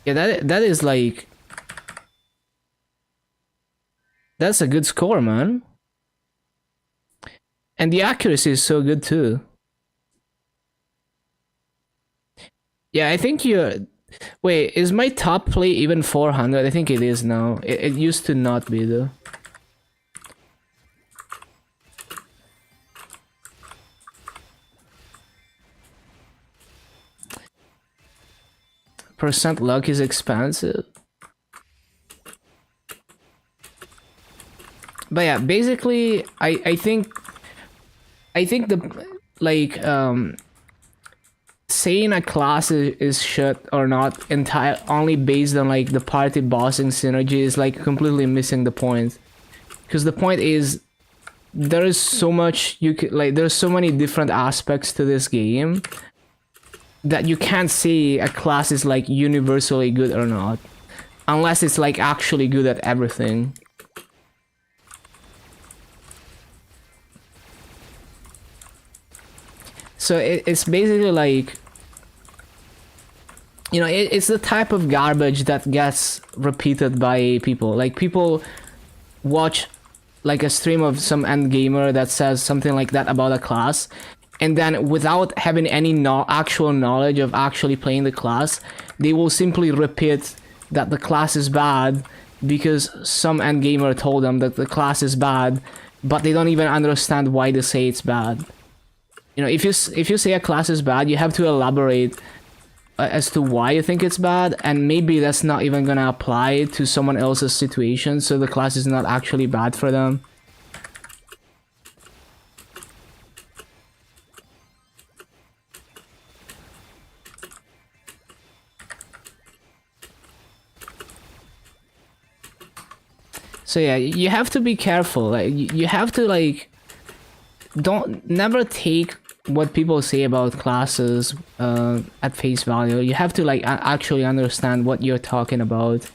Yeah, that is like, that's a good score, man. And the accuracy is so good too. Yeah, I think you're... Wait, is my top play even 400? I think it is now. It used to not be though. Percent luck is expensive. But yeah, basically, I think the like saying a class is shit or not only based on like the party bossing synergy is like completely missing the point. Because the point is there is so much you could like, there's so many different aspects to this game that you can't say a class is like universally good or not unless it's like actually good at everything. So it's basically like, you know, it's the type of garbage that gets repeated by people. Like people watch like a stream of some end gamer that says something like that about a class, and then without having any actual knowledge of actually playing the class, they will simply repeat that the class is bad because some end gamer told them that the class is bad, but they don't even understand why they say it's bad. You know, if you say a class is bad, you have to elaborate as to why you think it's bad, and maybe that's not even gonna apply to someone else's situation, so the class is not actually bad for them. So yeah, you have to be careful. Like you have to like, never take what people say about classes at face value. You have to like actually understand what you're talking about.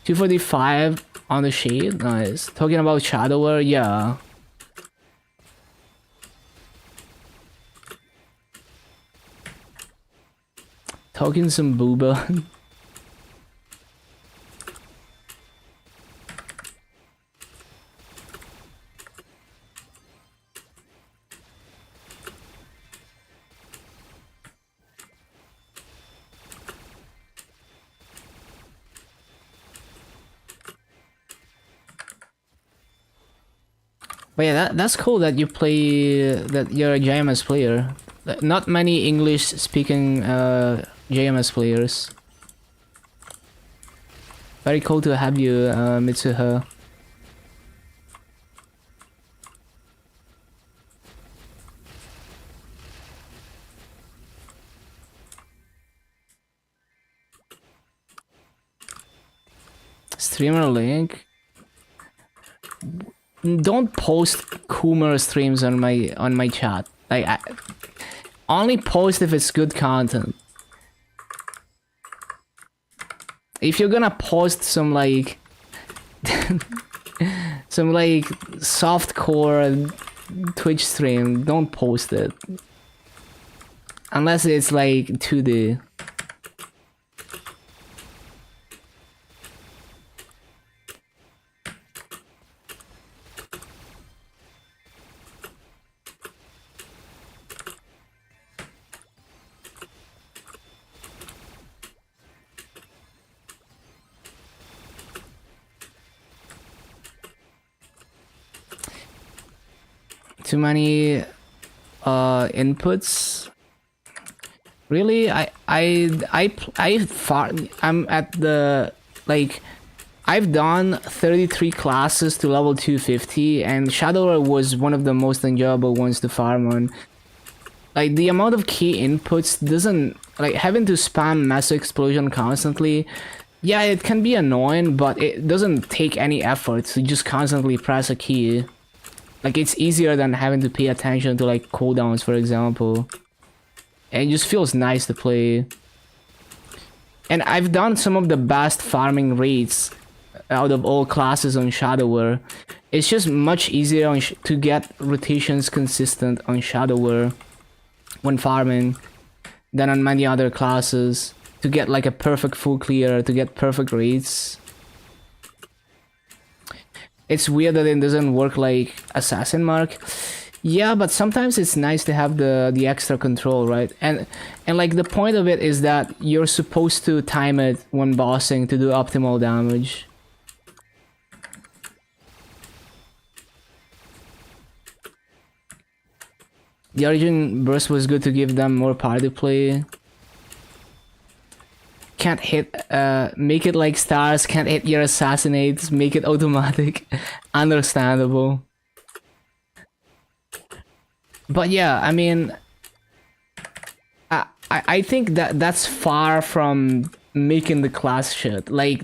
245 on the shade, nice. Talking about Shadower, yeah. Talking some booba. But yeah, that's cool that you play, that you're a JMS player. Not many English speaking JMS players. Very cool to have you, Mitsuha. Streamer link. Don't post Coomer streams on my chat. Like, only post if it's good content. If you're gonna post some like some like softcore Twitch stream, don't post it unless it's like 2D. Too many inputs. Really, I'm at the, like, I've done 33 classes to level 250, and Shadow was one of the most enjoyable ones to farm on. Like, the amount of key inputs doesn't, like, having to spam Massive Explosion constantly, yeah, it can be annoying, but it doesn't take any effort to just constantly press a key. Like, it's easier than having to pay attention to, like, cooldowns, for example. And it just feels nice to play. And I've done some of the best farming rates out of all classes on Shadower. It's just much easier on to get rotations consistent on Shadower when farming than on many other classes. To get, like, a perfect full clear, to get perfect rates. It's weird that it doesn't work like Assassin Mark. Yeah, but sometimes it's nice to have the extra control, right? And like, the point of it is that you're supposed to time it when bossing to do optimal damage. The Origin burst was good to give them more party play. Can't hit, make it like stars, can't hit your assassinates, make it automatic. Understandable. But yeah, I mean, I think that's far from making the class shit. Like,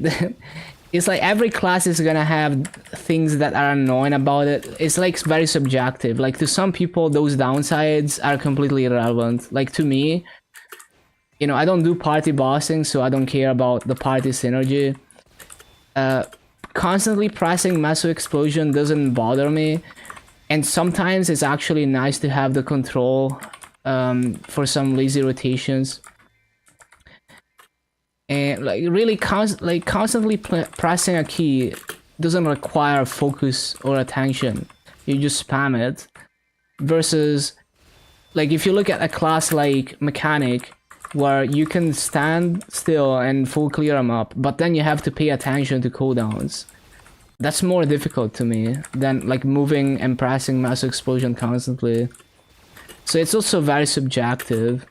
it's like every class is gonna have things that are annoying about it. It's like very subjective. Like, to some people, those downsides are completely irrelevant. Like, to me, you know, I don't do party bossing, so I don't care about the party synergy. Constantly pressing Massive Explosion doesn't bother me. And sometimes it's actually nice to have the control for some lazy rotations. And like, really constantly pressing a key doesn't require focus or attention. You just spam it. Versus, like, if you look at a class like Mechanic, where you can stand still and full clear them up, but then you have to pay attention to cooldowns. That's more difficult to me than, like, moving and pressing Massive Explosion constantly. So it's also very subjective.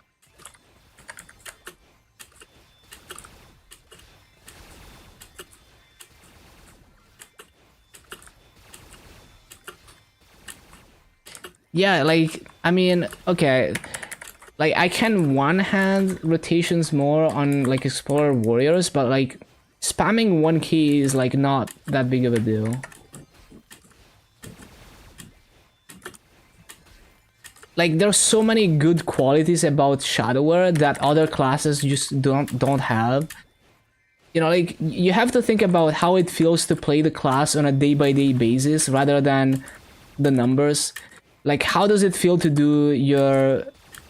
Yeah, like, I mean, okay. Like, I can one-hand rotations more on, like, Explorer Warriors, but, like, spamming one key is, like, not that big of a deal. Like, there's so many good qualities about Shadower that other classes just don't have. You know, like, you have to think about how it feels to play the class on a day-by-day basis rather than the numbers. Like, how does it feel to do your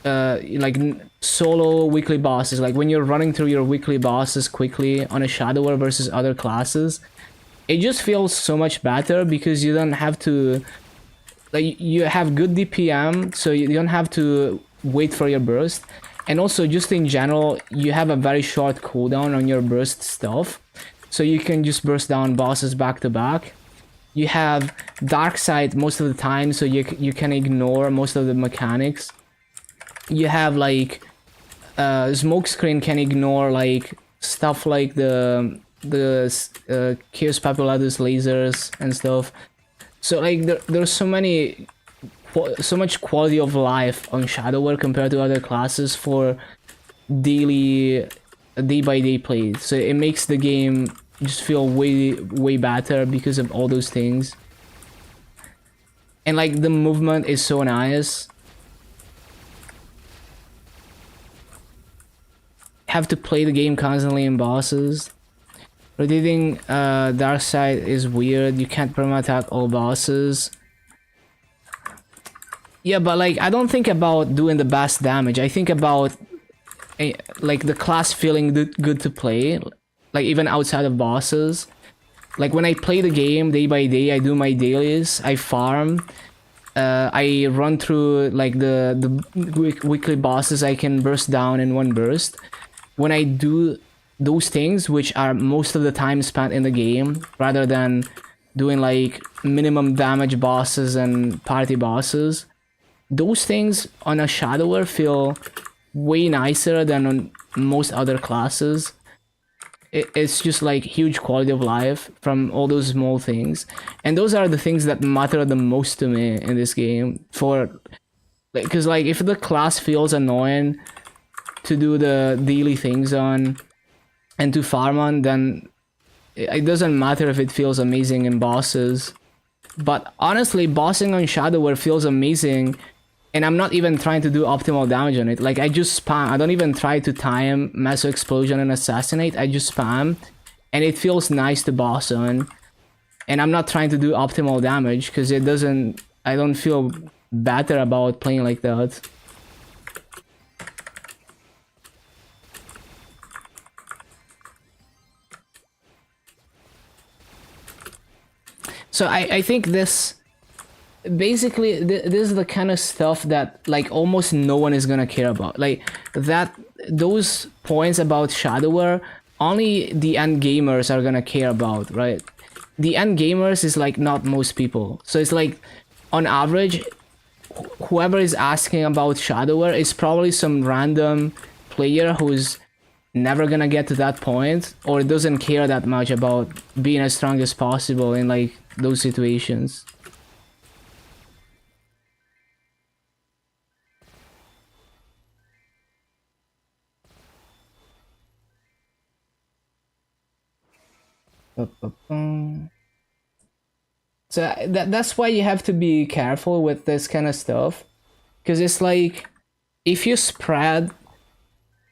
like, solo weekly bosses, like when you're running through your weekly bosses quickly on a Shadower versus other classes? It just feels so much better because you don't have to, like, you have good DPM, so you don't have to wait for your burst. And also, just in general, you have a very short cooldown on your burst stuff, so you can just burst down bosses back to back. You have dark side most of the time, so you can ignore most of the mechanics. You have like smoke screen can ignore like stuff like the Chaos Papulatus lasers and stuff. So like there's so much quality of life on Shadower compared to other classes for day by day play. So it makes the game just feel way better because of all those things. And like the movement is so nice. Have to play the game constantly in bosses. Rotating dark side is weird. You can't perma-attack all bosses. Yeah, but like I don't think about doing the best damage. I think about like the class feeling good to play, like even outside of bosses. Like when I play the game day by day, I do my dailies, I farm, I run through like the weekly bosses I can burst down in one burst. When I do those things, which are most of the time spent in the game, rather than doing like minimum damage bosses and party bosses, those things on a Shadower feel way nicer than on most other classes. It's just like huge quality of life from all those small things, and those are the things that matter the most to me in this game. For because like if the class feels annoying to do the daily things on and to farm on, then it doesn't matter if it feels amazing in bosses. But honestly, bossing on Shadower feels amazing, and I'm not even trying to do optimal damage on it. Like I just spam. I don't even try to time Massive Explosion and Assassinate. I just spam, and it feels nice to boss on. And I'm not trying to do optimal damage because it doesn't. I don't feel better about playing like that. So I think this basically this is the kind of stuff that like almost no one is gonna care about. Like that those points about Shadower, only the end gamers are gonna care about, right? The end gamers is like not most people. So it's like on average, whoever is asking about Shadower is probably some random player who's never gonna get to that point or doesn't care that much about being as strong as possible in like those situations. So that's why you have to be careful with this kind of stuff, because it's like if you spread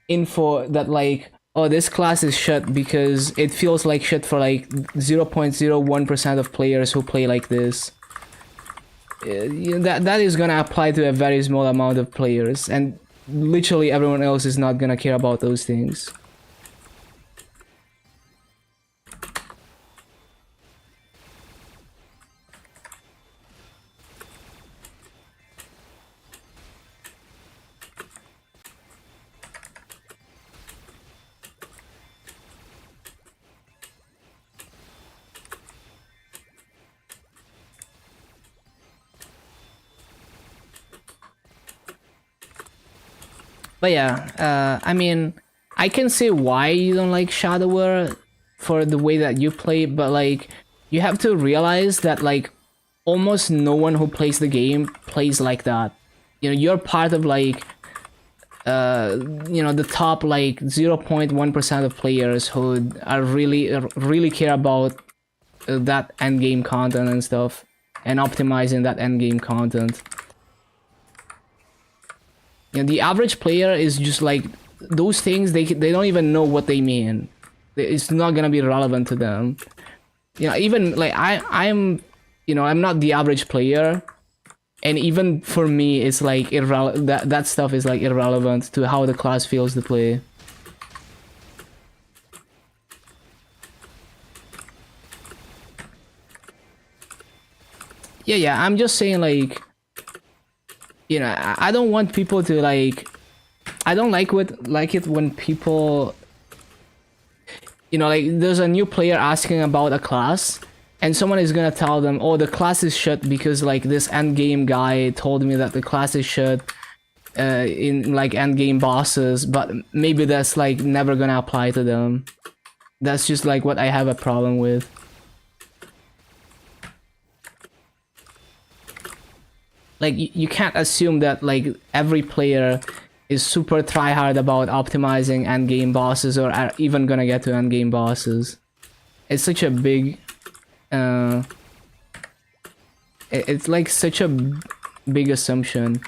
info that like, oh, this class is shit because it feels like shit for like 0.01% of players who play like this, that is gonna apply to a very small amount of players, and literally everyone else is not gonna care about those things. But yeah, I mean, I can see why you don't like Shadower for the way that you play, but like, you have to realize that like, almost no one who plays the game plays like that. You know, you're part of like, you know, the top like 0.1% of players who are really care about that end game content and stuff, and optimizing that end game content. You know, the average player is just like those things. They don't even know what they mean. It's not gonna be relevant to them. You know, even like I'm, you know, I'm not the average player, and even for me, it's like that stuff is like irrelevant to how the class feels to play. Yeah. I'm just saying like, you know, I don't want people to like, I don't like it when people, you know, like there's a new player asking about a class, and someone is gonna tell them, oh, the class is shit because like this end game guy told me that the class is shit in like end game bosses, but maybe that's like never gonna apply to them. That's just like what I have a problem with. Like you can't assume that like every player is super tryhard about optimizing end game bosses or are even gonna get to end game bosses. It's such a big it's like such a big assumption.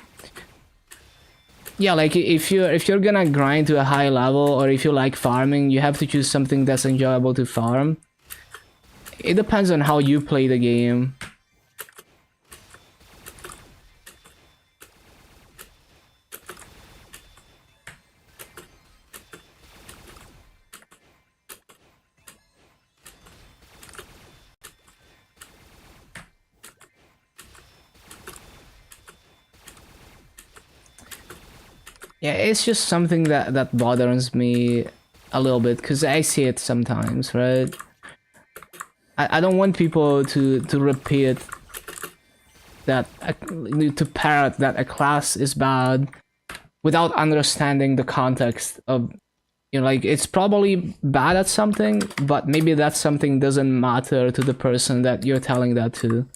Yeah, like if you're gonna grind to a high level, or if you like farming, you have to choose something that's enjoyable to farm. It depends on how you play the game. Yeah, it's just something that bothers me a little bit, because I see it sometimes, right? I don't want people to repeat that, to parrot that a class is bad without understanding the context of, you know, like it's probably bad at something, but maybe that something doesn't matter to the person that you're telling that to.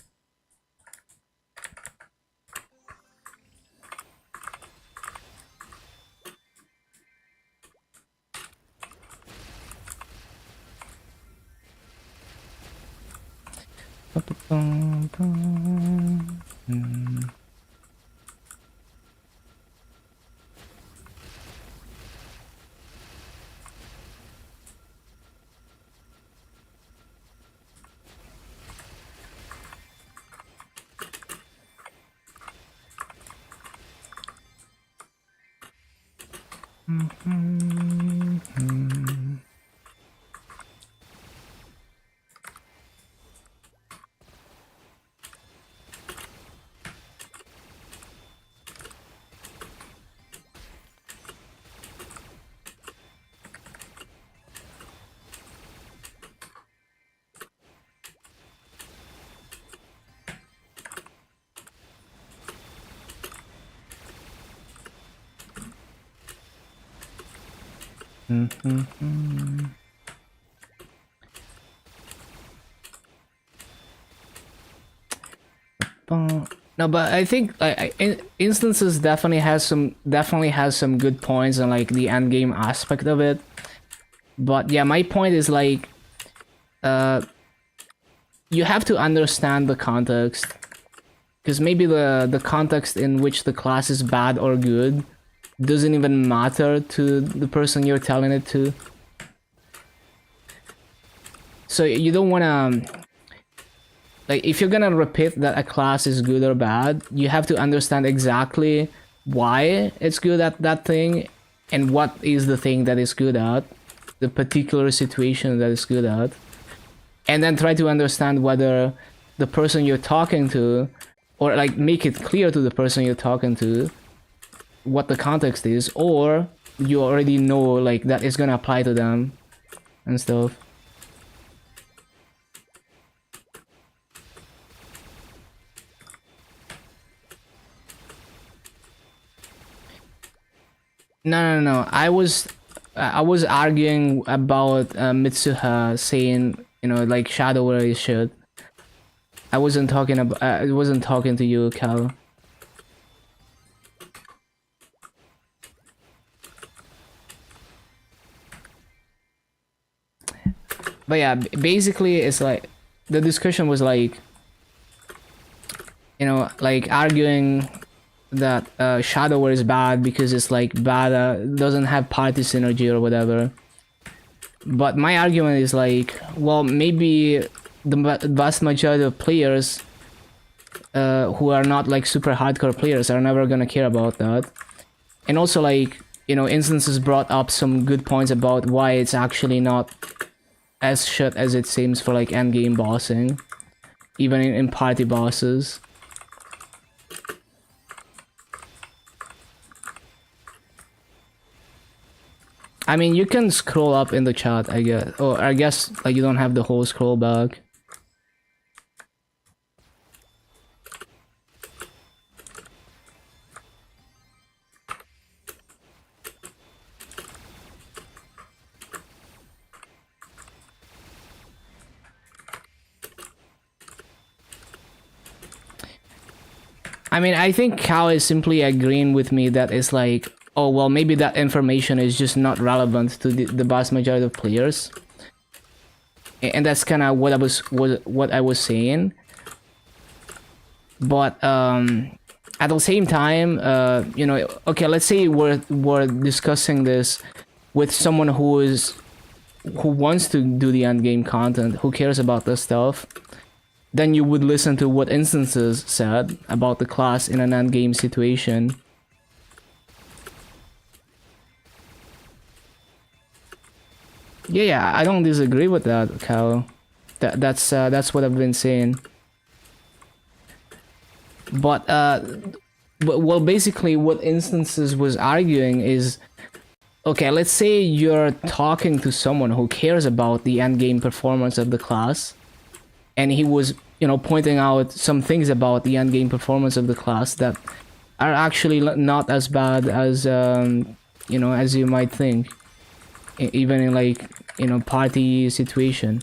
No, but I think instances definitely has some good points on like the end game aspect of it. But yeah, my point is like, you have to understand the context, because maybe the context in which the class is bad or good doesn't even matter to the person you're telling it to. So you don't want to, like, if you're gonna repeat that a class is good or bad, you have to understand exactly why it's good at that thing and what is the thing that is good at, the particular situation that it's good at, and then try to understand whether the person you're talking to, or like make it clear to the person you're talking to what the context is, or you already know like that is gonna apply to them and stuff. No. I was arguing about Mitsuha saying, you know, like Shadow Warrior shit. I wasn't talking about. I wasn't talking to you, Cal. But yeah, basically, it's like the discussion was like, you know, like arguing that Shadow War is bad because it's like bad, doesn't have party synergy or whatever. But my argument is like, well, maybe the vast majority of players who are not like super hardcore players are never gonna care about that. And also, like, you know, instances brought up some good points about why it's actually not as shit as it seems for like end game bossing, even in party bosses. I mean, you can scroll up in the chat, I guess. Or I guess like you don't have the whole scroll back. I mean, I think Cal is simply agreeing with me that it's like, oh well, maybe that information is just not relevant to the vast majority of players, and that's kind of what I was saying. But at the same time, you know, okay, let's say we're discussing this with someone who wants to do the end game content, who cares about this stuff. Then you would listen to what instances said about the class in an end game situation. Yeah, I don't disagree with that, Cal. That's what I've been saying. But well, basically, what instances was arguing is, okay, let's say you're talking to someone who cares about the end game performance of the class, and he was, you know, pointing out some things about the end game performance of the class that are actually not as bad as you know, as you might think, even in like, you know, party situation.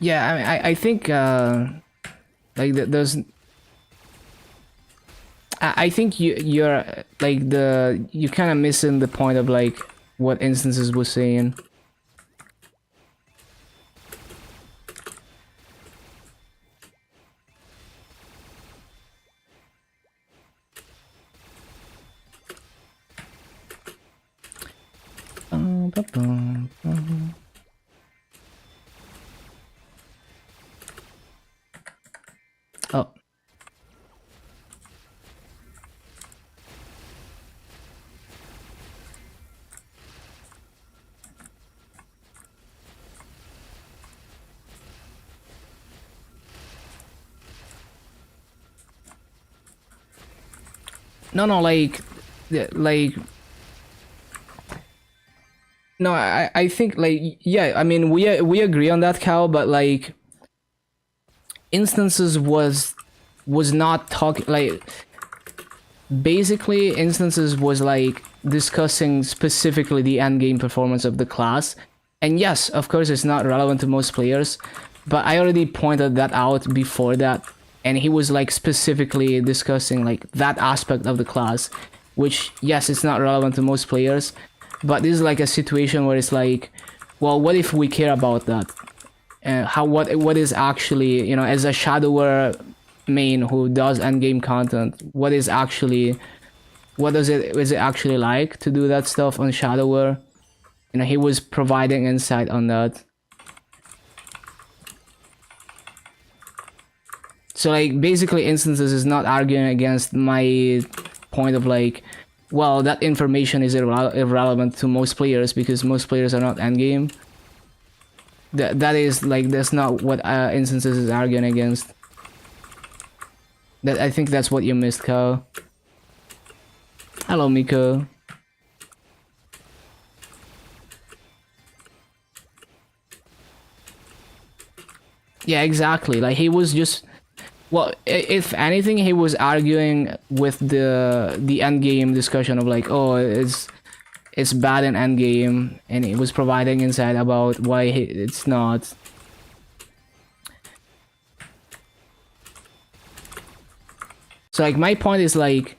Yeah, I mean, I think like there's I think you're like you kind of missing the point of like what instances was saying. Oh. No, like, like, no, I think like, yeah, I mean, we agree on that, Cal, but like, instances was not talking like, basically instances was like discussing specifically the end game performance of the class, and yes, of course, it's not relevant to most players, but I already pointed that out before that, and he was like specifically discussing like that aspect of the class, which yes, it's not relevant to most players, but this is like a situation where it's like, well, what if we care about that? How what is actually, you know, as a shadower main who does end game content, what is actually, what is it actually like to do that stuff on shadower? You know, he was providing insight on that. So like basically instances is not arguing against my point of like, well, that information is irrelevant to most players because most players are not endgame. That is like, that's not what instances is arguing against. That, I think that's what you missed, Kyle. Hello, Miko. Yeah, exactly. Like he was just, well, if anything, he was arguing with the end game discussion of like, oh, it's bad in end game, and he was providing insight about why it's not. So like my point is like,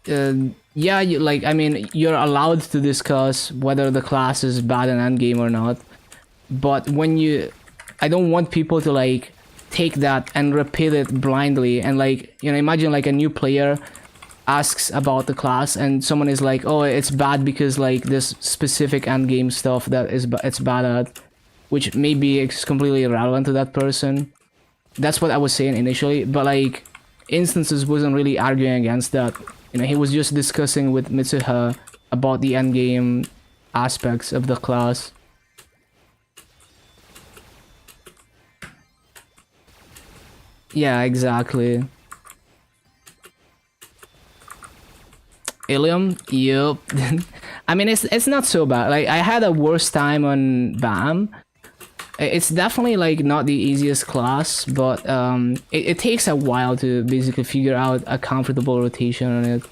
yeah, you, like, I mean, you're allowed to discuss whether the class is bad in end game or not, but when you, I don't want people to like take that and repeat it blindly and like, you know, imagine like a new player asks about the class and someone is like, oh, it's bad because like this specific end game stuff that is it's bad at, which maybe is completely irrelevant to that person. That's what I was saying initially, but like instances wasn't really arguing against that. You know, he was just discussing with Mitsuha about the end game aspects of the class. Yeah, exactly. Illium, yup. I mean, it's not so bad. Like, I had a worse time on BAM. It's definitely like not the easiest class, but it takes a while to basically figure out a comfortable rotation on it.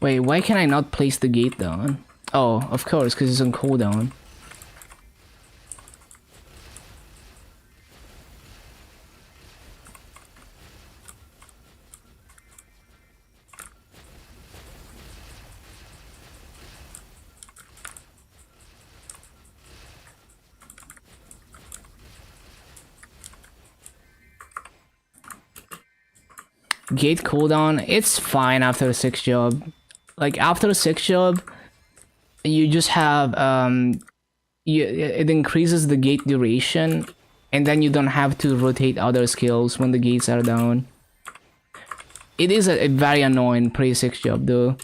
Wait, why can I not place the gate down? Oh, of course, because it's on cooldown. Gate cooldown, it's fine after a 6 job. Like, after a 6 job, you just have, it increases the gate duration, and then you don't have to rotate other skills when the gates are down. It is a very annoying pre-6 job though.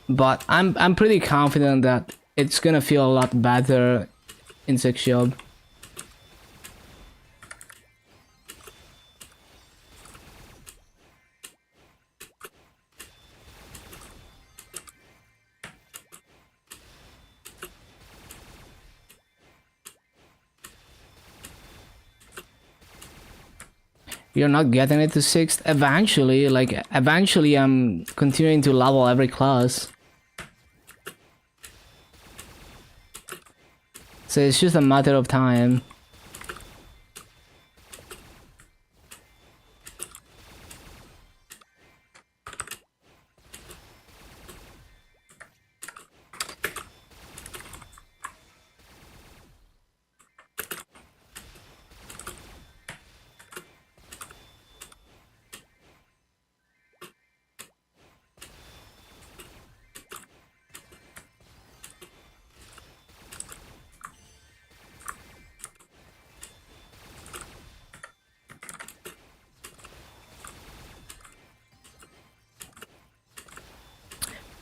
But I'm pretty confident that it's gonna feel a lot better in 6 job. You're not getting it to 6th? Eventually, like, eventually I'm continuing to level every class. So it's just a matter of time.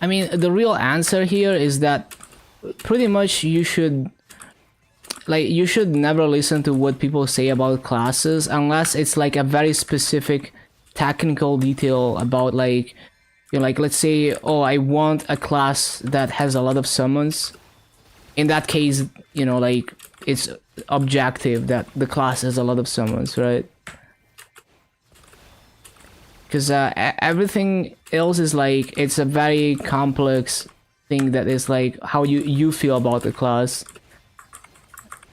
I mean, the real answer here is that pretty much you should never listen to what people say about classes unless it's like a very specific technical detail about, like, you know, like, let's say, oh, I want a class that has a lot of summons. In that case, you know, like, it's objective that the class has a lot of summons, right? Because everything else is like, it's a very complex thing that is like how you feel about the class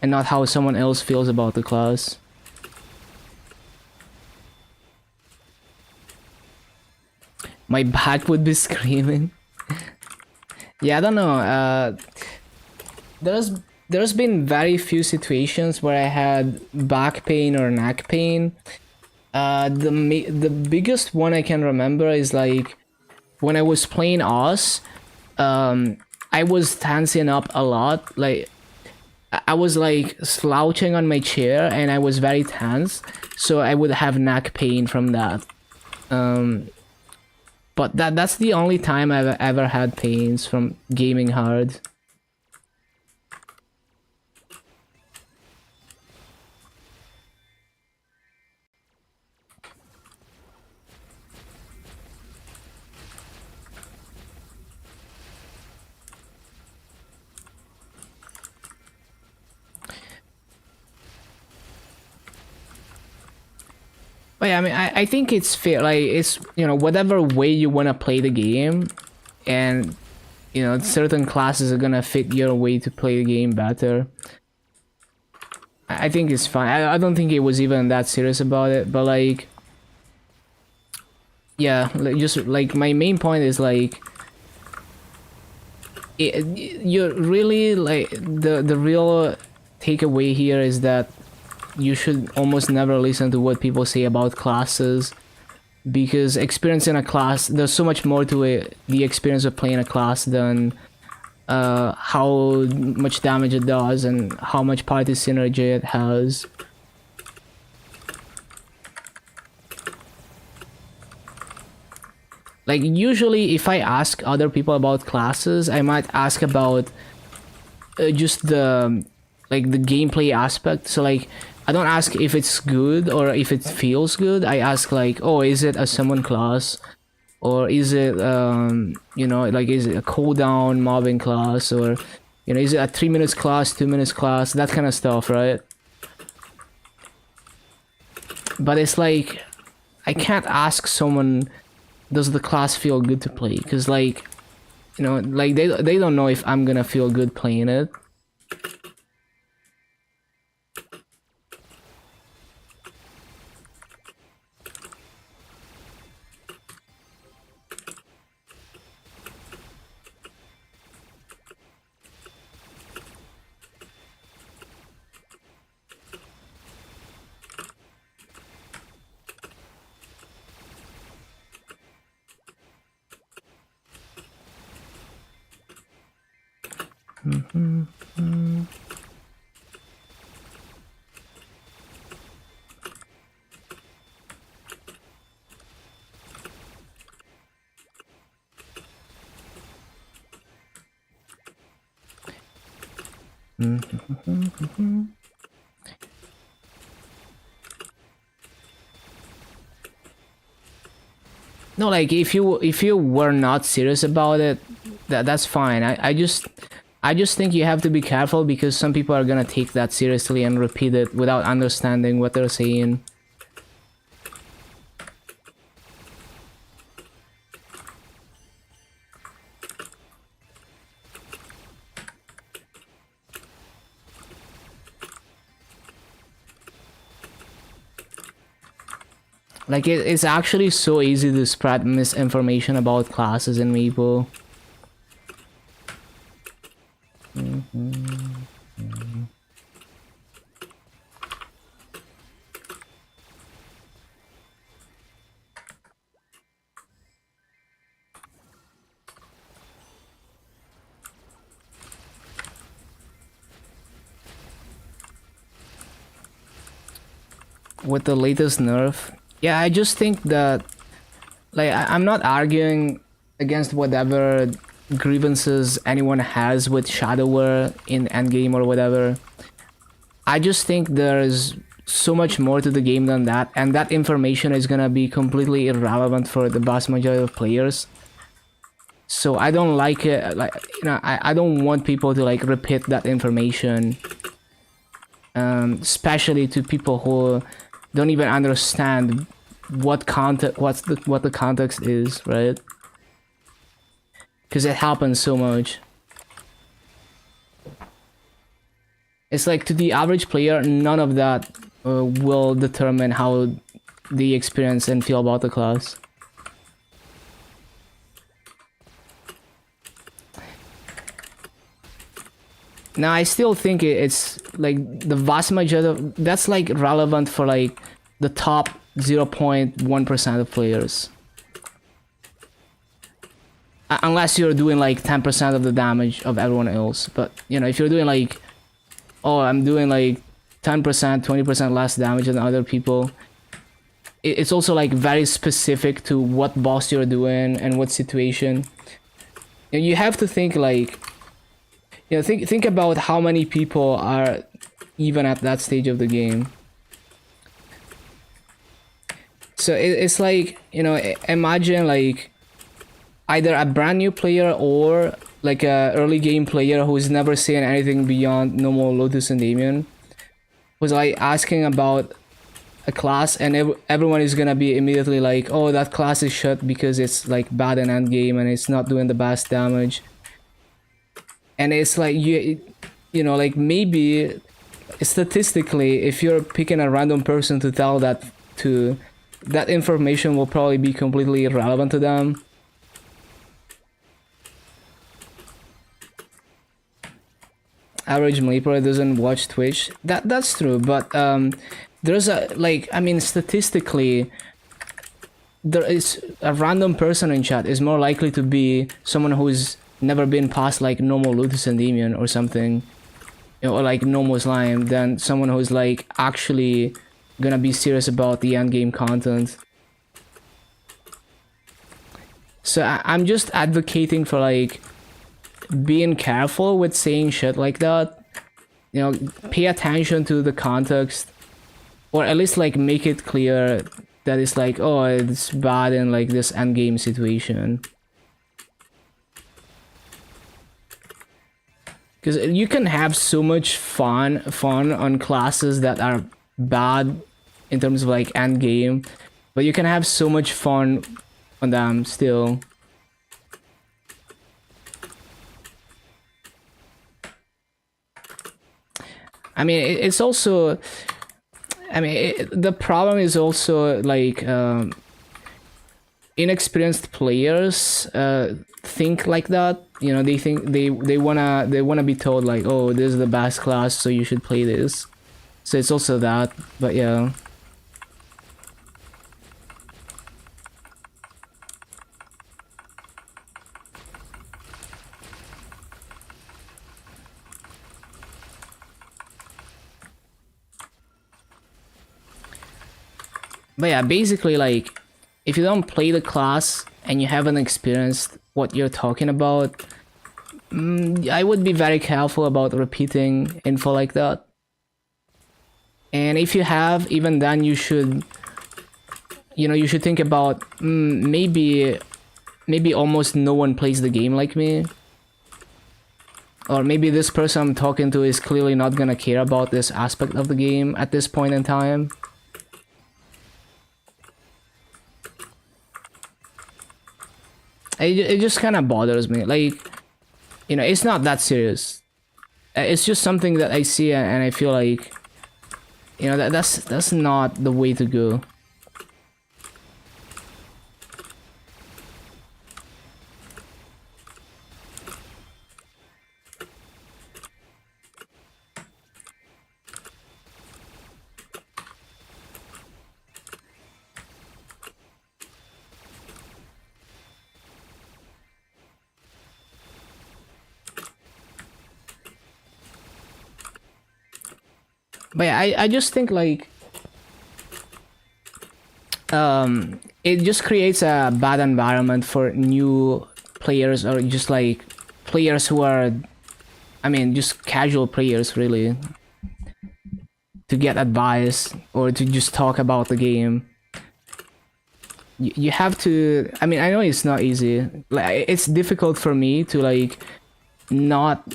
and not how someone else feels about the class. My back would be screaming. Yeah, I don't know. There's been very few situations where I had back pain or neck pain. The biggest one I can remember is like when I was playing Oz. I was tensing up a lot. Like, I was like slouching on my chair and I was very tense, so I would have neck pain from that. But that's the only time I've ever had pains from gaming hard. But yeah, I mean, I think it's fair. Like, it's, you know, whatever way you want to play the game, and, you know, certain classes are gonna fit your way to play the game better. I think it's fine. I don't think he was even that serious about it, but like, yeah, like, just like my main point is like, you're really like the real takeaway here is that you should almost never listen to what people say about classes, because experience in a class, there's so much more to it, the experience of playing a class than how much damage it does and how much party synergy it has. Like usually if I ask other people about classes, I might ask about just the like the gameplay aspect. So like I don't ask if it's good or if it feels good. I ask like, oh, is it a summon class, or is it you know, like is it a cooldown mobbing class, or you know, is it a 3 minutes class, 2 minutes class, that kind of stuff, right? But it's like I can't ask someone, does the class feel good to play, because like, you know, like they don't know if I'm gonna feel good playing it. No, like if you were not serious about it, that's fine. I just think you have to be careful, because some people are gonna take that seriously and repeat it without understanding what they're saying. Like it's actually so easy to spread misinformation about classes and people. With the latest nerf, yeah, I just think that, like, I'm not arguing against whatever grievances anyone has with Shadowware in endgame or whatever. I just think there's so much more to the game than that, and that information is gonna be completely irrelevant for the vast majority of players. So I don't like it, like, you know, I don't want people to like repeat that information, especially to people who don't even understand what what the context is, right? Because it happens so much. It's like, to the average player, none of that will determine how they experience and feel about the class. Now, I still think it's like the vast majority of, that's like relevant for like the top 0.1% of players. Unless you're doing like 10% of the damage of everyone else. But, you know, if you're doing like, oh, I'm doing like 10%, 20% less damage than other people, it's also like very specific to what boss you're doing and what situation. And you have to think like, you know, think about how many people are even at that stage of the game. So it's like, you know, imagine like either a brand new player or like a early game player who's never seen anything beyond normal Lotus and Damien, was like asking about a class, and everyone is gonna be immediately like, oh, that class is shit because it's like bad in endgame and it's not doing the best damage. And it's like, you know, like maybe statistically, if you're picking a random person to tell that to, that information will probably be completely irrelevant to them. Average Maple doesn't watch Twitch. That's true, but there's a, like, I mean, statistically, there is a random person in chat is more likely to be someone who's never been past like normal Lutus Endymion or something, you know, or like normal slime, than someone who's like actually gonna be serious about the end game content. So I'm just advocating for like being careful with saying shit like that. You know, pay attention to the context, or at least like make it clear that it's like, oh, it's bad in like this end game situation. Because you can have so much fun on classes that are bad in terms of like end game, but you can have so much fun on them still. I mean, it's also, I mean, the problem is also like inexperienced players think like that. You know, they think they wanna be told like, oh, this is the best class, so you should play this. So it's also that, but yeah. But yeah, basically, like, if you don't play the class and you haven't experienced what you're talking about, I would be very careful about repeating info like that. And if you have, even then you should, you know, you should think about, maybe almost no one plays the game like me. Or maybe this person I'm talking to is clearly not gonna care about this aspect of the game at this point in time. It just kind of bothers me. Like, you know, it's not that serious. It's just something that I see and I feel like, you know, that's not the way to go. But yeah, I just think like it just creates a bad environment for new players, or just like players who are, I mean, just casual players really, to get advice or to just talk about the game. You have to, I mean, I know it's not easy. Like, it's difficult for me to like not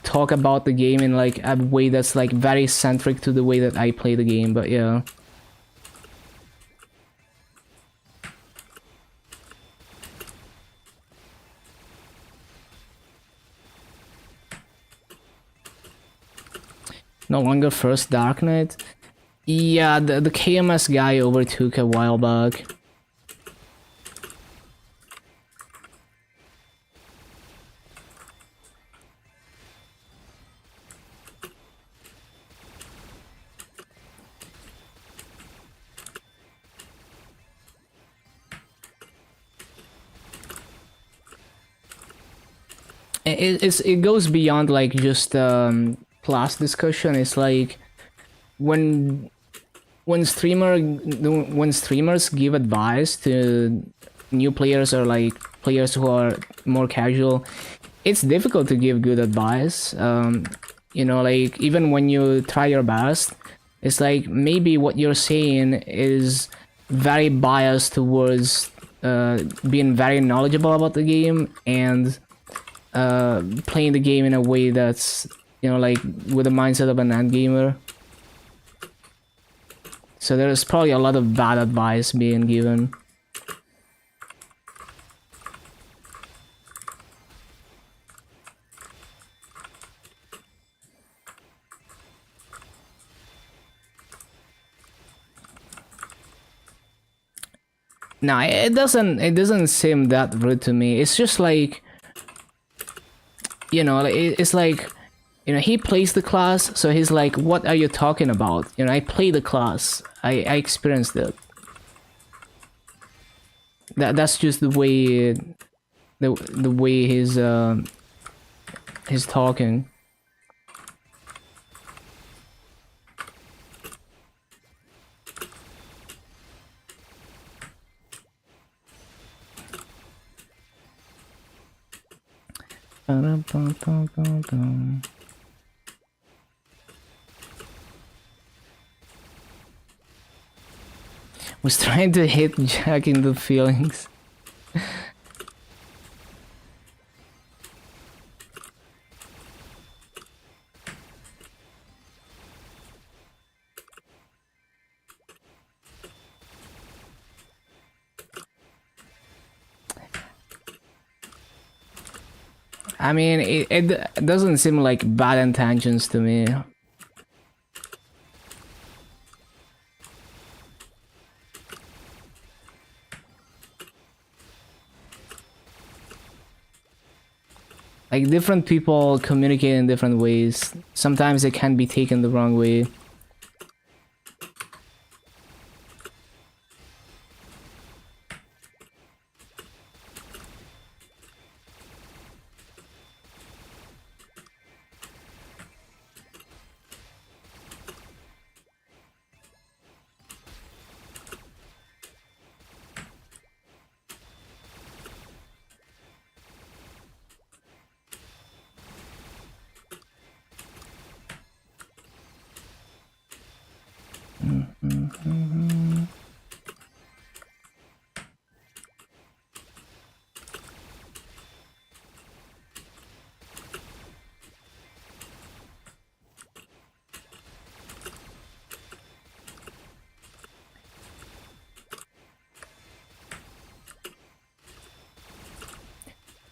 talk about the game in like a way that's like very centric to the way that I play the game, but yeah. No longer first Dark Knight? Yeah, the KMS guy overtook a while back. It goes beyond like just class discussion. It's like when streamers give advice to new players or like players who are more casual, it's difficult to give good advice. You know, like even when you try your best, it's like maybe what you're saying is very biased towards being very knowledgeable about the game and playing the game in a way that's, you know, like with the mindset of an end gamer. So there's probably a lot of bad advice being given. No, it doesn't seem that rude to me. It's just like, it's like, he plays the class, so he's like, what are you talking about? I play the class. I experienced it. That's just the way the way he's talking. Was trying to hit Jack in the feelings. I mean, it doesn't seem like bad intentions to me. Like, different people communicate in different ways. Sometimes it can be taken the wrong way.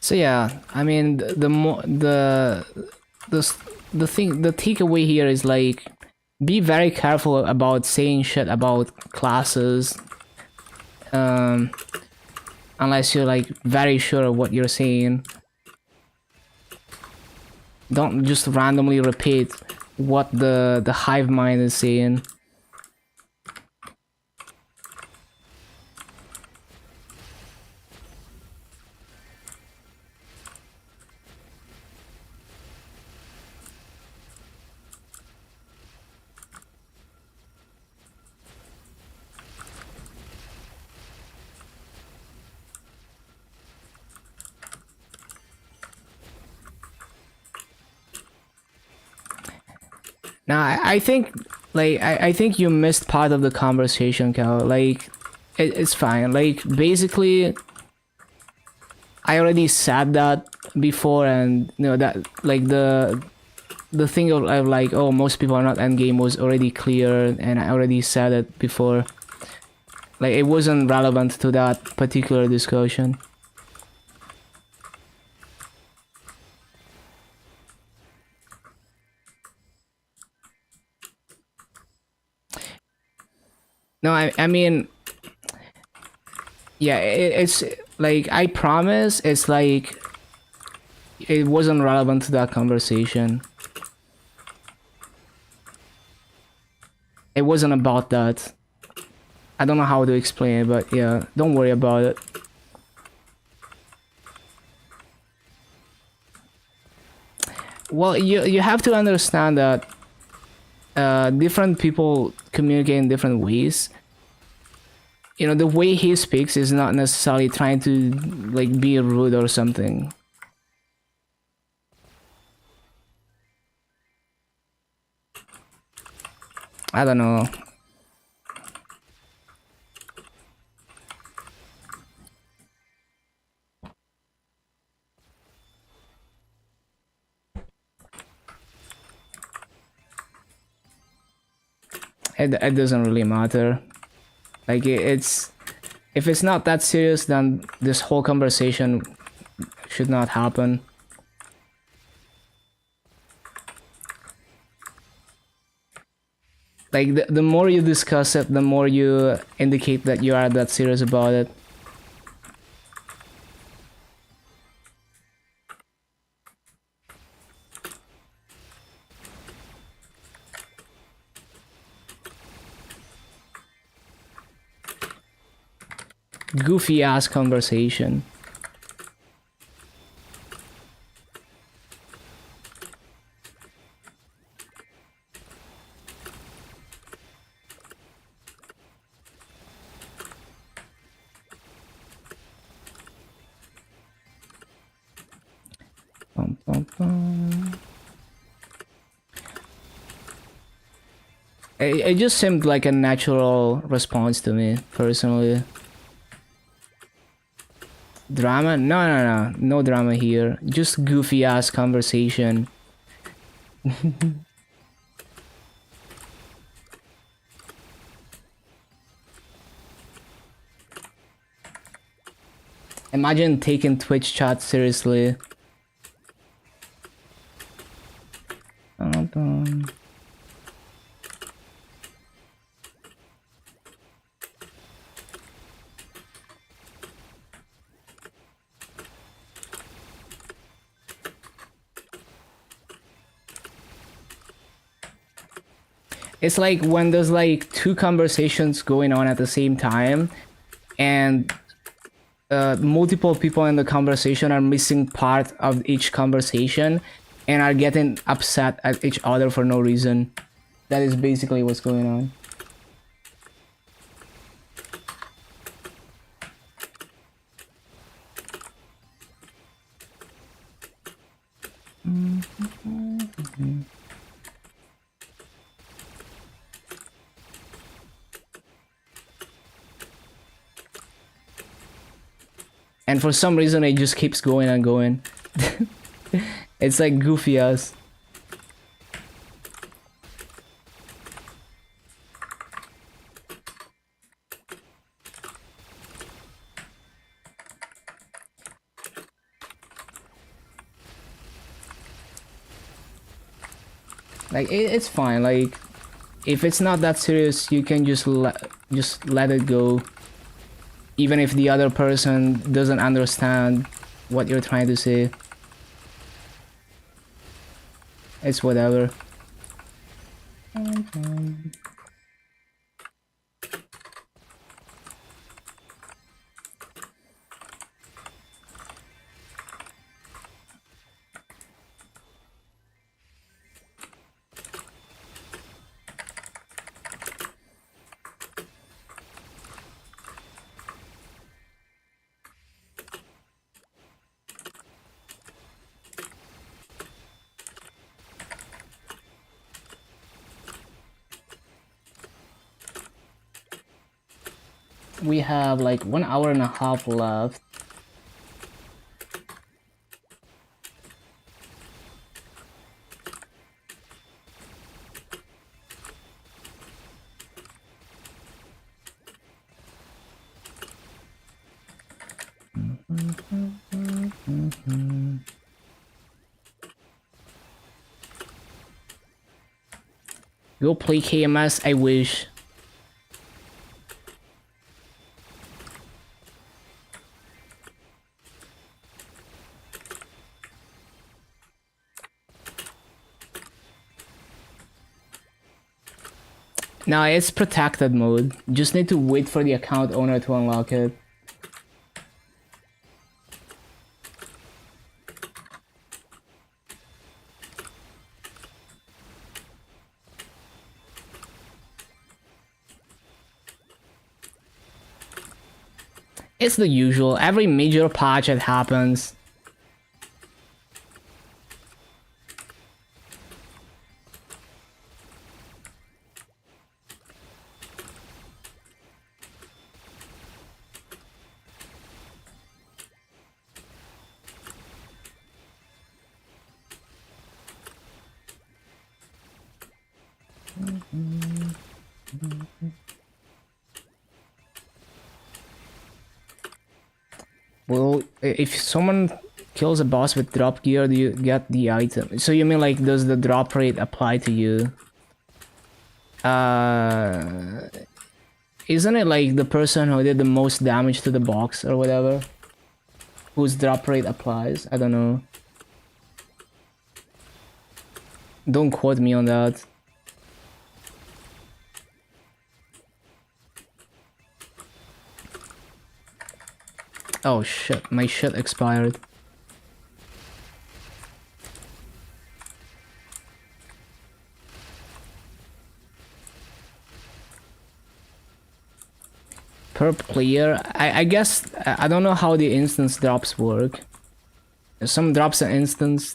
So yeah, I mean, the more the thing, the takeaway here is like, be very careful about saying shit about classes, unless you're like very sure of what you're saying. Don't just randomly repeat what the hive mind is saying. Now, I think, like, I think you missed part of the conversation, Cal. Like, it's fine. Like, basically, I already said that before, and that, like, the thing of like, oh, most people are not endgame was already clear, and I already said it before. Like, it wasn't relevant to that particular discussion. No, I mean, yeah, it's like, I promise, it's like, it wasn't relevant to that conversation. It wasn't about that. I don't know how to explain it, but yeah, don't worry about it. Well, you have to understand that different people communicate in different ways. The way he speaks is not necessarily trying to like be rude or something. I don't know. It doesn't really matter. Like, it's, if it's not that serious, then this whole conversation should not happen. Like the more you discuss it, the more you indicate that you are that serious about it. Goofy ass conversation. Bum, bum, bum. It just seemed like a natural response to me, personally. Drama? No drama here. Just goofy ass conversation. Imagine taking Twitch chat seriously. It's like when there's like two conversations going on at the same time, and multiple people in the conversation are missing part of each conversation and are getting upset at each other for no reason. That is basically what's going on. And for some reason it just keeps going and going. It's like goofy ass. Like it's fine. Like if it's not that serious, you can just let it go. Even if the other person doesn't understand what you're trying to say. It's whatever. We have like 1 hour and a half left. Go play KMS, I wish. Now it's protected mode. Just need to wait for the account owner to unlock it. It's the usual. Every major patch it happens. Well, if someone kills a boss with drop gear, you get the item. So you mean like does the drop rate apply to you? Isn't it like the person who did the most damage to the box or whatever? Whose drop rate applies? I don't know. Don't quote me on that. Oh shit, my shit expired. Per player, I guess I don't know how the instance drops work. Some drops an instance.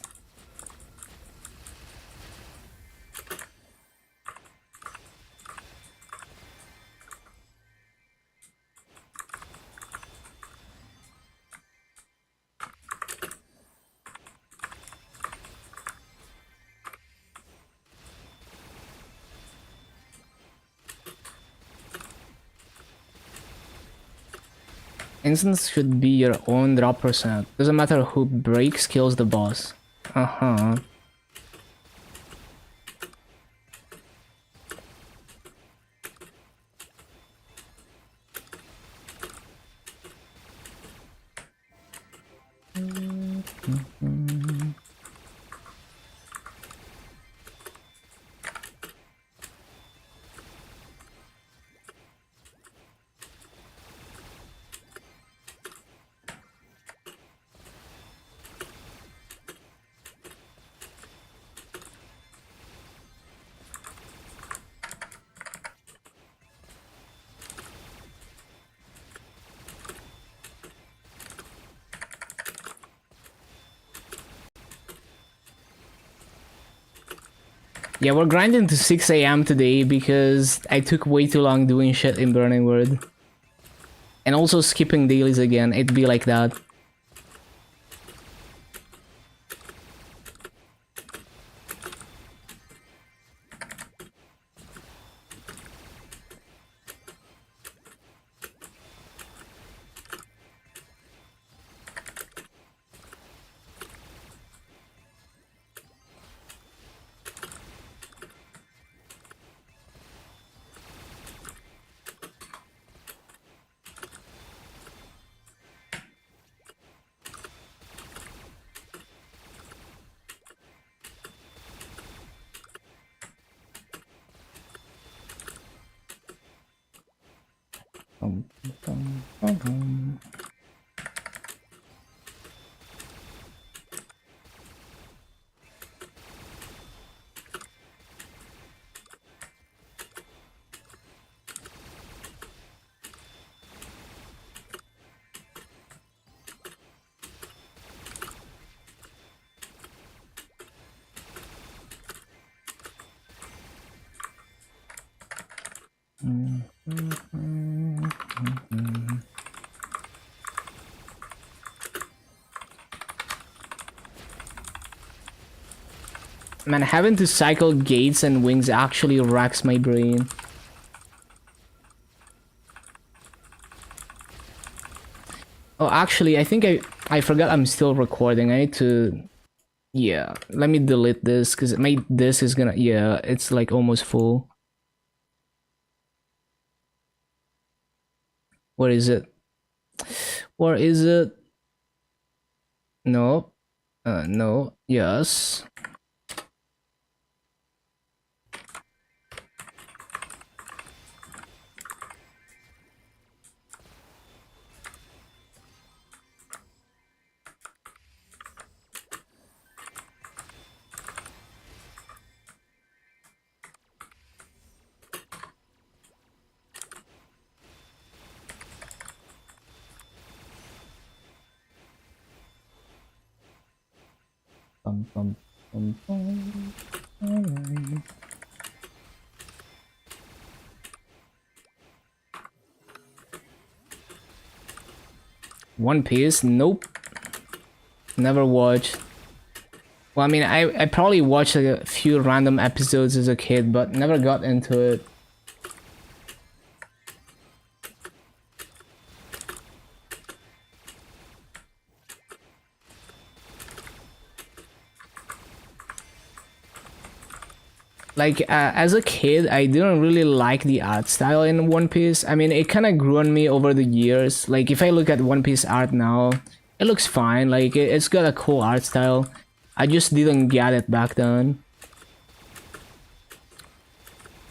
Instance should be your own drop percent. Doesn't matter who breaks, kills the boss. Uh-huh. Yeah, we're grinding to 6 AM today because I took way too long doing shit in Burning Word. And also skipping dailies again, it'd be like that. Man, having to cycle gates and wings actually racks my brain. Oh, actually, I think I forgot I'm still recording. I need to... Yeah, let me delete this, because my disk is gonna... Yeah, it's like almost full. Where is it? Where is it? No. No. Yes. Bum, bum, bum, bum. Alright. One Piece? Nope. Never watched. Well, I mean, I probably watched like a few random episodes as a kid, but never got into it. like as a kid, I didn't really like the art style in One Piece. I mean, it kind of grew on me over the years. Like if I look at One Piece art now, it looks fine. Like it's got a cool art style. I just didn't get it back then.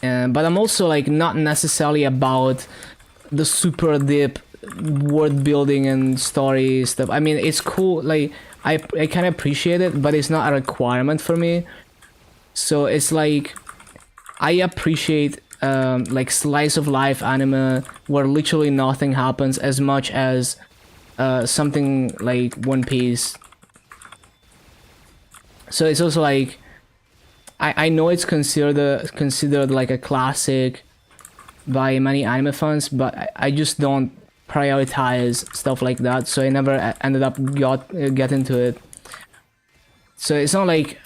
But I'm also like not necessarily about the super deep world building and story stuff. I mean, it's cool. Like I kind of appreciate it, but it's not a requirement for me. So it's like I appreciate like slice of life anime where literally nothing happens as much as something like One Piece. So it's also like I know it's considered like a classic by many anime fans, but I just don't prioritize stuff like that. So I never ended up get into it. So it's not like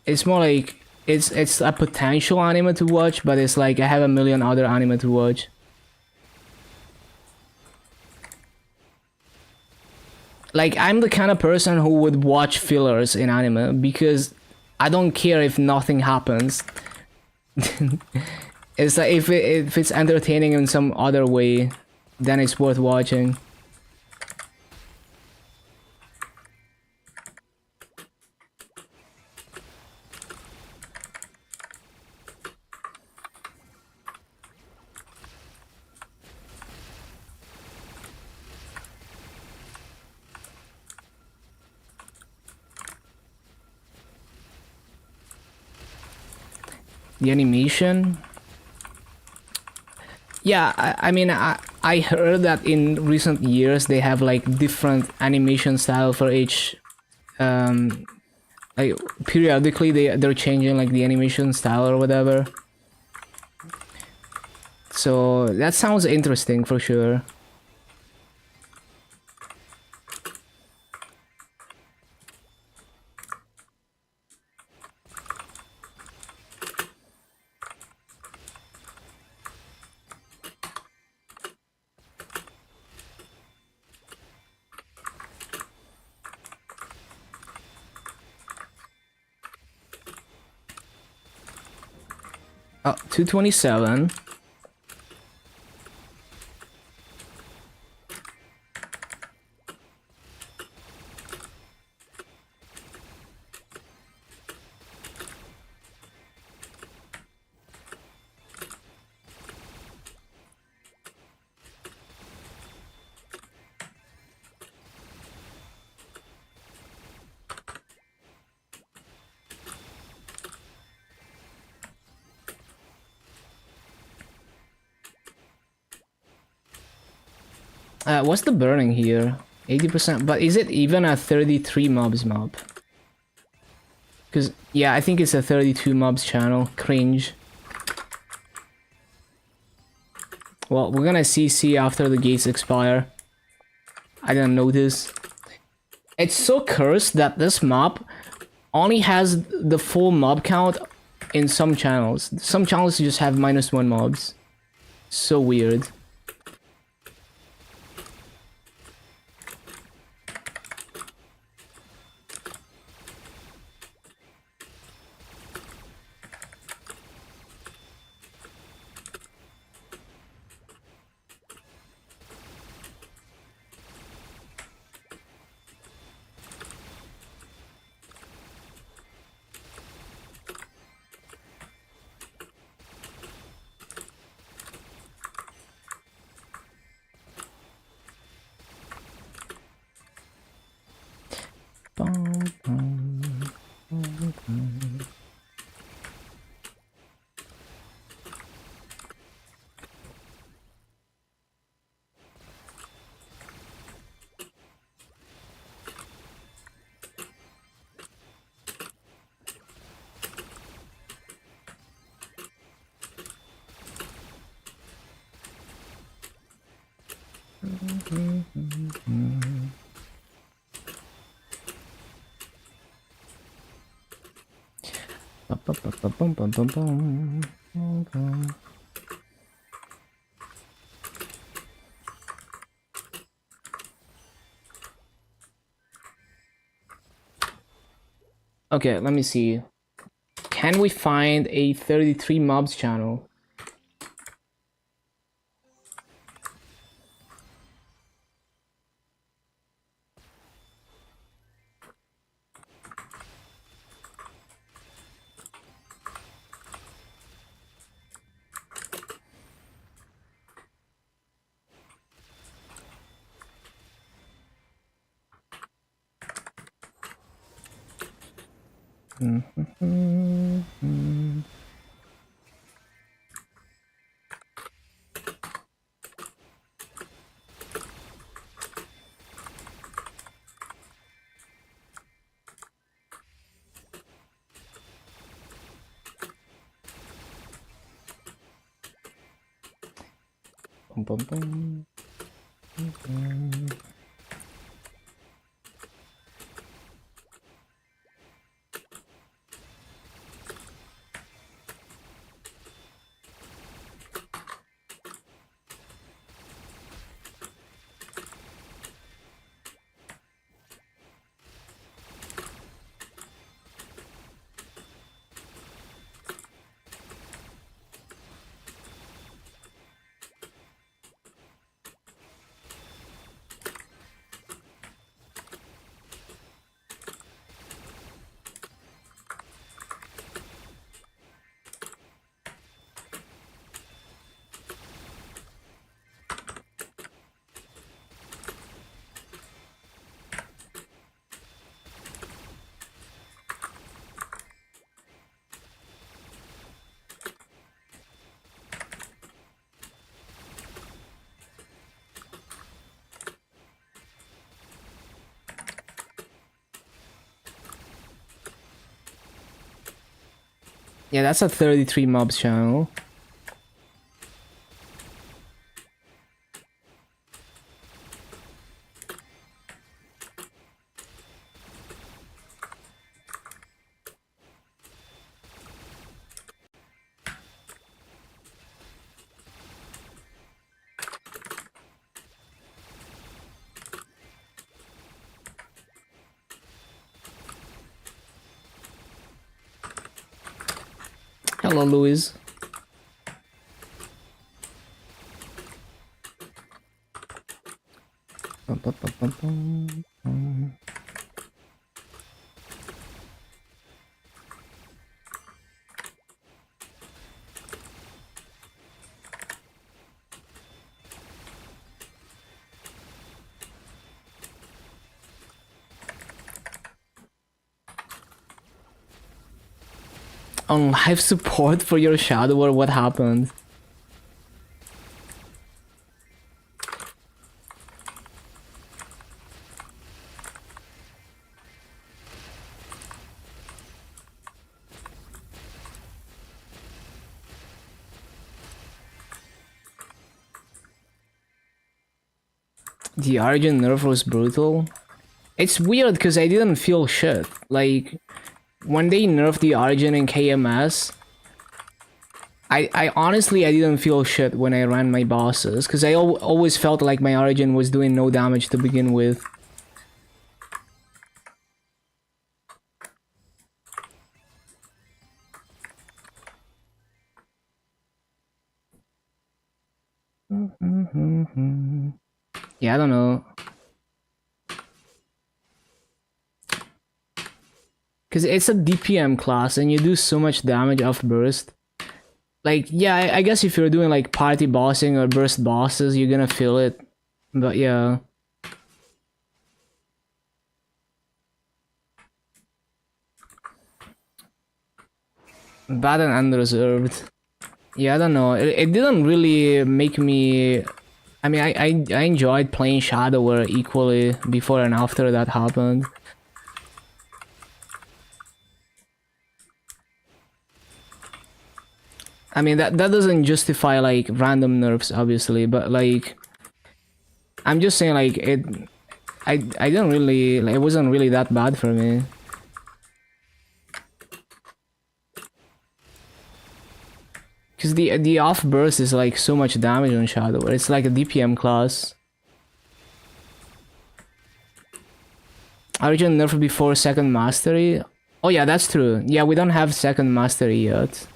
it's more like it's a potential anime to watch, but it's like I have a million other anime to watch. Like I'm the kind of person who would watch fillers in anime because I don't care if nothing happens. It's like if it's entertaining in some other way, then it's worth watching. The animation. Yeah, I mean, I heard that in recent years they have like different animation style for each. Like periodically they're changing like the animation style or whatever. So that sounds interesting for sure. Oh, 227. What's the burning here? 80%, but is it even a 33 mobs mob? Because, yeah, I think it's a 32 mobs channel. Cringe. Well, we're gonna see after the gates expire. I didn't notice. It's so cursed that this mob only has the full mob count in some channels. Some channels just have -1 mobs. So weird. Okay, let me see. can we find a 33 mobs channel? Yeah, that's a 33 mobs channel. Hello, Louise. On live support for your shadow, or what happened? The Argent nerf was brutal. It's weird because I didn't feel shit. Like, when they nerfed the Argent in KMS, I honestly, I didn't feel shit when I ran my bosses, because I always felt like my Argent was doing no damage to begin with. Yeah, I don't know. Because it's a DPM class and you do so much damage off burst. Like, yeah, I guess if you're doing like party bossing or burst bosses, you're gonna feel it. But yeah. Bad and unreserved. Yeah, I don't know. It didn't really make me... I mean, I enjoyed playing Shadower equally before and after that happened. I mean, that doesn't justify like random nerfs, obviously, but like... I'm just saying, like, I didn't really... Like, it wasn't really that bad for me. Because the off burst is like so much damage on Shadow. It's like a DPM class. Origin nerf before second mastery. Oh yeah, that's true. Yeah, we don't have second mastery yet.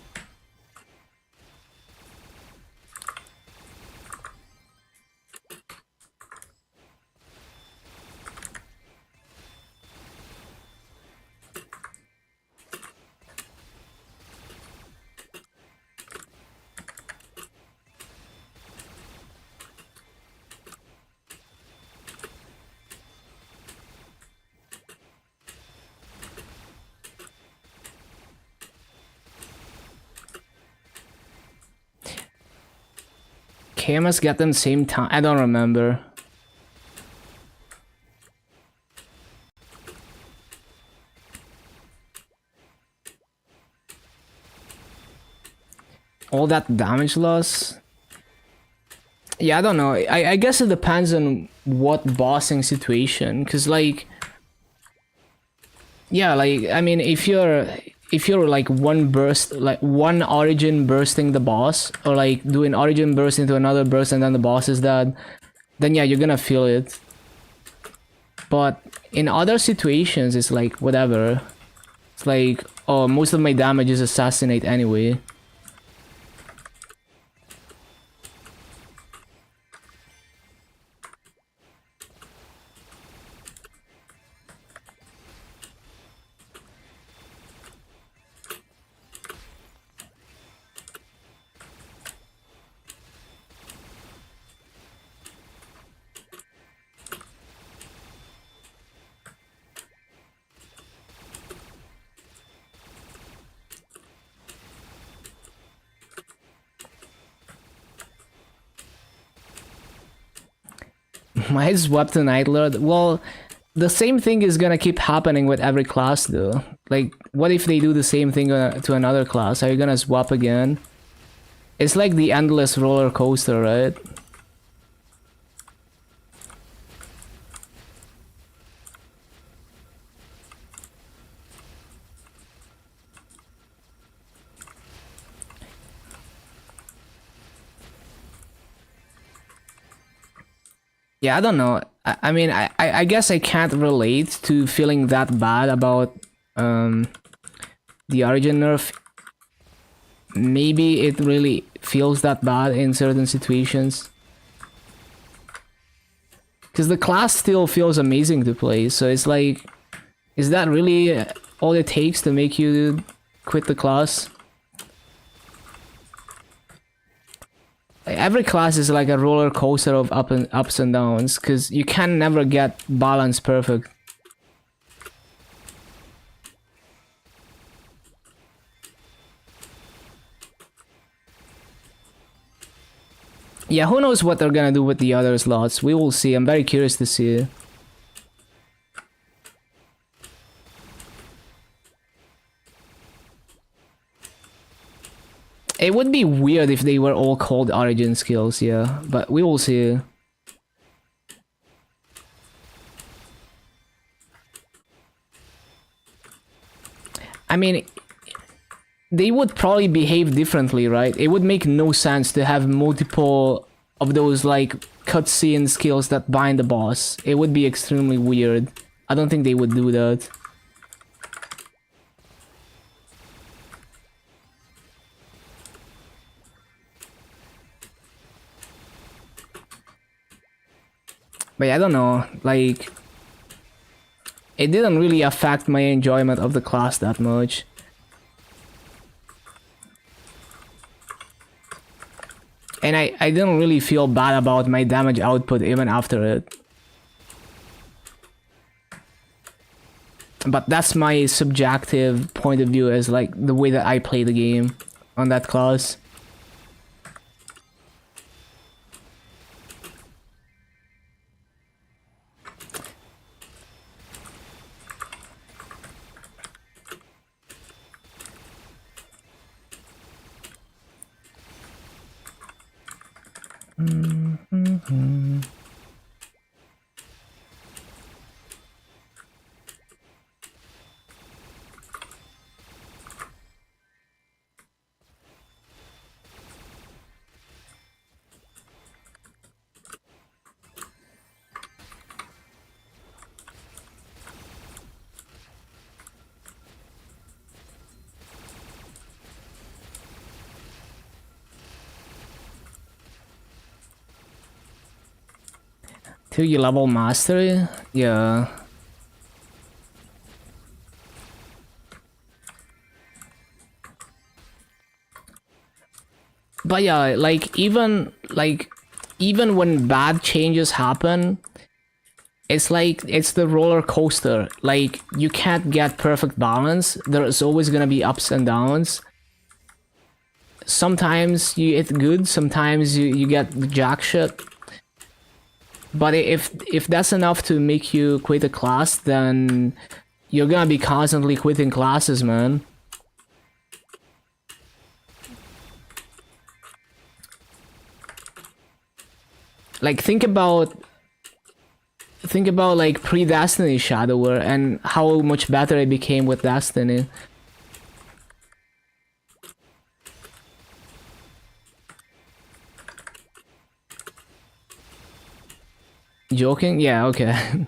KMS got them same time. I don't remember. All that damage loss. Yeah, I don't know. I guess it depends on what bossing situation. Cause like, yeah, like I mean, if you're like one burst, like one origin bursting the boss, or like doing origin burst into another burst and then the boss is dead, then yeah, you're gonna feel it. But in other situations, it's like whatever. It's like, oh, most of my damage is assassinate anyway. My swap to Night Lord. Well, the same thing is gonna keep happening with every class though. Like, what if they do the same thing to another class? Are you gonna swap again? It's like the endless roller coaster, right? Yeah, I don't know. I mean, I guess I can't relate to feeling that bad about the Origin nerf. Maybe it really feels that bad in certain situations. Because the class still feels amazing to play, so it's like, is that really all it takes to make you quit the class? Every class is like a roller coaster of ups and downs, because you can never get balance perfect. Yeah, who knows what they're gonna do with the other slots. We will see. I'm very curious to see. It would be weird if they were all called Origin skills, yeah. But we will see. I mean, they would probably behave differently, right? It would make no sense to have multiple of those, like, cutscene skills that bind the boss. It would be extremely weird. I don't think they would do that. But yeah, I don't know, like, it didn't really affect my enjoyment of the class that much. And I didn't really feel bad about my damage output even after it. But that's my subjective point of view, as like the way that I play the game on that class. Till you level mastery? Yeah. But yeah, like even when bad changes happen, it's like it's the roller coaster. Like you can't get perfect balance. There's always gonna be ups and downs. Sometimes you hit good, sometimes you get jack shit. But if that's enough to make you quit a class, then you're gonna be constantly quitting classes, man. Like think about like pre-Destiny Shadower and how much better it became with Destiny. Joking? Yeah, okay.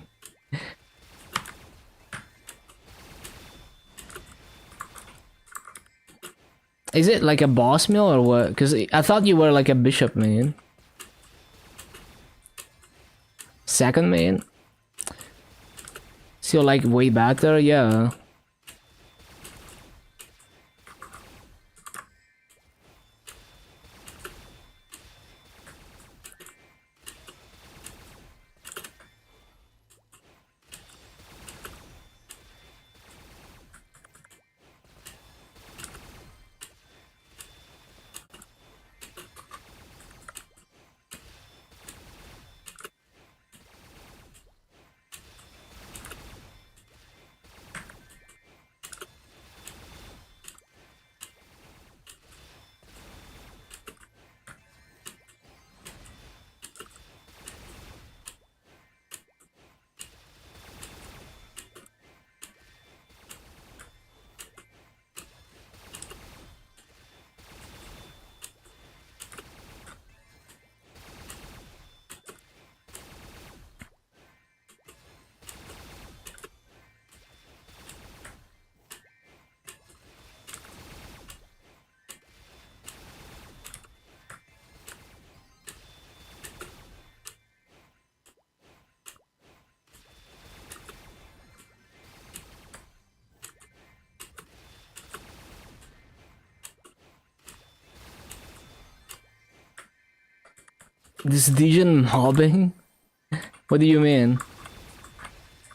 Is it like a boss mill or what? Because I thought you were like a bishop main. Second main? So you're like way better? Yeah. This Dijon mobbing? What do you mean?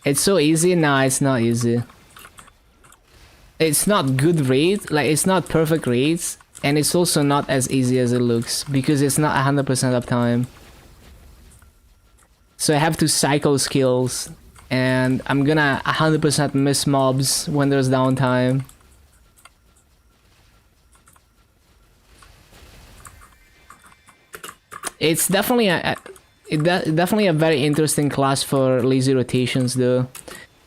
It's so easy? Nah, it's not easy. It's not good rate, like it's not perfect rates, and it's also not as easy as it looks because it's not 100% uptime. So I have to cycle skills, and I'm gonna 100% miss mobs when there's downtime. It's definitely definitely a very interesting class for lazy rotations though.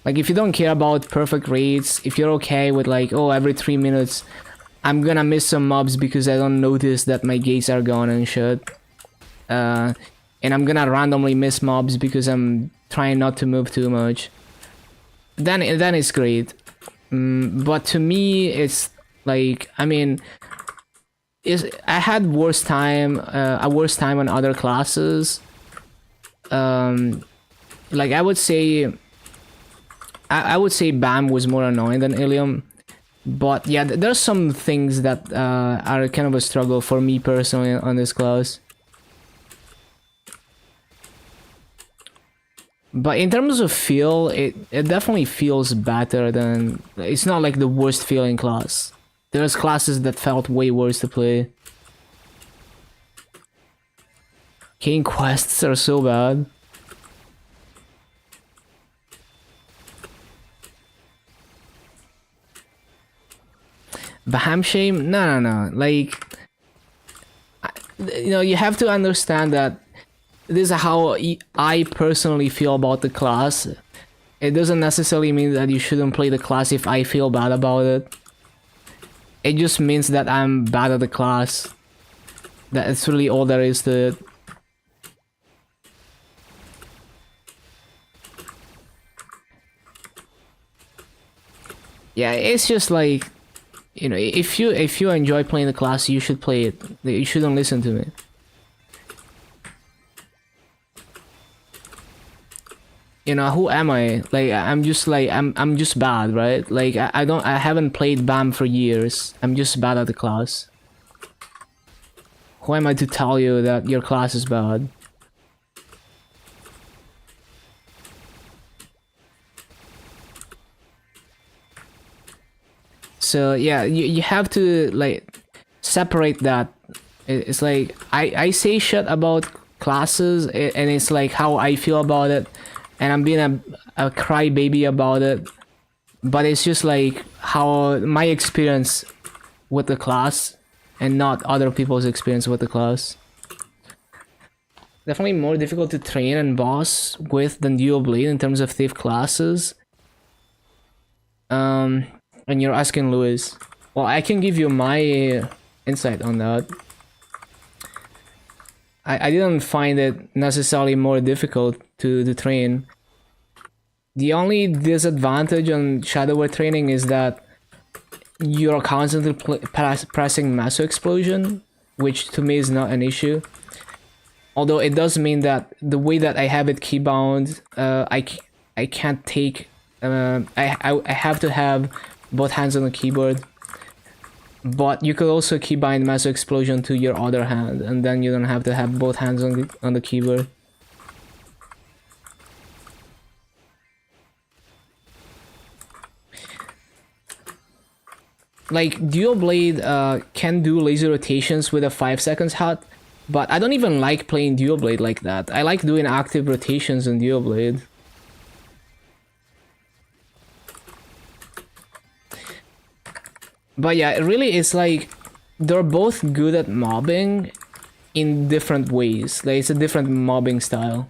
Like if you don't care about perfect rates, if you're okay with like, oh, every 3 minutes I'm gonna miss some mobs because I don't notice that my gates are gone and shit. And I'm gonna randomly miss mobs because I'm trying not to move too much. Then it's great. But to me, it's like, I mean, I had a worse time on other classes. Like I would say BAM was more annoying than Illium, but yeah, there's some things that are kind of a struggle for me personally on this class. But in terms of feel, it definitely feels better than. It's not like the worst feeling class. There's classes that felt way worse to play. King quests are so bad. Baham shame? No. Like, you know, you have to understand that this is how I personally feel about the class. It doesn't necessarily mean that you shouldn't play the class if I feel bad about it. It just means that I'm bad at the class. That's really all there is to it. Yeah, it's just like, you know, if you enjoy playing the class, you should play it. You shouldn't listen to me. you know, who am I? Like, I'm just like, I'm just bad, right? Like, I haven't played BAM for years. I'm just bad at the class. Who am I to tell you that your class is bad? So yeah, you have to like separate that. It's like I say shit about classes, and it's like how I feel about it, and I'm being a crybaby about it. But it's just like how my experience with the class, and not other people's experience with the class. Definitely more difficult to train and boss with than Dual Blade in terms of thief classes. And you're asking Lewis. Well, I can give you my insight on that. I didn't find it necessarily more difficult to train. The only disadvantage on Shadowware training is that you're constantly pressing Maso Explosion, which to me is not an issue. Although it does mean that the way that I have it keybound, I can't take... I have to have both hands on the keyboard. But you could also keybind Maso Explosion to your other hand, and then you don't have to have both hands on the keyboard. Like, Dual Blade can do laser rotations with a 5 seconds hut, but I don't even like playing Dual Blade like that. I like doing active rotations in Dual Blade. But yeah, it really is like, they're both good at mobbing in different ways. Like, it's a different mobbing style.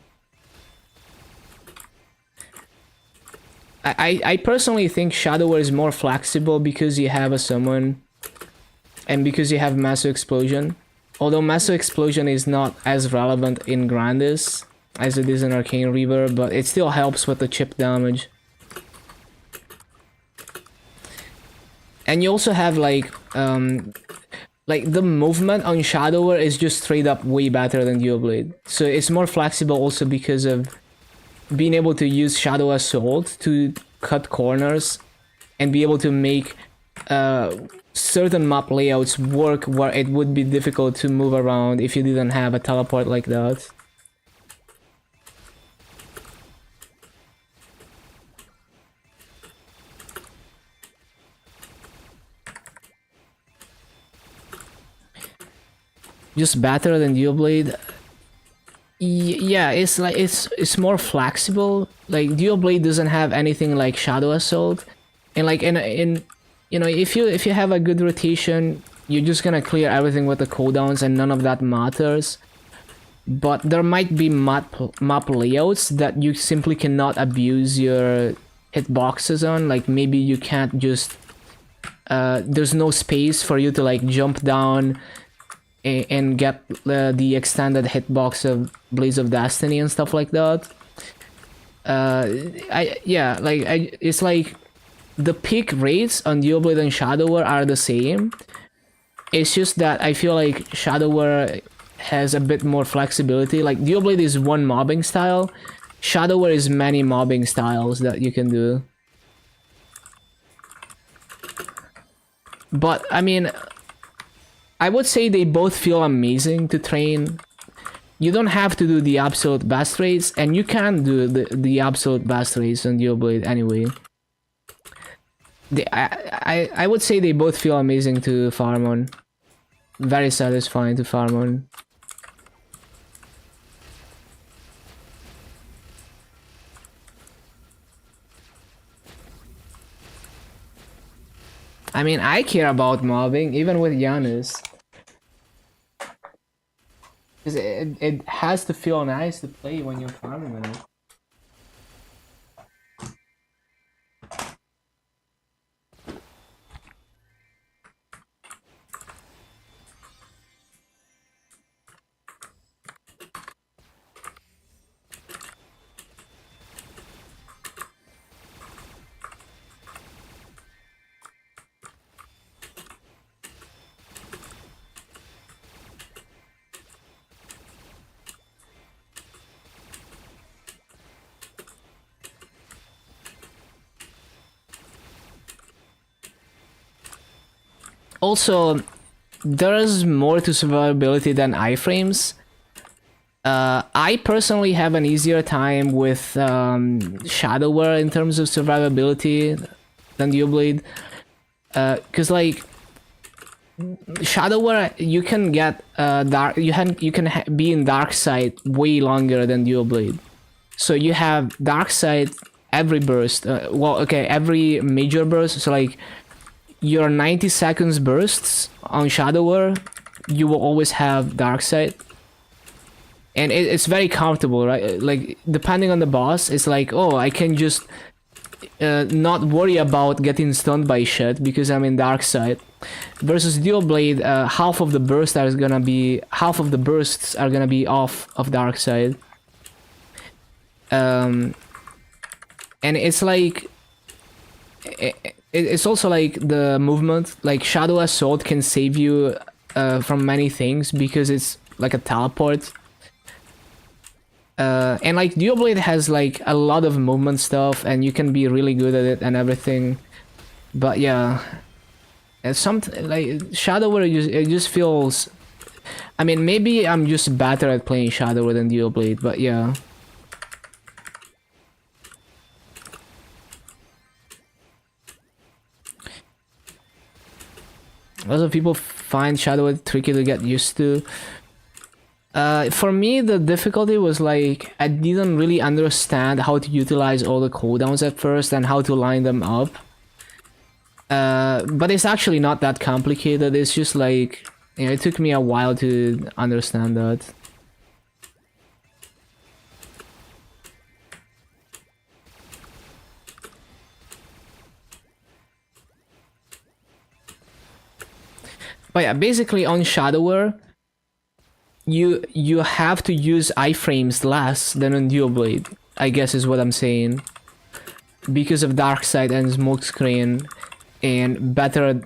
I personally think Shadowware is more flexible because you have a summon and because you have Maso Explosion. Although Maso Explosion is not as relevant in Grandis as it is in Arcane Reaver, but it still helps with the chip damage. And you also have like the movement on Shadowware is just straight up way better than Dual Blade. So it's more flexible also because of being able to use Shadow Assault to cut corners and be able to make certain map layouts work where it would be difficult to move around if you didn't have a teleport like that. Just better than Dual Blade. Yeah, it's like it's more flexible. Like, Dual Blade doesn't have anything like Shadow Assault, and like in you know, if you have a good rotation, you're just gonna clear everything with the cooldowns, and none of that matters. But there might be map layouts that you simply cannot abuse your hitboxes on. Like, maybe you can't just there's no space for you to like jump down and get the extended hitbox of Blaze of Destiny and stuff like that. It's like the peak rates on Dual Blade and Shadowware are the same. It's just that I feel like Shadowware has a bit more flexibility. Like, Dual Blade is one mobbing style, Shadowware is many mobbing styles that you can do. But I mean, I would say they both feel amazing to train. You don't have to do the absolute best rates, and you can do the absolute best rates on Dual Blade anyway. I would say they both feel amazing to farm on. Very satisfying to farm on. I mean, I care about mobbing, even with Giannis. Because it has to feel nice to play when you're farming on it. also, there is more to survivability than iframes. I personally have an easier time with Shadowware in terms of survivability than Duoblade. Cause like Shadowware, you can get dark. You can be in dark side way longer than Duoblade. So you have dark side every burst. Well, okay, every major burst. So like your 90 seconds bursts on Shadowware, you will always have dark side. And it's very comfortable, right? Like depending on the boss, it's like, oh, I can just not worry about getting stunned by shit because I'm in dark side. Versus Duoblade, half of the bursts are gonna be off of dark side. And it's like it's also like the movement. Like Shadow Assault can save you from many things because it's like a teleport. And like Duoblade has like a lot of movement stuff and you can be really good at it and everything. But yeah, it's something like Shadowware, it just feels, I mean, maybe I'm just better at playing Shadowware than Duoblade, but yeah. Lots of people find Shadowware tricky to get used to. For me, the difficulty was like I didn't really understand how to utilize all the cooldowns at first and how to line them up. But it's actually not that complicated. It's just like, you know, it took me a while to understand that. But yeah, basically on Shadowware, you have to use iframes less than on Duoblade, I guess is what I'm saying. Because of Darkside and Smokescreen and better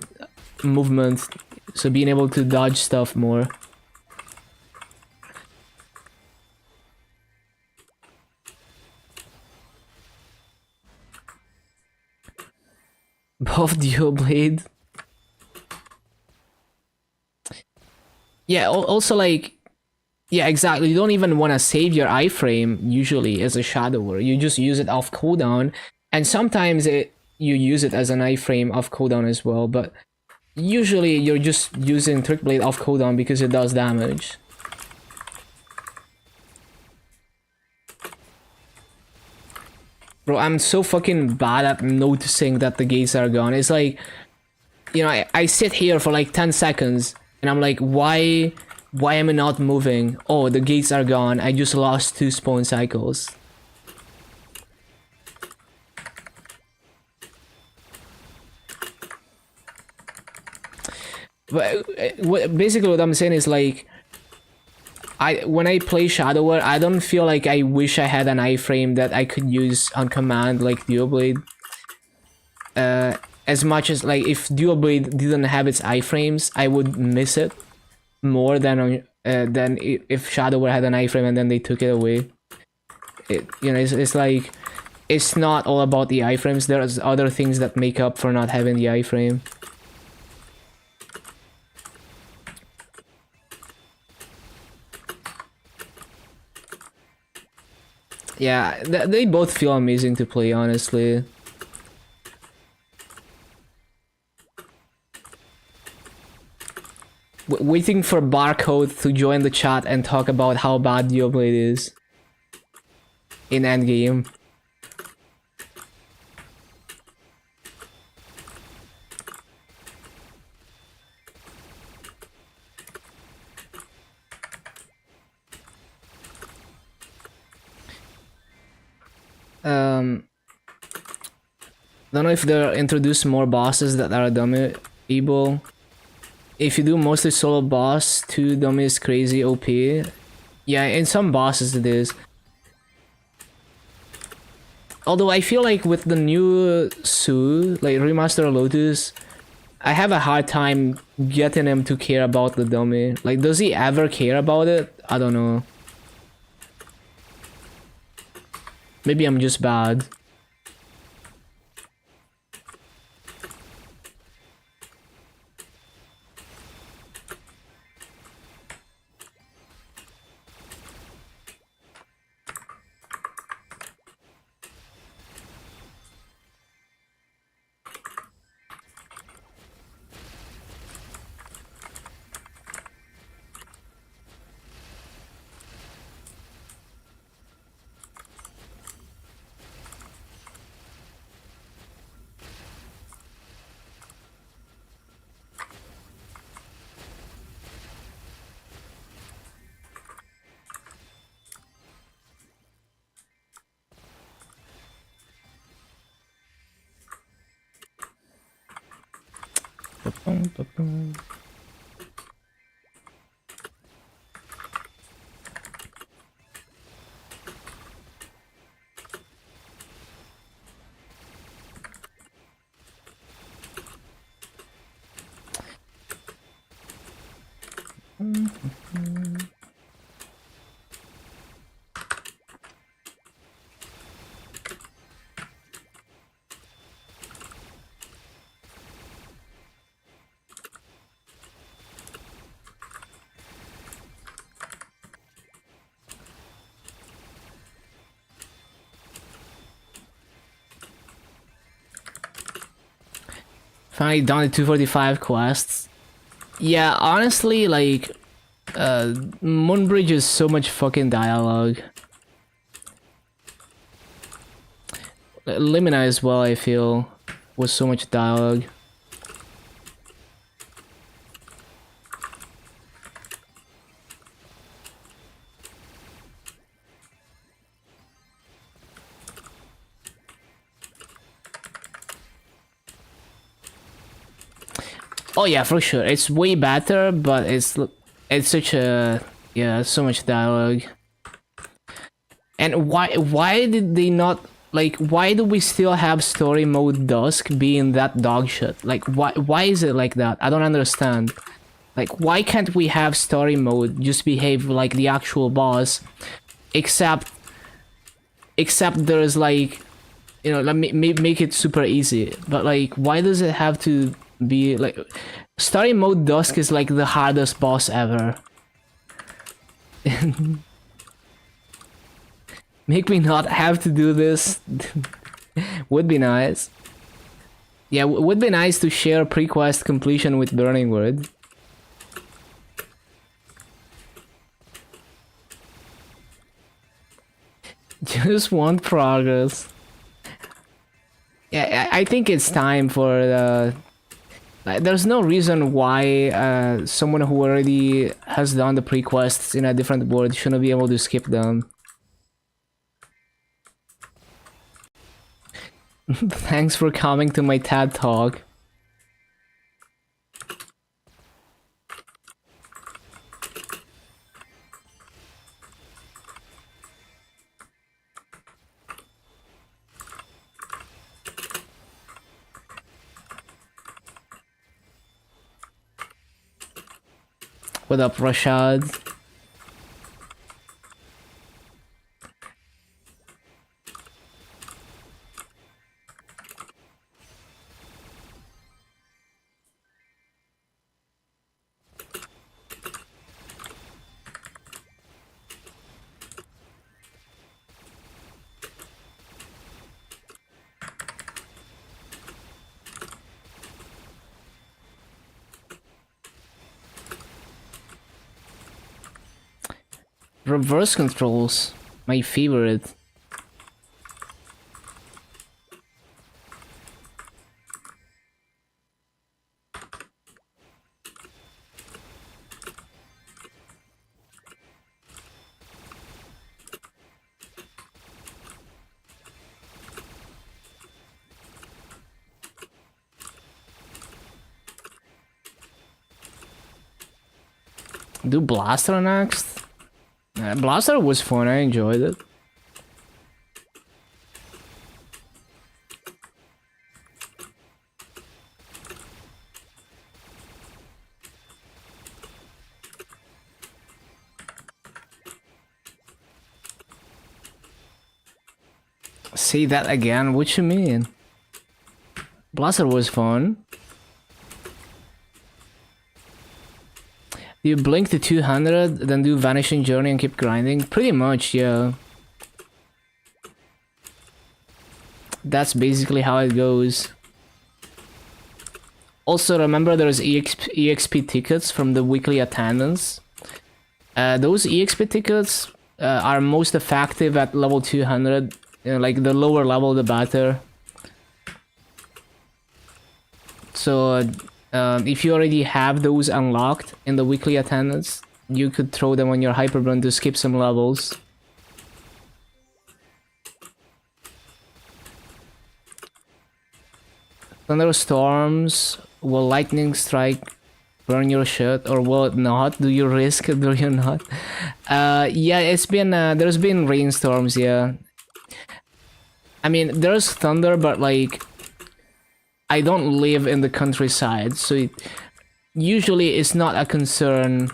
movement, so being able to dodge stuff more. Both Duoblade. Yeah, also like, yeah, exactly. You don't even want to save your iframe usually as a Shadower. You just use it off cooldown, and sometimes you use it as an iframe off cooldown as well. But usually you're just using Trick Blade off cooldown because it does damage. Bro, I'm so fucking bad at noticing that the gates are gone. It's like, you know, I sit here for like 10 seconds and I'm like, why am I not moving? Oh, the gates are gone. I just lost 2 spawn cycles. But basically what I'm saying is like, when I play Shadowware, I don't feel like I wish I had an iframe that I could use on command like Duoblade. As much as like if Duoblade didn't have its iframes, I would miss it more than if Shadowware had an iframe and then they took it away. You know, it's like, it's not all about the iframes. There's other things that make up for not having the iframe. Yeah, they both feel amazing to play, honestly. Waiting for Barcode to join the chat and talk about how bad Duoblade is in endgame. Don't know if they'll introduce more bosses that are dummy-able. If you do mostly solo boss, 2 dummy is crazy OP. Yeah, in some bosses it is. Although I feel like with the new Su, like Remaster Lotus, I have a hard time getting him to care about the dummy. Like, does he ever care about it? I don't know. Maybe I'm just bad. Finally done the 245 quests. Yeah, honestly, like, Moonbridge is so much fucking dialogue. Limina as well, I feel, was so much dialogue. Oh yeah, for sure. It's way better, but it's such a, yeah, so much dialogue. And why did they not, like, why do we still have story mode Dusk being that dog shit? Like, why is it like that? I don't understand. Like, why can't we have story mode just behave like the actual boss, except there's, like, you know, let me make it super easy. But like, why does it have to be like, story mode Dusk is like the hardest boss ever. Make me not have to do this. Would be nice. Yeah, would be nice to share pre-quest completion with Burning Wood. Just want progress. Yeah, I think it's time for the... There's no reason why someone who already has done the pre-quests in a different world shouldn't be able to skip them. Thanks for coming to my TED Talk. What up, Rashad? Reverse controls, my favorite. Do Blaster next? Blaster was fun, I enjoyed it. Say that again, what you mean? Blaster was fun. You blink to 200, then do Vanishing Journey and keep grinding? Pretty much, yeah. That's basically how it goes. Also, remember there's EXP tickets from the weekly attendance. Those EXP tickets are most effective at level 200. You know, like, the lower level, the better. So... if you already have those unlocked in the weekly attendance, you could throw them on your Hyperburn to skip some levels. Thunderstorms will lightning strike burn your shirt or will it not? Do you risk it? Do you not? Yeah, it's been there's been rainstorms. Yeah, I mean there's thunder, but like I don't live in the countryside, so usually it's not a concern.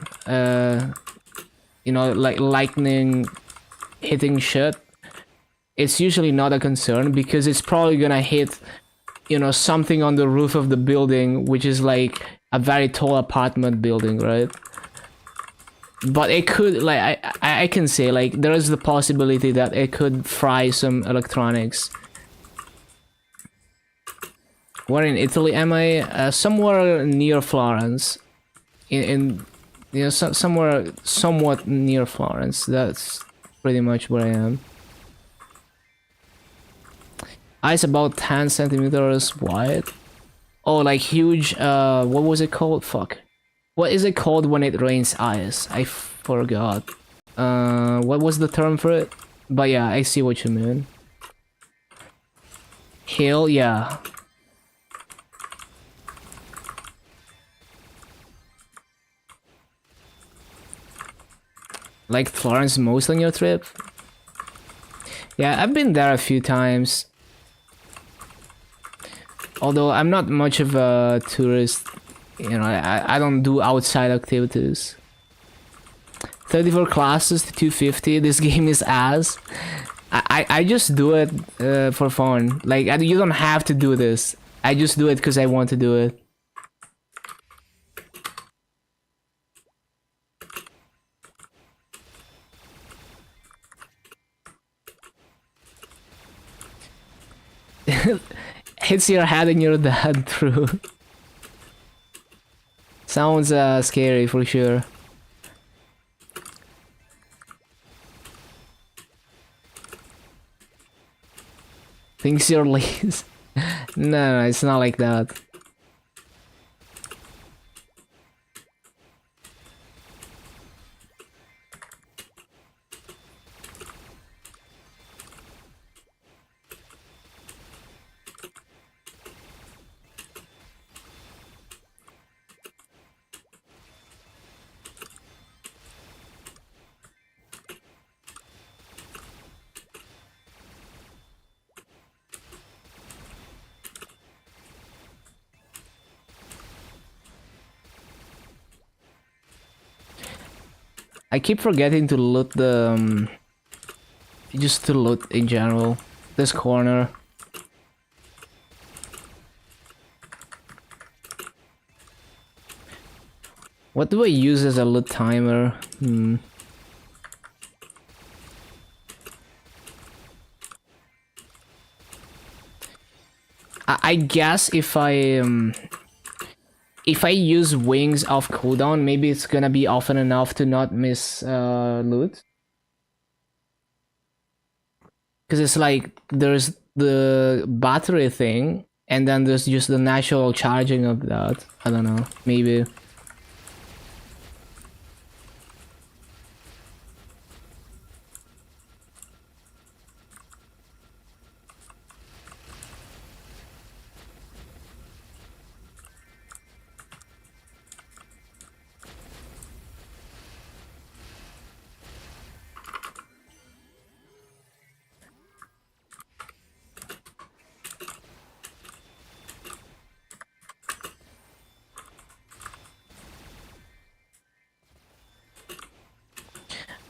You know, like lightning hitting shit. It's usually not a concern because it's probably gonna hit, you know, something on the roof of the building, which is like a very tall apartment building, right? But it could, like, I can say, like, there is the possibility that it could fry some electronics. Where in Italy am I? Somewhere near Florence. In you know, somewhere somewhat near Florence. That's pretty much where I am. Ice about 10 centimeters wide. Oh, like huge, what was it called? Fuck. What is it called when it rains ice? I forgot. What was the term for it? But yeah, I see what you mean. Hail, yeah. Like Florence most on your trip? Yeah, I've been there a few times. Although I'm not much of a tourist, you know, I don't do outside activities. 34 classes to 250, this game is ass. I just do it for fun. Like, you don't have to do this. I just do it because I want to do it. Hits your head and you're dead, true. Sounds scary for sure. Thinks you're lazy. No, it's not like that. I keep forgetting to loot the just to loot in general. This corner. What do I use as a loot timer? I guess if I use wings off cooldown, maybe it's gonna be often enough to not miss loot. Because it's like there's the battery thing, and then there's just the natural charging of that. I don't know, maybe.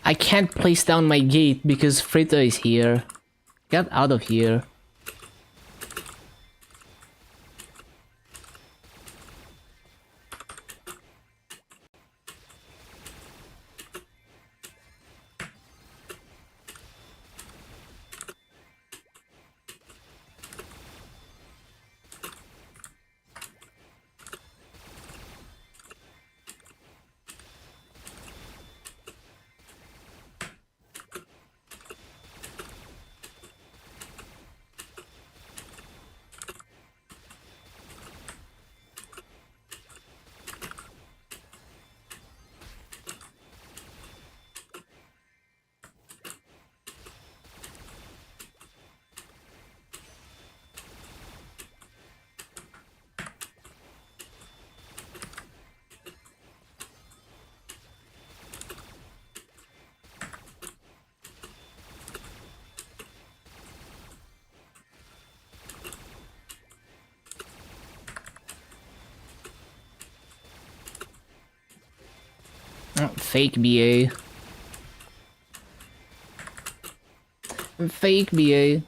I can't place down my gate because Frita is here. Get out of here. Fake BA. Fake BA.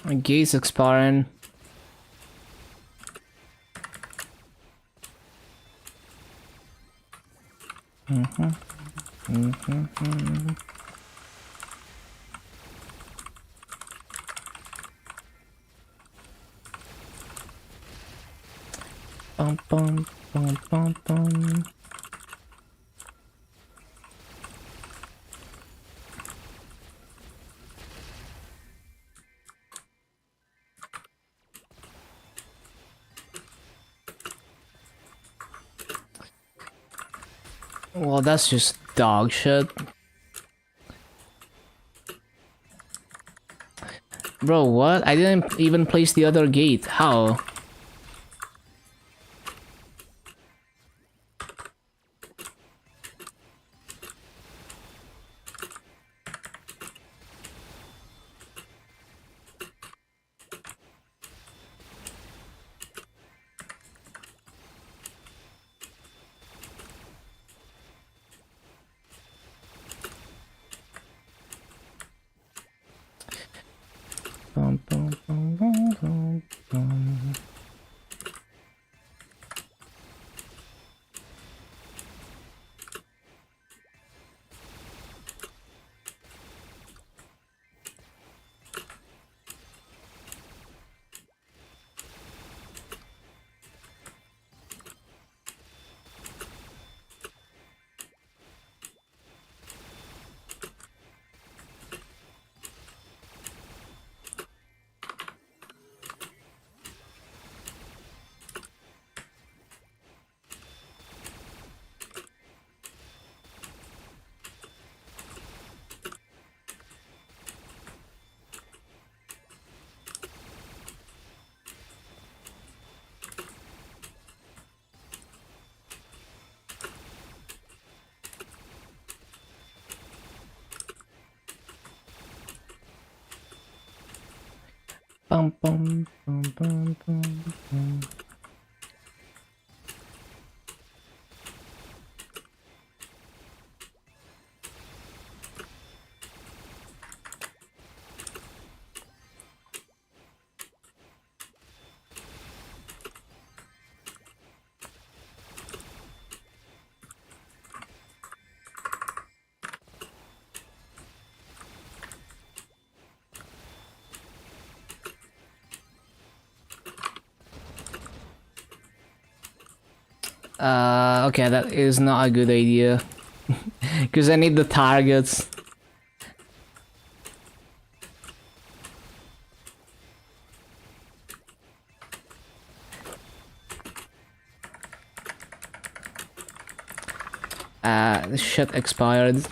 My gate's expiring. Bum bum bum bum bum. Well, that's just dog shit. Bro, what? I didn't even place the other gate. How? Bum, bum, bum, bum, bum, bum. Bum bum bum bum bum bum. Okay, that is not a good idea. Because I need the targets. This shit expired.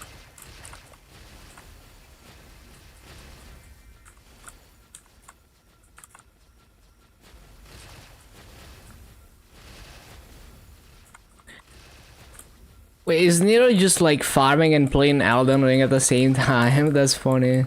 Wait, is Nero just like farming and playing Elden Ring at the same time? That's funny.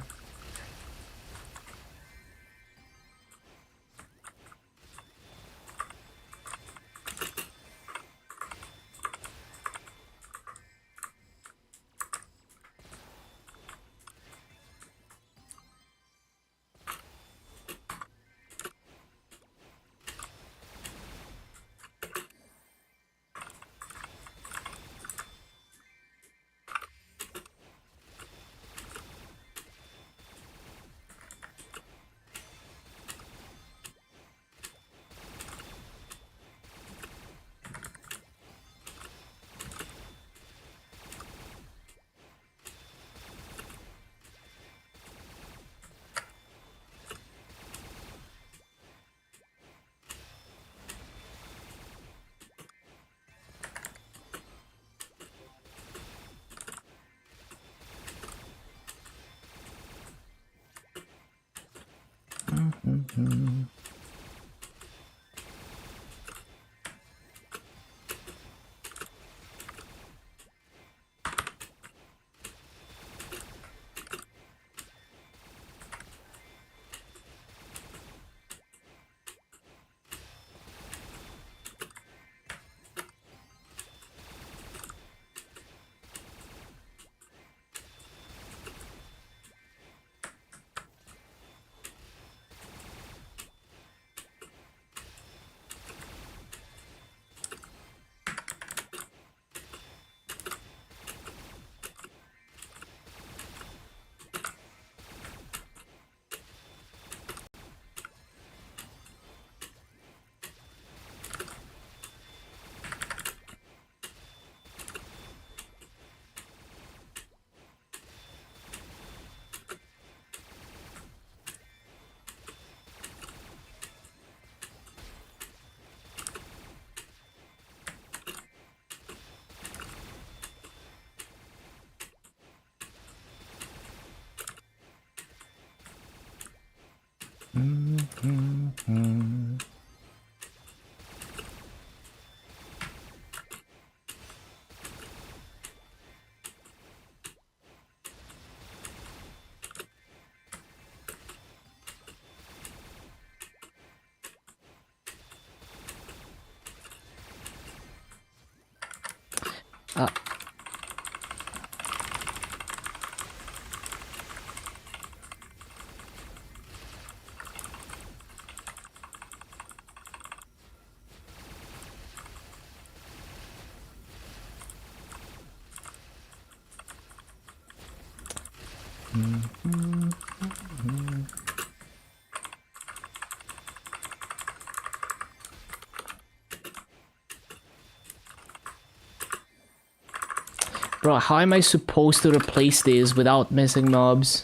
Bro, how am I supposed to replace this without missing mobs?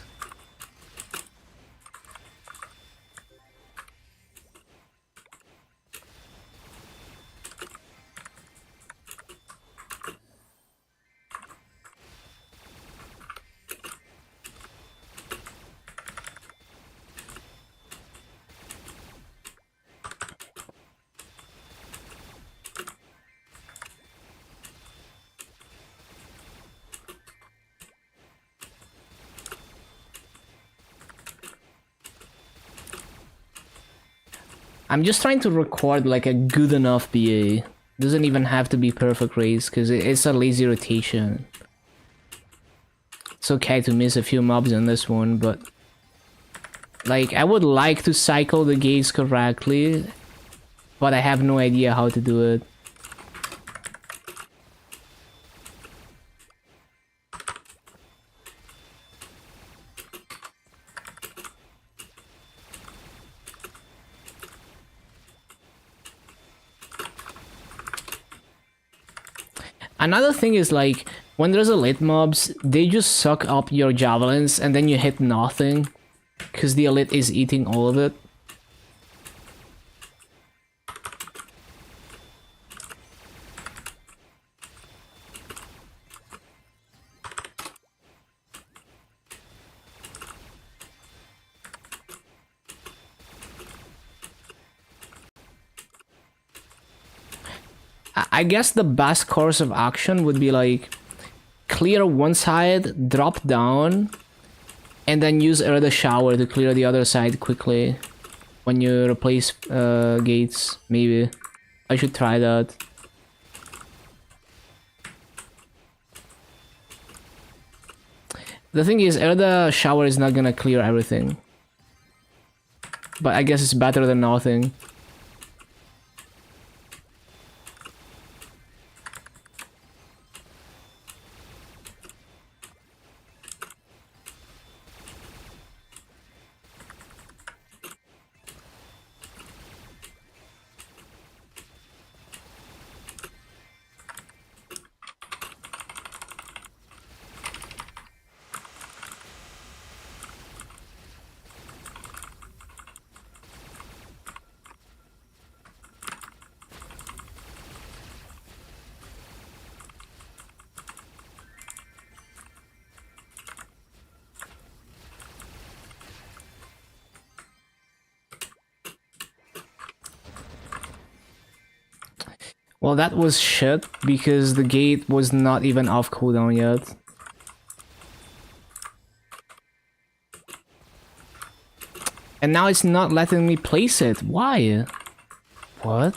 I'm just trying to record like a good enough BA. Doesn't even have to be perfect race, because it's a lazy rotation. It's okay to miss a few mobs on this one, but... like, I would like to cycle the gates correctly, but I have no idea how to do it. Another thing is like, when there's elite mobs, they just suck up your javelins and then you hit nothing. Because the elite is eating all of it. I guess the best course of action would be like, clear one side, drop down, and then use the shower to clear the other side quickly when you replace gates. Maybe I should try that. The thing is, the shower is not gonna clear everything, but I guess it's better than nothing. Well, that was shit because the gate was not even off cooldown yet. And now it's not letting me place it. Why? What?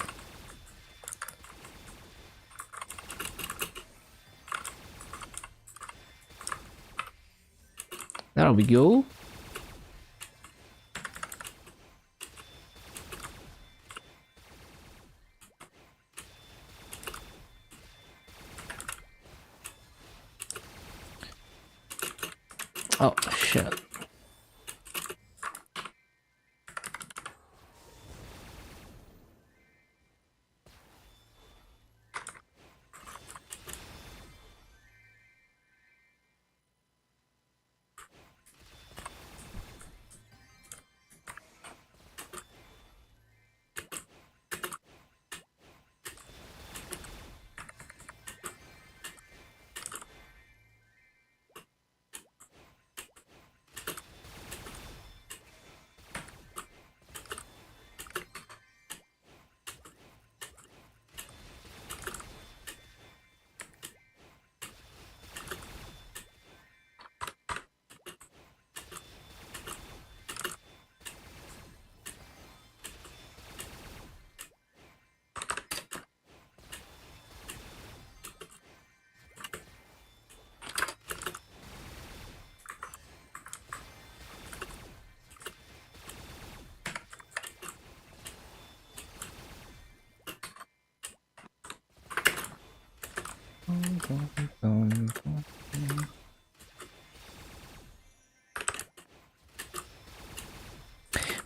There we go. Oh, shit.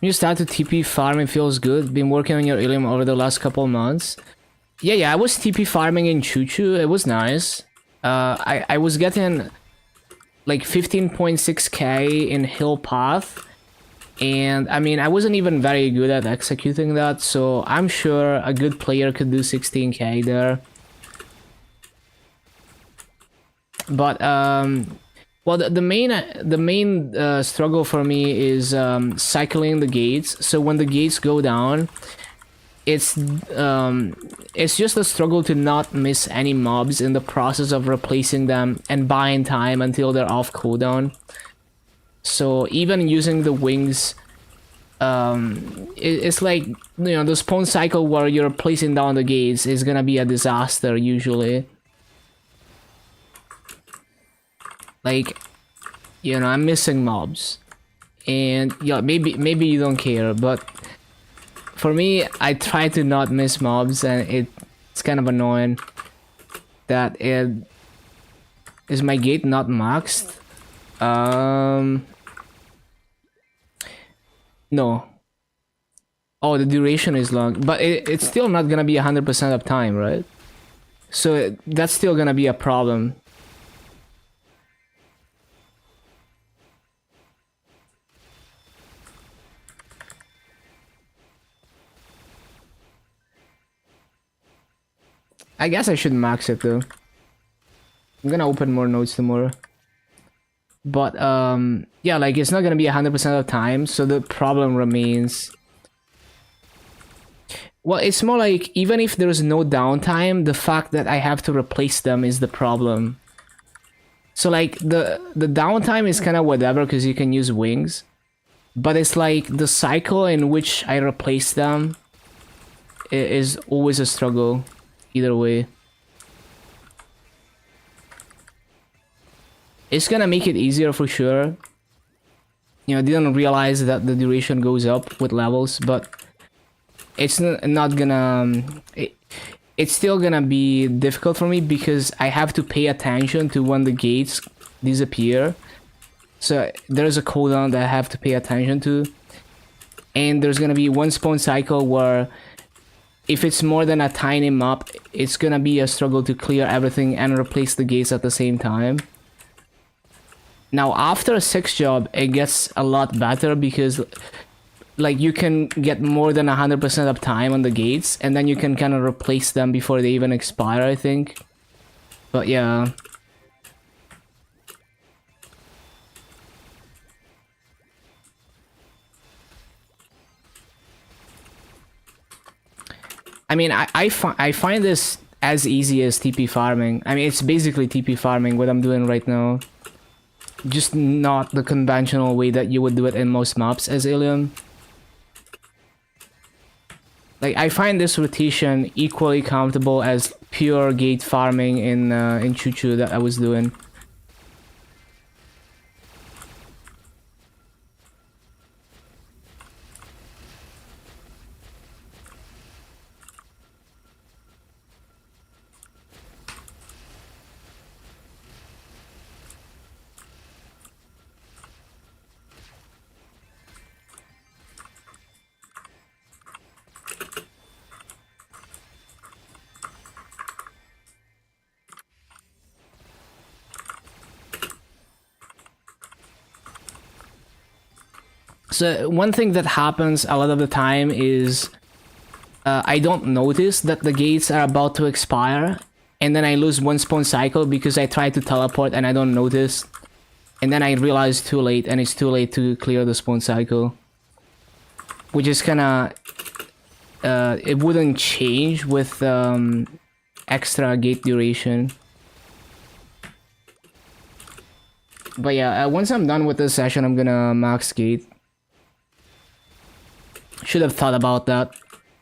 You start to TP farming feels good. Been working on your illium over the last couple months. Yeah, I was TP farming in Choo Choo. It was nice. I was getting like 15.6k in Hill Path. And I mean, I wasn't even very good at executing that. So I'm sure a good player could do 16k there. But well, the main struggle for me is cycling the gates. So when the gates go down, it's just a struggle to not miss any mobs in the process of replacing them and buying time until they're off cooldown. So even using the wings, it's like, you know, the spawn cycle where you're placing down the gates is gonna be a disaster usually. Like, you know, I'm missing mobs, and yeah, maybe you don't care, but for me, I try to not miss mobs, and it's kind of annoying that it is my gate not maxed. No. Oh, the duration is long, but it's still not gonna be 100% of time, right? So that's still gonna be a problem. I guess I should max it though. I'm gonna open more nodes tomorrow. But yeah, like it's not gonna be 100% of the time, so the problem remains. Well, it's more like even if there's no downtime, the fact that I have to replace them is the problem. So like the downtime is kind of whatever because you can use wings, but it's like the cycle in which I replace them is always a struggle. Either way, it's gonna make it easier for sure. You know, I didn't realize that the duration goes up with levels, but it's not gonna... it's still gonna be difficult for me because I have to pay attention to when the gates disappear. So there's a cooldown that I have to pay attention to. And there's gonna be one spawn cycle where if it's more than a tiny map, it's gonna be a struggle to clear everything and replace the gates at the same time. Now, after a 6 job, it gets a lot better because like you can get more than 100% of time on the gates, and then you can kind of replace them before they even expire, I think. But yeah. I mean, I find this as easy as TP farming. I mean, it's basically TP farming what I'm doing right now. Just not the conventional way that you would do it in most maps as Illium. Like, I find this rotation equally comfortable as pure gate farming in Choo Choo that I was doing. So one thing that happens a lot of the time is I don't notice that the gates are about to expire, and then I lose one spawn cycle because I try to teleport and I don't notice, and then I realize too late, and it's too late to clear the spawn cycle, which is kinda it wouldn't change with extra gate duration. But yeah, once I'm done with this session, I'm gonna max gate. Should have thought about that.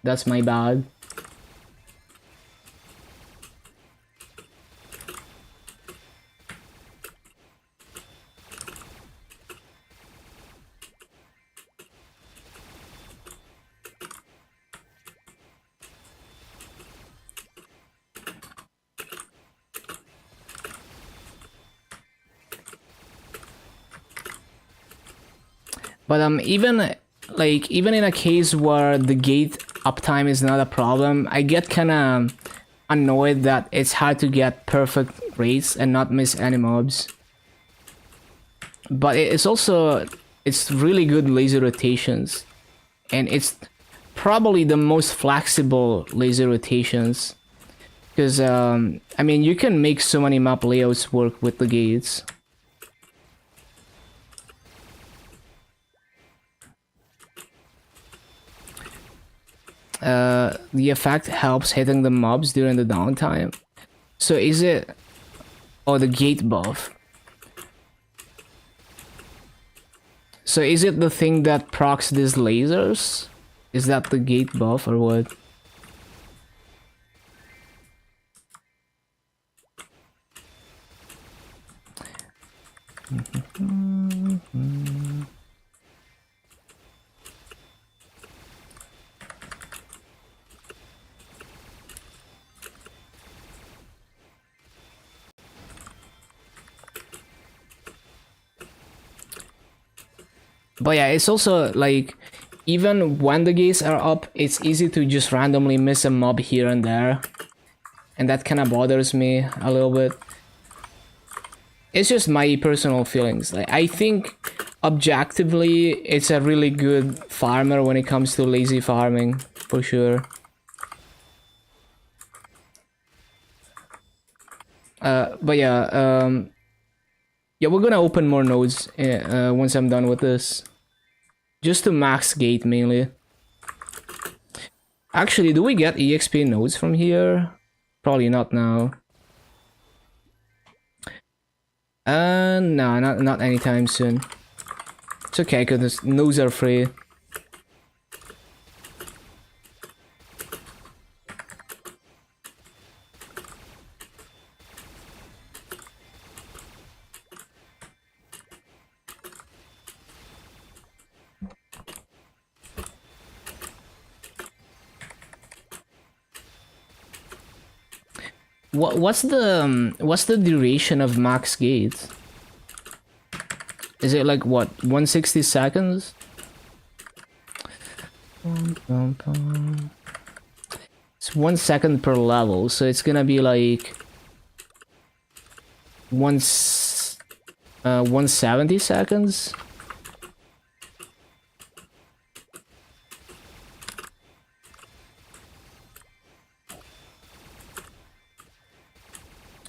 That's my bad. But even in a case where the gate uptime is not a problem, I get kinda annoyed that it's hard to get perfect rates and not miss any mobs. But it's really good laser rotations, and it's probably the most flexible laser rotations, because I mean, you can make so many map layouts work with the gates. The effect helps hitting the mobs during the downtime. So is it... Oh, the gate buff. So is it the thing that procs these lasers? Is that the gate buff or what? But yeah, it's also like, even when the gates are up, it's easy to just randomly miss a mob here and there. And that kind of bothers me a little bit. It's just my personal feelings. Like, I think objectively, it's a really good farmer when it comes to lazy farming, for sure. But yeah, yeah, we're gonna open more nodes once I'm done with this. Just to max gate mainly. Actually, do we get EXP nodes from here? Probably not now. No, not anytime soon. It's okay, because nodes are free. What's the duration of max gates? Is it like what, 160 seconds? It's 1 second per level, so it's gonna be like 170 seconds.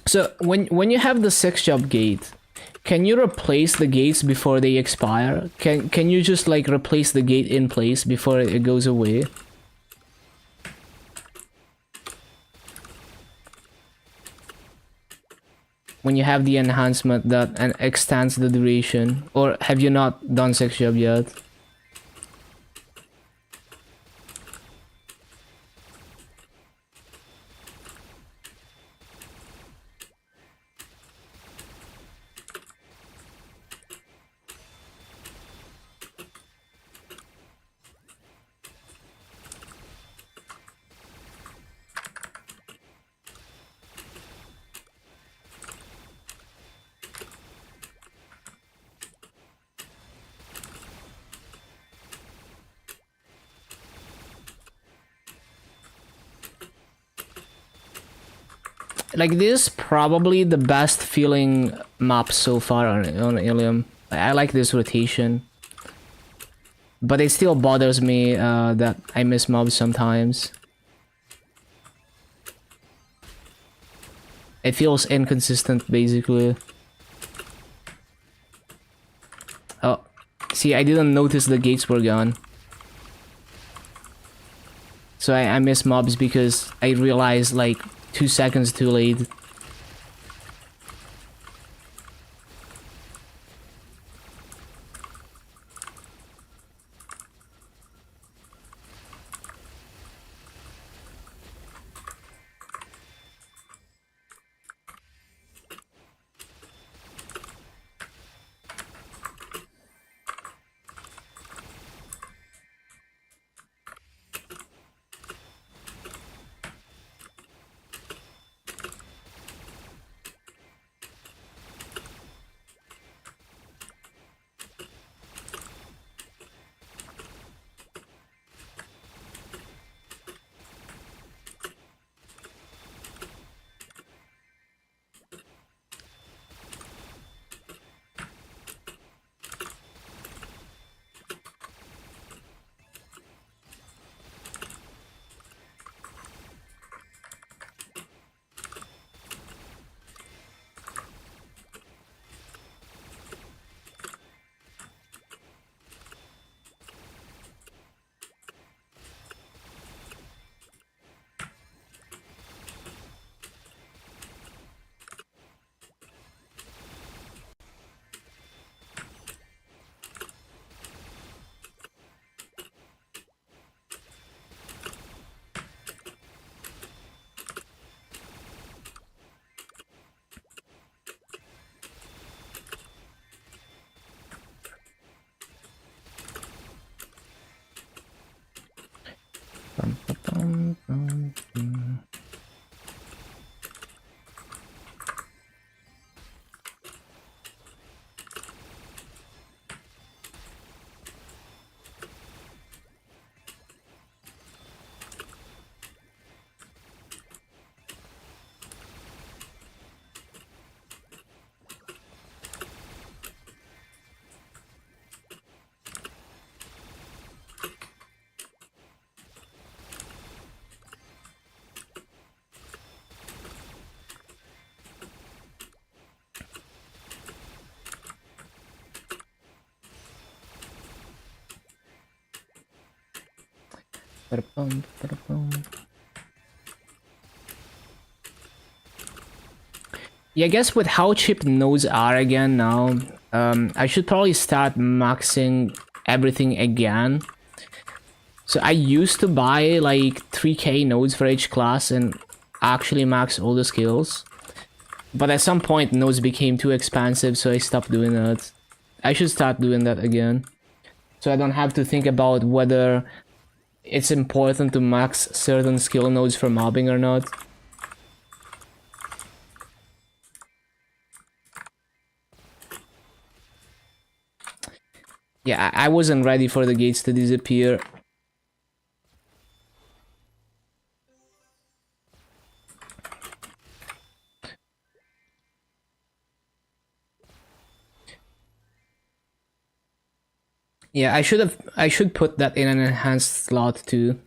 So when you have the 6-job gate, can you replace the gates before they expire? Can you just like replace the gate in place before it goes away? when you have the enhancement that extends the duration. Or have you not done sex job yet? Like, this is probably the best feeling map so far on Illium. I like this rotation. But it still bothers me that I miss mobs sometimes. It feels inconsistent, basically. Oh, see, I didn't notice the gates were gone. So I miss mobs because I realized like 2 seconds too late. Yeah, I guess with how cheap nodes are again now, I should probably start maxing everything again. So I used to buy like 3k nodes for each class and actually max all the skills. But at some point nodes became too expensive, so I stopped doing that. I should start doing that again. So I don't have to think about whether it's important to max certain skill nodes for mobbing or not. Yeah, I wasn't ready for the gates to disappear. Yeah, I should put that in an enhanced slot too.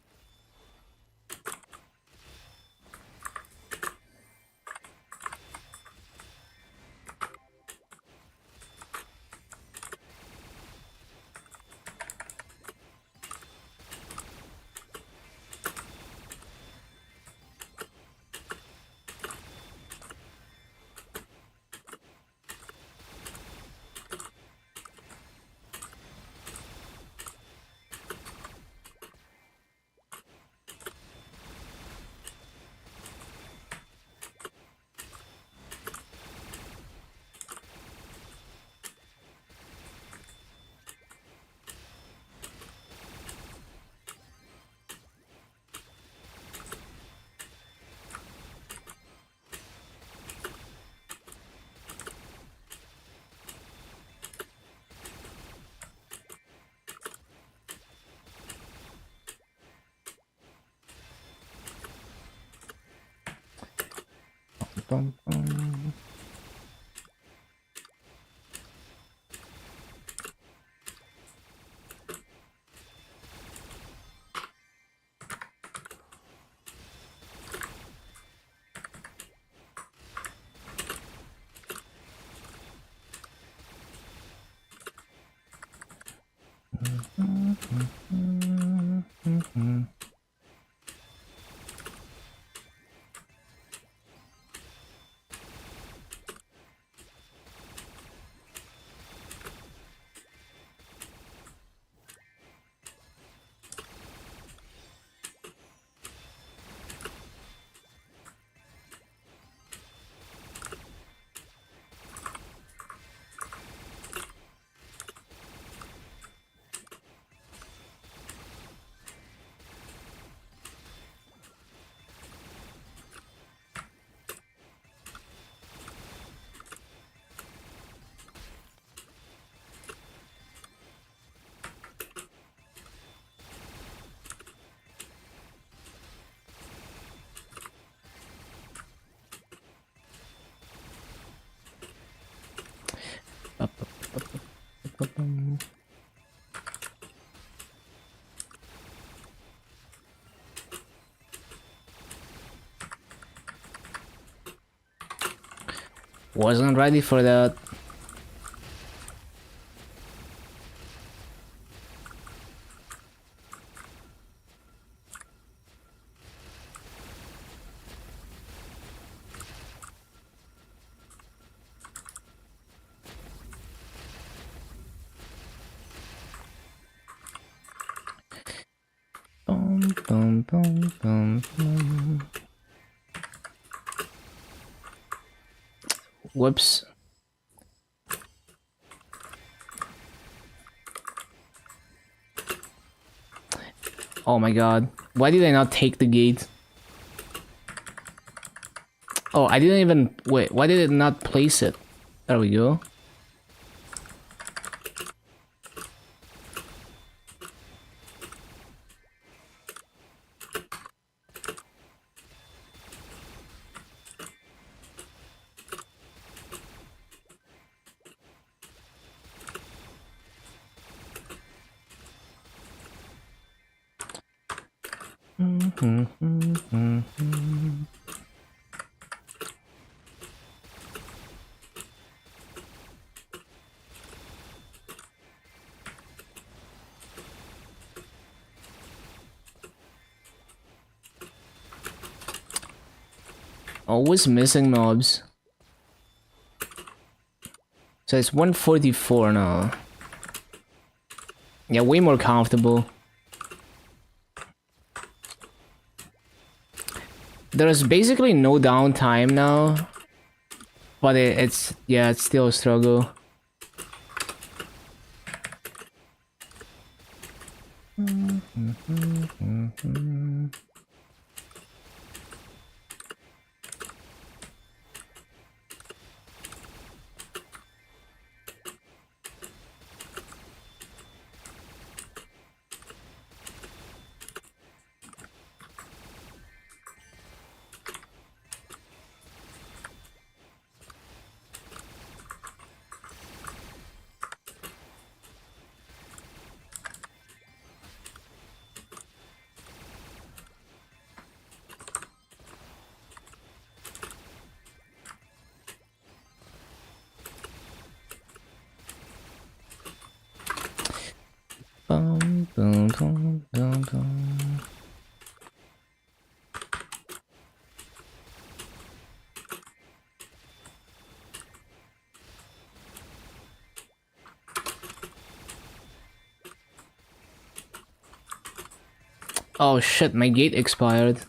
bum, bum. Wasn't ready for that. Bum, bum, bum, bum, bum. Whoops. Oh my god. Why did I not take the gate? Oh, I didn't even... Wait, why did it not place it? There we go. Always missing mobs. So it's 144 now. Yeah, way more comfortable. There's basically no downtime now. But it's still a struggle. Bum, bum, bum, bum, bum. Oh shit, my gate expired.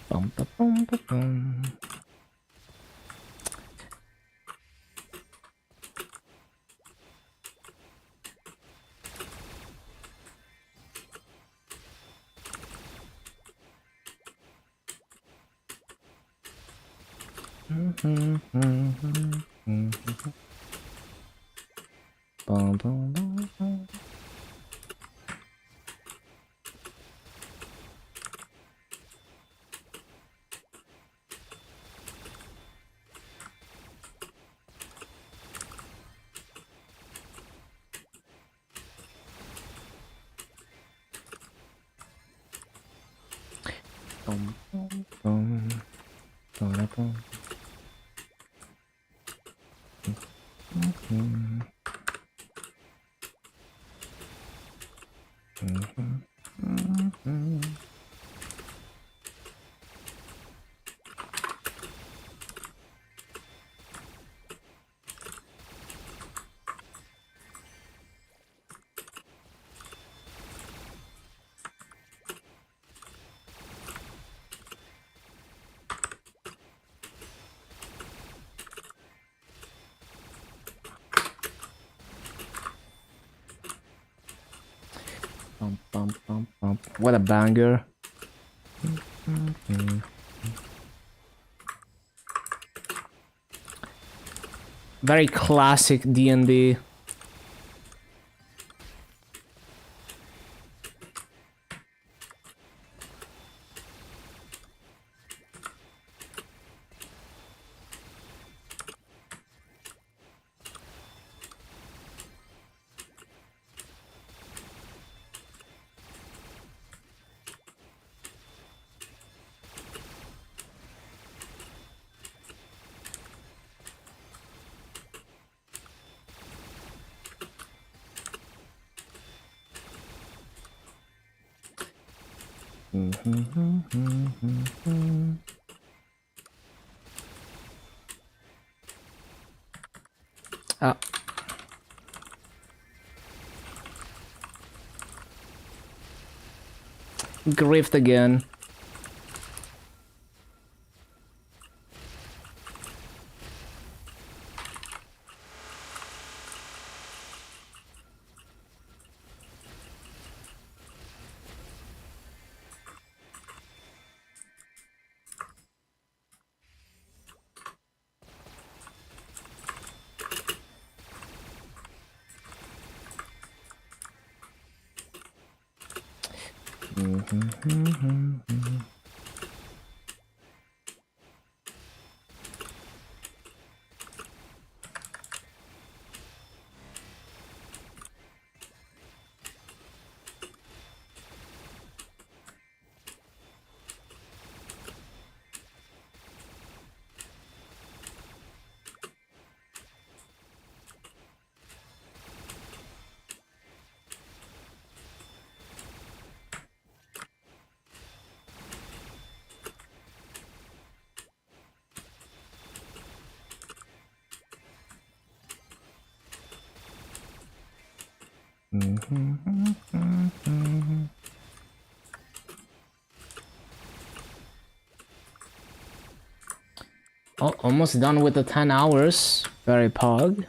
Bum, ba, bum, ba, bum. What a banger. Very classic D&D. Ah. Grift again. Oh, almost done with the 10 hours. Very pog.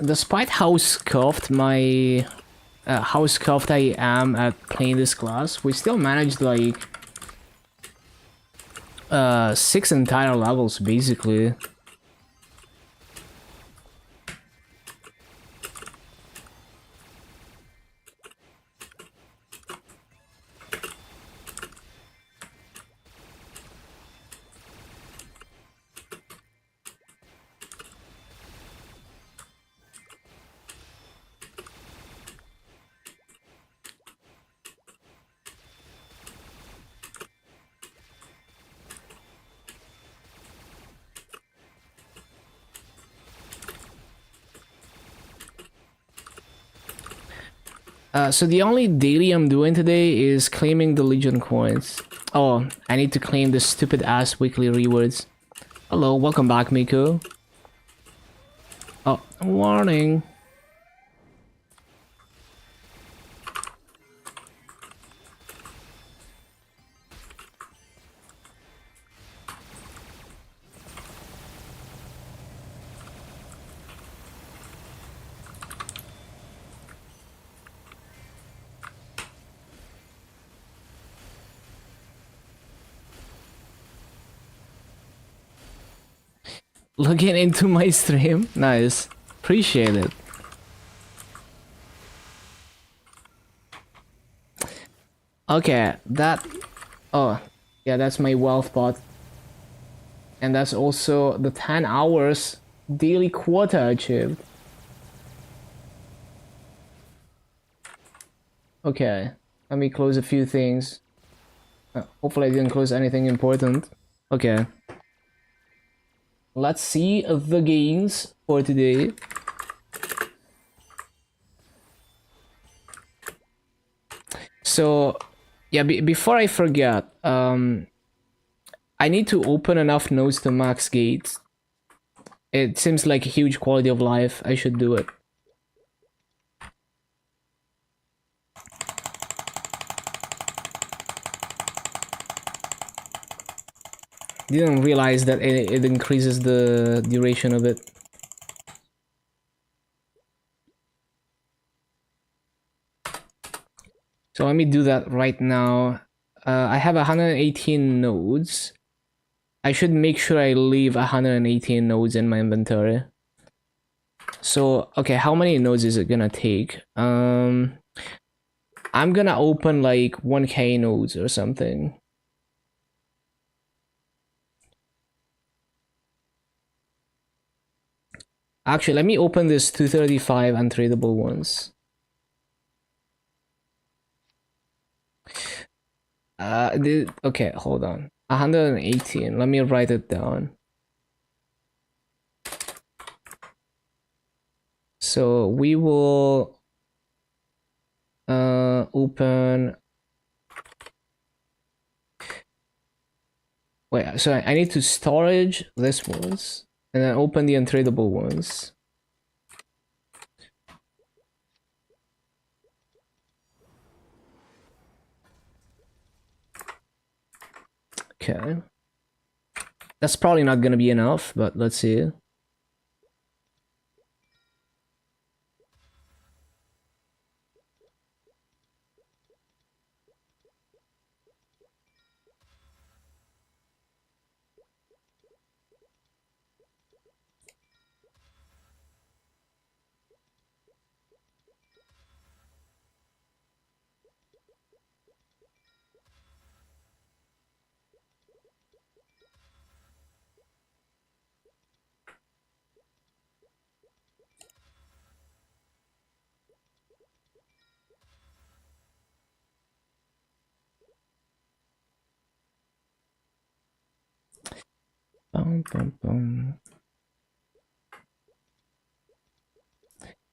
Despite how scuffed my how scuffed I am at playing this class, we still managed like 6 entire levels basically. So the only daily I'm doing today is claiming the Legion coins. Oh, I need to claim the stupid ass weekly rewards. Hello, welcome back, Miko. Oh, warning. looking into my stream. Nice. Appreciate it. Okay, that... Oh, yeah, that's my wealth bot. And that's also the 10 hours daily quota achieved. Okay, let me close a few things. Hopefully I didn't close anything important. Okay. Let's see the gains for today. So, yeah, before I forget, I need to open enough nodes to max gates. It seems like a huge quality of life. I should do it. Didn't realize that it increases the duration of it. So let me do that right now. I have 118 nodes. I should make sure I leave 118 nodes in my inventory. So, okay, how many nodes is it gonna take? I'm gonna open like 1k nodes or something. Actually, let me open this 235 untradeable ones. Okay, hold on. 118. Let me write it down. So we will open. Wait, so I need to storage this ones and then open the untradeable ones. Okay. That's probably not gonna be enough, but let's see. Boom, boom, boom.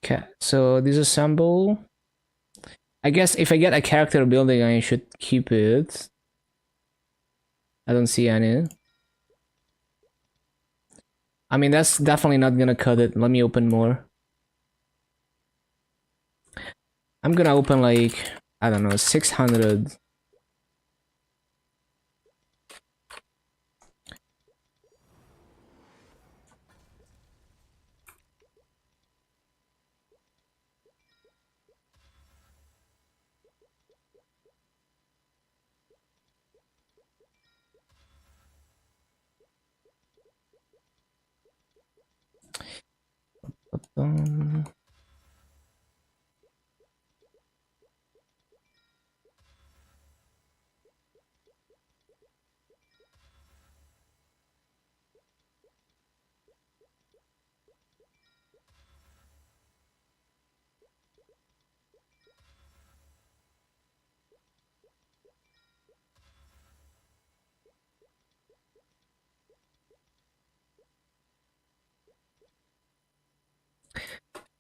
Okay, so disassemble. I guess if I get a character building, I should keep it. I don't see any. I mean, that's definitely not gonna cut it. Let me open more. I'm gonna open like, I don't know, 600.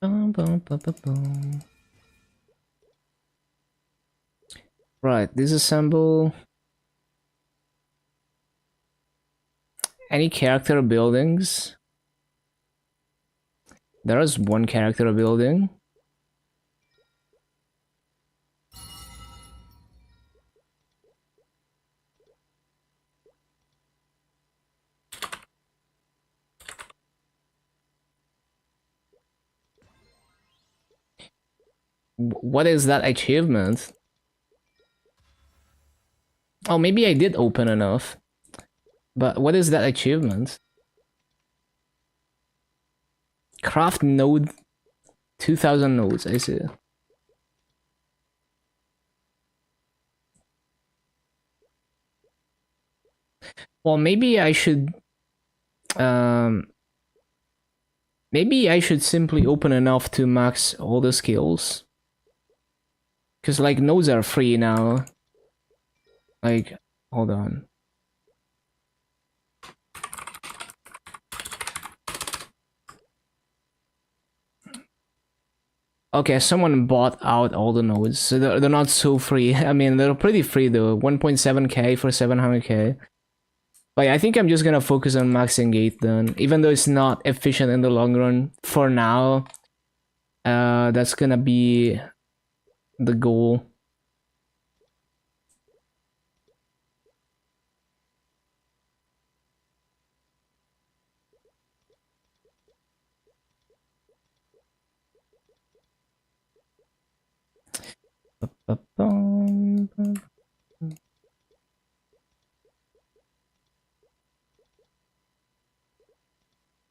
Boom, boom, boom, boom, boom. Right, disassemble. Any character buildings? There is one character building. What is that achievement? Oh, maybe I did open enough. But what is that achievement? craft node 2000 nodes, I see. Well, maybe I should simply open enough to max all the skills. Cause like nodes are free now. Like, hold on. Okay, someone bought out all the nodes, so they're not so free. I mean, they're pretty free though. 1.7k for 700k. But I think I'm just gonna focus on maxing gate then, even though it's not efficient in the long run. For now, that's gonna be the goal.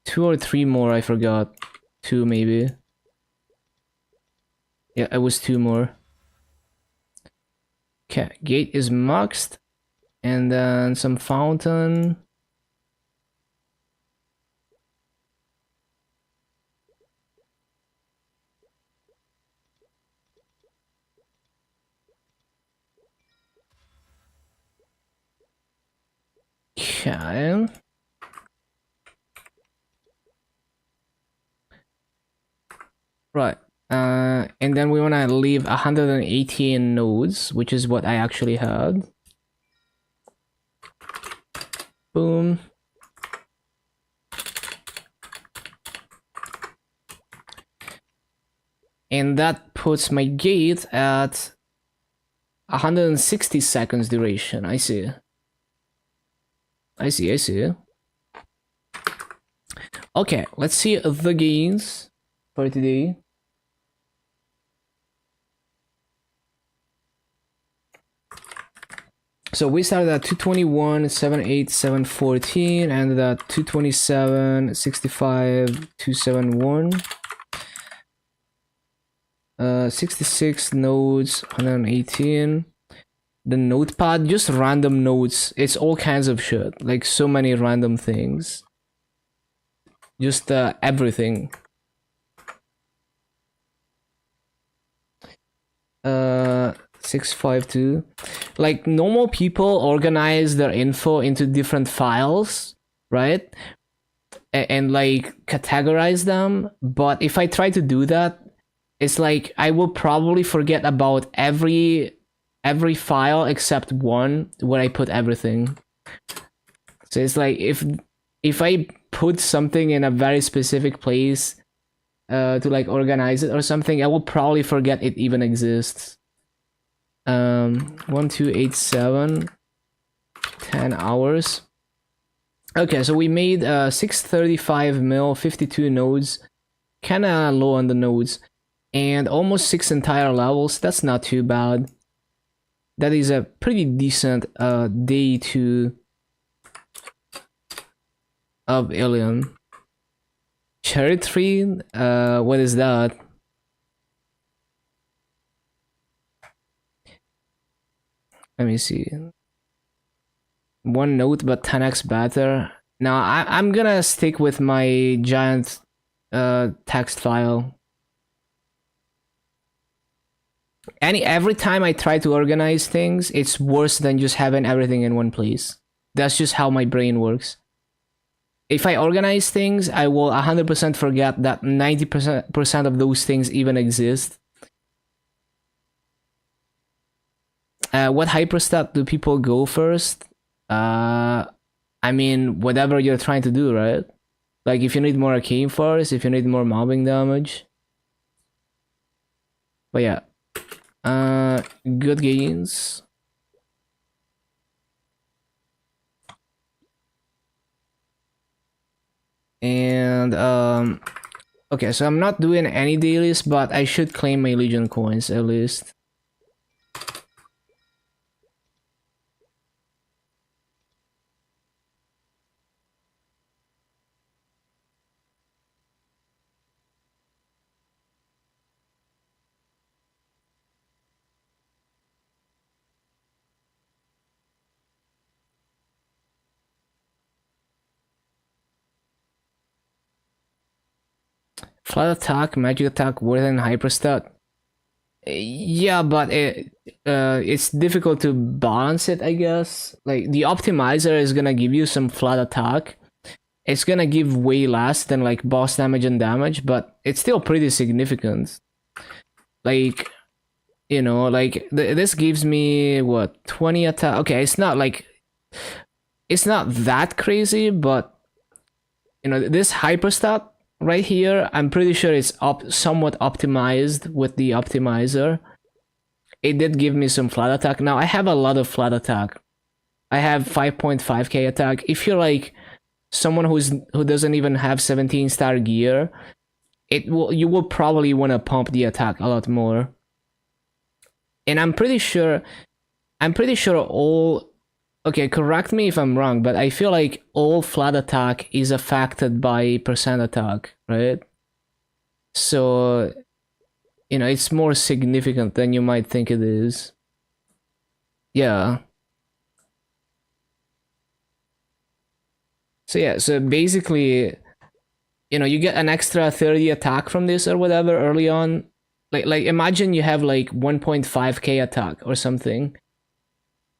Two or three more, I forgot. Two maybe. Yeah, it was two more. Okay, gate is maxed. And then some fountain. Okay. Right. And then we want to leave 118 nodes, which is what I actually had. Boom. And that puts my gate at 160 seconds duration. I see. I see. Okay, let's see the gains for today. So we started at 221, 78, 714, and at 227, 65, 271. 66 nodes, 118. The notepad, just random nodes. It's all kinds of shit. Like so many random things. Just everything. 652. Like normal people organize their info into different files, right? And like categorize them. But if I try to do that, it's like I will probably forget about every file except one where I put everything. So it's like if I put something in a very specific place to like organize it or something, I will probably forget it even exists. 1287 10 hours. Okay, so we made 635 mil, 52 nodes, kind of low on the nodes, and almost 6 entire levels. That's not too bad. That is a pretty decent day 2 of Illium. Cherry tree, what is that? Let me see. One note, but 10x better. Now I'm gonna stick with my giant text file. Every time I try to organize things, it's worse than just having everything in one place. That's just how my brain works. If I organize things, I will 100% forget that 90% of those things even exist. What hyperstat do people go first? I mean, whatever you're trying to do, right? Like if you need more arcane force, if you need more mobbing damage. But yeah. Good gains. And okay, so I'm not doing any dailies, but I should claim my Legion coins at least. Flat attack, magic attack, worse than hyperstat. Yeah, but it's difficult to balance it, I guess. Like, the optimizer is gonna give you some flat attack. It's gonna give way less than like boss damage and damage, but it's still pretty significant. Like, you know, like this gives me what, 20 attack. Okay, it's not that crazy, but you know, this hyperstat right here, I'm pretty sure it's somewhat optimized with the optimizer. It did give me some flat attack. Now I have a lot of flat attack. I have 5.5k attack. If you're like someone who doesn't even have 17-star gear, you will probably want to pump the attack a lot more. And I'm pretty sure all, okay, correct me if I'm wrong, but I feel like all flat attack is affected by percent attack, right? So, you know, it's more significant than you might think it is. Yeah. So yeah, so basically, you know, you get an extra 30 attack from this or whatever early on. Like imagine you have like 1.5k attack or something.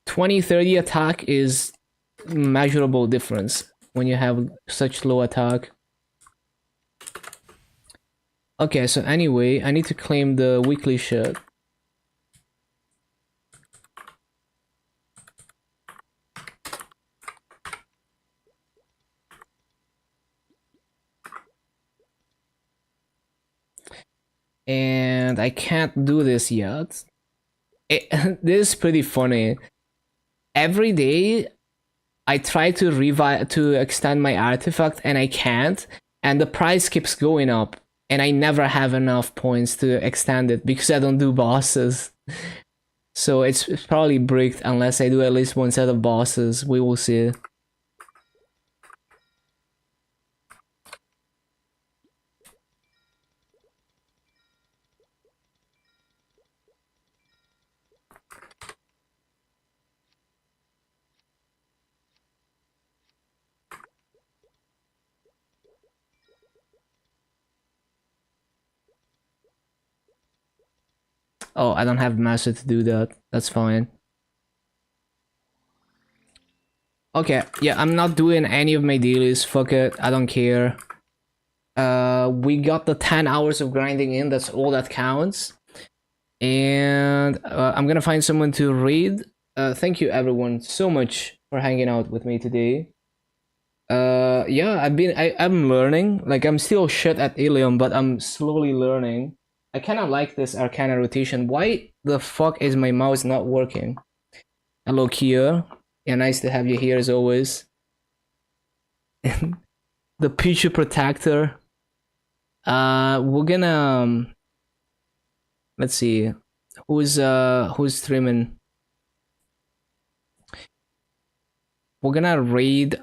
20-30 attack is measurable difference when you have such low attack. Okay, so anyway, I need to claim the weekly shit. And I can't do this yet. This is pretty funny. Every day I try to extend my artifact and I can't, and the price keeps going up, and I never have enough points to extend it because I don't do bosses. So it's probably bricked unless I do at least one set of bosses. We will see. Oh, I don't have master to do that. That's fine. Okay, yeah, I'm not doing any of my dailies. Fuck it, I don't care. We got the 10 hours of grinding in. That's all that counts. And I'm gonna find someone to raid. Thank you everyone so much for hanging out with me today. Yeah, I'm learning. Like, I'm still shit at Illium, but I'm slowly learning. I kind of like this Arcana rotation. Why the fuck is my mouse not working? Hello, Kia. Yeah, nice to have you here as always. The Pichu Protector. We're gonna let's see who's streaming. We're gonna raid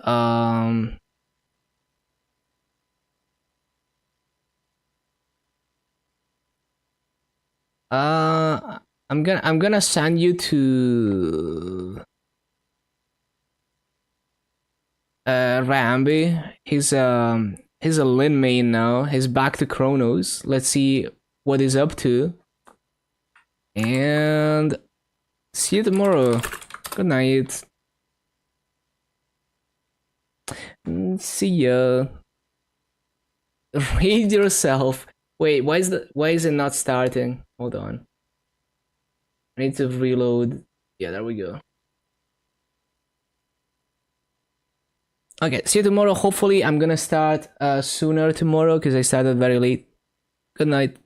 I'm gonna send you to Rambi. He's a Lin main now. He's back to Chronos. Let's see what he's up to. And see you tomorrow. Good night. See ya. Raid yourself. Wait, why is it not starting? Hold on. I need to reload. Yeah, there we go. Okay, see you tomorrow. Hopefully I'm gonna start sooner tomorrow because I started very late. Good night.